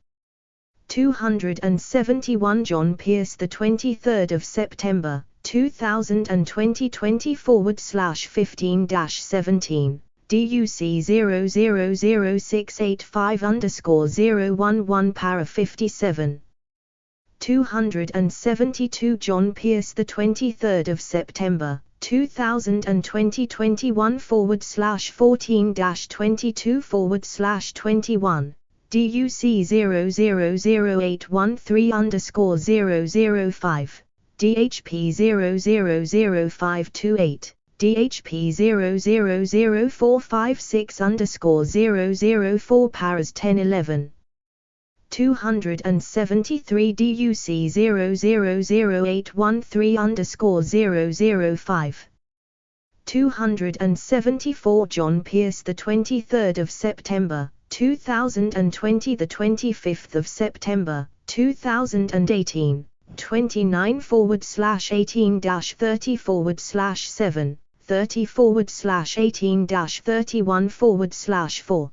S1: 271. John Pierce, the 23rd of September 2020 20/15-17 DUC 000685_011 para 57. 272. John Pierce, the 23rd of September 2020 21/14-22/21 DUC 000813_005 DHP 000528 DHP 000456_004 paras 1011. 273. DUC 000813_005 274. John Pierce, the 23rd of September 2020 the 25th of September 2018 29/18-30/7 30/18-31/4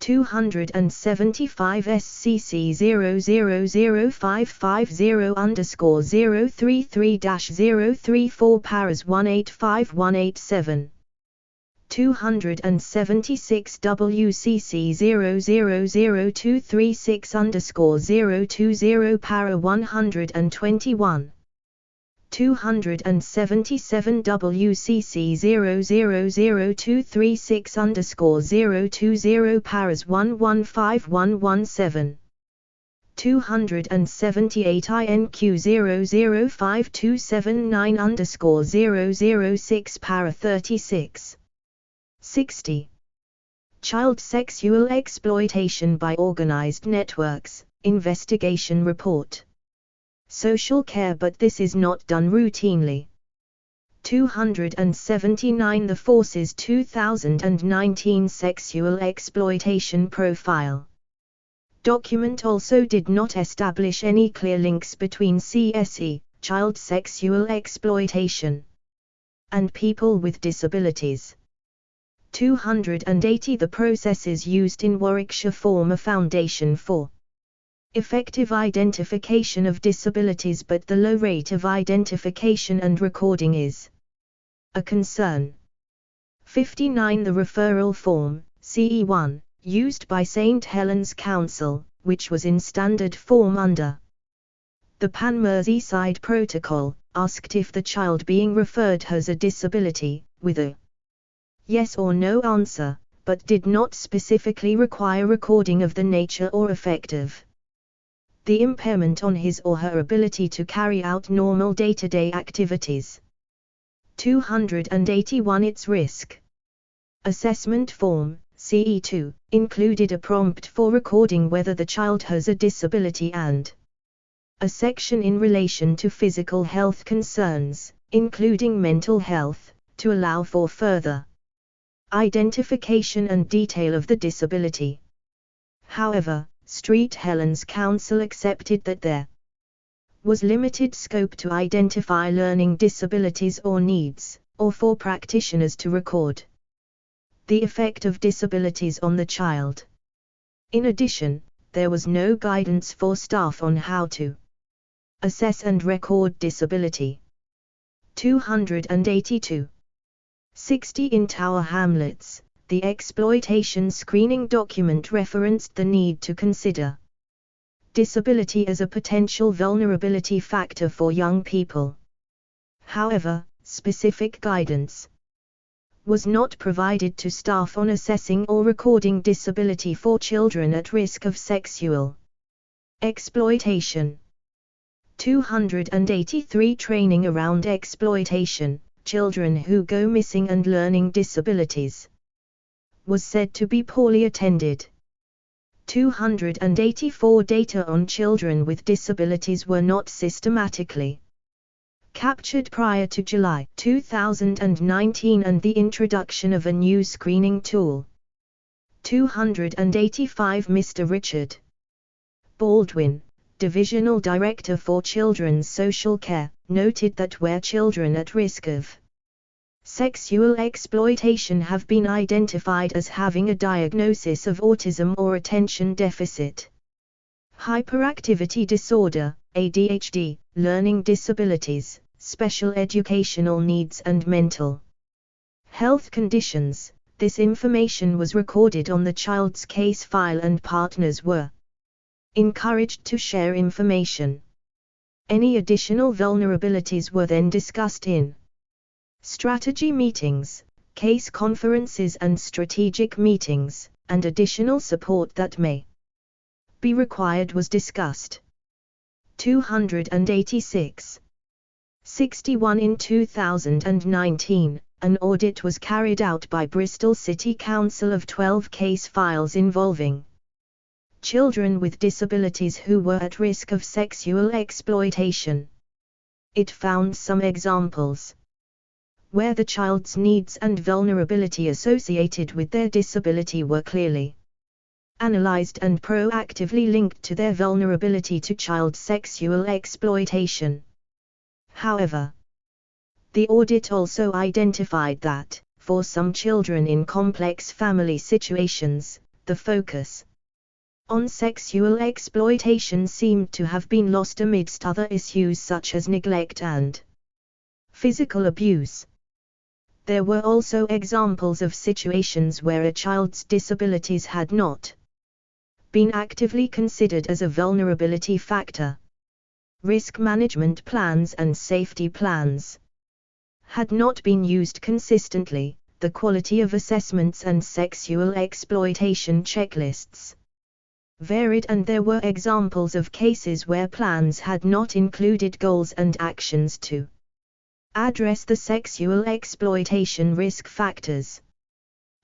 S1: 275. SCC 000550_033-034 paras 185187 276. WCC 000236_020 para 121 277. WCC 000236_020 paras 115117 278. INQ 005279_006 para 36. 60. Child Sexual Exploitation by Organised Networks, Investigation Report. social care, but this is not done routinely. 279 The Forces 2019 Sexual Exploitation Profile document also did not establish any clear links between CSE, child sexual exploitation, and people with disabilities. 280 The processes used in Warwickshire form a foundation for effective identification of disabilities, but the low rate of identification and recording is a concern. 59 The referral form, CE1, used by St Helens Council, which was in standard form under the Pan Merseyside Protocol, asked if the child being referred has a disability, with a yes or no answer, but did not specifically require recording of the nature or effect of the impairment on his or her ability to carry out normal day-to-day activities. 281 Its risk assessment form, CE2, included a prompt for recording whether the child has a disability and a section in relation to physical health concerns, including mental health, to allow for further identification and detail of the disability. However, St Helens Council accepted that there was limited scope to identify learning disabilities or needs, or for practitioners to record the effect of disabilities on the child. In addition, there was no guidance for staff on how to assess and record disability. 282. 60 In Tower Hamlets, the exploitation screening document referenced the need to consider disability as a potential vulnerability factor for young people. However, specific guidance was not provided to staff on assessing or recording disability for children at risk of sexual exploitation. 283 Training around exploitation, children who go missing and learning disabilities, was said to be poorly attended. 284 Data on children with disabilities were not systematically captured prior to July 2019 and the introduction of a new screening tool. 285 Mr. Richard Baldwin, Divisional Director for Children's Social Care, noted that where children at risk of sexual exploitation have been identified as having a diagnosis of autism or attention deficit hyperactivity disorder, ADHD, learning disabilities, special educational needs and mental health conditions, this information was recorded on the child's case file and partners were encouraged to share information. Any additional vulnerabilities were then discussed in strategy meetings, case conferences and strategic meetings, and additional support that may be required was discussed. 286. 61 In 2019, an audit was carried out by Bristol City Council of 12 case files involving children with disabilities who were at risk of sexual exploitation. It found some examples where the child's needs and vulnerability associated with their disability were clearly analyzed and proactively linked to their vulnerability to child sexual exploitation. However, the audit also identified that, for some children in complex family situations, the focus on sexual exploitation seemed to have been lost amidst other issues such as neglect and physical abuse. There were also examples of situations where a child's disabilities had not been actively considered as a vulnerability factor. Risk management plans and safety plans had not been used consistently, the quality of assessments and sexual exploitation checklists varied, and there were examples of cases where plans had not included goals and actions to address the sexual exploitation risk factors.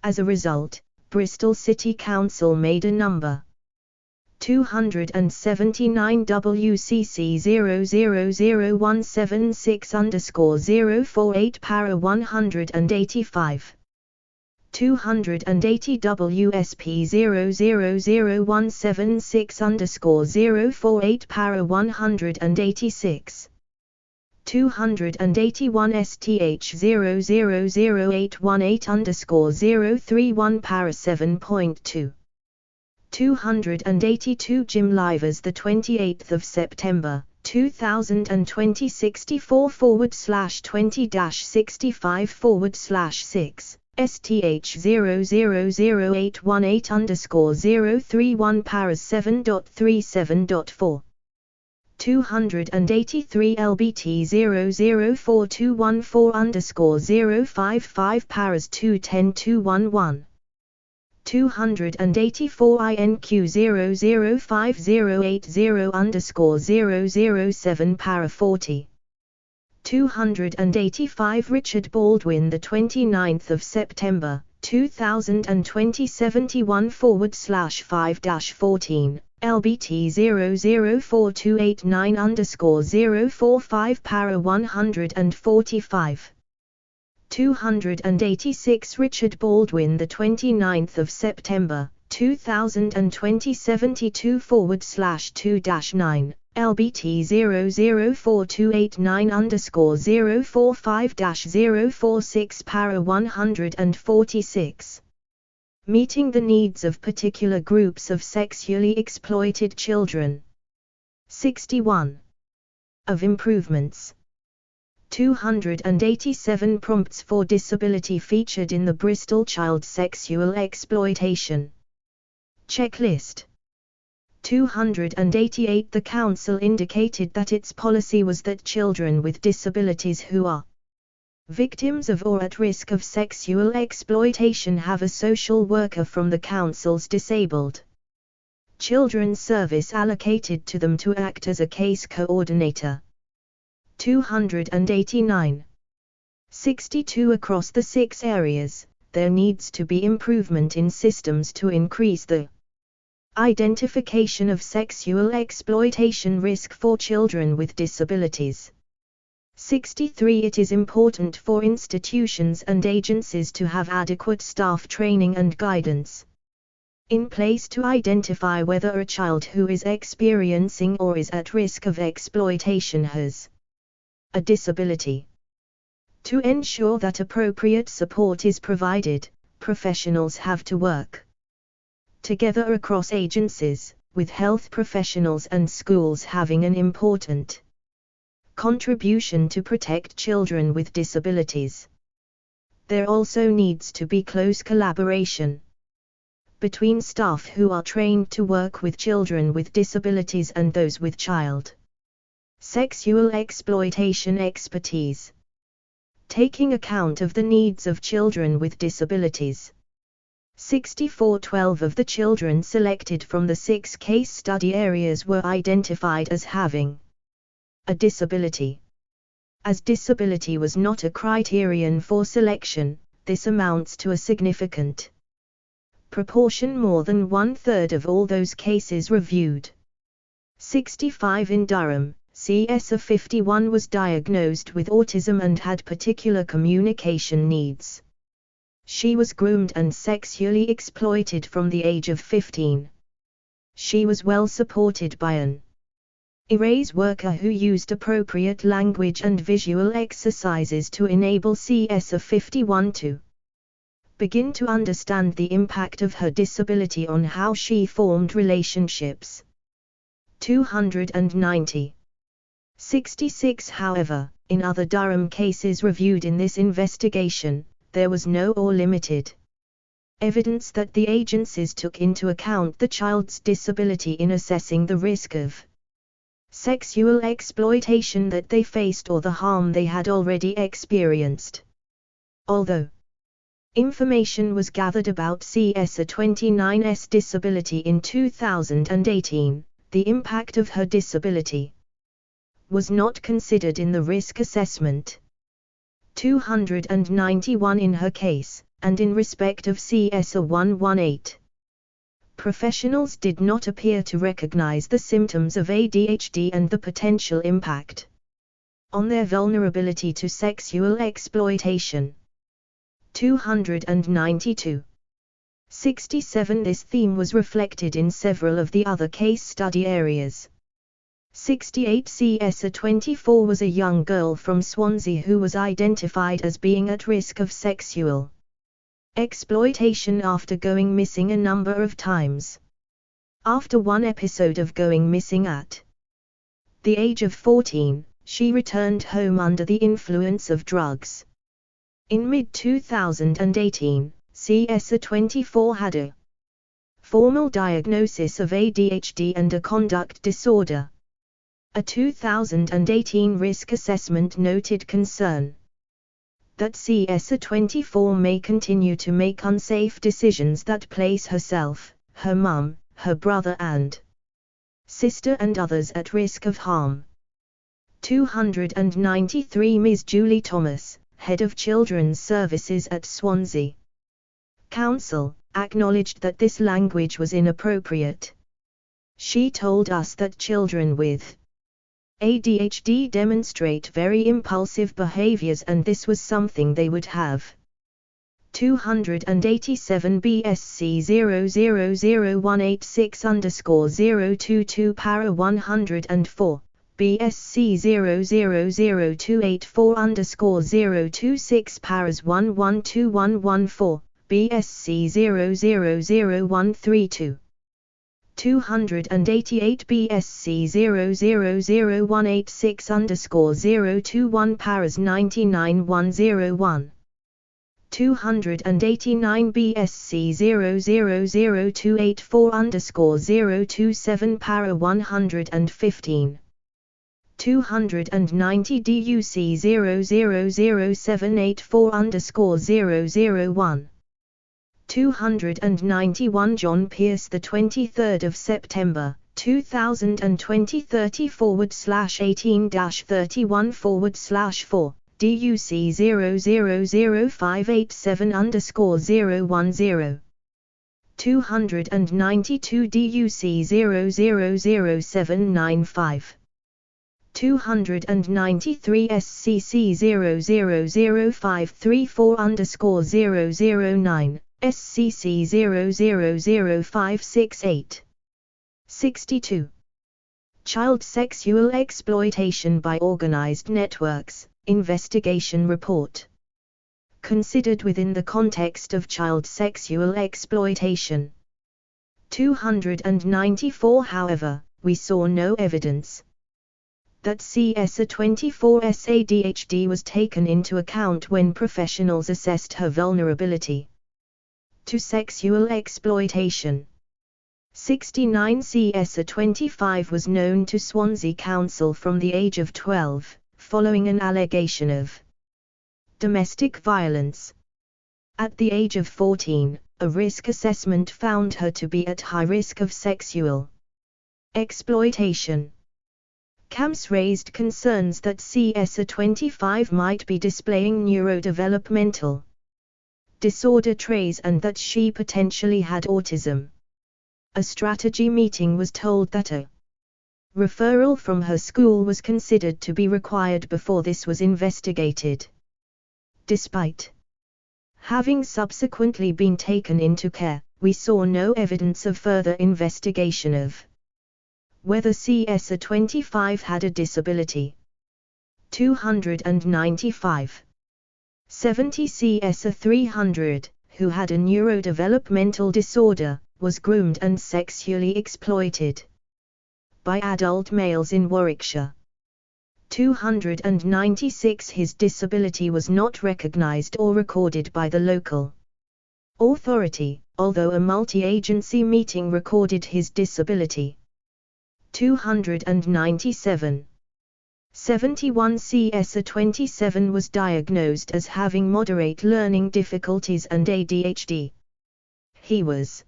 S1: As a result, Bristol City Council made a number 279 WCC 0000176_048 para 185. 280 WSP 0000176_048 para 186. 281 STH 000818031 para 7.2. 282 Jim Livers the 28th of September 2020 64/20-65/6 STH 000818031 para 7.37.4. 283 LBT 004214055 paras 210-211. 284 INQ 005080007 para 40. 285 Richard Baldwin the 29th of September 2020 71/5-14. LBT 004289045 para 145. 286 Richard Baldwin the 29th of September 2020 72/2-9. LBT 004289045-046 para 146. Meeting the needs of particular groups of sexually exploited children. 61. Of improvements. 287 prompts for disability featured in the Bristol Child Sexual Exploitation Checklist. 288 The Council indicated that its policy was that children with disabilities who are victims of or at risk of sexual exploitation have a social worker from the Council's Disabled Children's Service allocated to them to act as a case coordinator. 289. 62 Across the 6 areas, there needs to be improvement in systems to increase the identification of sexual exploitation risk for children with disabilities. 63 It is important for institutions and agencies to have adequate staff training and guidance in place to identify whether a child who is experiencing or is at risk of exploitation has a disability. To ensure that appropriate support is provided, professionals have to work together across agencies, with health professionals and schools having an important contribution to protect children with disabilities. There also needs to be close collaboration between staff who are trained to work with children with disabilities and those with child sexual exploitation expertise, taking account of the needs of children with disabilities. 64 12 of the children selected from the 6 case study areas were identified as having a disability. As disability was not a criterion for selection, this amounts to a significant proportion, more than 1/3 of all those cases reviewed. 65 In Durham, CS of 51 was diagnosed with autism and had particular communication needs. She was groomed and sexually exploited from the age of 15. She was well supported by an ERASE worker who used appropriate language and visual exercises to enable CS of 51 to begin to understand the impact of her disability on how she formed relationships. 290. 66 However, in other Durham cases reviewed in this investigation, there was no or limited evidence that the agencies took into account the child's disability in assessing the risk of sexual exploitation that they faced or the harm they had already experienced. Although information was gathered about CS29's disability in 2018, the impact of her disability was not considered in the risk assessment. 291 In her case, and in respect of CS118, Professionals did not appear to recognize the symptoms of ADHD and the potential impact on their vulnerability to sexual exploitation. 292. 67. This theme was reflected in several of the other case study areas. 68. CSA 24 was a young girl from Swansea who was identified as being at risk of sexual exploitation after going missing a number of times. After one episode of going missing at the age of 14, she returned home under the influence of drugs. In mid-2018, CSA 24 had a formal diagnosis of ADHD and a conduct disorder. A 2018 risk assessment noted concern that CSA 24 may continue to make unsafe decisions that place herself, her mum, her brother and sister and others at risk of harm. 293. Ms. Julie Thomas, Head of Children's Services at Swansea Council, acknowledged that this language was inappropriate. She told us that children with ADHD demonstrate very impulsive behaviors and this was something they would have. 287. BSc 000186_022 para 104, BSc 000284_026 paras 112114, BSc 000132. 288. BSc 000186_021 paras 99101. 289. BSc 000284_027 para 115. 290. DUC 000784_001. 291. John Pierce, the 23rd of September, 2020 30/18-31/4, DUC 000587_010. 292. DUC 000795. 293. SCC 000534_009. SCC 000568. 62. Child sexual exploitation by organized networks, investigation report. Considered within the context of child sexual exploitation. 294. However, we saw no evidence that CSA 24's ADHD was taken into account when professionals assessed her vulnerability to sexual exploitation. 69. CSA 25 was known to Swansea Council from the age of 12, following an allegation of domestic violence. At the age of 14, a risk assessment found her to be at high risk of sexual exploitation. CAMS raised concerns that CSA 25 might be displaying neurodevelopmental disorder traits and that she potentially had autism. A strategy meeting was told that a referral from her school was considered to be required before this was investigated. Despite having subsequently been taken into care, we saw no evidence of further investigation of whether CSA 25 had a disability. 295. 70. CSA 300, who had a neurodevelopmental disorder, was groomed and sexually exploited by adult males in Warwickshire. 296. His disability was not recognized or recorded by the local authority, although a multi-agency meeting recorded his disability. 297. 71. CSA 27 was diagnosed as having moderate learning difficulties and ADHD. He was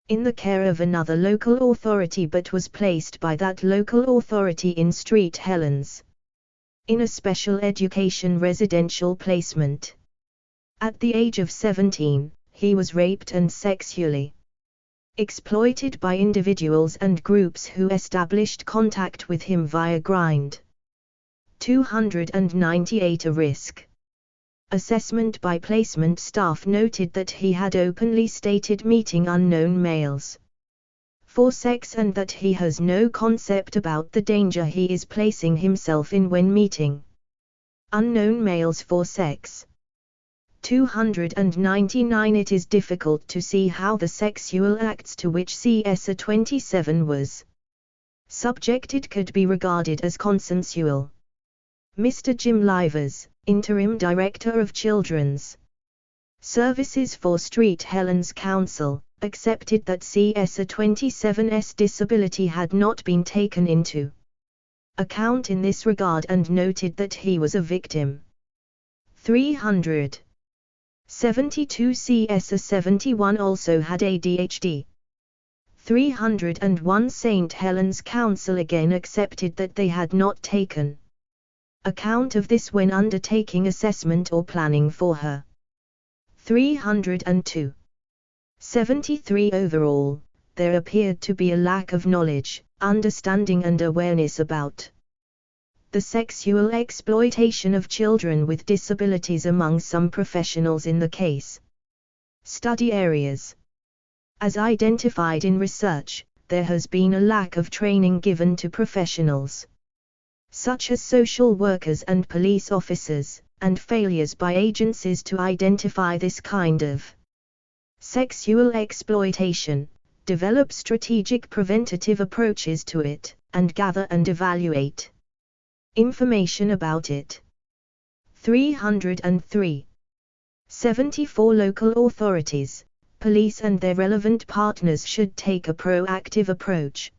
S1: in the care of another local authority but was placed by that local authority in Street Helens in a special education residential placement. At the age of 17, he was raped and sexually exploited by individuals and groups who established contact with him via grind. 298 A risk assessment by placement staff noted that he had openly stated meeting unknown males for sex and that he has no concept about the danger he is placing himself in when meeting unknown males for sex. 299 It is difficult to see how the sexual acts to which CSA 27 was subjected could be regarded as consensual. Mr. Jim Livers, Interim Director of Children's Services for Street Helens Council, accepted that CSA 27's disability had not been taken into account in this regard and noted that he was a victim. 372 CSA 71 also had ADHD. 301 St. Helens Council again accepted that they had not taken account of this when undertaking assessment or planning for her. 302. 73 Overall, there appeared to be a lack of knowledge, understanding and awareness about the sexual exploitation of children with disabilities among some professionals in the case study areas. As identified in research, there has been a lack of training given to professionals such as social workers and police officers, and failures by agencies to identify this kind of sexual exploitation, develop strategic preventative approaches to it, and gather and evaluate information about it. 303. 74 Local authorities, police and their relevant partners should take a proactive approach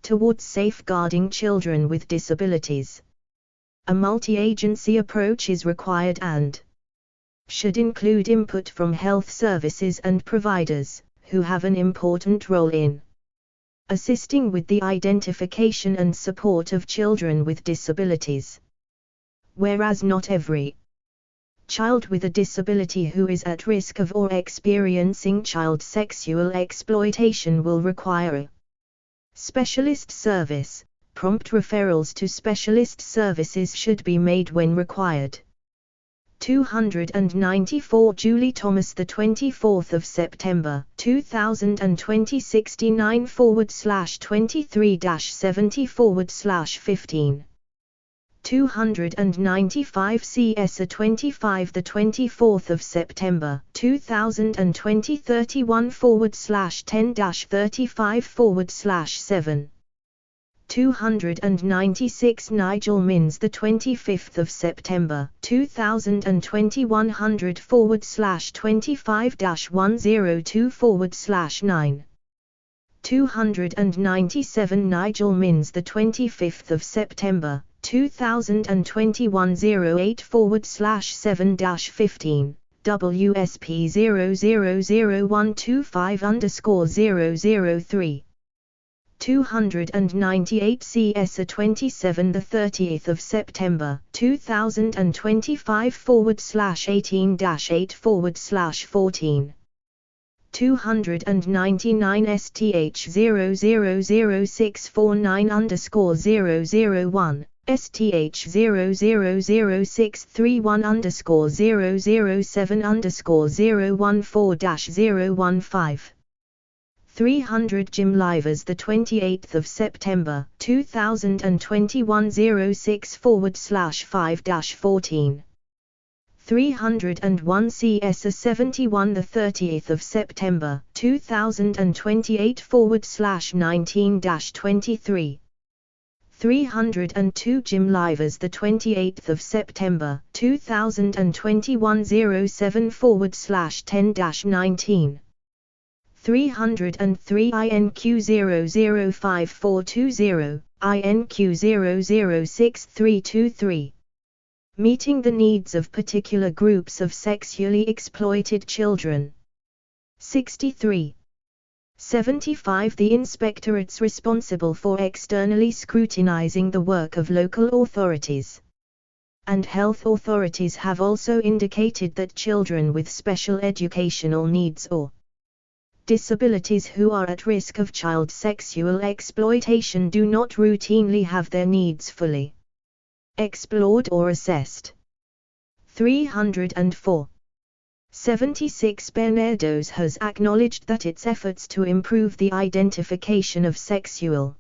S1: towards safeguarding children with disabilities. A multi-agency approach is required and should include input from health services and providers, who have an important role in assisting with the identification and support of children with disabilities. Whereas not every child with a disability who is at risk of or experiencing child sexual exploitation will require a specialist service, prompt referrals to specialist services should be made when required. 294 Julie Thomas, the 24th of September 2020, 69/23-70/15. 295 CSA 25, the 24th of September 2020, 31/10-35/7. 296 Nigel Minns, the 25th of September 2020, 100/25-102/9. 297 Nigel Minns, the 25th of September 2020, 108/7-15. WSP 000125_003. 298 CSA 27, the 30th of September 2025 /18-8/14. 299 STH 000649_001, STH 000631_007_014-015. 300 Jim Livers, the 28th of September 2021 06/5-14. 301 CSA 71, the 30th of September 2028 /19-23. 302 Jim Livers, the 28th of September 2021 07/10-19. 303 INQ 005420, INQ 006323. Meeting the needs of particular groups of sexually exploited children. 63. 75 The inspectorates responsible for externally scrutinizing the work of local authorities and health authorities have also indicated that children with special educational needs or Disabilities who are at risk of child sexual exploitation do not routinely have their needs fully explored or assessed. 304. 76 Barbados has acknowledged that its efforts to improve the identification of sexual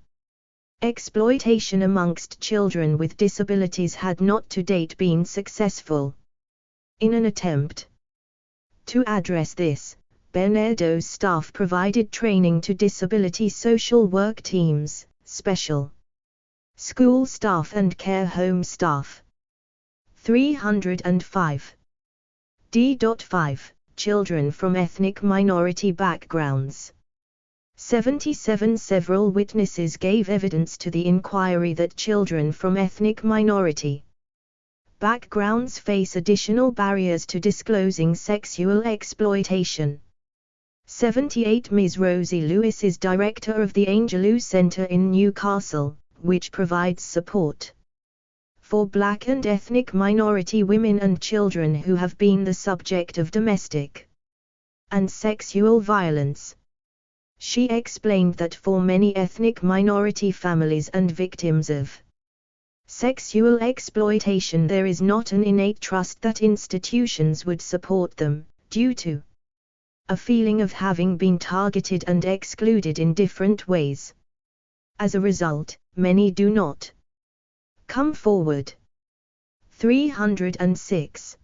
S1: exploitation amongst children with disabilities had not to date been successful. In an attempt to address this, Barbados staff provided training to disability social work teams, special school staff and care home staff. 305. D.5 Children from ethnic minority backgrounds. 77 Several witnesses gave evidence to the inquiry that children from ethnic minority backgrounds face additional barriers to disclosing sexual exploitation. 78 Ms. Rosie Lewis is director of the Angelou Center in Newcastle, which provides support for Black and ethnic minority women and children who have been the subject of domestic and sexual violence. She explained that for many ethnic minority families and victims of sexual exploitation there is not an innate trust that institutions would support them, due to a feeling of having been targeted and excluded in different ways. As a result, many do not come forward. 306.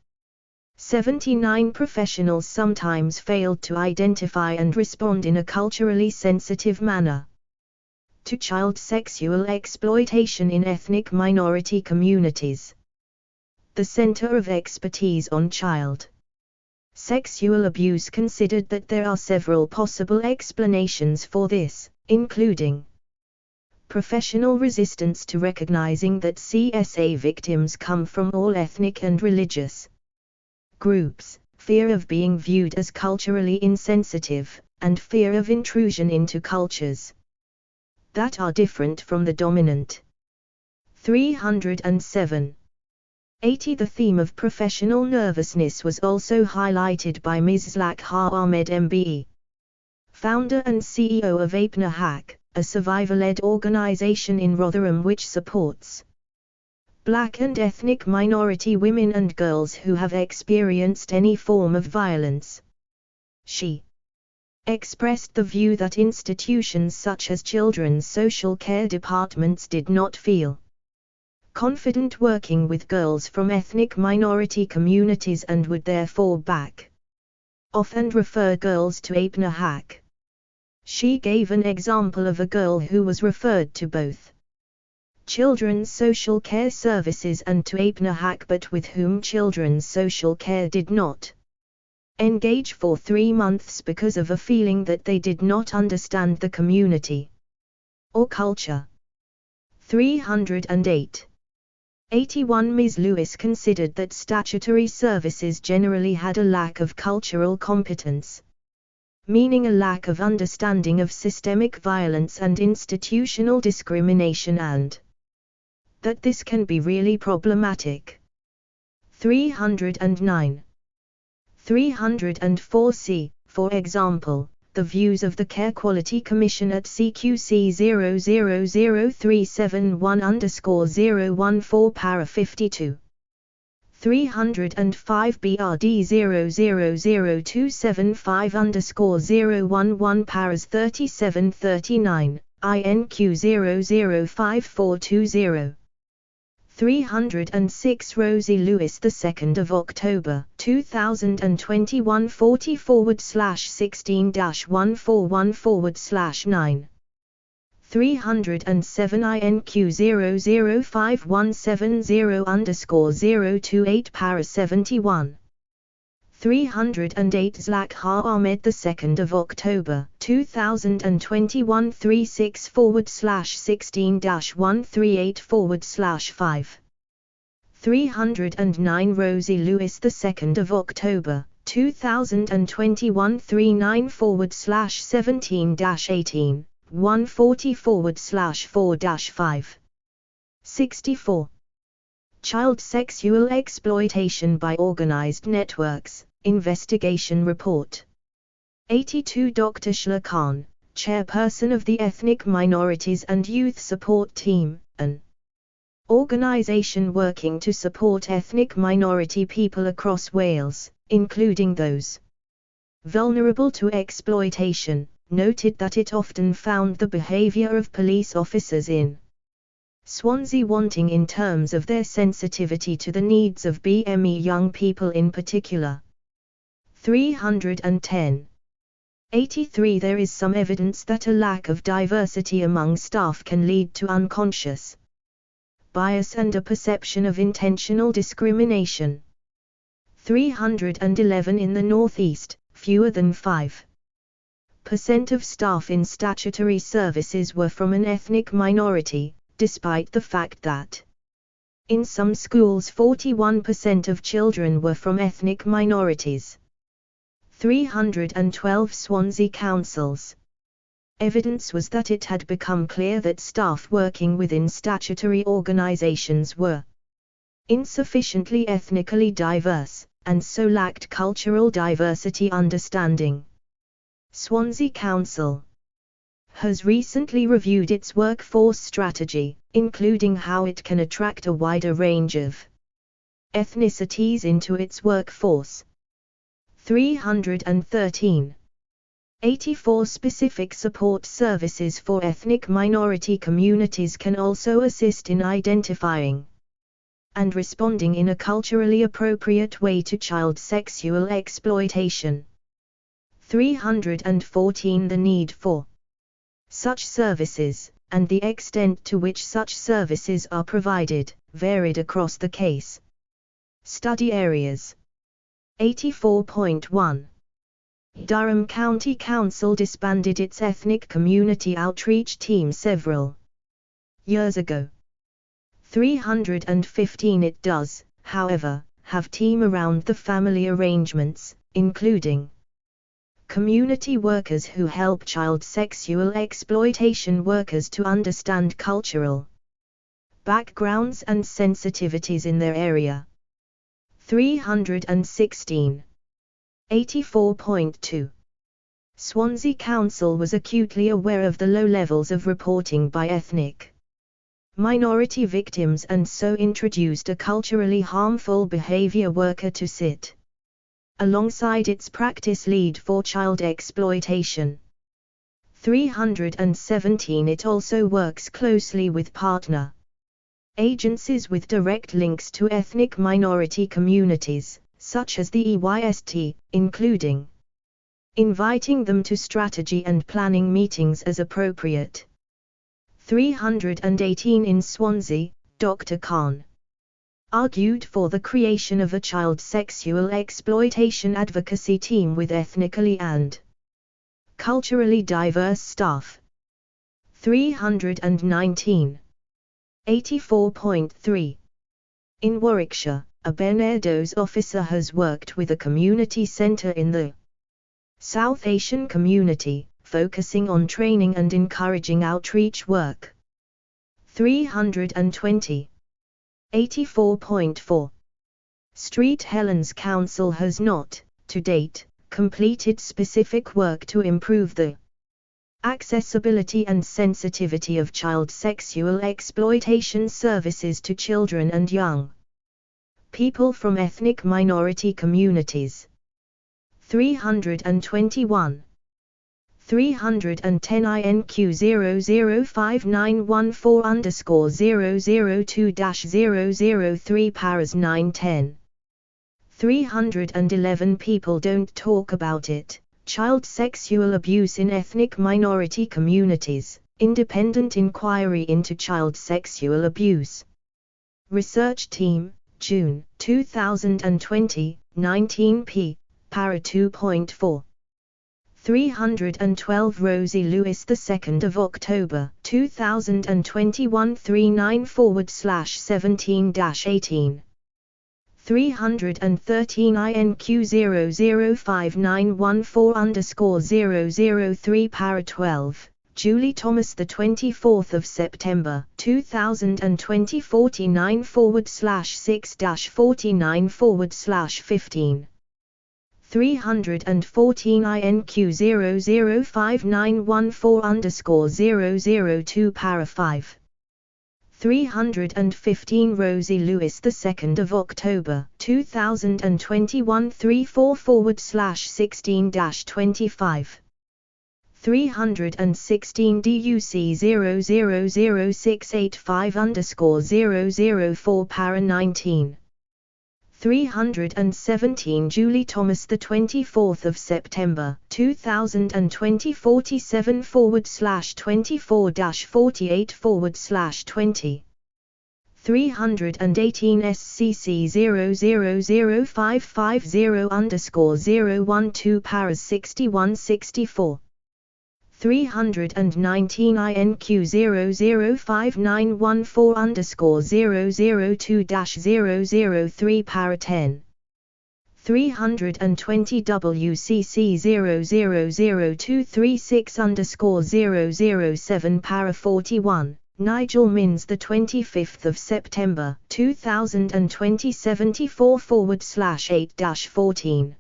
S1: 79 Professionals sometimes failed to identify and respond in a culturally sensitive manner to child sexual exploitation in ethnic minority communities. The Center of Expertise on Child Sexual Abuse considered that there are several possible explanations for this, including professional resistance to recognizing that CSA victims come from all ethnic and religious groups, fear of being viewed as culturally insensitive, and fear of intrusion into cultures that are different from the dominant. 307. 80 The theme of professional nervousness was also highlighted by Ms. Zlakha Ahmed MBE, founder and CEO of APNA Hack, a survivor-led organization in Rotherham which supports Black and ethnic minority women and girls who have experienced any form of violence. She expressed the view that institutions such as children's social care departments did not feel confident working with girls from ethnic minority communities and would therefore back off and refer girls to APNA Hack. She gave an example of a girl who was referred to both Children's Social Care Services and to APNA Hack but with whom Children's Social Care did not engage for 3 months because of a feeling that they did not understand the community or culture. 308. 81 Ms. Lewis considered that statutory services generally had a lack of cultural competence, meaning a lack of understanding of systemic violence and institutional discrimination, and that this can be really problematic. 309. 304c, for example, the views of the Care Quality Commission at CQC 0000371_014 para 52. 305 BRD 0000275_011 paras 3739, INQ 005420. 306 Rosie Lewis, the 2nd of October 2021 40/16-141/9. 307 INQ 005170_028 para 71. 308 Zlakha Ahmed, the 2nd of October 2021 36/16-138/5. 309 Rosie Lewis, the 2nd of October 2021 39/17-18, 140/4-5. 64. Child sexual exploitation by organized networks, investigation report. 82 Dr. Shla Khan, Chairperson of the Ethnic Minorities and Youth Support Team, an organisation working to support ethnic minority people across Wales, including those vulnerable to exploitation, noted that it often found the behaviour of police officers in Swansea wanting in terms of their sensitivity to the needs of BME young people in particular. 310. 83 There is some evidence that a lack of diversity among staff can lead to unconscious bias and a perception of intentional discrimination. 311 In the Northeast, fewer than 5% of staff in statutory services were from an ethnic minority, despite the fact that in some schools 41% of children were from ethnic minorities. 312 Swansea Councils. Evidence was that it had become clear that staff working within statutory organisations were insufficiently ethnically diverse, and so lacked cultural diversity understanding. Swansea Council has recently reviewed its workforce strategy, including how it can attract a wider range of ethnicities into its workforce. 313. 84 Specific support services for ethnic minority communities can also assist in identifying and responding in a culturally appropriate way to child sexual exploitation. 314 The need for such services, and the extent to which such services are provided, varied across the case study areas. 84.1. Durham County Council disbanded its ethnic community outreach team several years ago. 315 It does, however, have team around the family arrangements, including community workers who help child sexual exploitation workers to understand cultural backgrounds and sensitivities in their area. 316. 84.2. Swansea Council was acutely aware of the low levels of reporting by ethnic minority victims and so introduced a culturally harmful behaviour worker to sit alongside its practice lead for child exploitation. 317 It also works closely with partner agencies with direct links to ethnic minority communities, such as the EYST, including inviting them to strategy and planning meetings as appropriate. 318 In Swansea, Dr. Khan argued for the creation of a child sexual exploitation advocacy team with ethnically and culturally diverse staff. 319. 84.3. In Warwickshire, a Beneddo's officer has worked with a community centre in the South Asian community, focusing on training and encouraging outreach work. 320. 84.4. Street Helens Council has not, to date, completed specific work to improve the accessibility and sensitivity of child sexual exploitation services to children and young people from ethnic minority communities. 321. 310 INQ 005914_002-003 Paras 910. 311 People don't talk about it. Child sexual abuse in ethnic minority communities, independent inquiry into child sexual abuse. Research Team, June 2020, 19p, para 2.4. 312 Rosie Lewis 2nd of October 2021 39/17-18. 313 INQ 005914_003 para 12, Julie Thomas 24th of September 2020 49/6-49/15. 314 INQ005914_002 para 5. 315 Rosie Lewis, the 2nd of October 2021 34/16-25. 316 DUC 000685_004 para 19. 317 Julie Thomas, the 24th of September 2020 47/24-48/20. 318 SCC 000550_012 paras 61/64. 319 INQ 005914_002-003 para 10. 320 WCC 000236_007 para 41. Nigel Mins, the 25th of September 2020 74/8-14.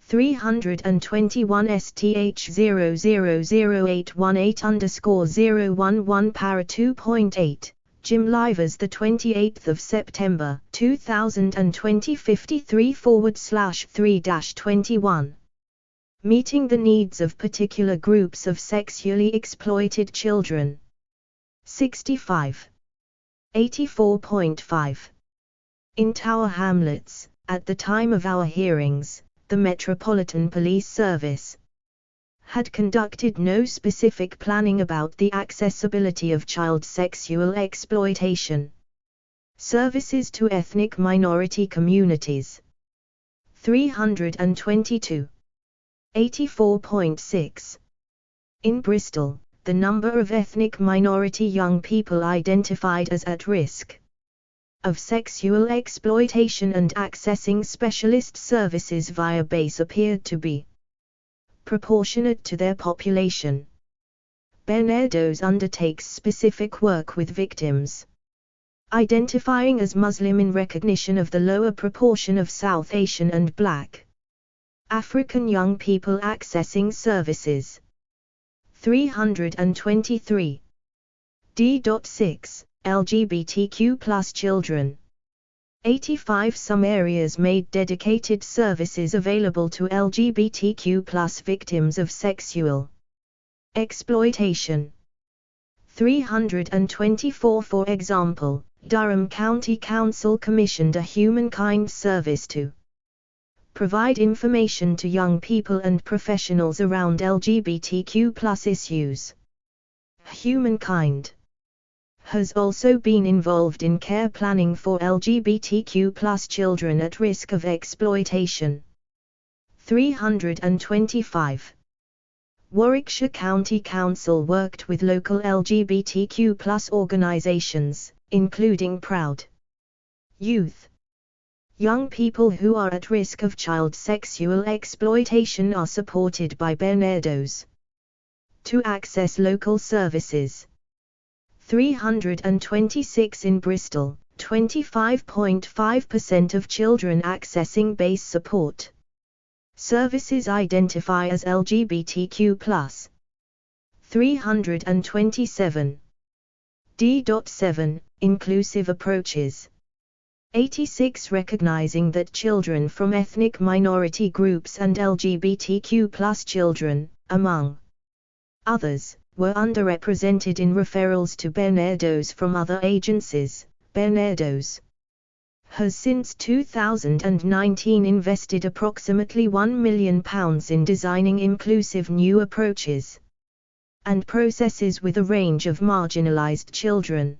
S1: 321 STH 000818_011 para 2.8. Jim Livers, the 28th of September 2020 53/3-21. Meeting the needs of particular groups of sexually exploited children. 65. 84.5. In Tower Hamlets, at the time of our hearings, the Metropolitan Police Service had conducted no specific planning about the accessibility of child sexual exploitation services to ethnic minority communities. 322. 84.6. In Bristol, the number of ethnic minority young people identified as at risk of sexual exploitation and accessing specialist services via BASE appeared to be proportionate to their population. Barnardo's undertakes specific work with victims identifying as Muslim in recognition of the lower proportion of South Asian and Black African young people accessing services. 323. D.6. LGBTQ+ children. 85 Some areas made dedicated services available to LGBTQ+ victims of sexual exploitation. 324 For example, Durham County Council commissioned a humankind service to provide information to young people and professionals around LGBTQ+ issues. Humankind has also been involved in care planning for LGBTQ+ children at risk of exploitation. 325. Warwickshire County Council worked with local LGBTQ+ organisations, including Proud Youth. Young people who are at risk of child sexual exploitation are supported by Barnardo's to access local services. 326 In Bristol, 25.5% of children accessing BASE support services identify as LGBTQ+. 327. D.7. Inclusive approaches. 86 Recognizing that children from ethnic minority groups and LGBTQ+ children, among others, were underrepresented in referrals to Barnardo's from other agencies. Barnardo's has since 2019 invested approximately £1 million in designing inclusive new approaches and processes with a range of marginalized children.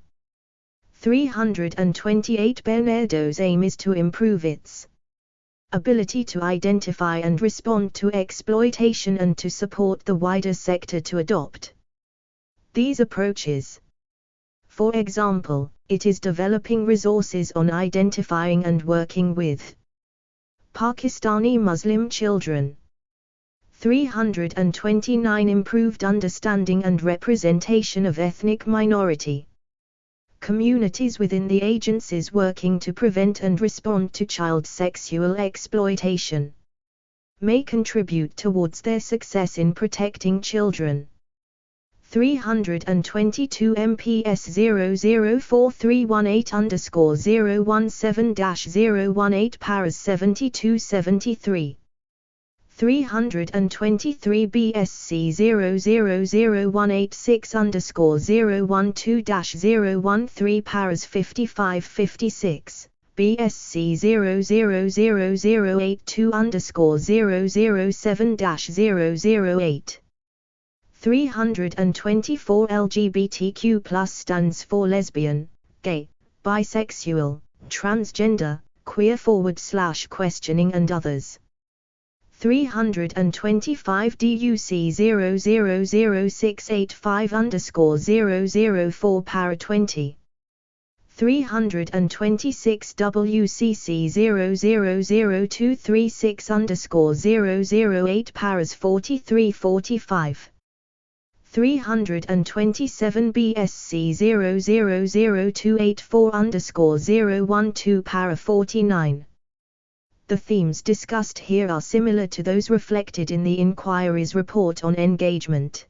S1: 328 Barnardo's aim is to improve its ability to identify and respond to exploitation and to support the wider sector to adopt these approaches. For example, it is developing resources on identifying and working with Pakistani Muslim children. 329 Improved understanding and representation of ethnic minority communities within the agencies working to prevent and respond to child sexual exploitation. may contribute towards their success in protecting children. 322 MPS 004318_017-018 Paras 7273. 323 BSC 000186_012-013 Paras 5556. BSC 000082_007-008. 324 LGBTQ+ stands for lesbian, gay, bisexual, transgender, queer / questioning and others. 325 DUC 000685_004 Para 20. 326 WCC 000236_008 Paras 4345. 327 BSC 000284_012 Para 49. The themes discussed here are similar to those reflected in the inquiry's report on engagement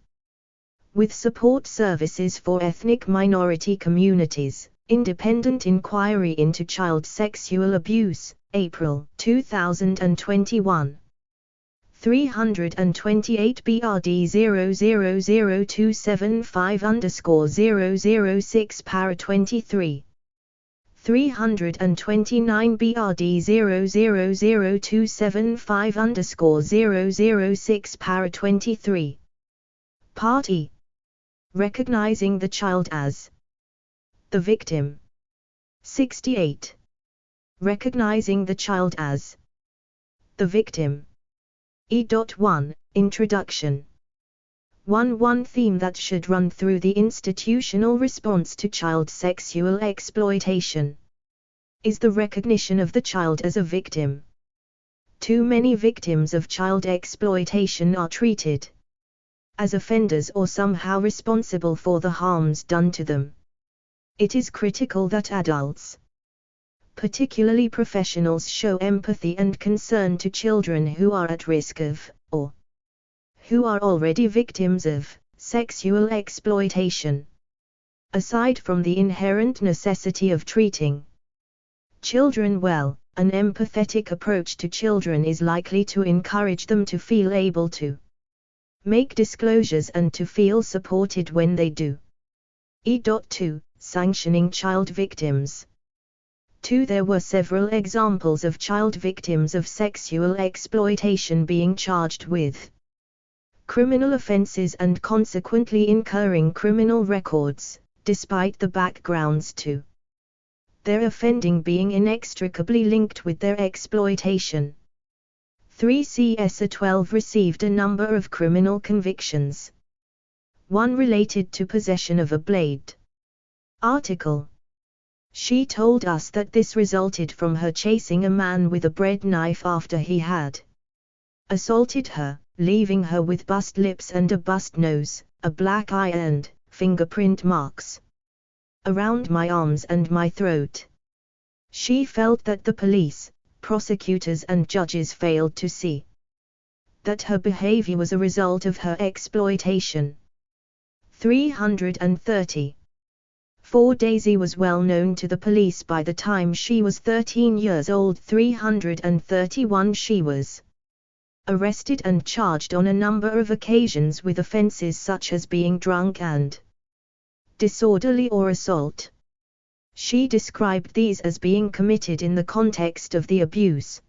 S1: with support services for ethnic minority communities. Independent Inquiry into Child Sexual Abuse, April 2021. 328 BRD 000275_006 Para 23. 329 BRD 000275_006 Para 23. Party. Recognizing the child as the victim. 68. Recognizing the child as the victim. E.1 Introduction. 1 theme that should run through the institutional response to child sexual exploitation is the recognition of the child as a victim. Too many victims of child exploitation are treated as offenders or somehow responsible for the harms done to them. It is critical that adults, particularly professionals, show empathy and concern to children who are at risk of, or who are already victims of, sexual exploitation. Aside from the inherent necessity of treating children well, an empathetic approach to children is likely to encourage them to feel able to make disclosures and to feel supported when they do. E.2 Sanctioning child victims. 2. There were several examples of child victims of sexual exploitation being charged with criminal offenses and consequently incurring criminal records, despite the backgrounds to their offending being inextricably linked with their exploitation. 3. CSA 12 received a number of criminal convictions. One related to possession of a blade. Article. She told us that this resulted from her chasing a man with a bread knife after he had assaulted her, leaving her with bust lips and a bust nose, a black eye and fingerprint marks around my arms and my throat. She felt that the police, prosecutors and judges failed to see that her behavior was a result of her exploitation. 330. 4. Daisy was well known to the police by the time she was 13 years old. 331. She was arrested and charged on a number of occasions with offenses such as being drunk and disorderly or assault. She described these as being committed in the context of the abuse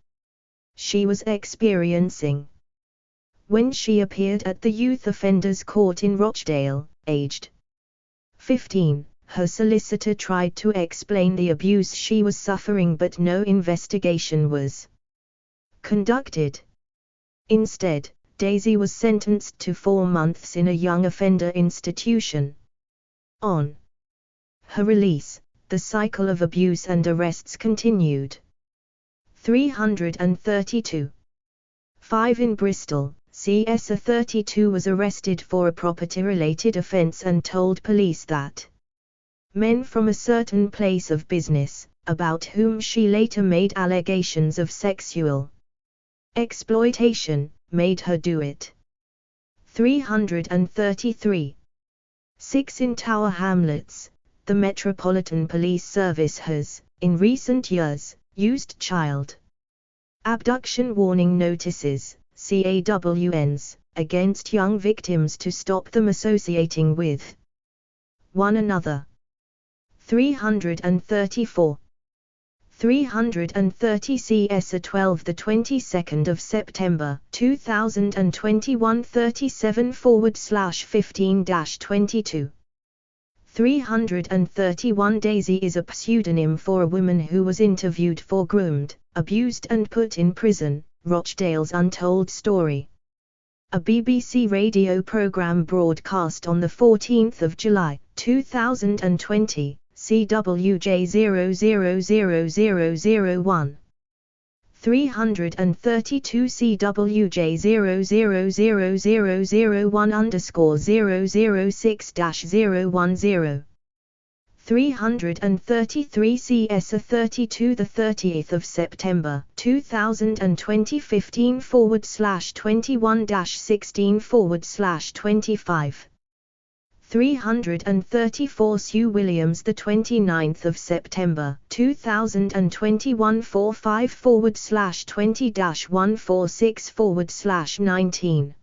S1: she was experiencing. When she appeared at the Youth Offenders Court in Rochdale, aged 15, her solicitor tried to explain the abuse she was suffering, but no investigation was conducted. Instead, Daisy was sentenced to 4 months in a young offender institution. On her release, the cycle of abuse and arrests continued. 332. 5. In Bristol, CSA 32 was arrested for a property-related offence and told police that men from a certain place of business, about whom she later made allegations of sexual Exploitation made her do it. 333. 6. In Tower Hamlets, the Metropolitan Police Service has, in recent years, used child abduction warning notices, CAWNs, against young victims to stop them associating with one another. 334. 330 CS 12 the 22nd of September 2021 37/15-22. 331 Daisy is a pseudonym for a woman who was interviewed for groomed, abused and put in prison, Rochdale's Untold Story. A BBC radio programme broadcast on 14 July 2020, CWJ 000001. 332 CWJ 000001_006-010. 333 CS 32 the 30th of September 2020 15/21-16/25. 334 Sue Williams the 29th of September 2021 45/20-146/19.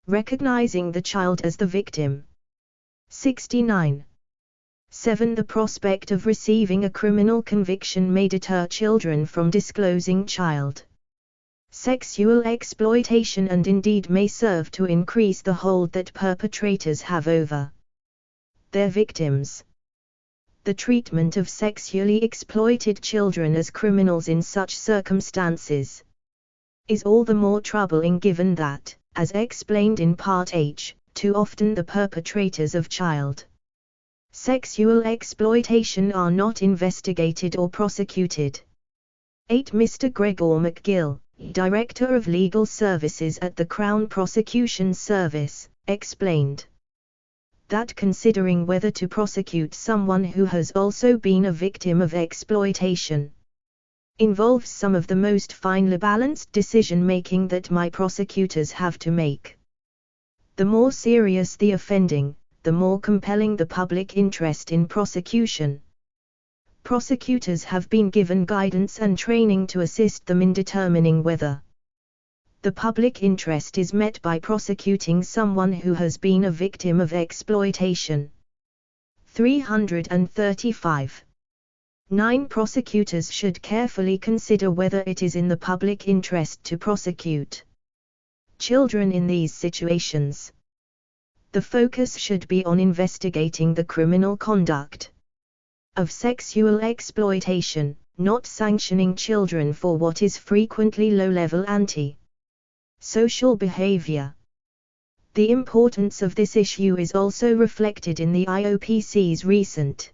S1: Recognizing the child as the victim. 69. 7. The prospect of receiving a criminal conviction may deter children from disclosing child sexual exploitation and indeed may serve to increase the hold that perpetrators have over their victims. The treatment of sexually exploited children as criminals in such circumstances is all the more troubling given that, as explained in Part H, too often the perpetrators of child sexual exploitation are not investigated or prosecuted. 8. Mr. Gregor McGill, Director of Legal Services at the Crown Prosecution Service, explained that considering whether to prosecute someone who has also been a victim of exploitation involves some of the most finely balanced decision-making that my prosecutors have to make. The more serious the offending, the more compelling the public interest in prosecution. Prosecutors have been given guidance and training to assist them in determining whether the public interest is met by prosecuting someone who has been a victim of exploitation. 335. 9. Prosecutors should carefully consider whether it is in the public interest to prosecute children in these situations. The focus should be on investigating the criminal conduct of sexual exploitation, not sanctioning children for what is frequently low-level anti-social behavior. The importance of this issue is also reflected in the IOPC's recent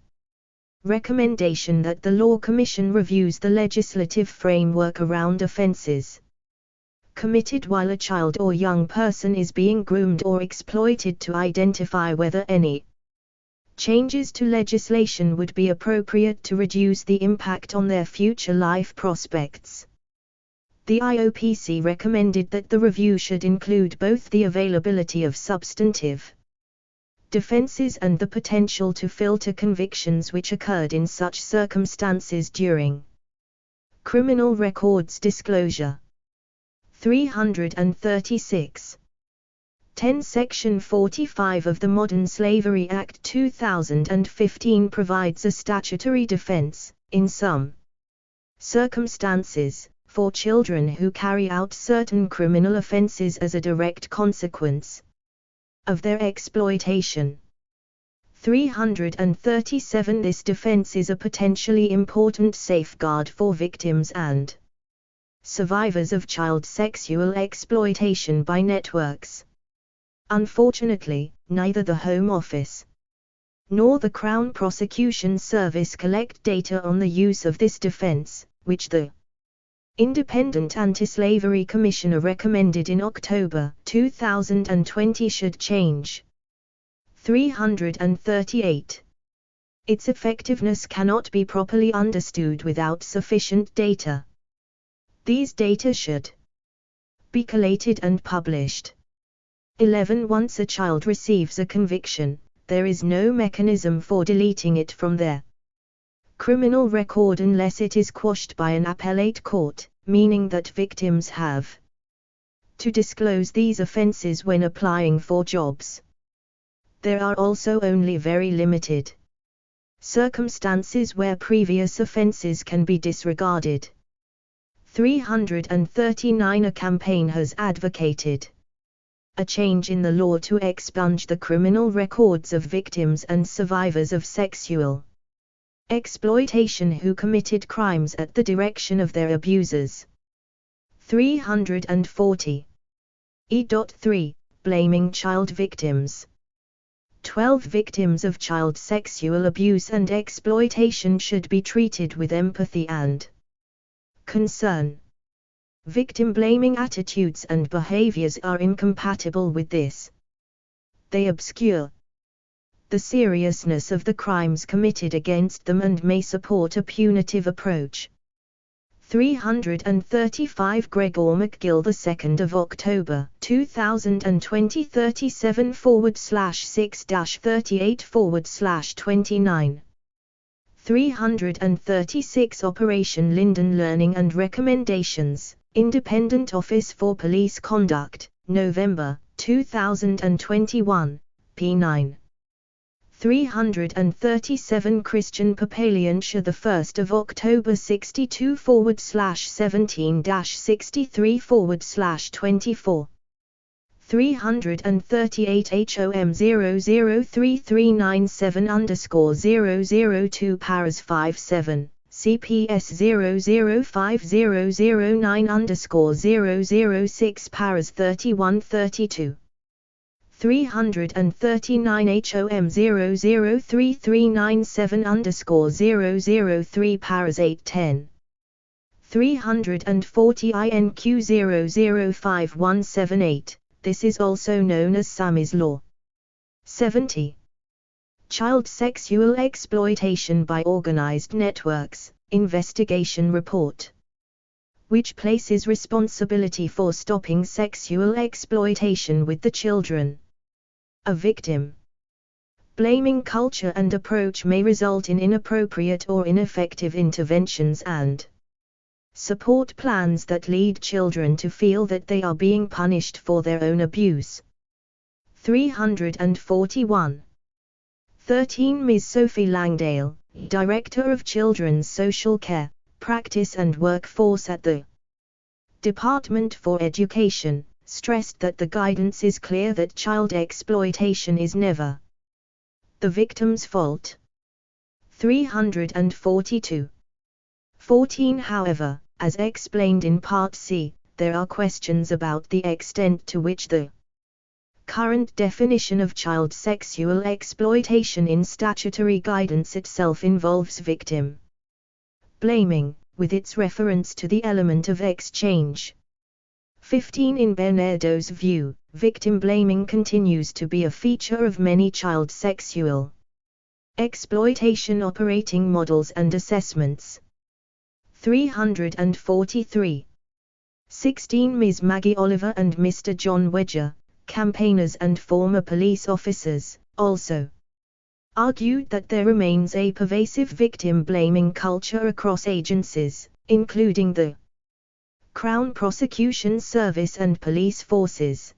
S1: recommendation that the Law Commission reviews the legislative framework around offences committed while a child or young person is being groomed or exploited to identify whether any changes to legislation would be appropriate to reduce the impact on their future life prospects. The IOPC recommended that the review should include both the availability of substantive defenses and the potential to filter convictions which occurred in such circumstances during criminal records disclosure. 336. 10. Section 45 of the Modern Slavery Act 2015 provides a statutory defense, in some circumstances, for children who carry out certain criminal offenses as a direct consequence of their exploitation. 337. This defense is a potentially important safeguard for victims and survivors of child sexual exploitation by networks. Unfortunately, neither the Home Office nor the Crown Prosecution Service collect data on the use of this defense, which the Independent Anti-Slavery Commissioner recommended in October 2020 should change. 338. Its effectiveness cannot be properly understood without sufficient data. These data should be collated and published. 11. Once a child receives a conviction, there is no mechanism for deleting it from their criminal record unless it is quashed by an appellate court, meaning that victims have to disclose these offenses when applying for jobs. There are also only very limited circumstances where previous offenses can be disregarded. 339. A campaign has advocated a change in the law to expunge the criminal records of victims and survivors of sexual exploitation who committed crimes at the direction of their abusers. 340. E.3. Blaming child victims. 12. Victims of child sexual abuse and exploitation should be treated with empathy and concern. Victim-blaming attitudes and behaviors are incompatible with this. They obscure the seriousness of the crimes committed against them and may support a punitive approach. 335. Gregor McGill, 2nd of October 2020, 37/6-38/29. 336. Operation Linden Learning and Recommendations, Independent Office for Police Conduct, November 2021, p9. 337. Christian Papaliantia, 1st of October 62/17-63/24. 338. HOM 003397_002 Paras 57, CPS 005009_006 Paras 3132. 339. HOM 003397_003 Paras 810. 340. INQ 005178. This is also known as Sammy's Law. 70. Child Sexual Exploitation by Organized Networks, Investigation Report, which places responsibility for stopping sexual exploitation with the children. A victim blaming culture and approach may result in inappropriate or ineffective interventions and support plans that lead children to feel that they are being punished for their own abuse. 341. 13. Ms. Sophie Langdale, Director of Children's Social Care, Practice and Workforce at the Department for Education, stressed that the guidance is clear that child exploitation is never the victim's fault. 342. 14. However, as explained in Part C, there are questions about the extent to which the current definition of child sexual exploitation in statutory guidance itself involves victim blaming, with its reference to the element of exchange. 15. In Bernardo's view, victim blaming continues to be a feature of many child sexual exploitation operating models and assessments. 343. 16. Ms. Maggie Oliver and Mr. John Wedger, campaigners and former police officers, also argued that there remains a pervasive victim-blaming culture across agencies, including the Crown Prosecution Service and police forces.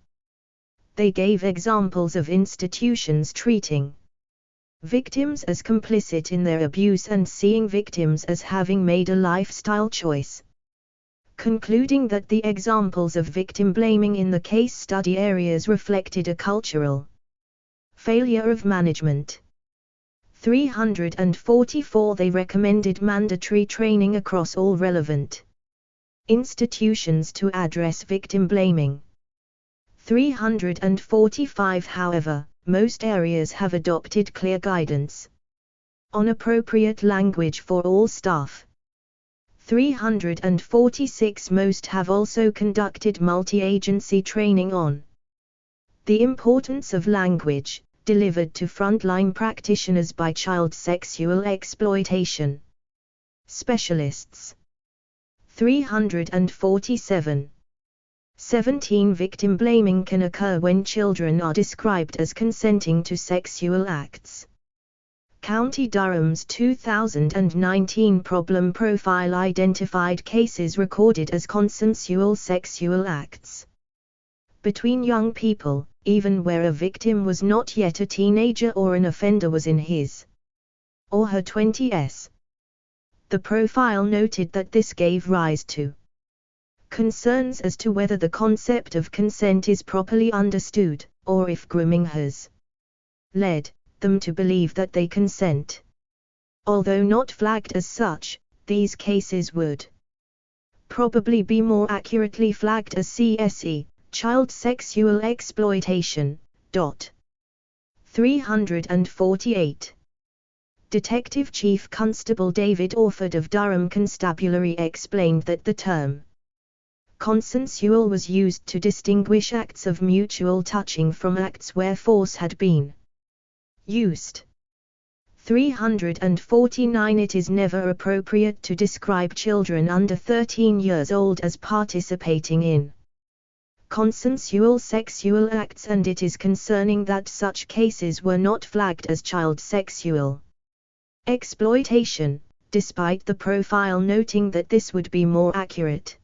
S1: They gave examples of institutions treating victims as complicit in their abuse and seeing victims as having made a lifestyle choice, concluding that the examples of victim blaming in the case study areas reflected a cultural failure of management. 344. They recommended mandatory training across all relevant institutions to address victim blaming. 345. However, most areas have adopted clear guidance on appropriate language for all staff. 346. Most have also conducted multi-agency training on the importance of language, delivered to frontline practitioners by child sexual exploitation specialists. 347. 17. Victim blaming can occur when children are described as consenting to sexual acts. County Durham's 2019 problem profile identified cases recorded as consensual sexual acts between young people, even where a victim was not yet a teenager or an offender was in his or her 20s. The profile noted that this gave rise to concerns as to whether the concept of consent is properly understood, or if grooming has led them to believe that they consent. Although not flagged as such, these cases would probably be more accurately flagged as CSE, child sexual exploitation. 348. Detective Chief Constable David Orford of Durham Constabulary explained that the term consensual was used to distinguish acts of mutual touching from acts where force had been used. 349. It is never appropriate to describe children under 13 years old as participating in consensual sexual acts, and it is concerning that such cases were not flagged as child sexual exploitation, despite the profile noting that this would be more accurate.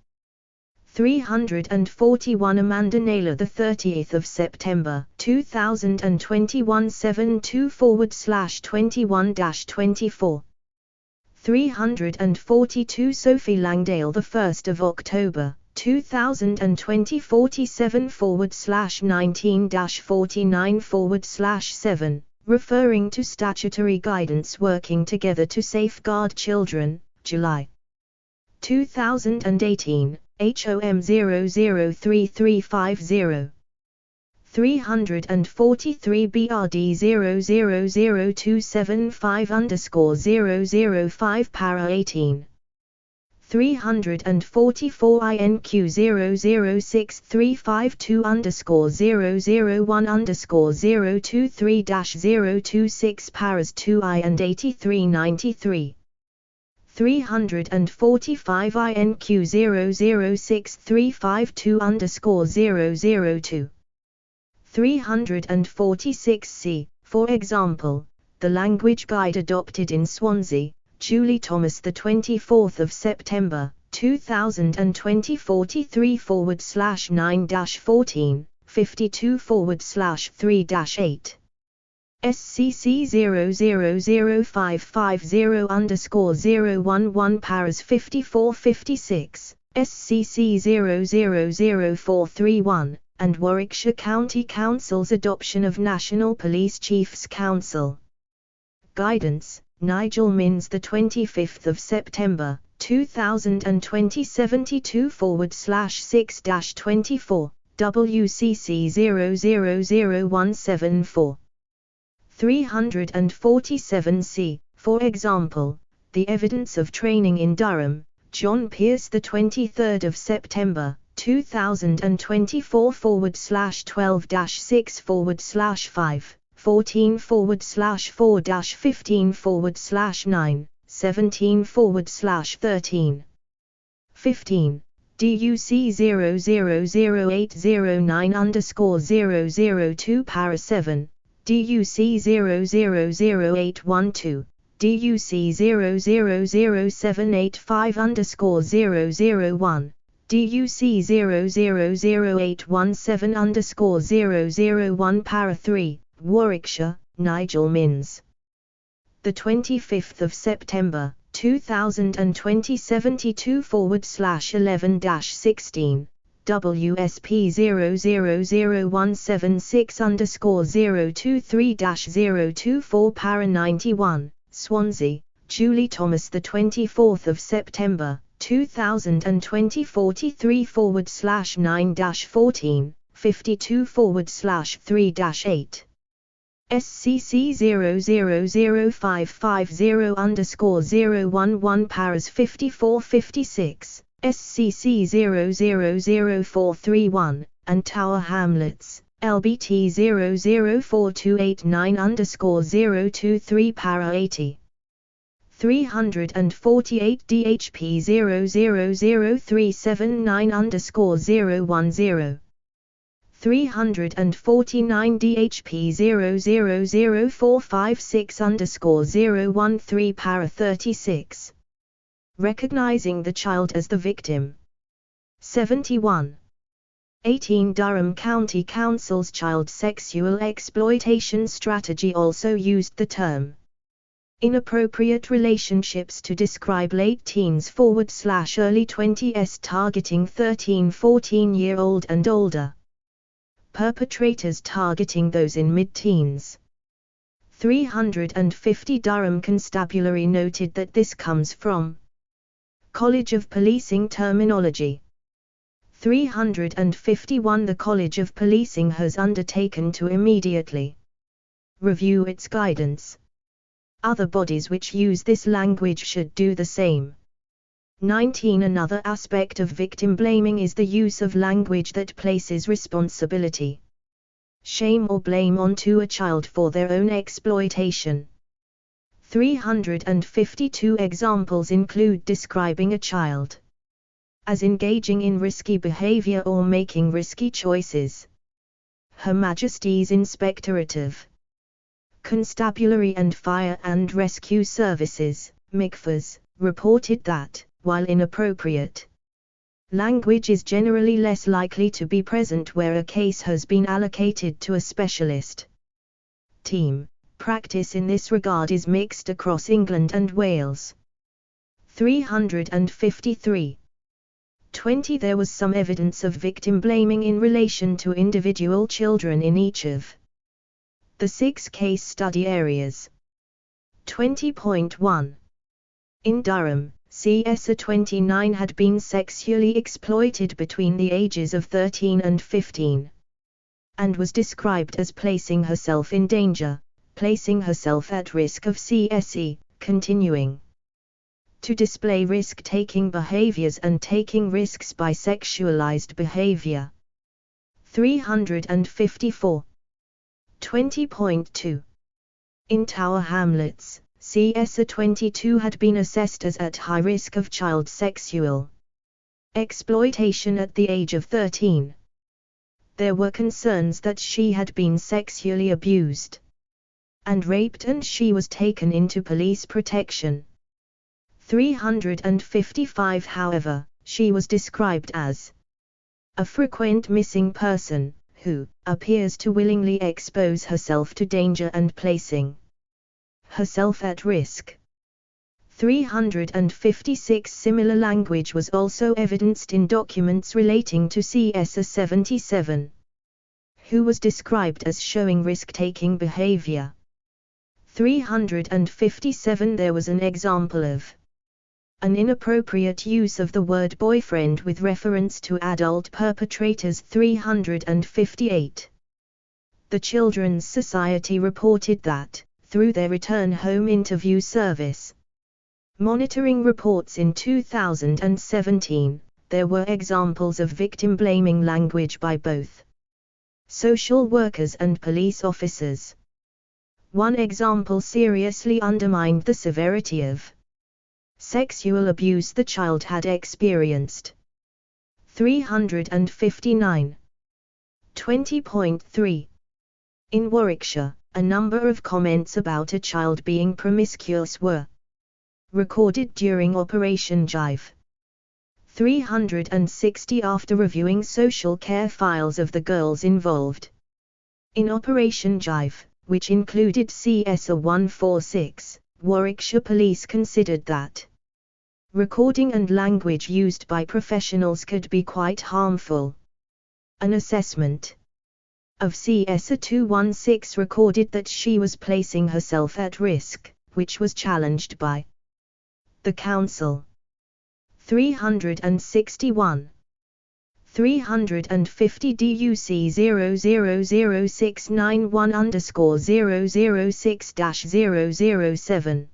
S1: 341. Amanda Naylor, the 30th of September 2021, 72/21-24. 342. Sophie Langdale, the 1st of October 2020, 47/19-49/7, referring to statutory guidance Working Together to Safeguard Children, July 2018. HOM 003350. 343. BRD 000275_005 para 18. 344. INQ 006352_001_023-026 paras 2I and 8393. 345. INQ 006352_002. 346. C. For example, the language guide adopted in Swansea, Julie Thomas, the 24th of September 2020, 43/9-14, 52/3-8. SCC 000550_011 paras 54/56, SCC 000431, and Warwickshire County Council's adoption of National Police Chiefs Council Guidance, Nigel Minns, the 25th of September 2020, 72/6-24, WCC 000174. 347. C. For example, the evidence of training in Durham, John Pearce, the 23rd of September 2024, /12-6/5, 14/4-4-15/9, 17/13. 15. DUC 000809_002 para 7, DUC 000812, DUC 000785_001, DUC 000817_001 para 3, Warwickshire, Nigel Minns. The 25th of September 2020, 72/11-16, WSP 000176_023-024 para 91, Swansea, Julie Thomas, the 24th of September 2020, 43/9-14, 52/3-8. SCC 000550_011 paras 54/56, SCC 000431, and Tower Hamlets, LBT 004289_023 para 80. 348 DHP 000379_010. 349 DHP 000456_013 para 36. Recognizing the child as the victim. 71. 18 Durham County Council's child sexual exploitation strategy also used the term inappropriate relationships to describe late teens / early 20s targeting 13-14-year-old and older. Perpetrators targeting those in mid-teens. 350 Durham Constabulary noted that this comes from College of Policing terminology. 351 The College of Policing has undertaken to immediately review its guidance. Other bodies which use this language should do the same. 19 Another aspect of victim blaming is the use of language that places responsibility, shame or blame onto a child for their own exploitation. 352 Examples include describing a child as engaging in risky behavior or making risky choices. Her Majesty's Inspectorate of Constabulary and Fire and Rescue Services, MICFAS, reported that, while inappropriate language is generally less likely to be present where a case has been allocated to a specialist team, practice in this regard is mixed across England and Wales. 353. 20 There was some evidence of victim blaming in relation to individual children in each of the 6 case study areas. 20.1. In Durham, CSA 29 had been sexually exploited between the ages of 13 and 15, and was described as placing herself in danger, placing herself at risk of CSE, continuing to display risk-taking behaviors and taking risks by sexualized behavior. 354. 20.2. In Tower Hamlets, CSA 22 had been assessed as at high risk of child sexual exploitation at the age of 13. There were concerns that she had been sexually abused and raped and she was taken into police protection. 355 However, she was described as a frequent missing person, who appears to willingly expose herself to danger and placing herself at risk. 356 Similar language was also evidenced in documents relating to CSA 77, who was described as showing risk-taking behavior. 357 There was an example of an inappropriate use of the word boyfriend with reference to adult perpetrators. 358. The Children's Society reported that, through their return home interview service monitoring reports in 2017, there were examples of victim-blaming language by both social workers and police officers. One example seriously undermined the severity of sexual abuse the child had experienced. 359. 20.3. In Warwickshire, a number of comments about a child being promiscuous were recorded during Operation Jive. 360 After reviewing social care files of the girls involved in Operation Jive, which included CSA 146, Warwickshire Police considered that recording and language used by professionals could be quite harmful. An assessment of CSA 216 recorded that she was placing herself at risk, which was challenged by the Council. 361. 350 DUC 000691_006-007.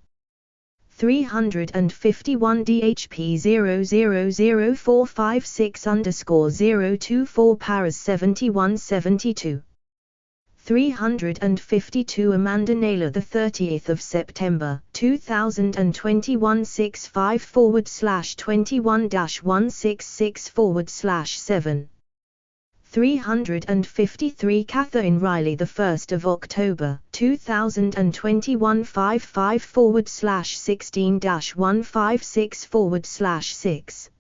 S1: 351 DHP 000456_024 paras 7172. 352 Amanda Naylor, the 30th of September 2021, 65/21-166/7. 353 Catherine Riley, the 1st of October 2021, 55/16-156/6.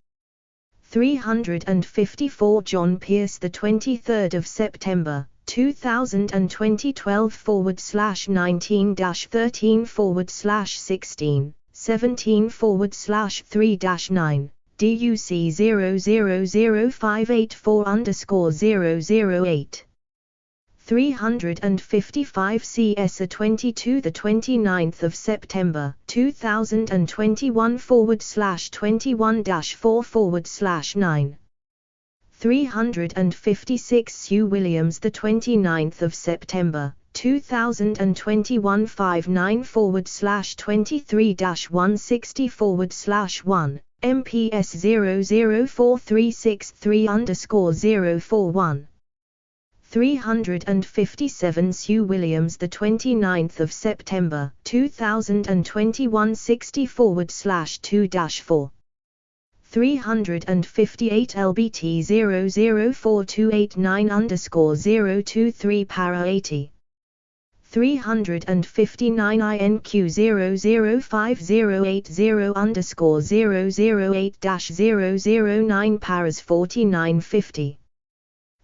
S1: 354 John Pierce, the 23rd of September 2020, 12/19-13/16, 17/3-9. DUC 000584_008. 355 CS 22, the 29th of September 2021, /21-4/9. 356 Sue Williams, the 29th of September 2021, 59/23-160/1. MPS 004363_041. 357 Sue Williams, the 29th of September 2021, 60/2-4. 358 LBT 004289_023 359 INQ 005080_008-009 Paras 4950.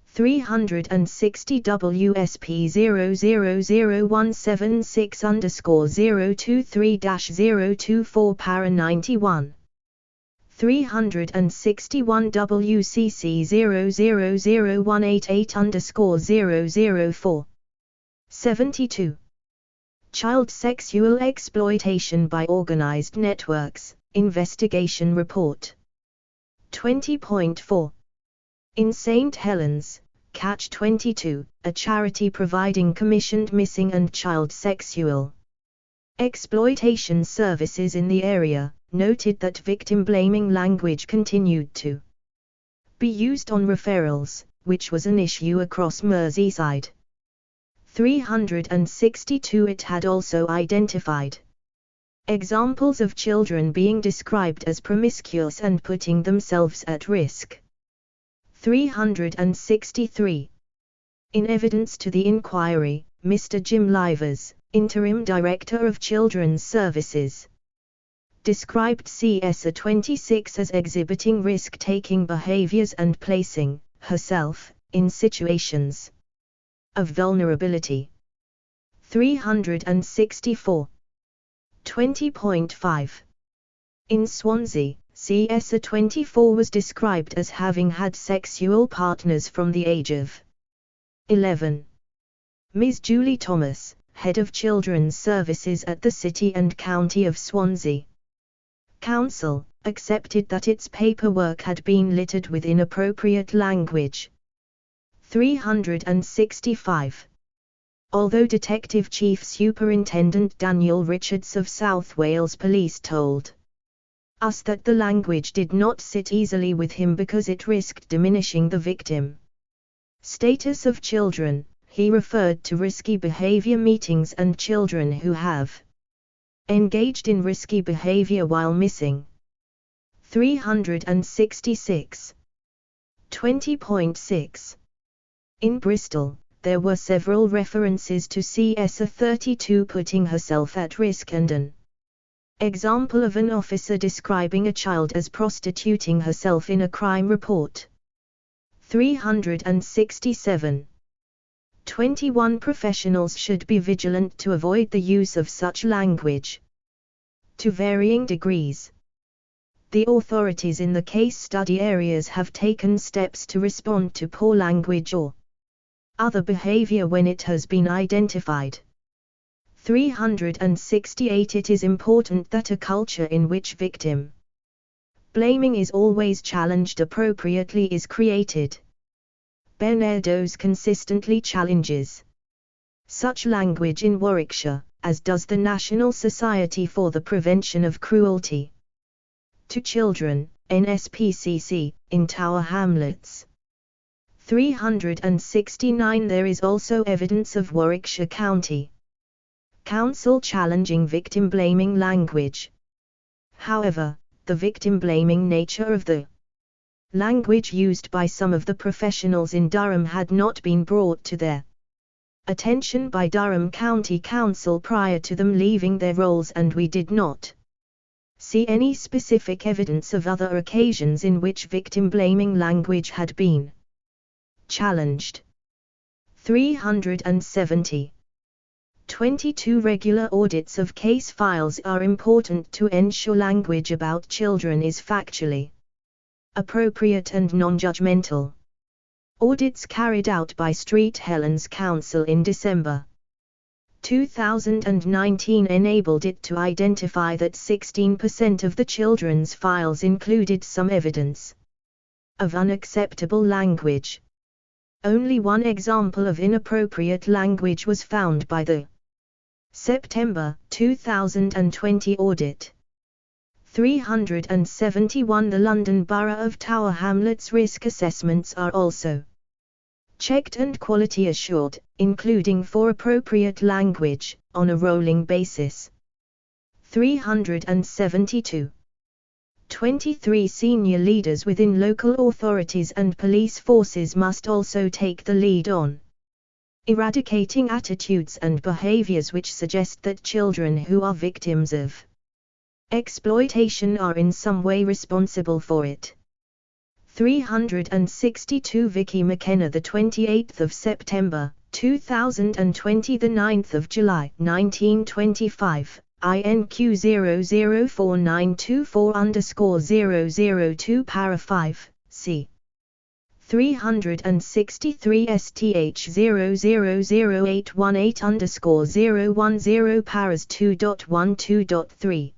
S1: 360 WSP 000176_023-024 Para 91. 361 WCC 000188_004. 72. Child sexual exploitation by organized networks, investigation report. 20.4. In St. Helens, Catch 22, a charity providing commissioned missing and child sexual exploitation services in the area, noted that victim-blaming language continued to be used on referrals, which was an issue across Merseyside. 362 It had also identified examples of children being described as promiscuous and putting themselves at risk. 363. In evidence to the inquiry, Mr. Jim Livers, Interim Director of Children's Services, described CSA 26 as exhibiting risk-taking behaviors and placing herself in situations of vulnerability. 364. 20.5. In Swansea, CSA 24 was described as having had sexual partners from the age of 11. Ms. Julie Thomas, Head of Children's Services at the City and County of Swansea Council, accepted that its paperwork had been littered with inappropriate language. 365. Although Detective Chief Superintendent Daniel Richards of South Wales Police told us that the language did not sit easily with him because it risked diminishing the victim status of children, he referred to risky behavior meetings and children who have engaged in risky behavior while missing. 366. 20.6. In Bristol, there were several references to CSA 32 putting herself at risk and an example of an officer describing a child as prostituting herself in a crime report. 367. 21 Professionals should be vigilant to avoid the use of such language. To varying degrees, the authorities in the case study areas have taken steps to respond to poor language or other behavior when it has been identified. 368 It is important that a culture in which victim blaming is always challenged appropriately is created. Ben Eddowes consistently challenges such language in Warwickshire, as does the National Society for the Prevention of Cruelty to Children, NSPCC, in Tower Hamlets. 369 There is also evidence of Warwickshire County Council challenging victim-blaming language. However, the victim-blaming nature of the language used by some of the professionals in Durham had not been brought to their attention by Durham County Council prior to them leaving their roles, and we did not see any specific evidence of other occasions in which victim-blaming language had been challenged. 370. 22 Regular audits of case files are important to ensure language about children is factually appropriate and non-judgmental. Audits carried out by Street Helens Council in December 2019 enabled it to identify that 16% of the children's files included some evidence of unacceptable language. Only one example of inappropriate language was found by the September 2020 audit. 371 The London Borough of Tower Hamlets risk assessments are also checked and quality assured, including for appropriate language, on a rolling basis. 372. 23 Senior leaders within local authorities and police forces must also take the lead on eradicating attitudes and behaviors which suggest that children who are victims of exploitation are in some way responsible for it. 362 Vicky McKenna, the 28th of September 2020, the 9th of July 1925, INQ 004924_002 para 5, c. 363 STH 000818_010 paras 2.12.3.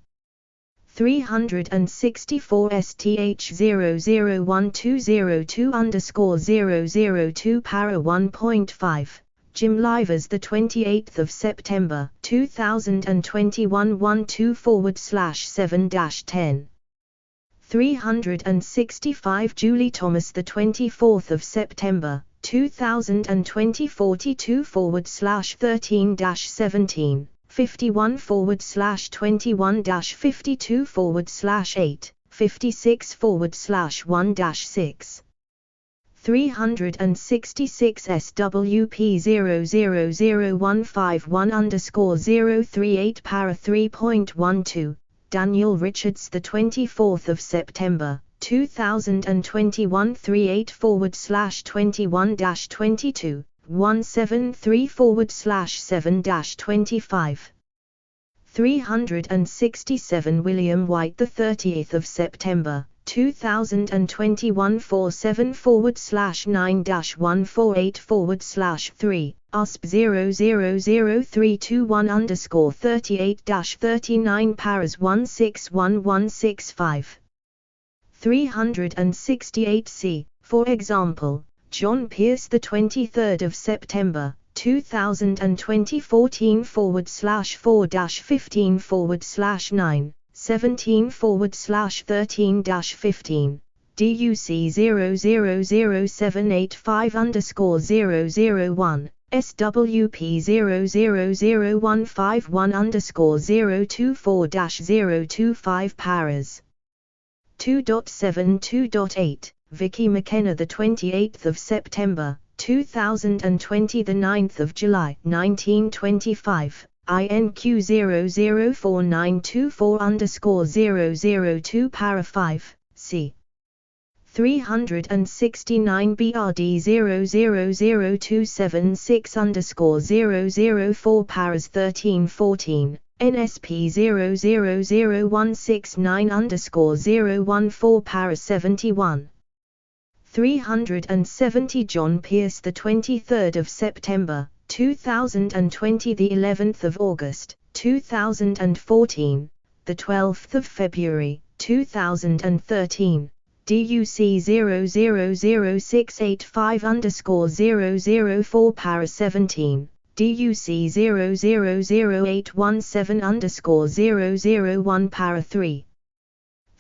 S1: 364 STH 001202_002 para 1.5, Jim Livers, the 28th of September 2021 12/7-10. 365 Julie Thomas, the 24th of September 2020 42/13-17. 51/21-52/8, 56/1-6. 366 SWP 000151_038 para 3.12, Daniel Richards, the 24th of September 2021 38/21-22. 173/7-25. 367 William White, the 30th of September 2021 47/9-148/3, USP 000321_38-39 paras 161165. 368 C. For example, John Pierce, the 23rd of September 2020 14/4-15/9, 17/13-15, DUC 000785_001, SWP 000151_024-025 paras 2.7-2.8. Vicky McKenna, the 28th of September 2020, the 9th of July 1925, INQ 004924_002 para 5, c. 369 BRD 000276_004 paras 13-14. NSP 000169_014 para 71. 370 John Pierce, the 23rd of September 2020, the 11th of August 2014, the 12th of February 2013, DUC 000685_004 para 17. DUC 000817_001 para 3.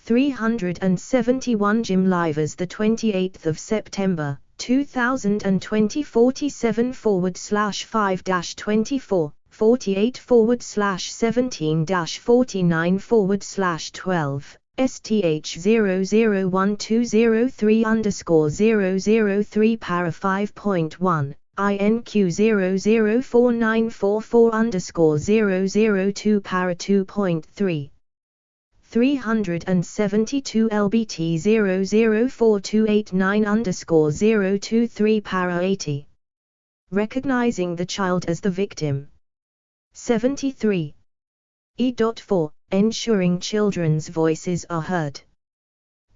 S1: 371 Jim Livers, the 28th of September 2020 47/5-24, 48/17-49/12, STH001203_003 para 5.1, INQ 004944_002 para 2.3. 372 LBT 004289_023 para 80. Recognizing the child as the victim. 73. E.4. Ensuring children's voices are heard.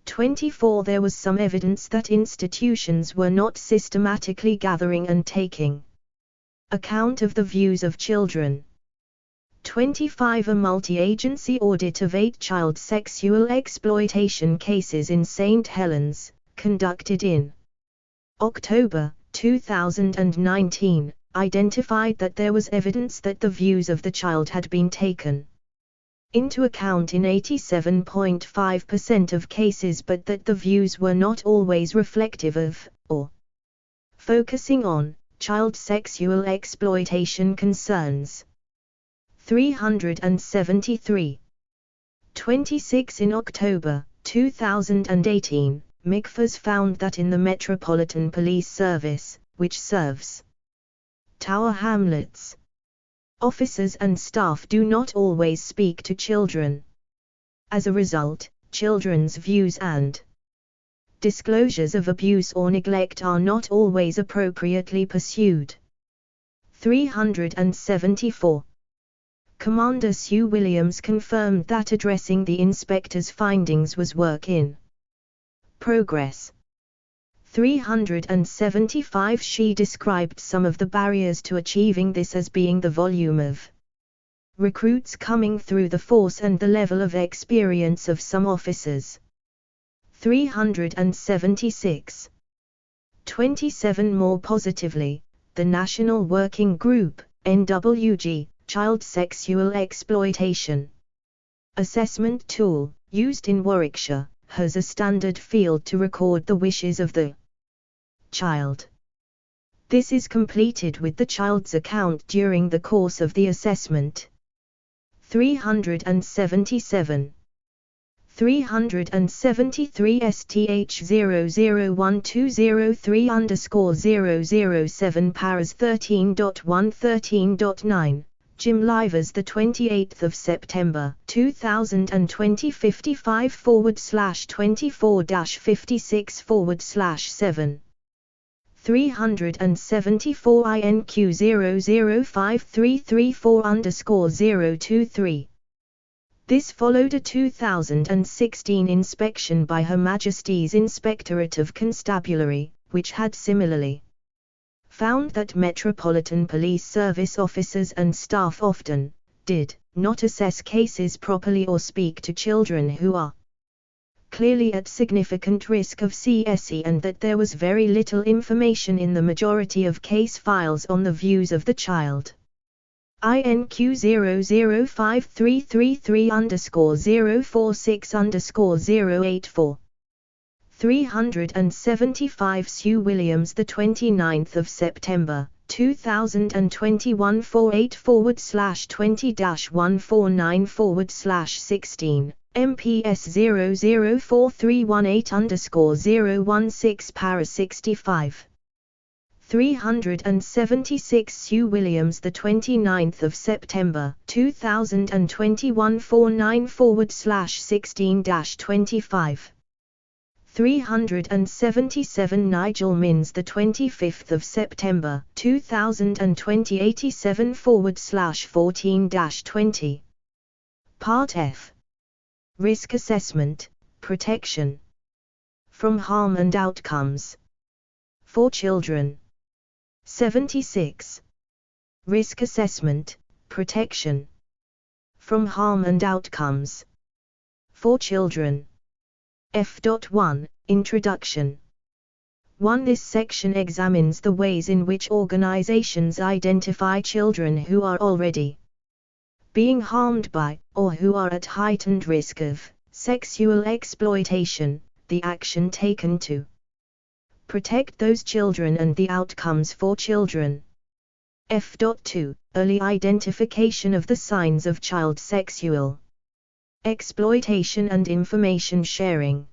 S1: 24. There was some evidence that institutions were not systematically gathering and taking account of the views of children. 25. A multi-agency audit of 8 child sexual exploitation cases in St. Helens, conducted in October 2019, identified that there was evidence that the views of the child had been taken into account in 87.5% of cases, but that the views were not always reflective of, or focusing on, child sexual exploitation concerns. 373. 26. In October 2018, MICFAS found that in the Metropolitan Police Service, which serves Tower Hamlets, officers and staff do not always speak to children. As a result, children's views and disclosures of abuse or neglect are not always appropriately pursued. 374. Commander Sue Williams confirmed that addressing the inspector's findings was work in progress. 375. She described some of the barriers to achieving this as being the volume of recruits coming through the force and the level of experience of some officers. 376. 27. More positively, the National Working Group, NWG, Child Sexual Exploitation Assessment Tool, used in Warwickshire, has a standard field to record the wishes of the child. This is completed with the child's account during the course of the assessment. 377. 373 STH001203_007 paras 13.1 13.9. Jim Livers, the 28th of September 2020 55/24-56/7. 374 INQ 005334_023. This followed a 2016 inspection by Her Majesty's Inspectorate of Constabulary, which had similarly found that Metropolitan Police Service officers and staff often did not assess cases properly or speak to children who are clearly at significant risk of CSE, and that there was very little information in the majority of case files on the views of the child. INQ 005333_046_084. 375 Sue Williams, the 29th of September 2021 48/20-149/16, MPS 004318_016 para 65. 376 Sue Williams, the 29th of September 2021 49/16-25. 377 Nigel Minns, the 25th of September 2020 87/14-20. Part F. Risk Assessment, Protection from Harm and Outcomes for Children. 76. Risk Assessment, Protection from Harm and Outcomes for Children. F.1. Introduction. 1. This section examines the ways in which organizations identify children who are already being harmed by, or who are at heightened risk of, sexual exploitation, the action taken to Protect those children and the outcomes for children. F.2 Early identification of the signs of child sexual exploitation and information sharing.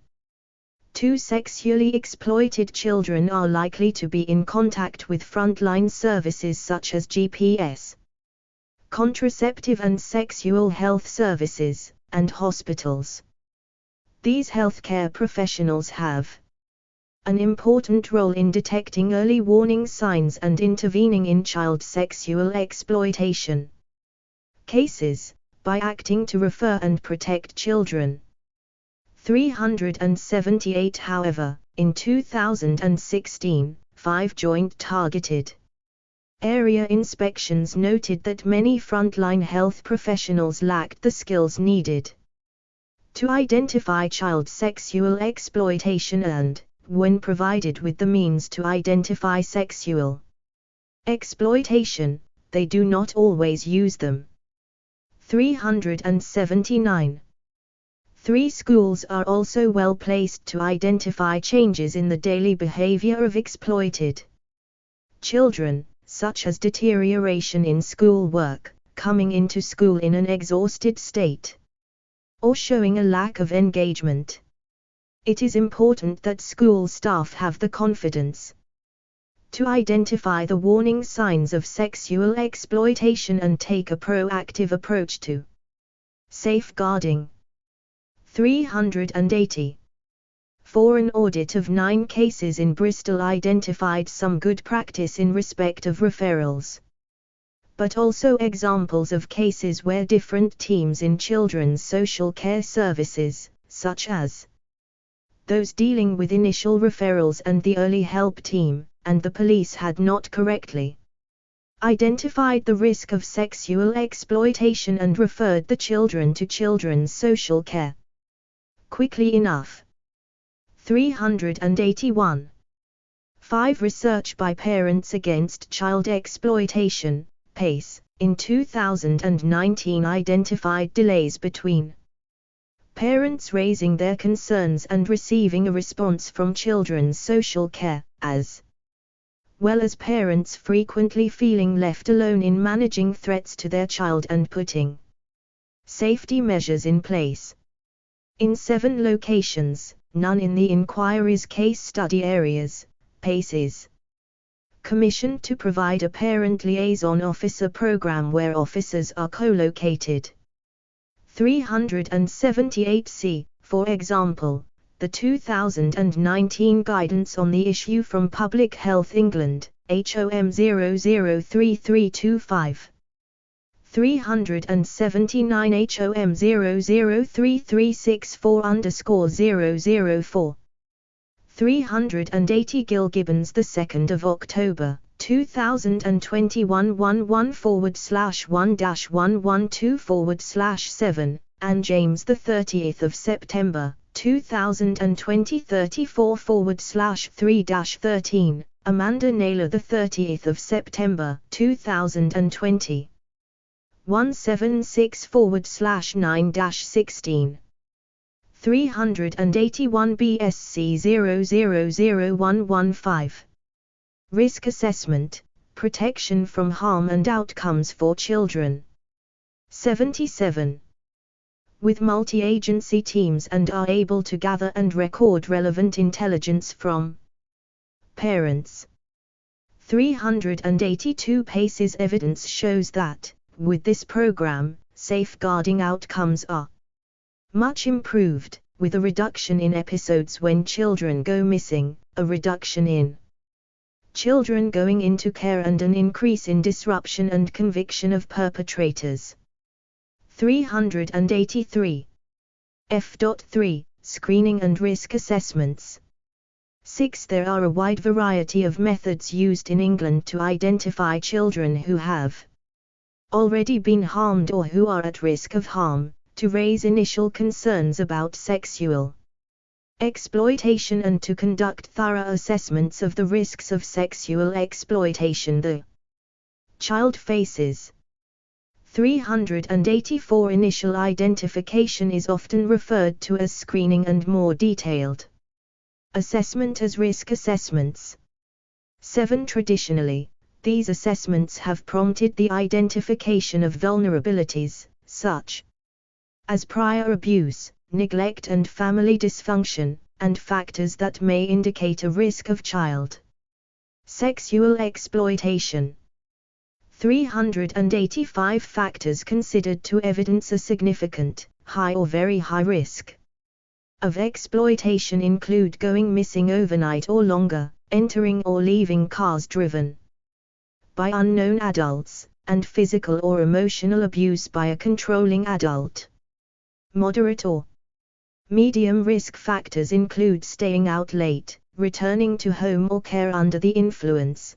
S1: 2. Sexually exploited children are likely to be in contact with frontline services such as GPS, contraceptive and sexual health services, and hospitals. These healthcare professionals have an important role in detecting early warning signs and intervening in child sexual exploitation cases, by acting to refer and protect children. 378. However, in 2016, 5 joint targeted area inspections noted that many frontline health professionals lacked the skills needed to identify child sexual exploitation and, when provided with the means to identify sexual exploitation, they do not always use them. 379. 3. Schools are also well placed to identify changes in the daily behavior of exploited children, such as deterioration in schoolwork, coming into school in an exhausted state, or showing a lack of engagement. It is important that school staff have the confidence to identify the warning signs of sexual exploitation and take a proactive approach to safeguarding. 380. 4. An audit of 9 cases in Bristol identified some good practice in respect of referrals, but also examples of cases where different teams in children's social care services, such as those dealing with initial referrals and the early help team, and the police had not correctly identified the risk of sexual exploitation and referred the children to children's social care quickly enough. 381. 5. Research by Parents Against Child Exploitation, PACE, in 2019 identified delays between parents raising their concerns and receiving a response from children's social care, as well as parents frequently feeling left alone in managing threats to their child and putting safety measures in place. In 7 locations, none in the inquiry's case study areas, PACE is commissioned to provide a parent liaison officer program where officers are co-located. 378c, for example, the 2019 guidance on the issue from Public Health England, HOM 003325. 379 HOM 003364_004. 380 Gill Gibbons 2nd of October, 2021 11/1-112/7, and James 30th of September, 2020 34/3-13, Amanda Naylor 30th of September, 2020. 176/9-16. 381 BSc 000115. Risk Assessment, Protection from Harm and Outcomes for Children. 77. With multi-agency teams and are able to gather and record relevant intelligence from parents. 382 PACE's evidence shows that, with this program, safeguarding outcomes are much improved, with a reduction in episodes when children go missing, a reduction in children going into care and an increase in disruption and conviction of perpetrators. 383. F.3, Screening and Risk Assessments. 6. There are a wide variety of methods used in England to identify children who have already been harmed or who are at risk of harm, to raise initial concerns about sexual exploitation and to conduct thorough assessments of the risks of sexual exploitation the child faces. 384 Initial identification is often referred to as screening and more detailed Assessment as risk assessments. 7. Traditionally, these assessments have prompted the identification of vulnerabilities, such as prior abuse, neglect and family dysfunction, and factors that may indicate a risk of child sexual exploitation. 385 factors considered to evidence a significant, high or very high risk of exploitation include going missing overnight or longer, entering or leaving cars driven by unknown adults, and physical or emotional abuse by a controlling adult. Moderate or medium risk factors include staying out late, returning to home or care under the influence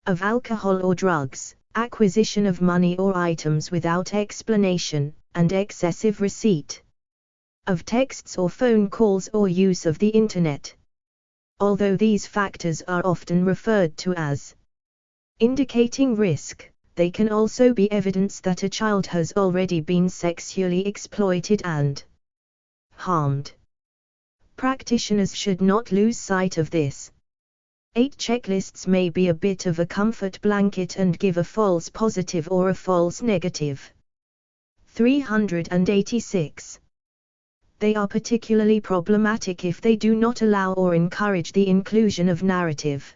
S1: of alcohol or drugs, acquisition of money or items without explanation, and excessive receipt of texts or phone calls or use of the Internet. Although these factors are often referred to as indicating risk, they can also be evidence that a child has already been sexually exploited and harmed. Practitioners should not lose sight of this. 8 checklists may be a bit of a comfort blanket and give a false positive or a false negative. 386. They are particularly problematic if they do not allow or encourage the inclusion of narrative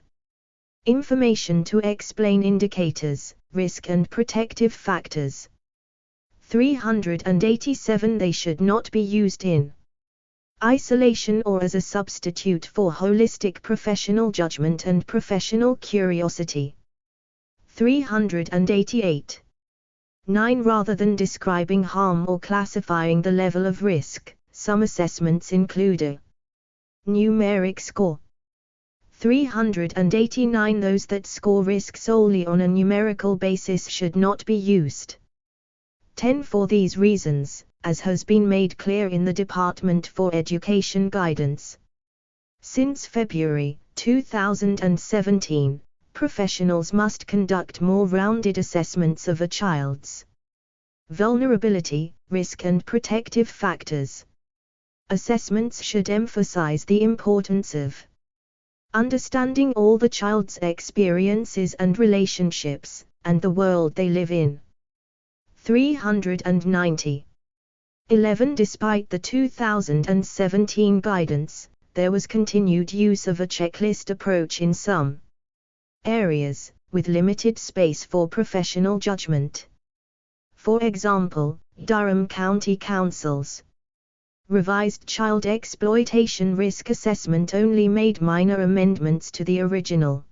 S1: information to explain indicators, risk and protective factors. 387. They should not be used in isolation or as a substitute for holistic professional judgment and professional curiosity. 388. 9. Rather than describing harm or classifying the level of risk, some assessments include a numeric score. 389. Those that score risk solely on a numerical basis should not be used. 10. For these reasons, as has been made clear in the Department for Education guidance since February 2017, professionals must conduct more rounded assessments of a child's vulnerability, risk and protective factors. Assessments should emphasize the importance of understanding all the child's experiences and relationships, and the world they live in. 390. 11. Despite the 2017 guidance, there was continued use of a checklist approach in some areas, with limited space for professional judgment. For example, Durham County Council's revised child exploitation risk assessment only made minor amendments to the original.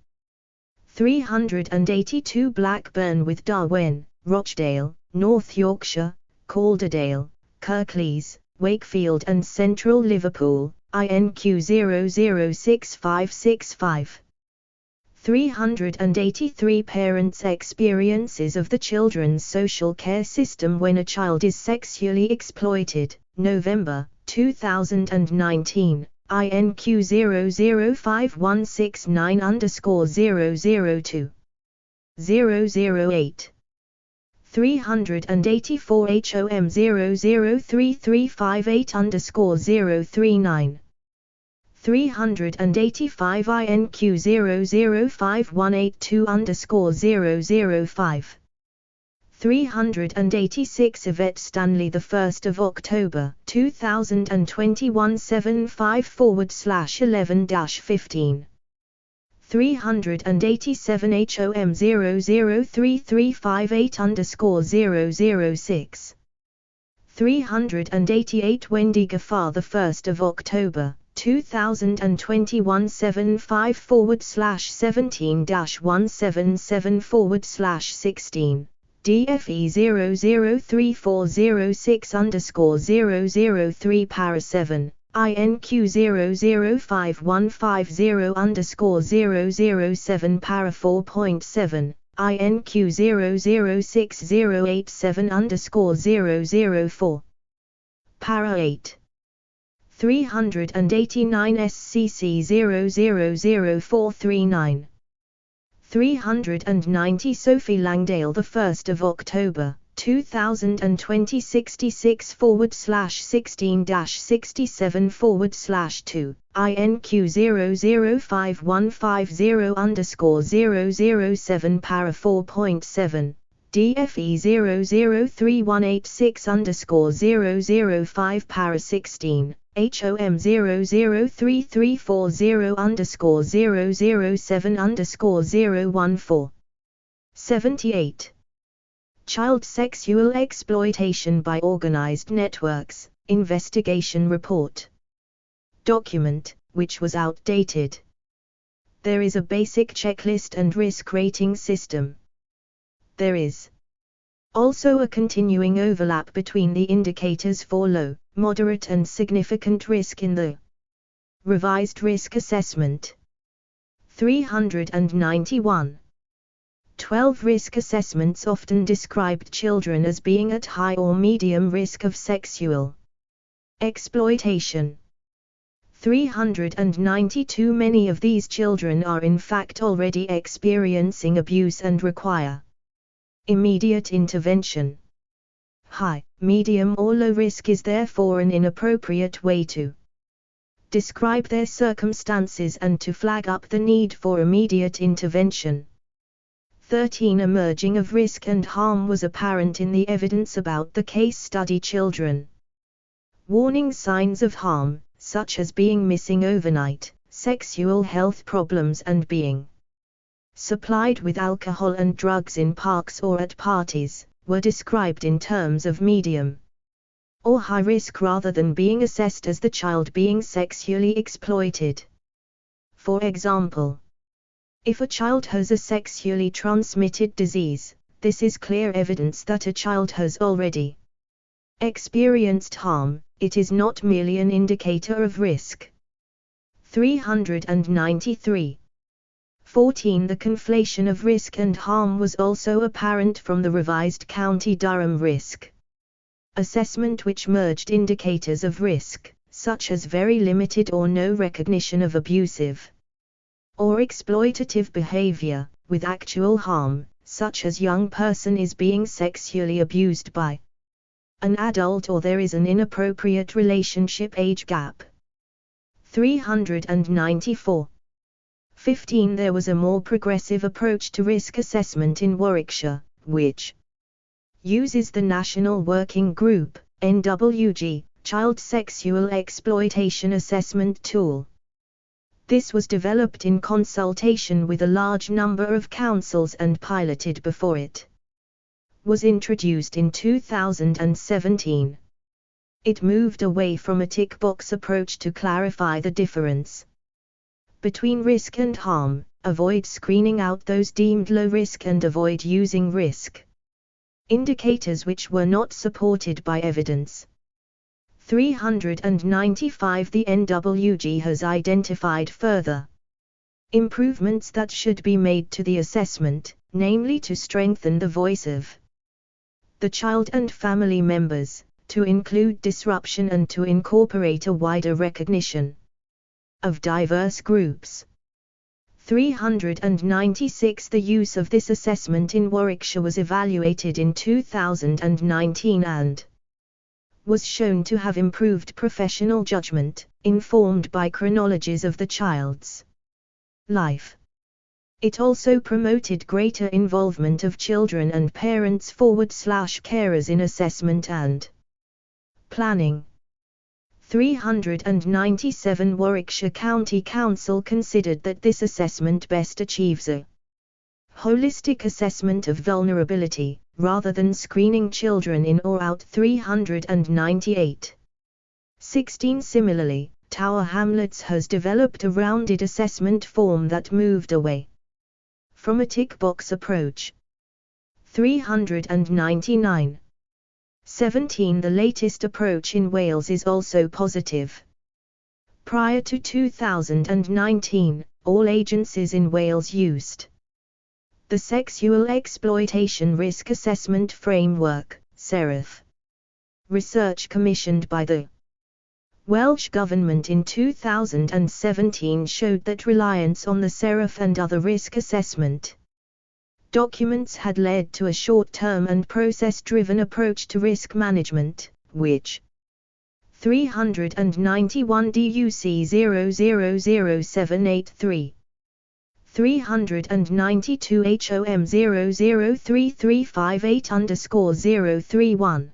S1: 382. Blackburn with Darwen, Rochdale, North Yorkshire, Calderdale, Kirklees, Wakefield and Central Liverpool, INQ 006565. 383. Parents' experiences of the children's social care system when a child is sexually exploited, November 2019, INQ 005169_002. 008. 384. HOM 003358_039. 385. INQ 005182_005. 386. Yvette Stanley, the 1st of October 2021, 75/11-15. 387. HOM 003358_006. 388. Wendy Gaffar, the 1st of October 2021, 75/17-177/16. DFE 003406_003 para 7, INQ 005150_007 para 4.7, INQ 006087_004 para 8. 389. SCC 000439. 390. Sophie Langdale, the 1st of October 2020/66/16-67/2 INQ 005150_007 para 4.7 DFE 003186_005 para 16 HOM 003340_007_014 78 Child sexual exploitation by organized networks, investigation report. Document, which was outdated. There is a basic checklist and risk rating system. There is also a continuing overlap between the indicators for low, moderate and significant risk in the revised risk assessment. 391. 12 risk assessments often described children as being at high or medium risk of sexual exploitation. 392 Many of these children are in fact already experiencing abuse and require immediate intervention. High, medium or low risk is therefore an inappropriate way to describe their circumstances and to flag up the need for immediate intervention. 13 Emerging of risk and harm was apparent in the evidence about the case study children. Warning signs of harm, such as being missing overnight, sexual health problems and being supplied with alcohol and drugs in parks or at parties, were described in terms of medium or high risk rather than being assessed as the child being sexually exploited. For example, if a child has a sexually transmitted disease, this is clear evidence that a child has already experienced harm, it is not merely an indicator of risk. 393. 14 The conflation of risk and harm was also apparent from the revised County Durham risk assessment, which merged indicators of risk, such as very limited or no recognition of abusive or exploitative behavior, with actual harm, such as young person is being sexually abused by an adult or there is an inappropriate relationship age gap. 394. 15 There was a more progressive approach to risk assessment in Warwickshire, which uses the National Working Group, NWG, Child Sexual Exploitation Assessment Tool. This was developed in consultation with a large number of councils and piloted before it was introduced in 2017. It moved away from a tick box approach to clarify the difference between risk and harm, avoid screening out those deemed low risk and avoid using risk indicators which were not supported by evidence. 395 The NWG has identified further improvements that should be made to the assessment, namely to strengthen the voice of the child and family members, to include disruption and to incorporate a wider recognition of diverse groups. 396 The use of this assessment in Warwickshire was evaluated in 2019 and was shown to have improved professional judgment, informed by chronologies of the child's life. It also promoted greater involvement of children and parents / carers in assessment and planning. 397 Warwickshire County Council considered that this assessment best achieves a holistic assessment of vulnerability, rather than screening children in or out. 398. 16 Similarly, Tower Hamlets has developed a rounded assessment form that moved away from a tick box approach. 399. 17 The latest approach in Wales is also positive. Prior to 2019, all agencies in Wales used the Sexual Exploitation Risk Assessment Framework, SERAF. Research commissioned by the Welsh Government in 2017 showed that reliance on the SERAF and other risk assessment Documents had led to a short-term and process-driven approach to risk management, which 391 DUC 000783 392 HOM 003358_031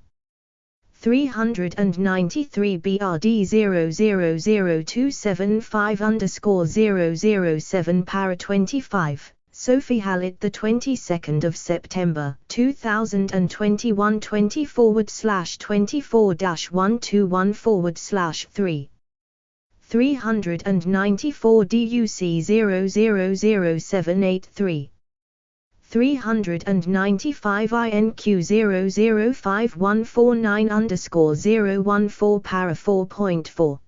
S1: 393 BRD 000275_007 para 25, Sophie Hallett the 22nd of September 2021 20/24-121/3 394 DUC 000783 395 INQ 005149_014 para 4.4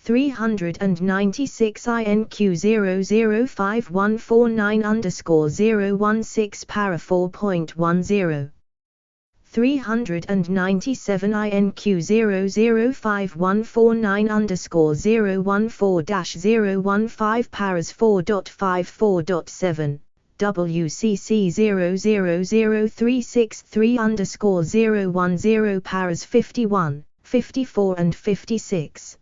S1: 396 INQ 005149_016 para 4.10 397 INQ 005149_014-015 paras 4.54.7 WCC 000363_010 paras 51, 54 and 56.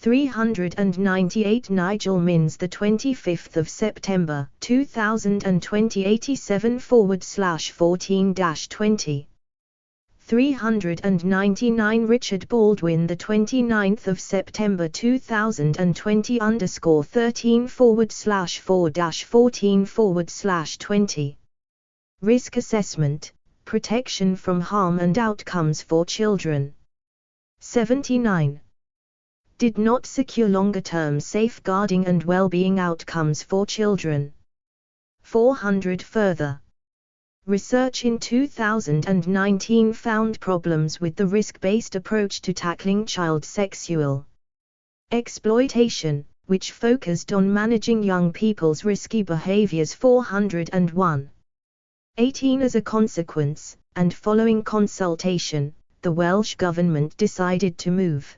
S1: 398 Nigel Minns the 25th of September 2020 87/14-20 399 Richard Baldwin the 29th of September 2020 _13/4-14/20 Risk Assessment, Protection from Harm and Outcomes for Children 79 did not secure longer-term safeguarding and well-being outcomes for children. 400 Further research in 2019 found problems with the risk-based approach to tackling child sexual exploitation, which focused on managing young people's risky behaviors. 401 18 As a consequence, and following consultation, the Welsh Government decided to move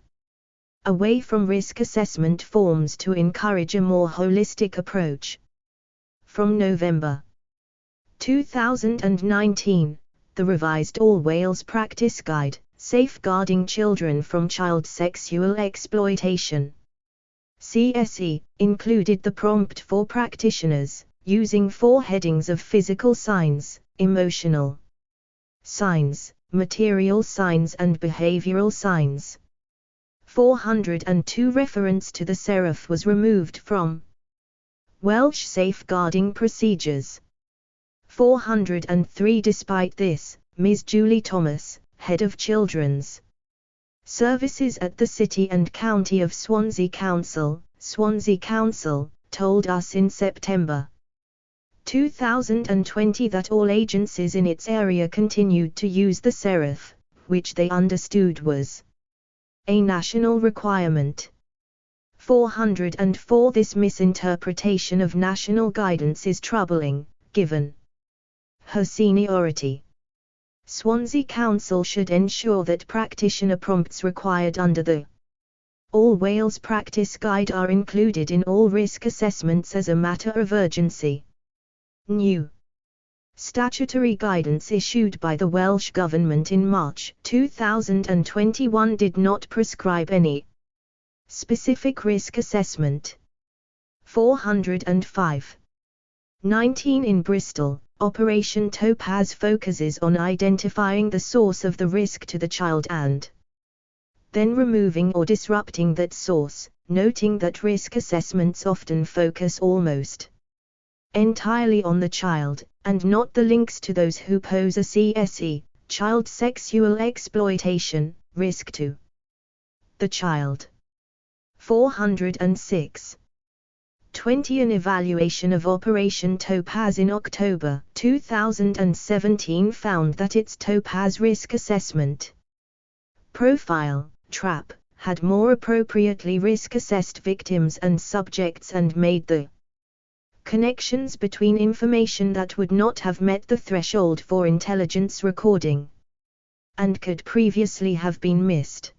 S1: away from risk assessment forms to encourage a more holistic approach. From November 2019, the revised All Wales Practice Guide, Safeguarding Children from Child Sexual Exploitation (CSE), included the prompt for practitioners, using 4 headings of physical signs, emotional signs, material signs and behavioral signs. 402 Reference to the serif was removed from Welsh Safeguarding Procedures. 403 Despite this, Ms. Julie Thomas, Head of Children's Services at the City and County of Swansea Council, told us in September 2020 that all agencies in its area continued to use the serif, which they understood was a national requirement. 404 This misinterpretation of national guidance is troubling, given her seniority. Swansea Council should ensure that practitioner prompts required under the All Wales Practice Guide are included in all risk assessments as a matter of urgency. New statutory guidance issued by the Welsh Government in March 2021 did not prescribe any specific risk assessment. 405 19 In Bristol, Operation Topaz focuses on identifying the source of the risk to the child and then removing or disrupting that source, noting that risk assessments often focus almost entirely on the child, and not the links to those who pose a CSE, child sexual exploitation, risk to the child. 406 20 An evaluation of Operation Topaz in October 2017 found that its Topaz risk assessment profile, TRAP, had more appropriately risk-assessed victims and subjects and made the connections between information that would not have met the threshold for intelligence recording and could previously have been missed.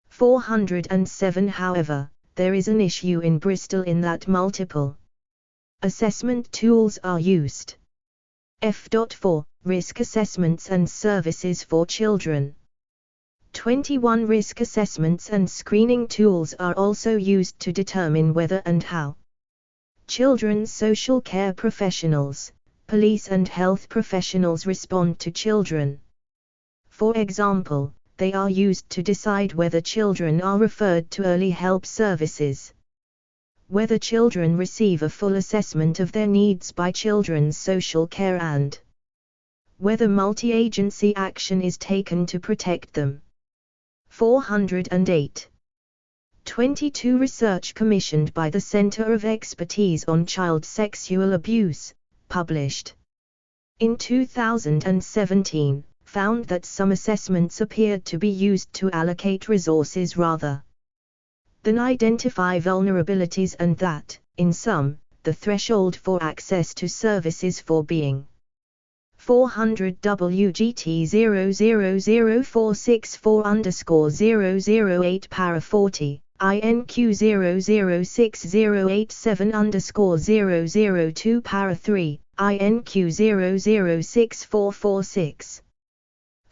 S1: 407 However, there is an issue in Bristol in that multiple assessment tools are used. F.4 Risk assessments and services for children. 21 Risk assessments and screening tools are also used to determine whether and how children's social care professionals, police and health professionals respond to children. For example, they are used to decide whether children are referred to early help services, whether children receive a full assessment of their needs by children's social care, and whether multi-agency action is taken to protect them. 408. 22 Research commissioned by the Center of Expertise on Child Sexual Abuse, published in 2017, found that some assessments appeared to be used to allocate resources rather than identify vulnerabilities, and that, in some, the threshold for access to services for being 400 WGT 0004640_008 para 40, INQ 0060870_002 para 3, INQ 006446.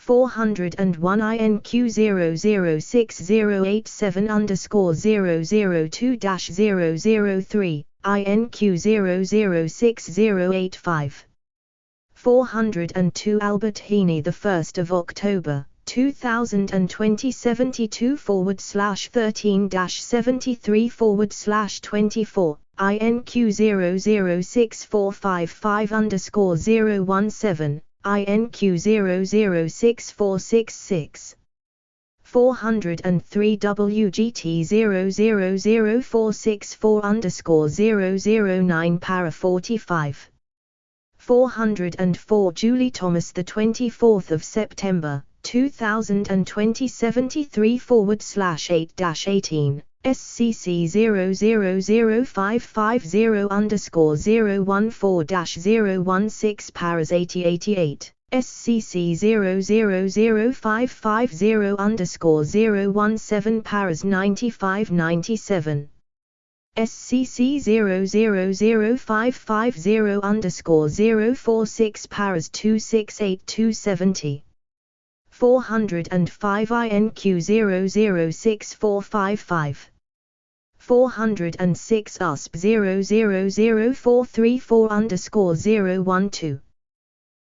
S1: 401 INQ 0060870_002-003, INQ 006085. 402 Albert Heaney, the 1st of October, 2020, 72/13-73/24, INQ 006455_017, INQ 006466. 403 WGT 000464_009 para 45. 404 Julie Thomas, the 24th of September, 2020, 73/8-18, SCC 000550_014-016 paras 8088, SCC 000550_017 paras 9597. SCC 000550_046 paras 268270. 405 INQ 006455. 406 USP 000434_012.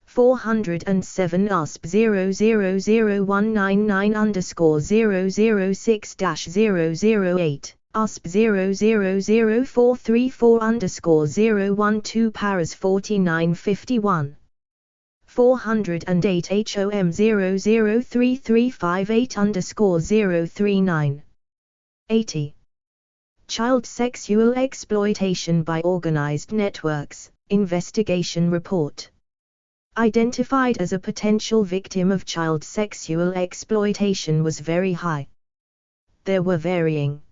S1: 407 USP 000199_006-008. USP 000434_012 paras 4951. 408 HOM 003358_039. 80. Child sexual exploitation by organized networks, investigation report. Identified as a potential victim of child sexual exploitation was very high. There were varying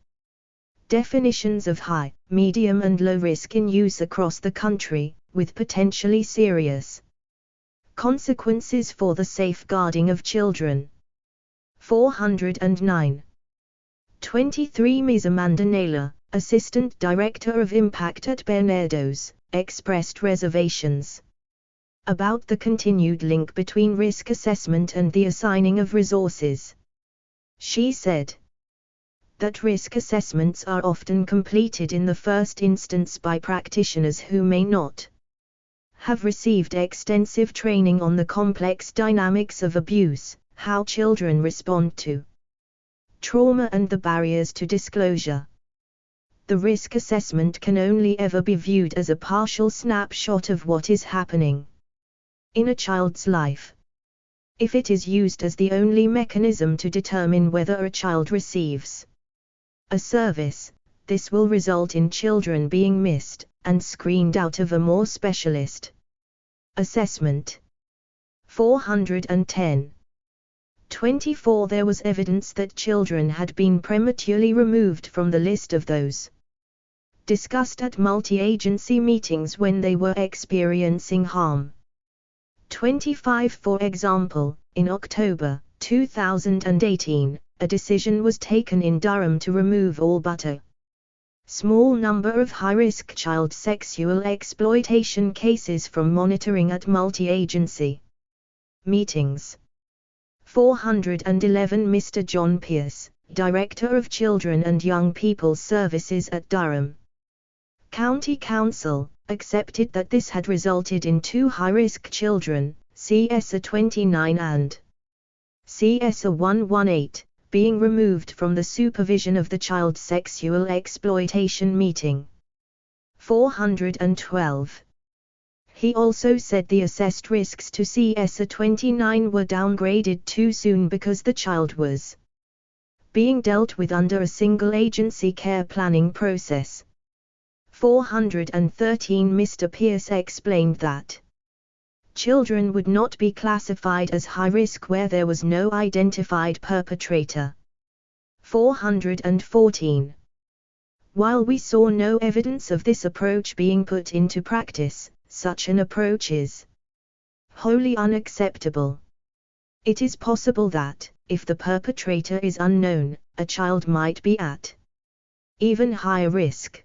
S1: definitions of high, medium and low risk in use across the country, with potentially serious consequences for the safeguarding of children. 409. 23 Ms. Amanda Naylor, Assistant Director of Impact at Barnardo's, expressed reservations about the continued link between risk assessment and the assigning of resources. She said that risk assessments are often completed in the first instance by practitioners who may not have received extensive training on the complex dynamics of abuse, how children respond to trauma and the barriers to disclosure. The risk assessment can only ever be viewed as a partial snapshot of what is happening in a child's life. If it is used as the only mechanism to determine whether a child receives a service, this will result in children being missed and screened out of a more specialist assessment. 410. 24 There was evidence that children had been prematurely removed from the list of those discussed at multi-agency meetings when they were experiencing harm. 25 For example, in October 2018, a decision was taken in Durham to remove all but a Small number of high-risk child sexual exploitation cases from monitoring at multi-agency meetings. 411 Mr. John Pierce, Director of Children and Young People's Services at Durham County Council, accepted that this had resulted in 2 high-risk children, CSA 29 and CSA 118, being removed from the supervision of the child sexual exploitation meeting. 412. He also said the assessed risks to CSA 29 were downgraded too soon because the child was being dealt with under a single agency care planning process. 413 Mr. Pierce explained that children would not be classified as high risk where there was no identified perpetrator. 414. While we saw no evidence of this approach being put into practice, such an approach is wholly unacceptable. It is possible that, if the perpetrator is unknown, a child might be at even higher risk.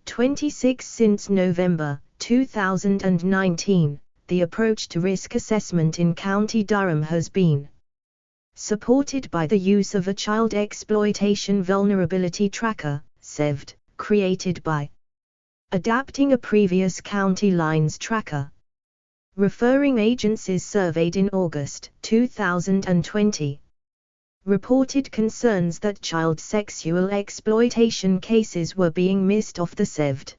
S1: 26 Since November 2019, the approach to risk assessment in County Durham has been supported by the use of a Child Exploitation Vulnerability Tracker, CEVT, created by adapting a previous County Lines tracker. Referring agencies surveyed in August 2020 reported concerns that child sexual exploitation cases were being missed off the CEVT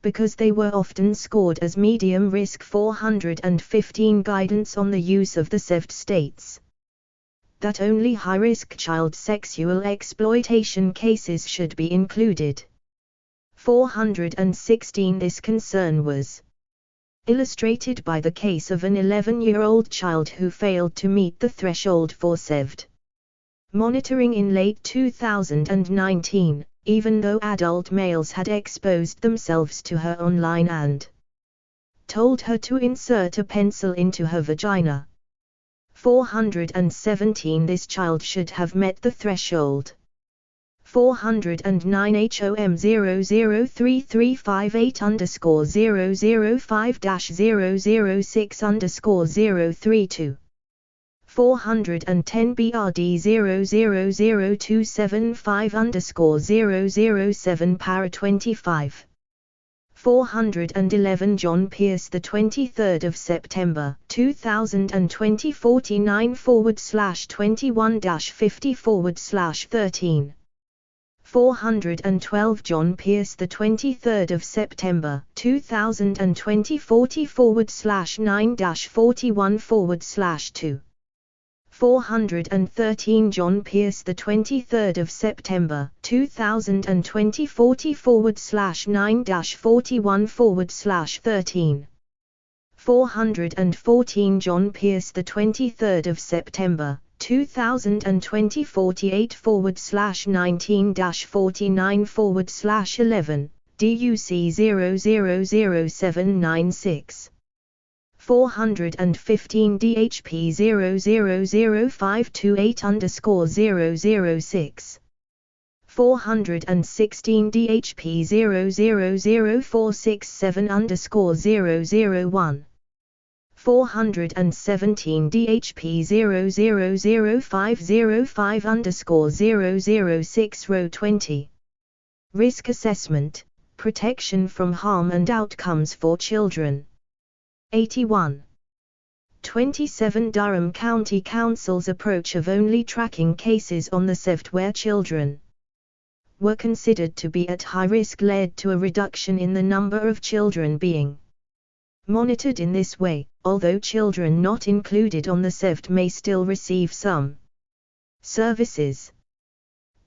S1: because they were often scored as medium risk. 415 Guidance on the use of the CEVT states that only high-risk child sexual exploitation cases should be included. 416 This concern was illustrated by the case of an 11-year-old child who failed to meet the threshold for CEVT monitoring in late 2019, even though adult males had exposed themselves to her online and told her to insert a pencil into her vagina. 417 This child should have met the threshold. 409 HOM 003358_005-006_032 410 BRD 000275_007 para 25 411 John Pierce, the 23rd of September 2020 49/21-50/13 412 John Pierce, the 23rd of September 2020 40/9-41/2 413 John Pierce, the 23rd of September 2020 40/9-41/13 414 John Pierce, the 23rd of September 2020 48/19-49/11 DUC 000796 415 DHP 000528_006 416 DHP 000467_001 417 DHP 000505_006 row 20 Risk Assessment, Protection from Harm and Outcomes for Children 81. 27 Durham County Council's approach of only tracking cases on the CEVT where children were considered to be at high risk led to a reduction in the number of children being monitored in this way, although children not included on the CEVT may still receive some services.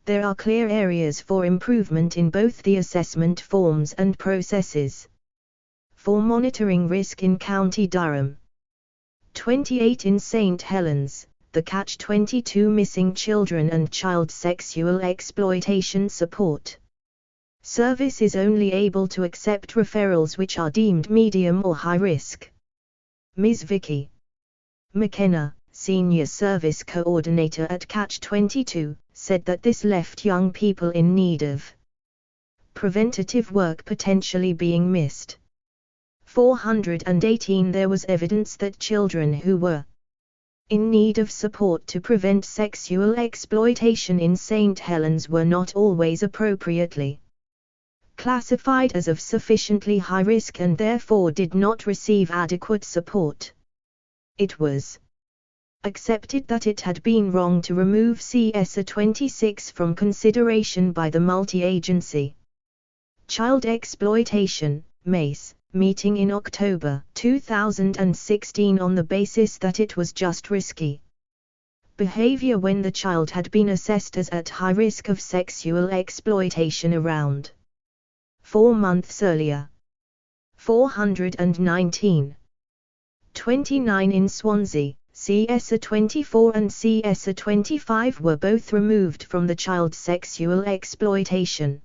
S1: There are clear areas for improvement in both the assessment forms and processes for monitoring risk in County Durham. 28 In St. Helens, the Catch-22 Missing Children and Child Sexual Exploitation Support Service is only able to accept referrals which are deemed medium or high risk. Ms. Vicky McKenna, Senior Service Coordinator at Catch-22, said that this left young people in need of preventative work potentially being missed. 418 There was evidence that children who were in need of support to prevent sexual exploitation in St. Helens were not always appropriately classified as of sufficiently high risk and therefore did not receive adequate support. It was accepted that it had been wrong to remove CSA 26 from consideration by the multi-agency Child Exploitation (MACE) meeting in October 2016 on the basis that it was just risky behavior when the child had been assessed as at high risk of sexual exploitation around 4 months earlier. 419. 29 In Swansea, CSA 24 and CSA 25 were both removed from the child sexual exploitation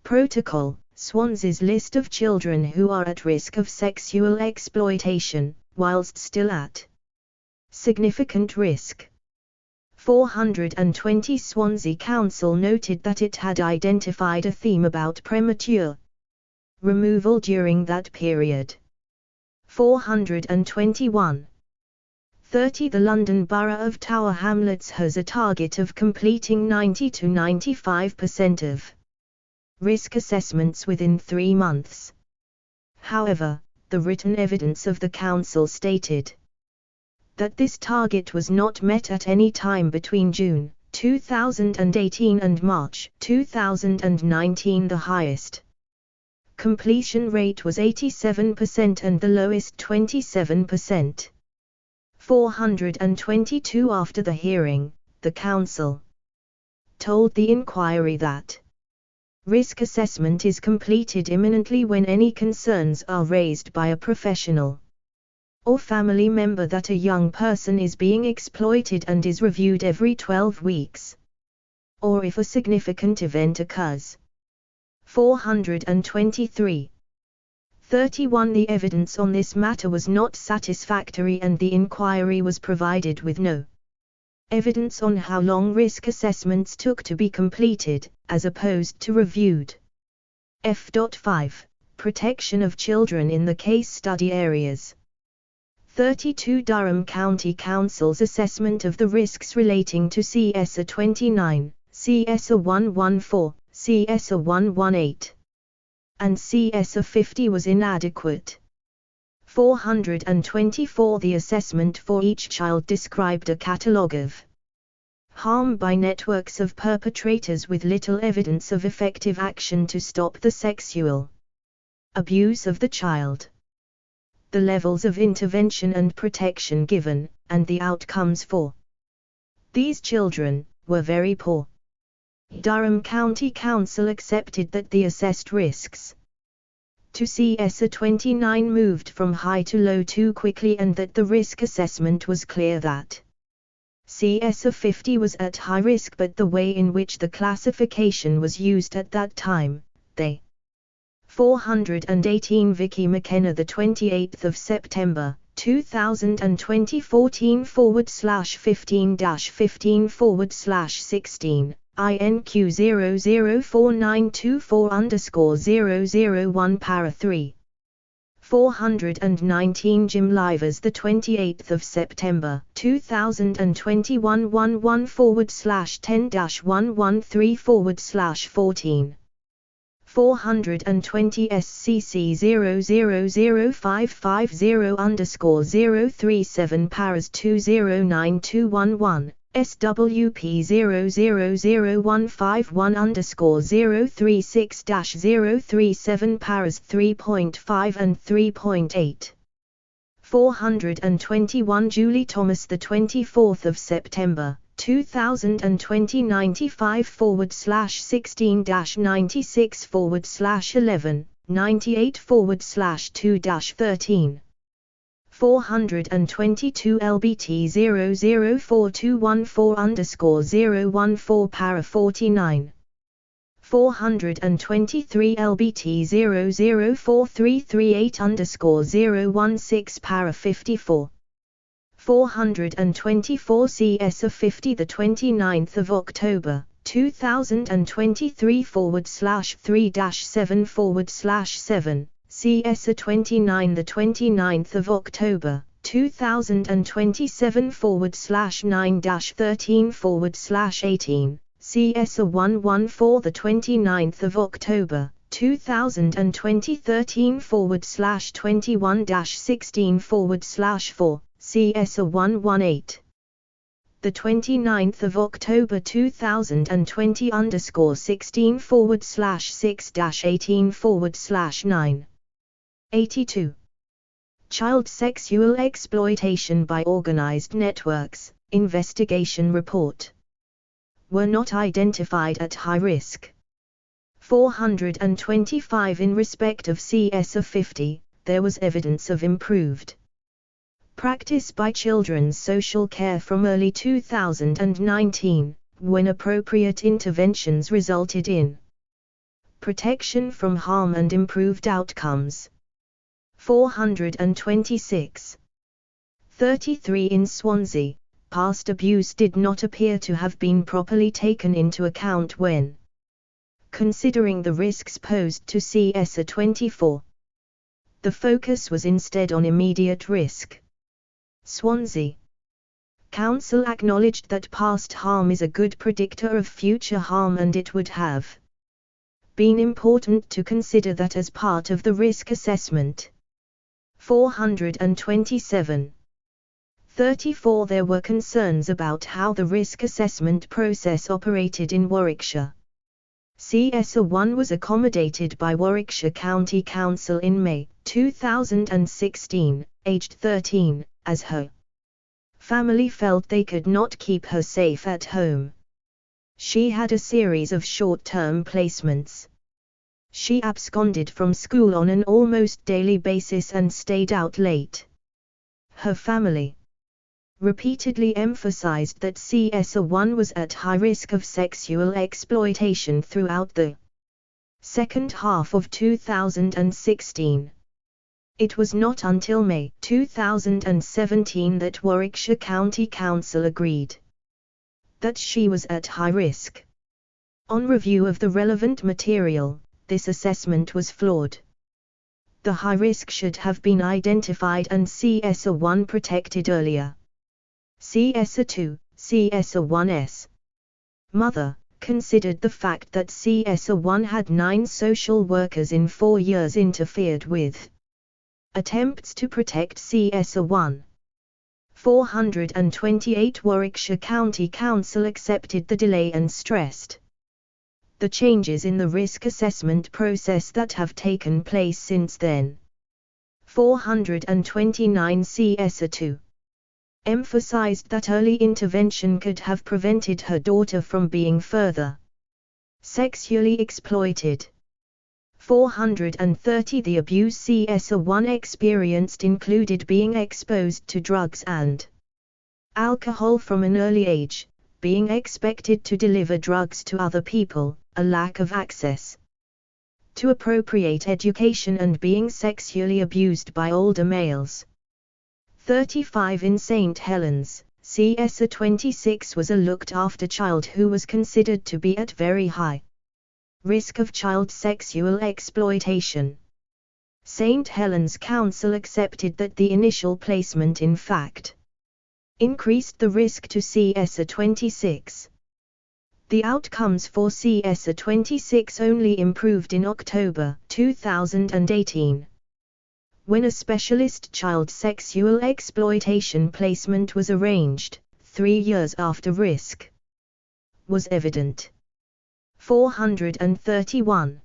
S1: protocol. Swansea's list of children who are at risk of sexual exploitation, whilst still at significant risk. 420 Swansea Council noted that it had identified a theme about premature removal during that period. 421. 30 The London Borough of Tower Hamlets has a target of completing 90 to 95% of risk assessments within 3 months. However, the written evidence of the council stated that this target was not met at any time between June 2018 and March 2019. The highest completion rate was 87% and the lowest 27%. 422 After the hearing, the council told the inquiry that risk assessment is completed imminently when any concerns are raised by a professional or family member that a young person is being exploited and is reviewed every 12 weeks, or if a significant event occurs. 423. 31 The evidence on this matter was not satisfactory and the inquiry was provided with no evidence on how long risk assessments took to be completed, as opposed to reviewed. F.5 Protection of children in the case study areas. 32 Durham County Council's assessment of the risks relating to CSA 29, CSA 114, CSA 118, and CSA 50 was inadequate. 424 The assessment for each child described a catalogue of harm by networks of perpetrators with little evidence of effective action to stop the sexual abuse of the child. The levels of intervention and protection given, and the outcomes for these children, were very poor. Durham County Council accepted that the assessed risks to CSA 29 moved from high to low too quickly and that the risk assessment was clear that CSA 50 was at high risk, but the way in which the classification was used at that time, they 418 Vicky McKenna, the 28th of September 2020 14/15-15/16 INQ 004924_001 para 3. 419 Jim Livers, the 28th of September 2021 11/10-113/14. 420 SCC 000550_037 paras 209211, SWP 000151_036-037 paras 3.5 and 3.8. 421 Julie Thomas, the 24th of September 2020 95/16-96/11, 98/2-13. 422 LBT 004214_014 para 49. 423 LBT 004338_016 para 54. 424 CSA 50, the 29th of October 2023/3-7/7, CS 29, the 29th of October, 2027/9-13/18, CS 114, the 29th of October, 2020, 13/21-16/4, CS 118. The 29th of October 2020 _16/6-18/9. 82. Child sexual exploitation by organized networks, investigation report. Were not identified at high risk. 425. In respect of CS 50, there was evidence of improved practice by children's social care from early 2019, when appropriate interventions resulted in protection from harm and improved outcomes. 426. 33. In Swansea, past abuse did not appear to have been properly taken into account when considering the risks posed to CS 24. The focus was instead on immediate risk. Swansea Council acknowledged that past harm is a good predictor of future harm, and it would have been important to consider that as part of the risk assessment. 427. 34. There were concerns about how the risk assessment process operated in Warwickshire. CS 1 was accommodated by Warwickshire County Council in May 2016, aged 13, as her family felt they could not keep her safe at home. She had a series of short-term placements. She absconded from school on an almost daily basis and stayed out late. Her family repeatedly emphasized that CS 1 was at high risk of sexual exploitation throughout the second half of 2016. It was not until May 2017 that Warwickshire County Council agreed that she was at high risk. On review of the relevant material, this assessment was flawed. The high risk should have been identified and CS 1 protected earlier. CS 2, CS 1s. Mother considered the fact that CS 1 had 9 social workers in 4 years interfered with attempts to protect CS 1. 428. Warwickshire County Council accepted the delay and stressed the changes in the risk assessment process that have taken place since then. 429. CS 2 emphasized that early intervention could have prevented her daughter from being further sexually exploited. 430. The abuse CS 1 experienced included being exposed to drugs and alcohol from an early age, being expected to deliver drugs to other people, a lack of access to appropriate education, and being sexually abused by older males. 35. In St. Helens, CS 26 was a looked-after child who was considered to be at very high risk of child sexual exploitation. St. Helens Council accepted that the initial placement in fact increased the risk to CS 26. The outcomes for CS 26 only improved in October 2018. When a specialist child sexual exploitation placement was arranged, 3 years after risk was evident. 431.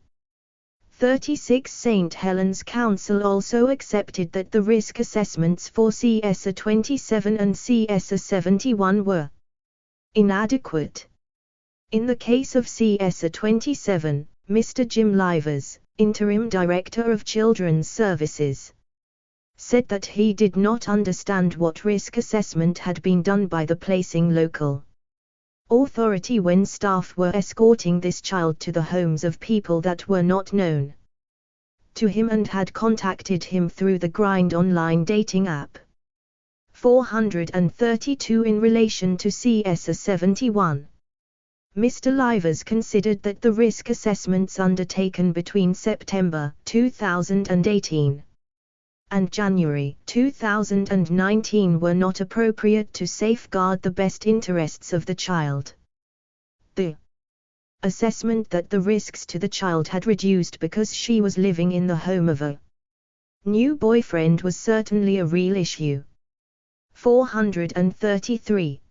S1: 36. St. Helens Council also accepted that the risk assessments for CS 27 and CS 71 were inadequate. In the case of CS 27, Mr. Jim Livers, Interim Director of Children's Services, said that he did not understand what risk assessment had been done by the placing local authority when staff were escorting this child to the homes of people that were not known to him and had contacted him through the Grind online dating app. 432. In relation to CS 71, Mr. Livers considered that the risk assessments undertaken between September 2018 and January 2019 were not appropriate to safeguard the best interests of the child. The assessment that the risks to the child had reduced because she was living in the home of a new boyfriend was certainly a real issue. 433.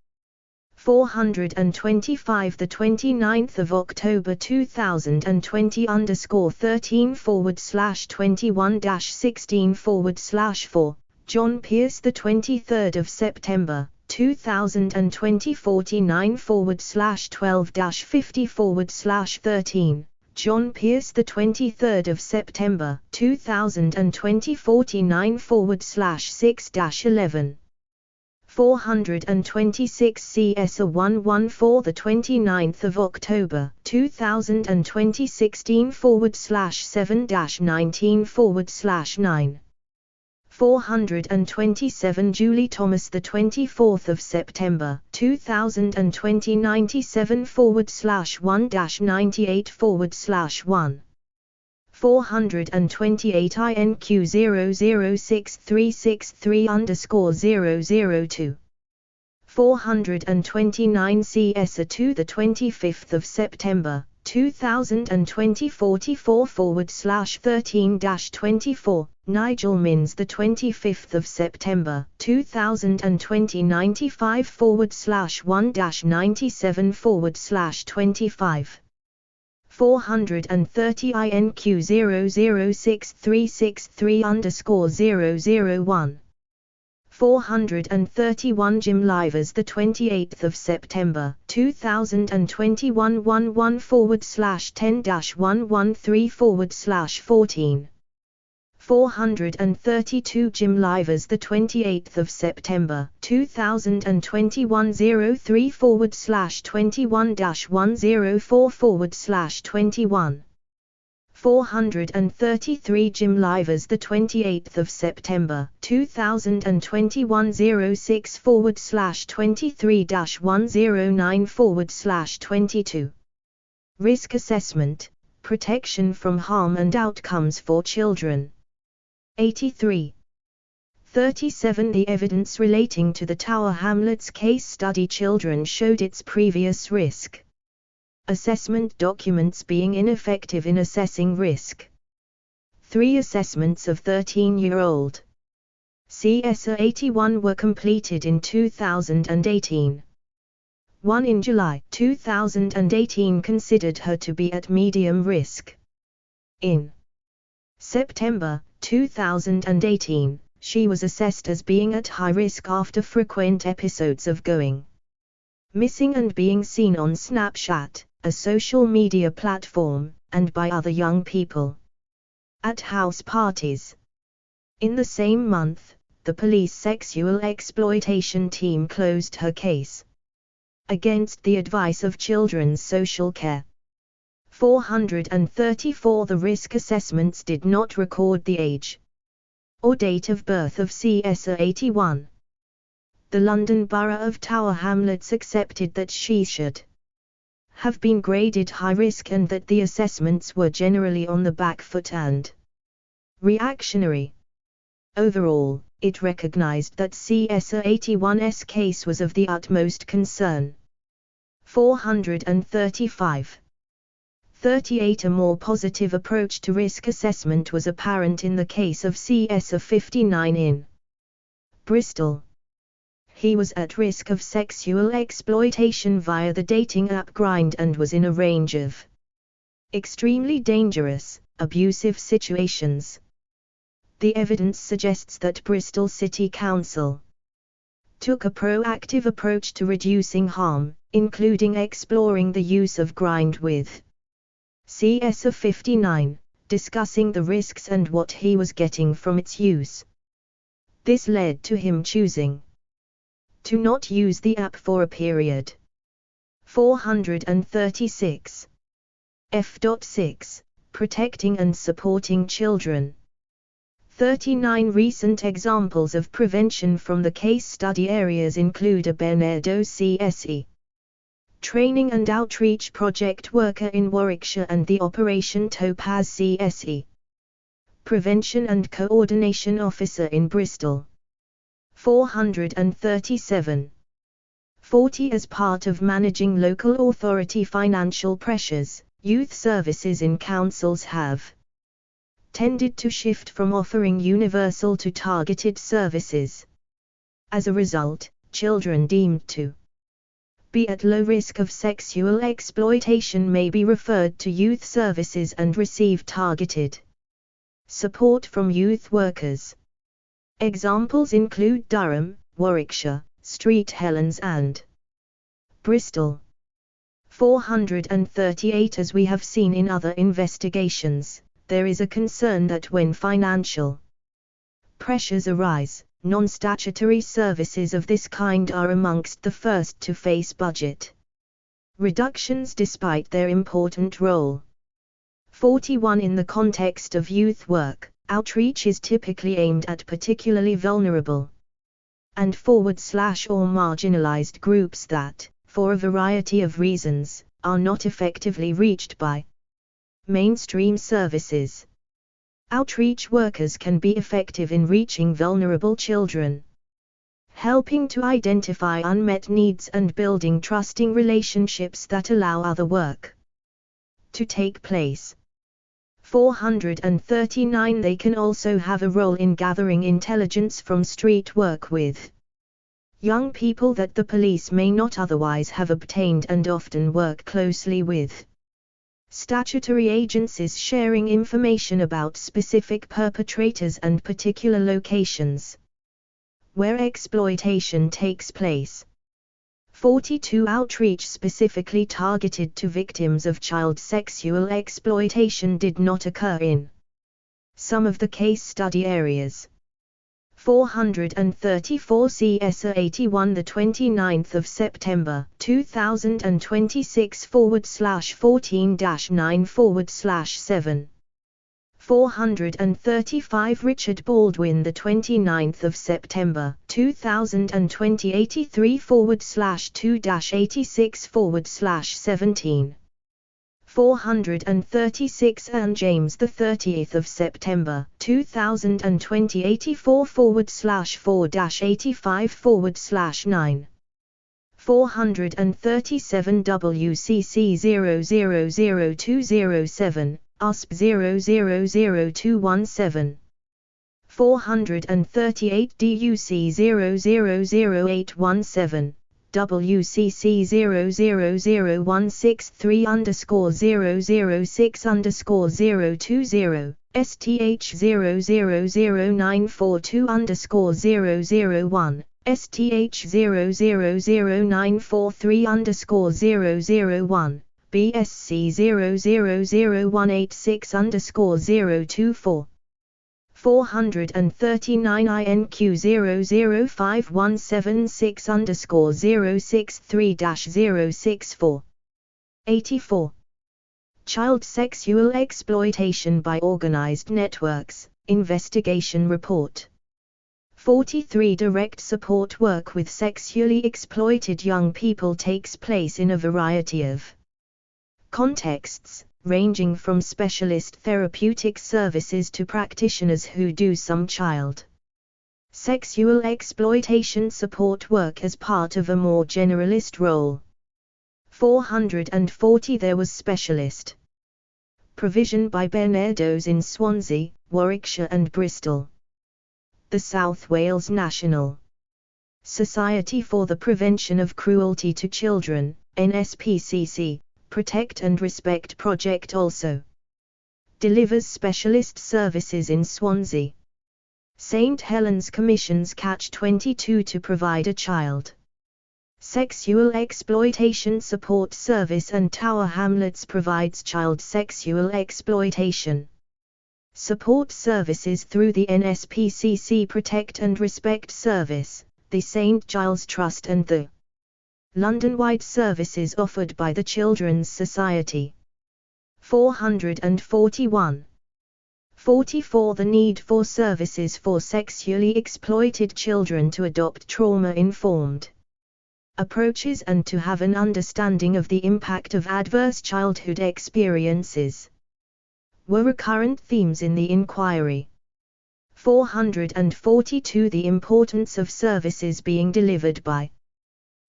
S1: 425 the 29th of October 2020 /13/21-16/4 John Pierce the 23rd of September 2020 49/12-50/13 John Pierce the 23rd of September 2020 49/6-11 426 CS 114 the 29th of October 2020 16/7-19/9 427 Julie Thomas the 24th of September 2020 97/1-98/1 428 INQ 006363_002 429 CS 2 the 25th of September 2020 44/13-24 Nigel Mins the 25th of September 2020 95/1-97/25 430 INQ 006363_001 431 Jim Livers the 28th of September 2021 11/10-113/14 432 Jim Livers the 28th of September 2021 03/21-104/21 433 Jim Livers the 28th of September 2021 06/23-109/22 Risk Assessment, Protection from Harm and Outcomes for Children 83. 37 The evidence relating to the Tower Hamlets case study children showed its previous risk assessment documents being ineffective in assessing risk. 3 assessments of 13-year-old CS 81 were completed in 2018. 1 in July 2018 considered her to be at medium risk. In September 2018, she was assessed as being at high risk after frequent episodes of going missing and being seen on Snapchat, a social media platform, and by other young people at house parties. In the same month, the police sexual exploitation team closed her case against the advice of Children's Social Care. 434 The risk assessments did not record the age or date of birth of CS 81. The London Borough of Tower Hamlets accepted that she should have been graded high risk and that the assessments were generally on the back foot and reactionary. Overall, it recognized that CS 81's case was of the utmost concern. 435. 38 A more positive approach to risk assessment was apparent in the case of CS 59 in Bristol. He was at risk of sexual exploitation via the dating app Grindr and was in a range of extremely dangerous, abusive situations. The evidence suggests that Bristol City Council took a proactive approach to reducing harm, including exploring the use of Grindr with CS 59, discussing the risks and what he was getting from its use. This led to him choosing to not use the app for a period. 436. F.6. Protecting and supporting children. 39 recent examples of prevention from the case study areas include a Bernardo CSE Training and Outreach Project Worker in Warwickshire and the Operation Topaz CSE. Prevention and Coordination Officer in Bristol. 437. 40 As part of managing local authority financial pressures, youth services in councils have tended to shift from offering universal to targeted services. As a result, children deemed to be at low risk of sexual exploitation may be referred to youth services and receive targeted support from youth workers. Examples include Durham, Warwickshire, St Helens and Bristol. 438 As we have seen in other investigations, there is a concern that when financial pressures arise, non-statutory services of this kind are amongst the first to face budget reductions despite their important role. 41 In the context of youth work, outreach is typically aimed at particularly vulnerable and / or marginalized groups that, for a variety of reasons, are not effectively reached by mainstream services. Outreach workers can be effective in reaching vulnerable children, helping to identify unmet needs and building trusting relationships that allow other work to take place. 439 They can also have a role in gathering intelligence from street work with young people that the police may not otherwise have obtained and often work closely with statutory agencies sharing information about specific perpetrators and particular locations where exploitation takes place. 42 Outreach specifically targeted to victims of child sexual exploitation did not occur in some of the case study areas. 434 CSA 81 the 29th of September 2026 /14-9/7. 435 Richard Baldwin the 29th of September 2020 83 /2-86/17. 436 Anne James the 30th of September 2020 84 /4-85/9. 437 WCC 000207 USP 000217. 438 DUC 000817, WCC 000163_006_020, STH 000942_001, STH 000943_001. BSC 000186_024. 439 INQ 005176_063-064. 84. Child sexual exploitation by organized networks, investigation report. 43 Direct support work with sexually exploited young people takes place in a variety of contexts, ranging from specialist therapeutic services to practitioners who do some child sexual exploitation support work as part of a more generalist role. 440 There was specialist provision by Ben Eddowes in Swansea, Warwickshire and Bristol. The South Wales National Society for the Prevention of Cruelty to Children, NSPCC, Protect and Respect project also delivers specialist services in Swansea. St Helens commissions Catch-22 to provide a child sexual exploitation support service, and Tower Hamlets provides child sexual exploitation support services through the NSPCC Protect and Respect Service, the St Giles Trust and the London-wide services offered by the Children's Society. 441. 44 The need for services for sexually exploited children to adopt trauma-informed approaches and to have an understanding of the impact of adverse childhood experiences were recurrent themes in the inquiry. 442 The importance of services being delivered by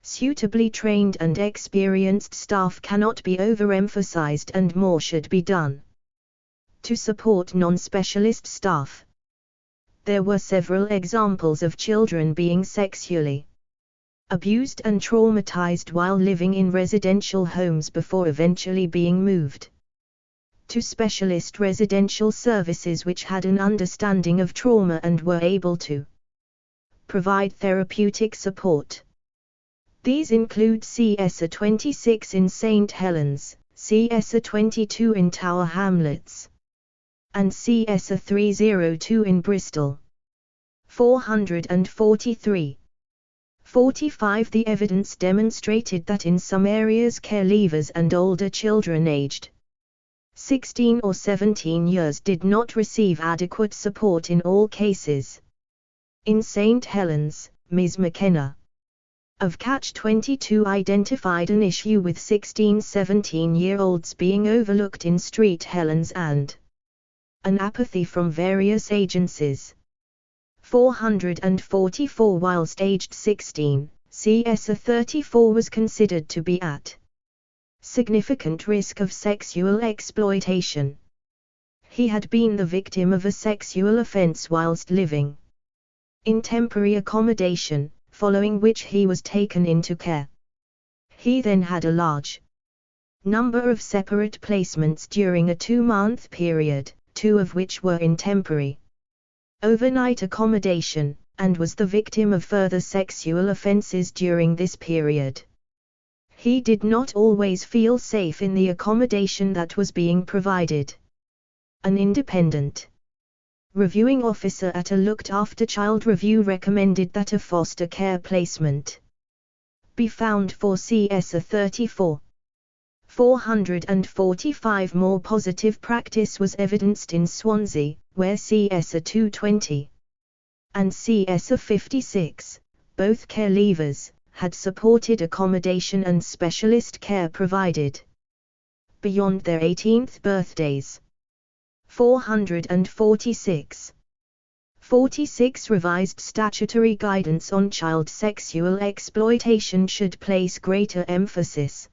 S1: suitably trained and experienced staff cannot be overemphasized, and more should be done to support non-specialist staff. There were several examples of children being sexually abused and traumatized while living in residential homes before eventually being moved to specialist residential services which had an understanding of trauma and were able to provide therapeutic support. These include CSA 26 in St. Helens, CSA 22 in Tower Hamlets, and CSA 302 in Bristol. 443. 45 The evidence demonstrated that in some areas care leavers and older children aged 16 or 17 years did not receive adequate support in all cases. In St. Helens, Ms. McKenna of Catch-22 identified an issue with 16-17-year-olds being overlooked in Street Helens and an apathy from various agencies. 444 Whilst aged 16, CSA 34 was considered to be at significant risk of sexual exploitation. He had been the victim of a sexual offense whilst living in temporary accommodation, following which he was taken into care. He then had a large number of separate placements during a 2-month period, 2 of which were in temporary overnight accommodation, and was the victim of further sexual offenses during this period. He did not always feel safe in the accommodation that was being provided. An independent reviewing officer at a looked-after child review recommended that a foster care placement be found for CSA 34. 445 More positive practice was evidenced in Swansea, where CSA 220 and CSA 56, both care leavers, had supported accommodation and specialist care provided beyond their 18th birthdays. 446. 46 Revised statutory guidance on child sexual exploitation should place greater emphasis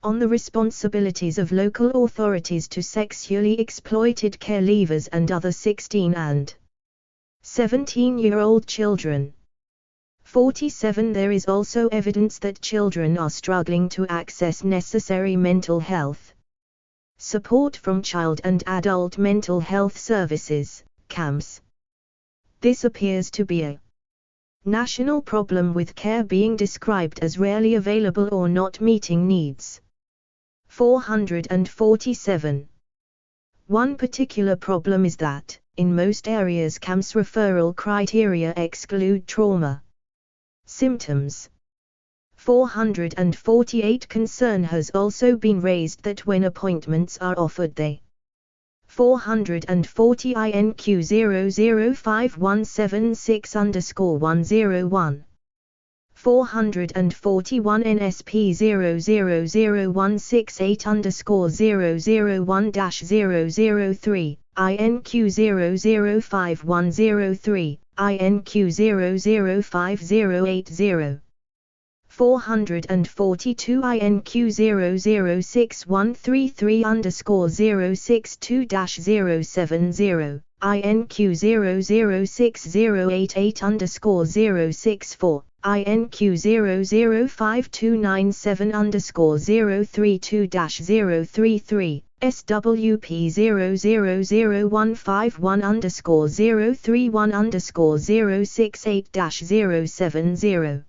S1: on the responsibilities of local authorities to sexually exploited care leavers and other 16 and 17-year-old children. 47 There is also evidence that children are struggling to access necessary mental health support from child and adult mental health services, CAMS. This appears to be a national problem, with care being described as rarely available or not meeting needs. 447. One particular problem is that, in most areas, CAMS referral criteria exclude trauma symptoms. 448 Concern has also been raised that when appointments are offered they 440 INQ 005176_101 441 NSP 000168_001-003 INQ 005103 INQ 005080 442 INQ 006133_062-070 INQ 006088_064 INQ 005297_032-033 SWP 000151_031_068-070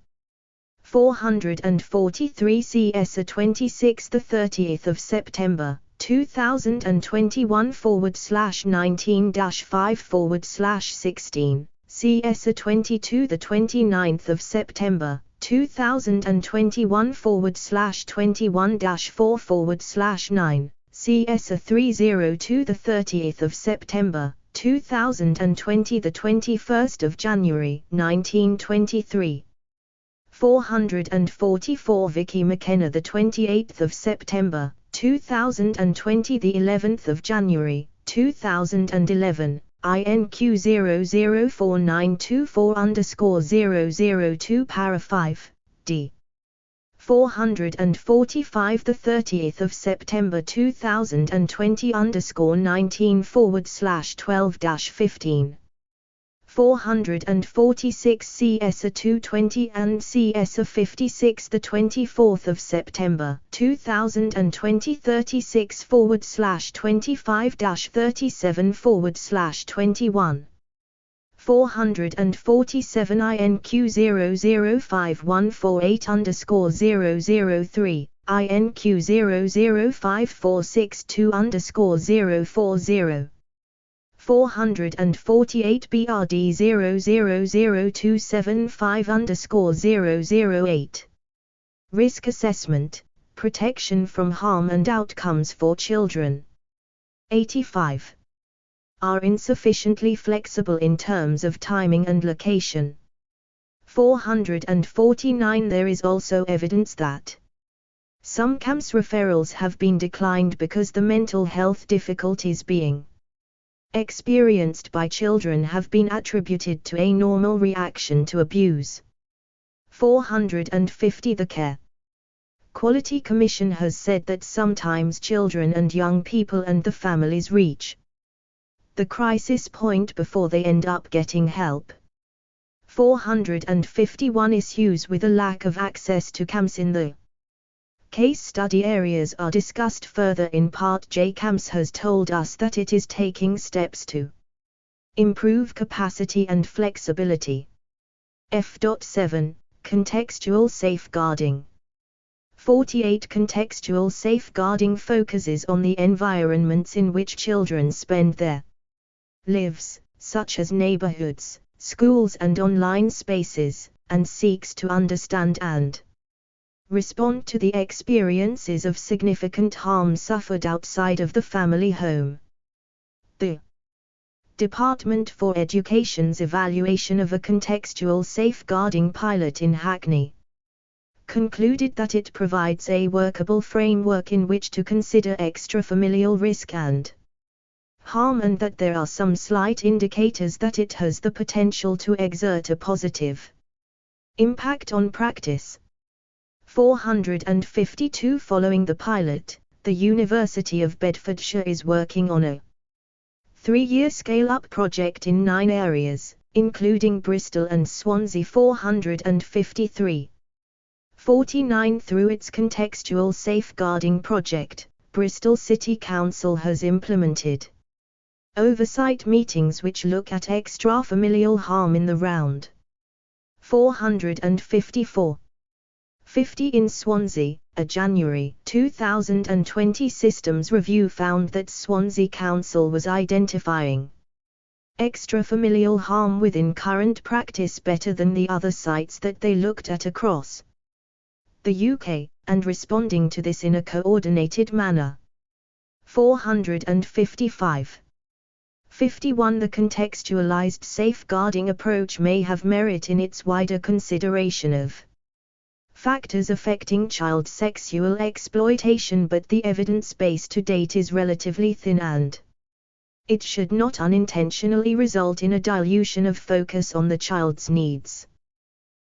S1: 443 CSA 26 the 30th of September 2021 /19-5/16 CSA 22 the 29th of September 2021 /21-4/9 CSA 302 the 30th of September 2020 the 21st of January 1923 444 Vicky McKenna, the 28th of September 2020, the 11th of January 2011, INQ 004924_002 para 5 D. 445 the 30th of September 2020 _19/12-15. 446 CS 220 and CS 56 the 24th of September 2020 36/25-37/21. 447 INQ 005148_003, INQ 005462_040. 448 BRD 000275_008. Risk Assessment, Protection from Harm and Outcomes for Children. 85. Are insufficiently flexible in terms of timing and location. 449 There is also evidence that some CAMS referrals have been declined because the mental health difficulties being experienced by children have been attributed to a normal reaction to abuse. 450 The Care Quality Commission has said that sometimes children and young people and the families reach the crisis point before they end up getting help. 451 Issues with a lack of access to CAMS in the case study areas are discussed further in Part J. CAMS has told us that it is taking steps to improve capacity and flexibility. F.7 Contextual Safeguarding. 48 Contextual safeguarding focuses on the environments in which children spend their lives, such as neighborhoods, schools and online spaces, and seeks to understand and respond to the experiences of significant harm suffered outside of the family home. The Department for Education's evaluation of a contextual safeguarding pilot in Hackney concluded that it provides a workable framework in which to consider extrafamilial risk and harm, and that there are some slight indicators that it has the potential to exert a positive impact on practice. 452 Following the pilot, the University of Bedfordshire is working on a 3-year scale-up project in 9 areas, including Bristol and Swansea. 453. 49 Through its contextual safeguarding project, Bristol City Council has implemented oversight meetings which look at extrafamilial harm in the round. 454. 50 In Swansea, a January 2020 systems review found that Swansea Council was identifying extrafamilial harm within current practice better than the other sites that they looked at across the UK, and responding to this in a coordinated manner. 455. 51 The contextualized safeguarding approach may have merit in its wider consideration of factors affecting child sexual exploitation, but the evidence base to date is relatively thin and it should not unintentionally result in a dilution of focus on the child's needs.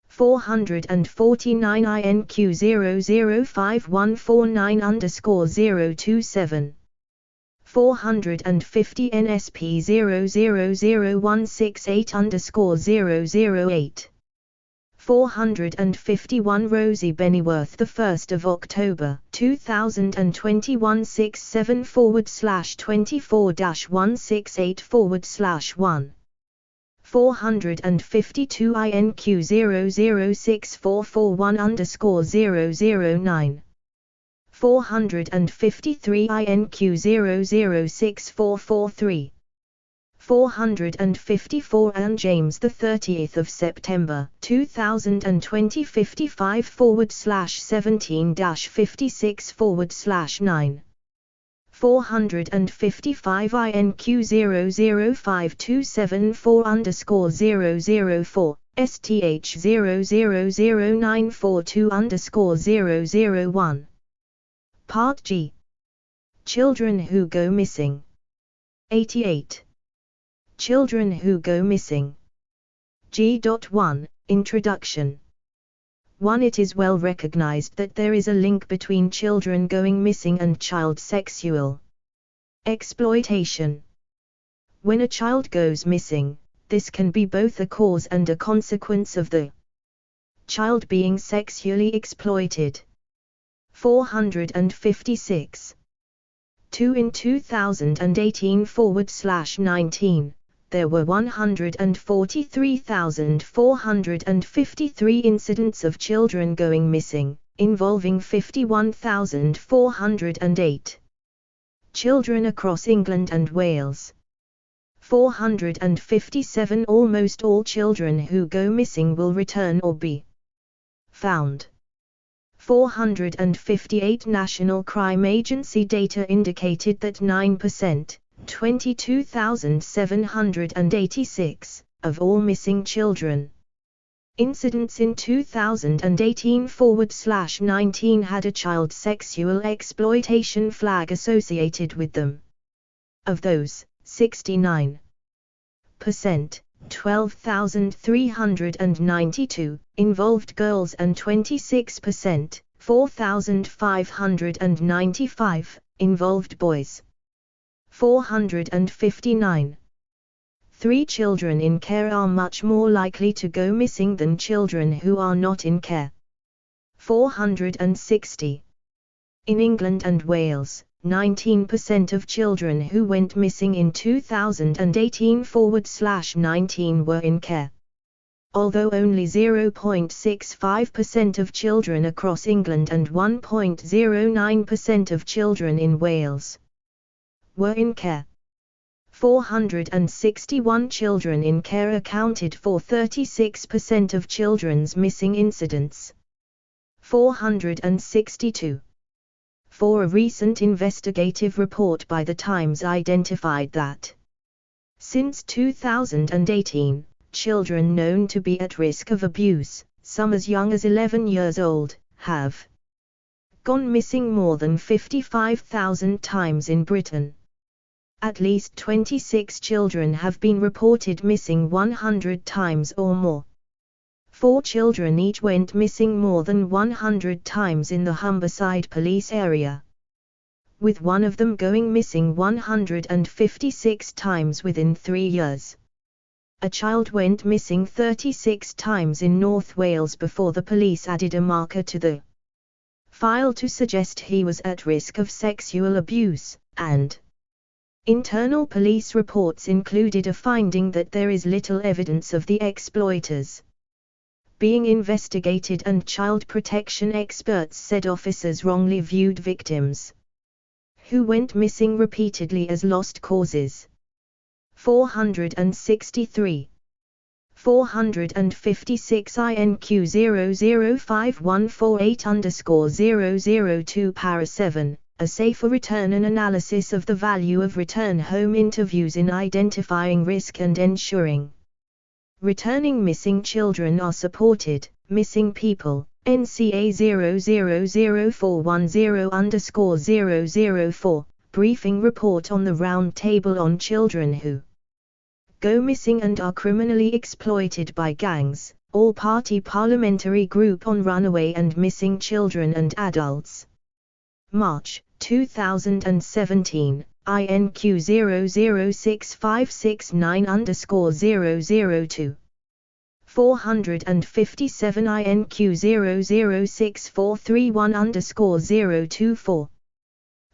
S1: 449 INQ 005149_027. 450 NSP 000168_008. 451 Rosie Bennyworth, the 1st of October 2021 67/24-168/1. 452 INQ 006441_009. 453 INQ 006443. 454 Anne James, the 30th of September 2020 55/17-56/9. 455 INQ 005274_004. STH000942_001. Part G. Children who go missing. 88. Children who go missing. G.1 Introduction. 1. It is well recognized that there is a link between children going missing and child sexual exploitation. When a child goes missing, this can be both a cause and a consequence of the child being sexually exploited. 456. 2. In 2018/19, there were 143,453 incidents of children going missing, involving 51,408 children across England and Wales. 457. Almost all children who go missing will return or be found. 458. National Crime Agency data indicated that 9%, 22,786, of all missing children incidents in 2018/19 had a child sexual exploitation flag associated with them. Of those, 69%, 12,392, involved girls and 26%, 4,595, involved boys. 459. 3. Children in care are much more likely to go missing than children who are not in care. 460. In England and Wales, 19% of children who went missing in 2018/19 were in care. Although only 0.65% of children across England and 1.09% of children in Wales were in care. 461. Children in care accounted for 36% of children's missing incidents. 462. 4. A recent investigative report by The Times identified that since 2018, children known to be at risk of abuse, some as young as 11 years old, have gone missing more than 55,000 times in Britain. At least 26 children have been reported missing 100 times or more. 4 children each went missing more than 100 times in the Humberside police area, with one of them going missing 156 times within 3 years. A child went missing 36 times in North Wales before the police added a marker to the file to suggest he was at risk of sexual abuse, and internal police reports included a finding that there is little evidence of the exploiters being investigated, and child protection experts said officers wrongly viewed victims who went missing repeatedly as lost causes. 463. 456 INQ 005148_002 para 7. A safer return. An analysis of the value of return home interviews in identifying risk and ensuring returning missing children are supported. Missing people, NCA 000410_004, briefing report on the round table on children who go missing and are criminally exploited by gangs, all-party parliamentary group on runaway and missing children and adults. March 2017, INQ 006569_002. 457 INQ 006431_024.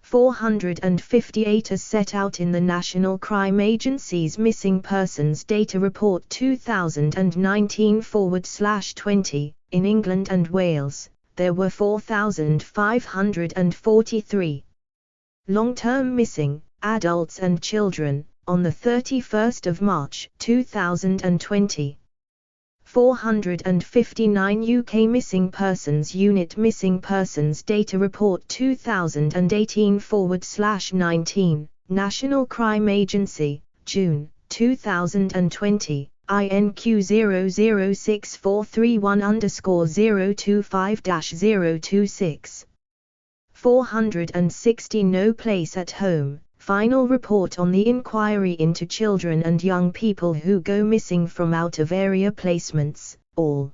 S1: 458 as set out in the National Crime Agency's Missing Persons Data Report 2019/20, in England and Wales, there were 4,543 long-term missing adults and children on the 31st of March 2020. 459 UK Missing Persons Unit Missing Persons Data Report 2018/19, National Crime Agency, June 2020, INQ006431_025-026. 460 No place at home. Final report on the inquiry into children and young people who go missing from out-of-area placements, all.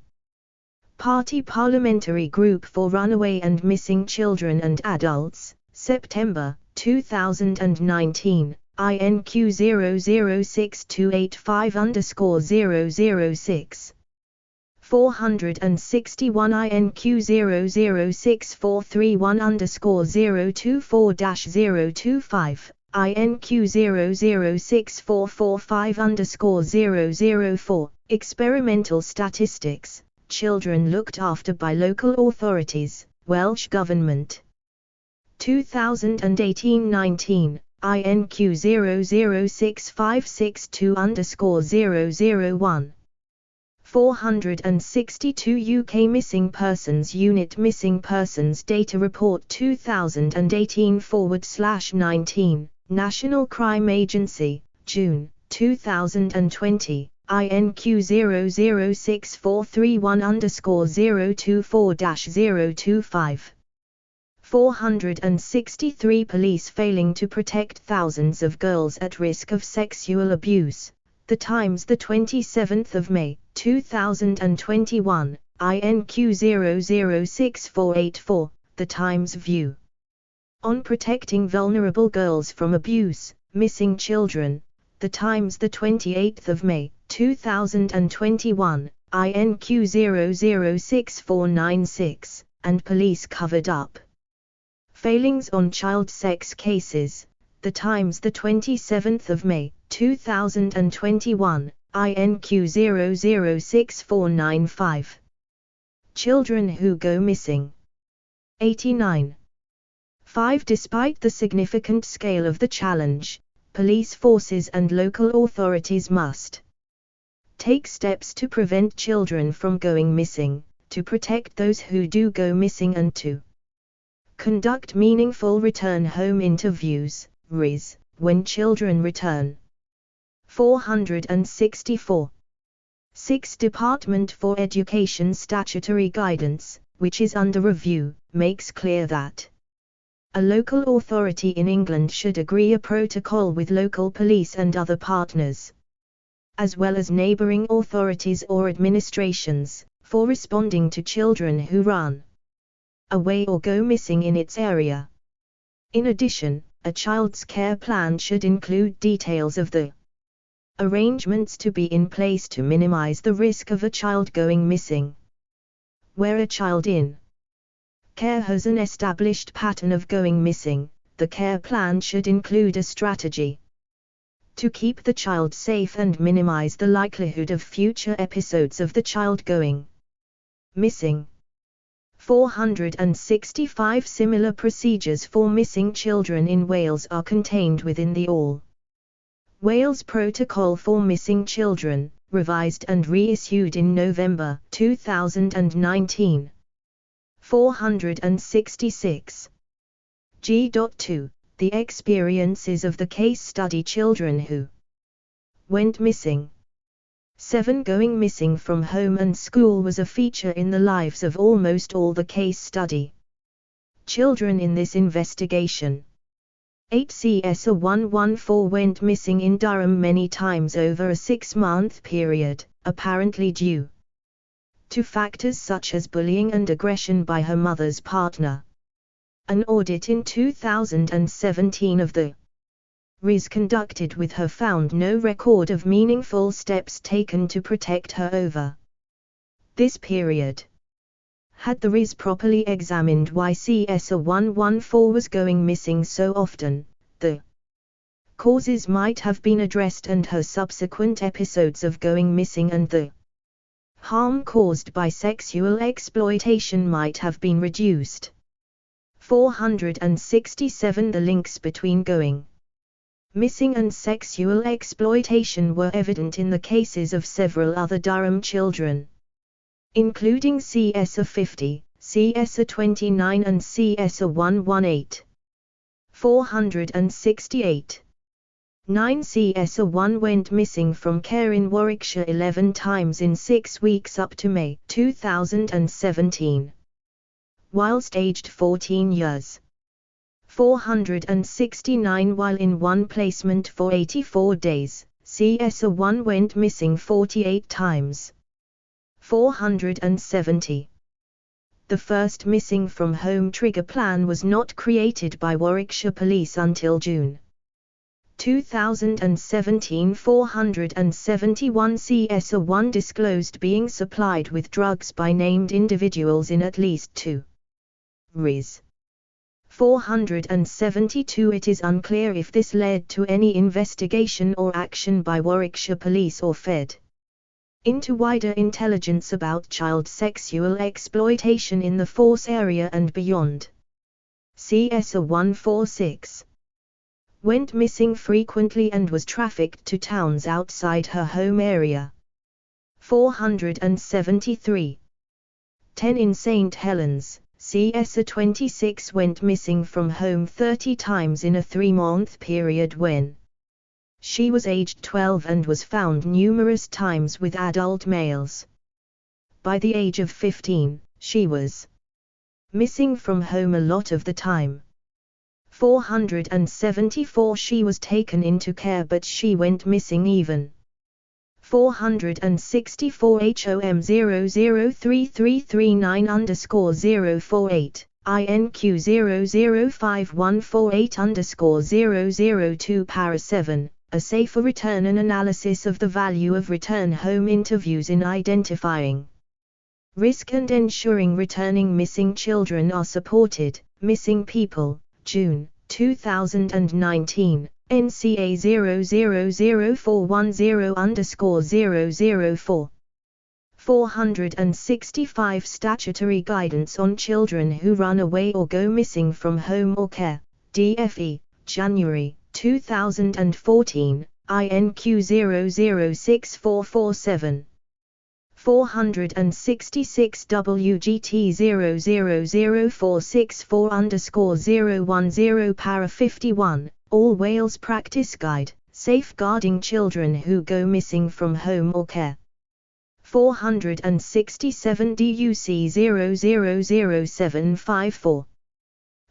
S1: Party Parliamentary Group for Runaway and Missing Children and Adults, September, 2019, INQ006285_006. 461 INQ006431_024-025, INQ006445_004. Experimental statistics, children looked after by local authorities, Welsh Government. 2018-19, INQ006562_001. 462 UK Missing Persons Unit Missing Persons Data Report 2018/19, National Crime Agency, June, 2020, INQ006431_024-025. 463 Police failing to protect thousands of girls at risk of sexual abuse. The Times, the 27th of May, 2021, INQ006484, The Times View. On protecting vulnerable girls from abuse, missing children. The Times, the 28th of May, 2021, INQ006496, and police covered up failings on child sex cases. The Times, the 27th of May, 2021, INQ006495. Children who go missing. 89. 5. Despite the significant scale of the challenge, police forces and local authorities must take steps to prevent children from going missing, to protect those who do go missing, and to conduct meaningful return home interviews, RIS, when children return. 464. 6. Department for Education statutory guidance, which is under review, makes clear that a local authority in England should agree a protocol with local police and other partners, as well as neighbouring authorities or administrations, for responding to children who run away or go missing in its area. In addition, a child's care plan should include details of the arrangements to be in place to minimize the risk of a child going missing. Where a child in care has an established pattern of going missing, the care plan should include a strategy to keep the child safe and minimize the likelihood of future episodes of the child going missing. 465 Similar procedures for missing children in Wales are contained within the All Wales Protocol for Missing Children, revised and reissued in November 2019. 466. G.2. The experiences of the case study children who went missing. 7. Going missing from home and school was a feature in the lives of almost all the case study children in this investigation. 8. CS 114 went missing in Durham many times over a 6-month period, apparently due to factors such as bullying and aggression by her mother's partner. An audit in 2017 of the RIS conducted with her found no record of meaningful steps taken to protect her over this period. Had the RIS properly examined why CS 114 was going missing so often, the causes might have been addressed and her subsequent episodes of going missing and the harm caused by sexual exploitation might have been reduced. 467 The links between going missing and sexual exploitation were evident in the cases of several other Durham children, including CS 50, CS 29 and CS 118. 468. 9 CS1 went missing from care in Warwickshire 11 times in 6 weeks up to May 2017. Whilst aged 14 years. 469 while in one placement for 84 days, CS1 went missing 48 times. 470. The first missing from home trigger plan was not created by Warwickshire Police until June 2017. 471 CS1 disclosed being supplied with drugs by named individuals in at least 2 Rs. 472 It is unclear if this led to any investigation or action by Warwickshire Police or fed into wider intelligence about child sexual exploitation in the force area and beyond. CS 146 went missing frequently and was trafficked to towns outside her home area. 473. 10 in St. Helens, CS 26 went missing from home 30 times in a 3-month period when she was aged 12 and was found numerous times with adult males. By the age of 15, she was missing from home a lot of the time. 474 She was taken into care but she went missing even. 464 HOM003339_048, INQ 005148_002 para 7, a safer return and analysis of the value of return home interviews in identifying risk and ensuring returning missing children are supported. Missing people, June 2019, NCA 000410_004. 465 Statutory Guidance on Children Who Run Away or Go Missing from Home or Care, DFE, January 2014, INQ 006447. 466 WGT 000464_010 para 51, All Wales Practice Guide, Safeguarding Children Who Go Missing from Home or Care. 467 DUC 000754.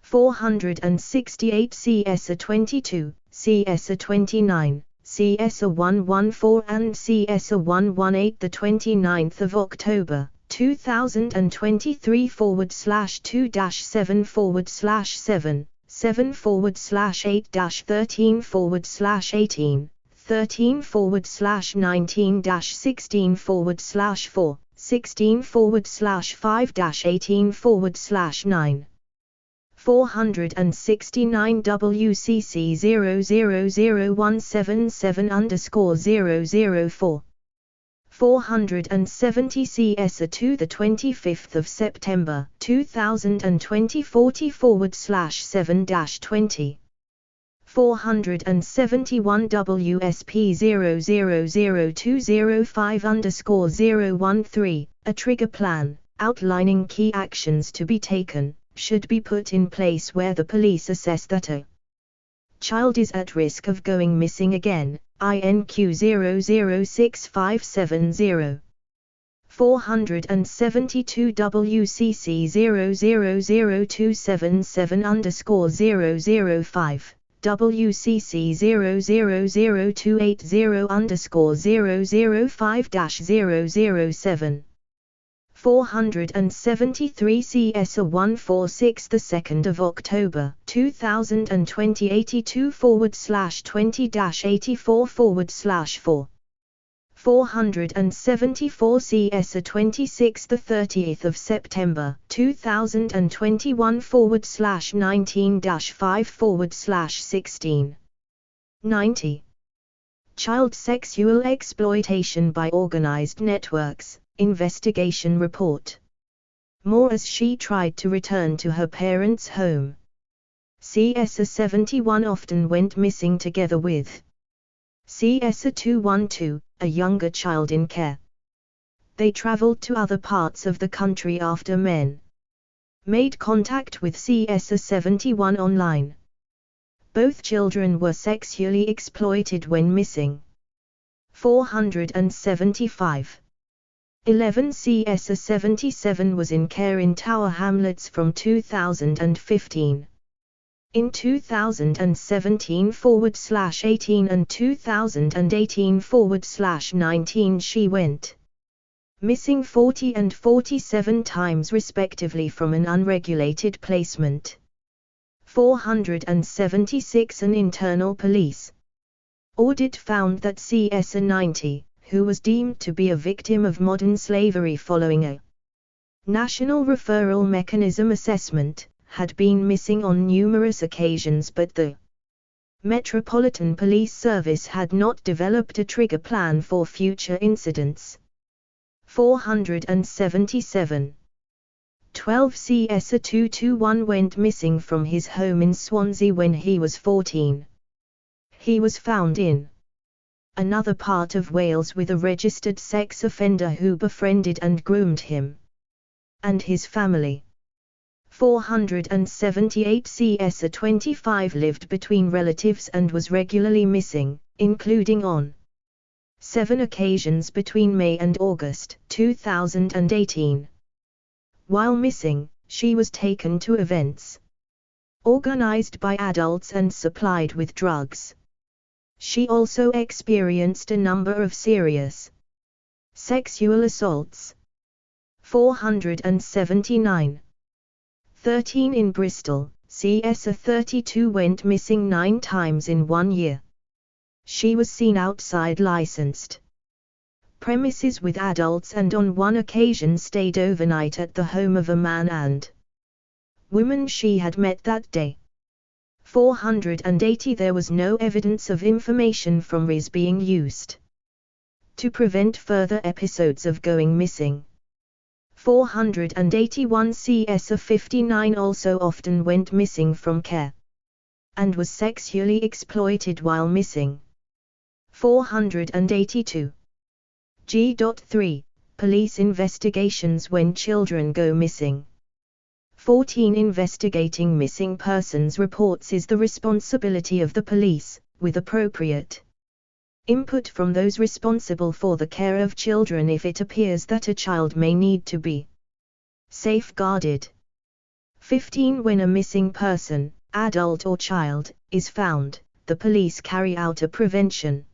S1: 468 CS 22, CS 29. CS 114 and CS 118 the 29th of October 2023 /2-7 7/8-13/18 13/19-16 16/5-18 469 WCC 000177_004. 470 CS 2 the 25th of September 2020 40/7-20. 471 WSP 000205_013, a trigger plan, outlining key actions to be taken, should be put in place where the police assess that a child is at risk of going missing again, INQ 006570. 472 WCC 000277_005, WCC 000280_005-007. 473 CS 146 the 2nd of October 2020 82/20-84/4. 474 CS 26 the 30th of September 2021 /19-5/16. 90. Child sexual exploitation by organised networks. Investigation report. More as she tried to return to her parents' home. CS 71 often went missing together with CS 212, a younger child in care. They travelled to other parts of the country after men made contact with CS 71 online. Both children were sexually exploited when missing. 475. 11 CS 77 was in care in Tower Hamlets from 2015. In 2017/18 and 2018/19 she went missing 40 and 47 times respectively from an unregulated placement. 476 An internal police audit found that CS 90, who was deemed to be a victim of modern slavery following a National Referral Mechanism assessment, had been missing on numerous occasions, but the Metropolitan Police Service had not developed a trigger plan for future incidents. 477. 12 CS 221 went missing from his home in Swansea when he was 14. He was found in another part of Wales with a registered sex offender who befriended and groomed him and his family. 478 CS 25 lived between relatives and was regularly missing, including on 7 occasions between May and August 2018. While missing, she was taken to events organized by adults and supplied with drugs. She also experienced a number of serious sexual assaults. 479. 13 in Bristol, CS 32 went missing 9 times in 1 year. She was seen outside licensed premises with adults and on one occasion stayed overnight at the home of a man and woman she had met that day. 480 There was no evidence of information from RIS being used to prevent further episodes of going missing. 481 CS 59 also often went missing from care and was sexually exploited while missing. 482. G.3 Police investigations when children go missing. 14 Investigating missing persons reports is the responsibility of the police, with appropriate input from those responsible for the care of children if it appears that a child may need to be safeguarded. 15 When a missing person, adult or child, is found, the police carry out a prevention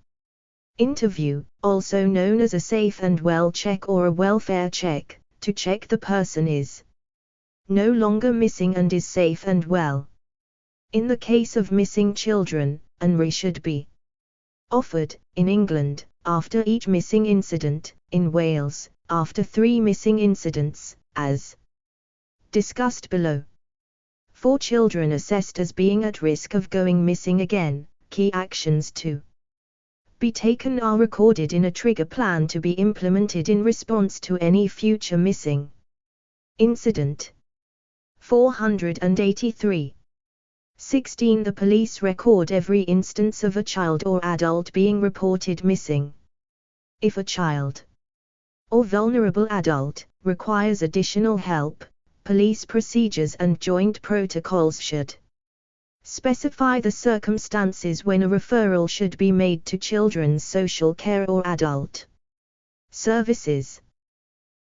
S1: interview, also known as a safe and well check or a welfare check, to check the person is no longer missing and is safe and well. In the case of missing children, an RI should be offered, in England, after each missing incident, in Wales, after 3 missing incidents, as discussed below. For children assessed as being at risk of going missing again, key actions to be taken are recorded in a trigger plan to be implemented in response to any future missing incident. 483. 16 The police record every instance of a child or adult being reported missing. If a child or vulnerable adult requires additional help, police procedures and joint protocols should specify the circumstances when a referral should be made to children's social care or adult services.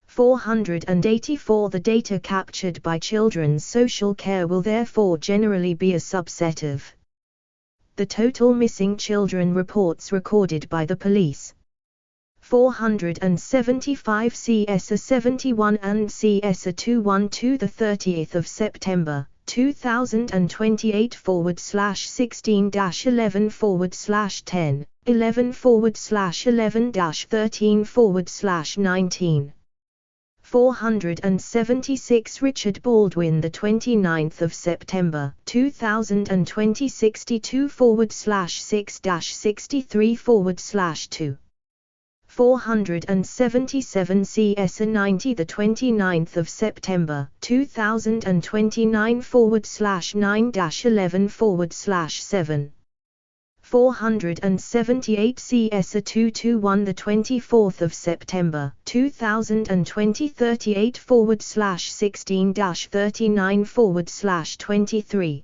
S1: 484 The data captured by children's social care will therefore generally be a subset of the total missing children reports recorded by the police. 475 CS 71 and CS 21 to the 30th of September 2028/16-11/10, 11/11-13/19. 476 Richard Baldwin the 29th of September 2020 62/6-63/2. 477 CS 90 the 29th of September 2029 /9-11/7. 478 CS 221 the 24th of September 2020 38/16-39/23.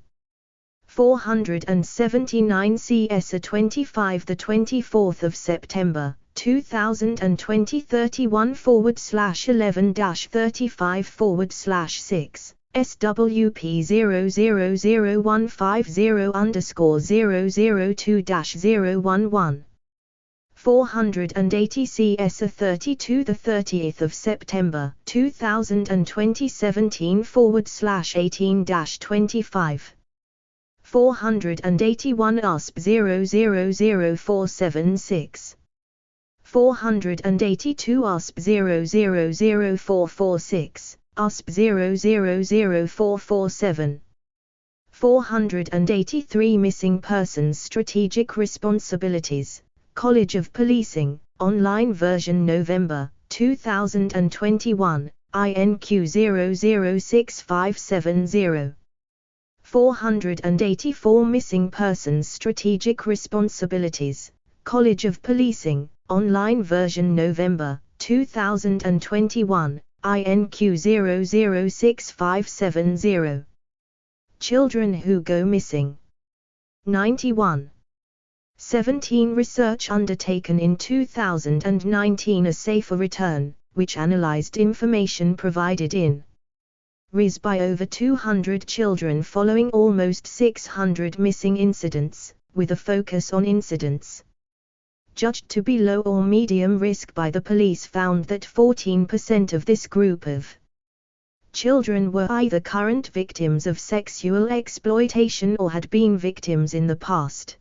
S1: 479 CS 25 the 24th of September 2020 31/11-35/6 SWP 000150_002-011 480 CS 32 the 30th of September 2020 17/18-25 481 USP 000476 482 USP 000446 USP 000447 483 Missing Persons Strategic Responsibilities, College of Policing, online version November 2021, INQ 006570 484 Missing Persons Strategic Responsibilities, College of Policing, online version November 2021, INQ 006570 Children who go missing. 91. 17 Research undertaken in 2019 A Safer Return, which analyzed information provided in RIS by over 200 children following almost 600 missing incidents, with a focus on incidents judged to be low or medium risk by the police found that 14% of this group of children were either current victims of sexual exploitation or had been victims in the past.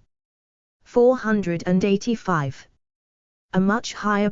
S1: 485. A much higher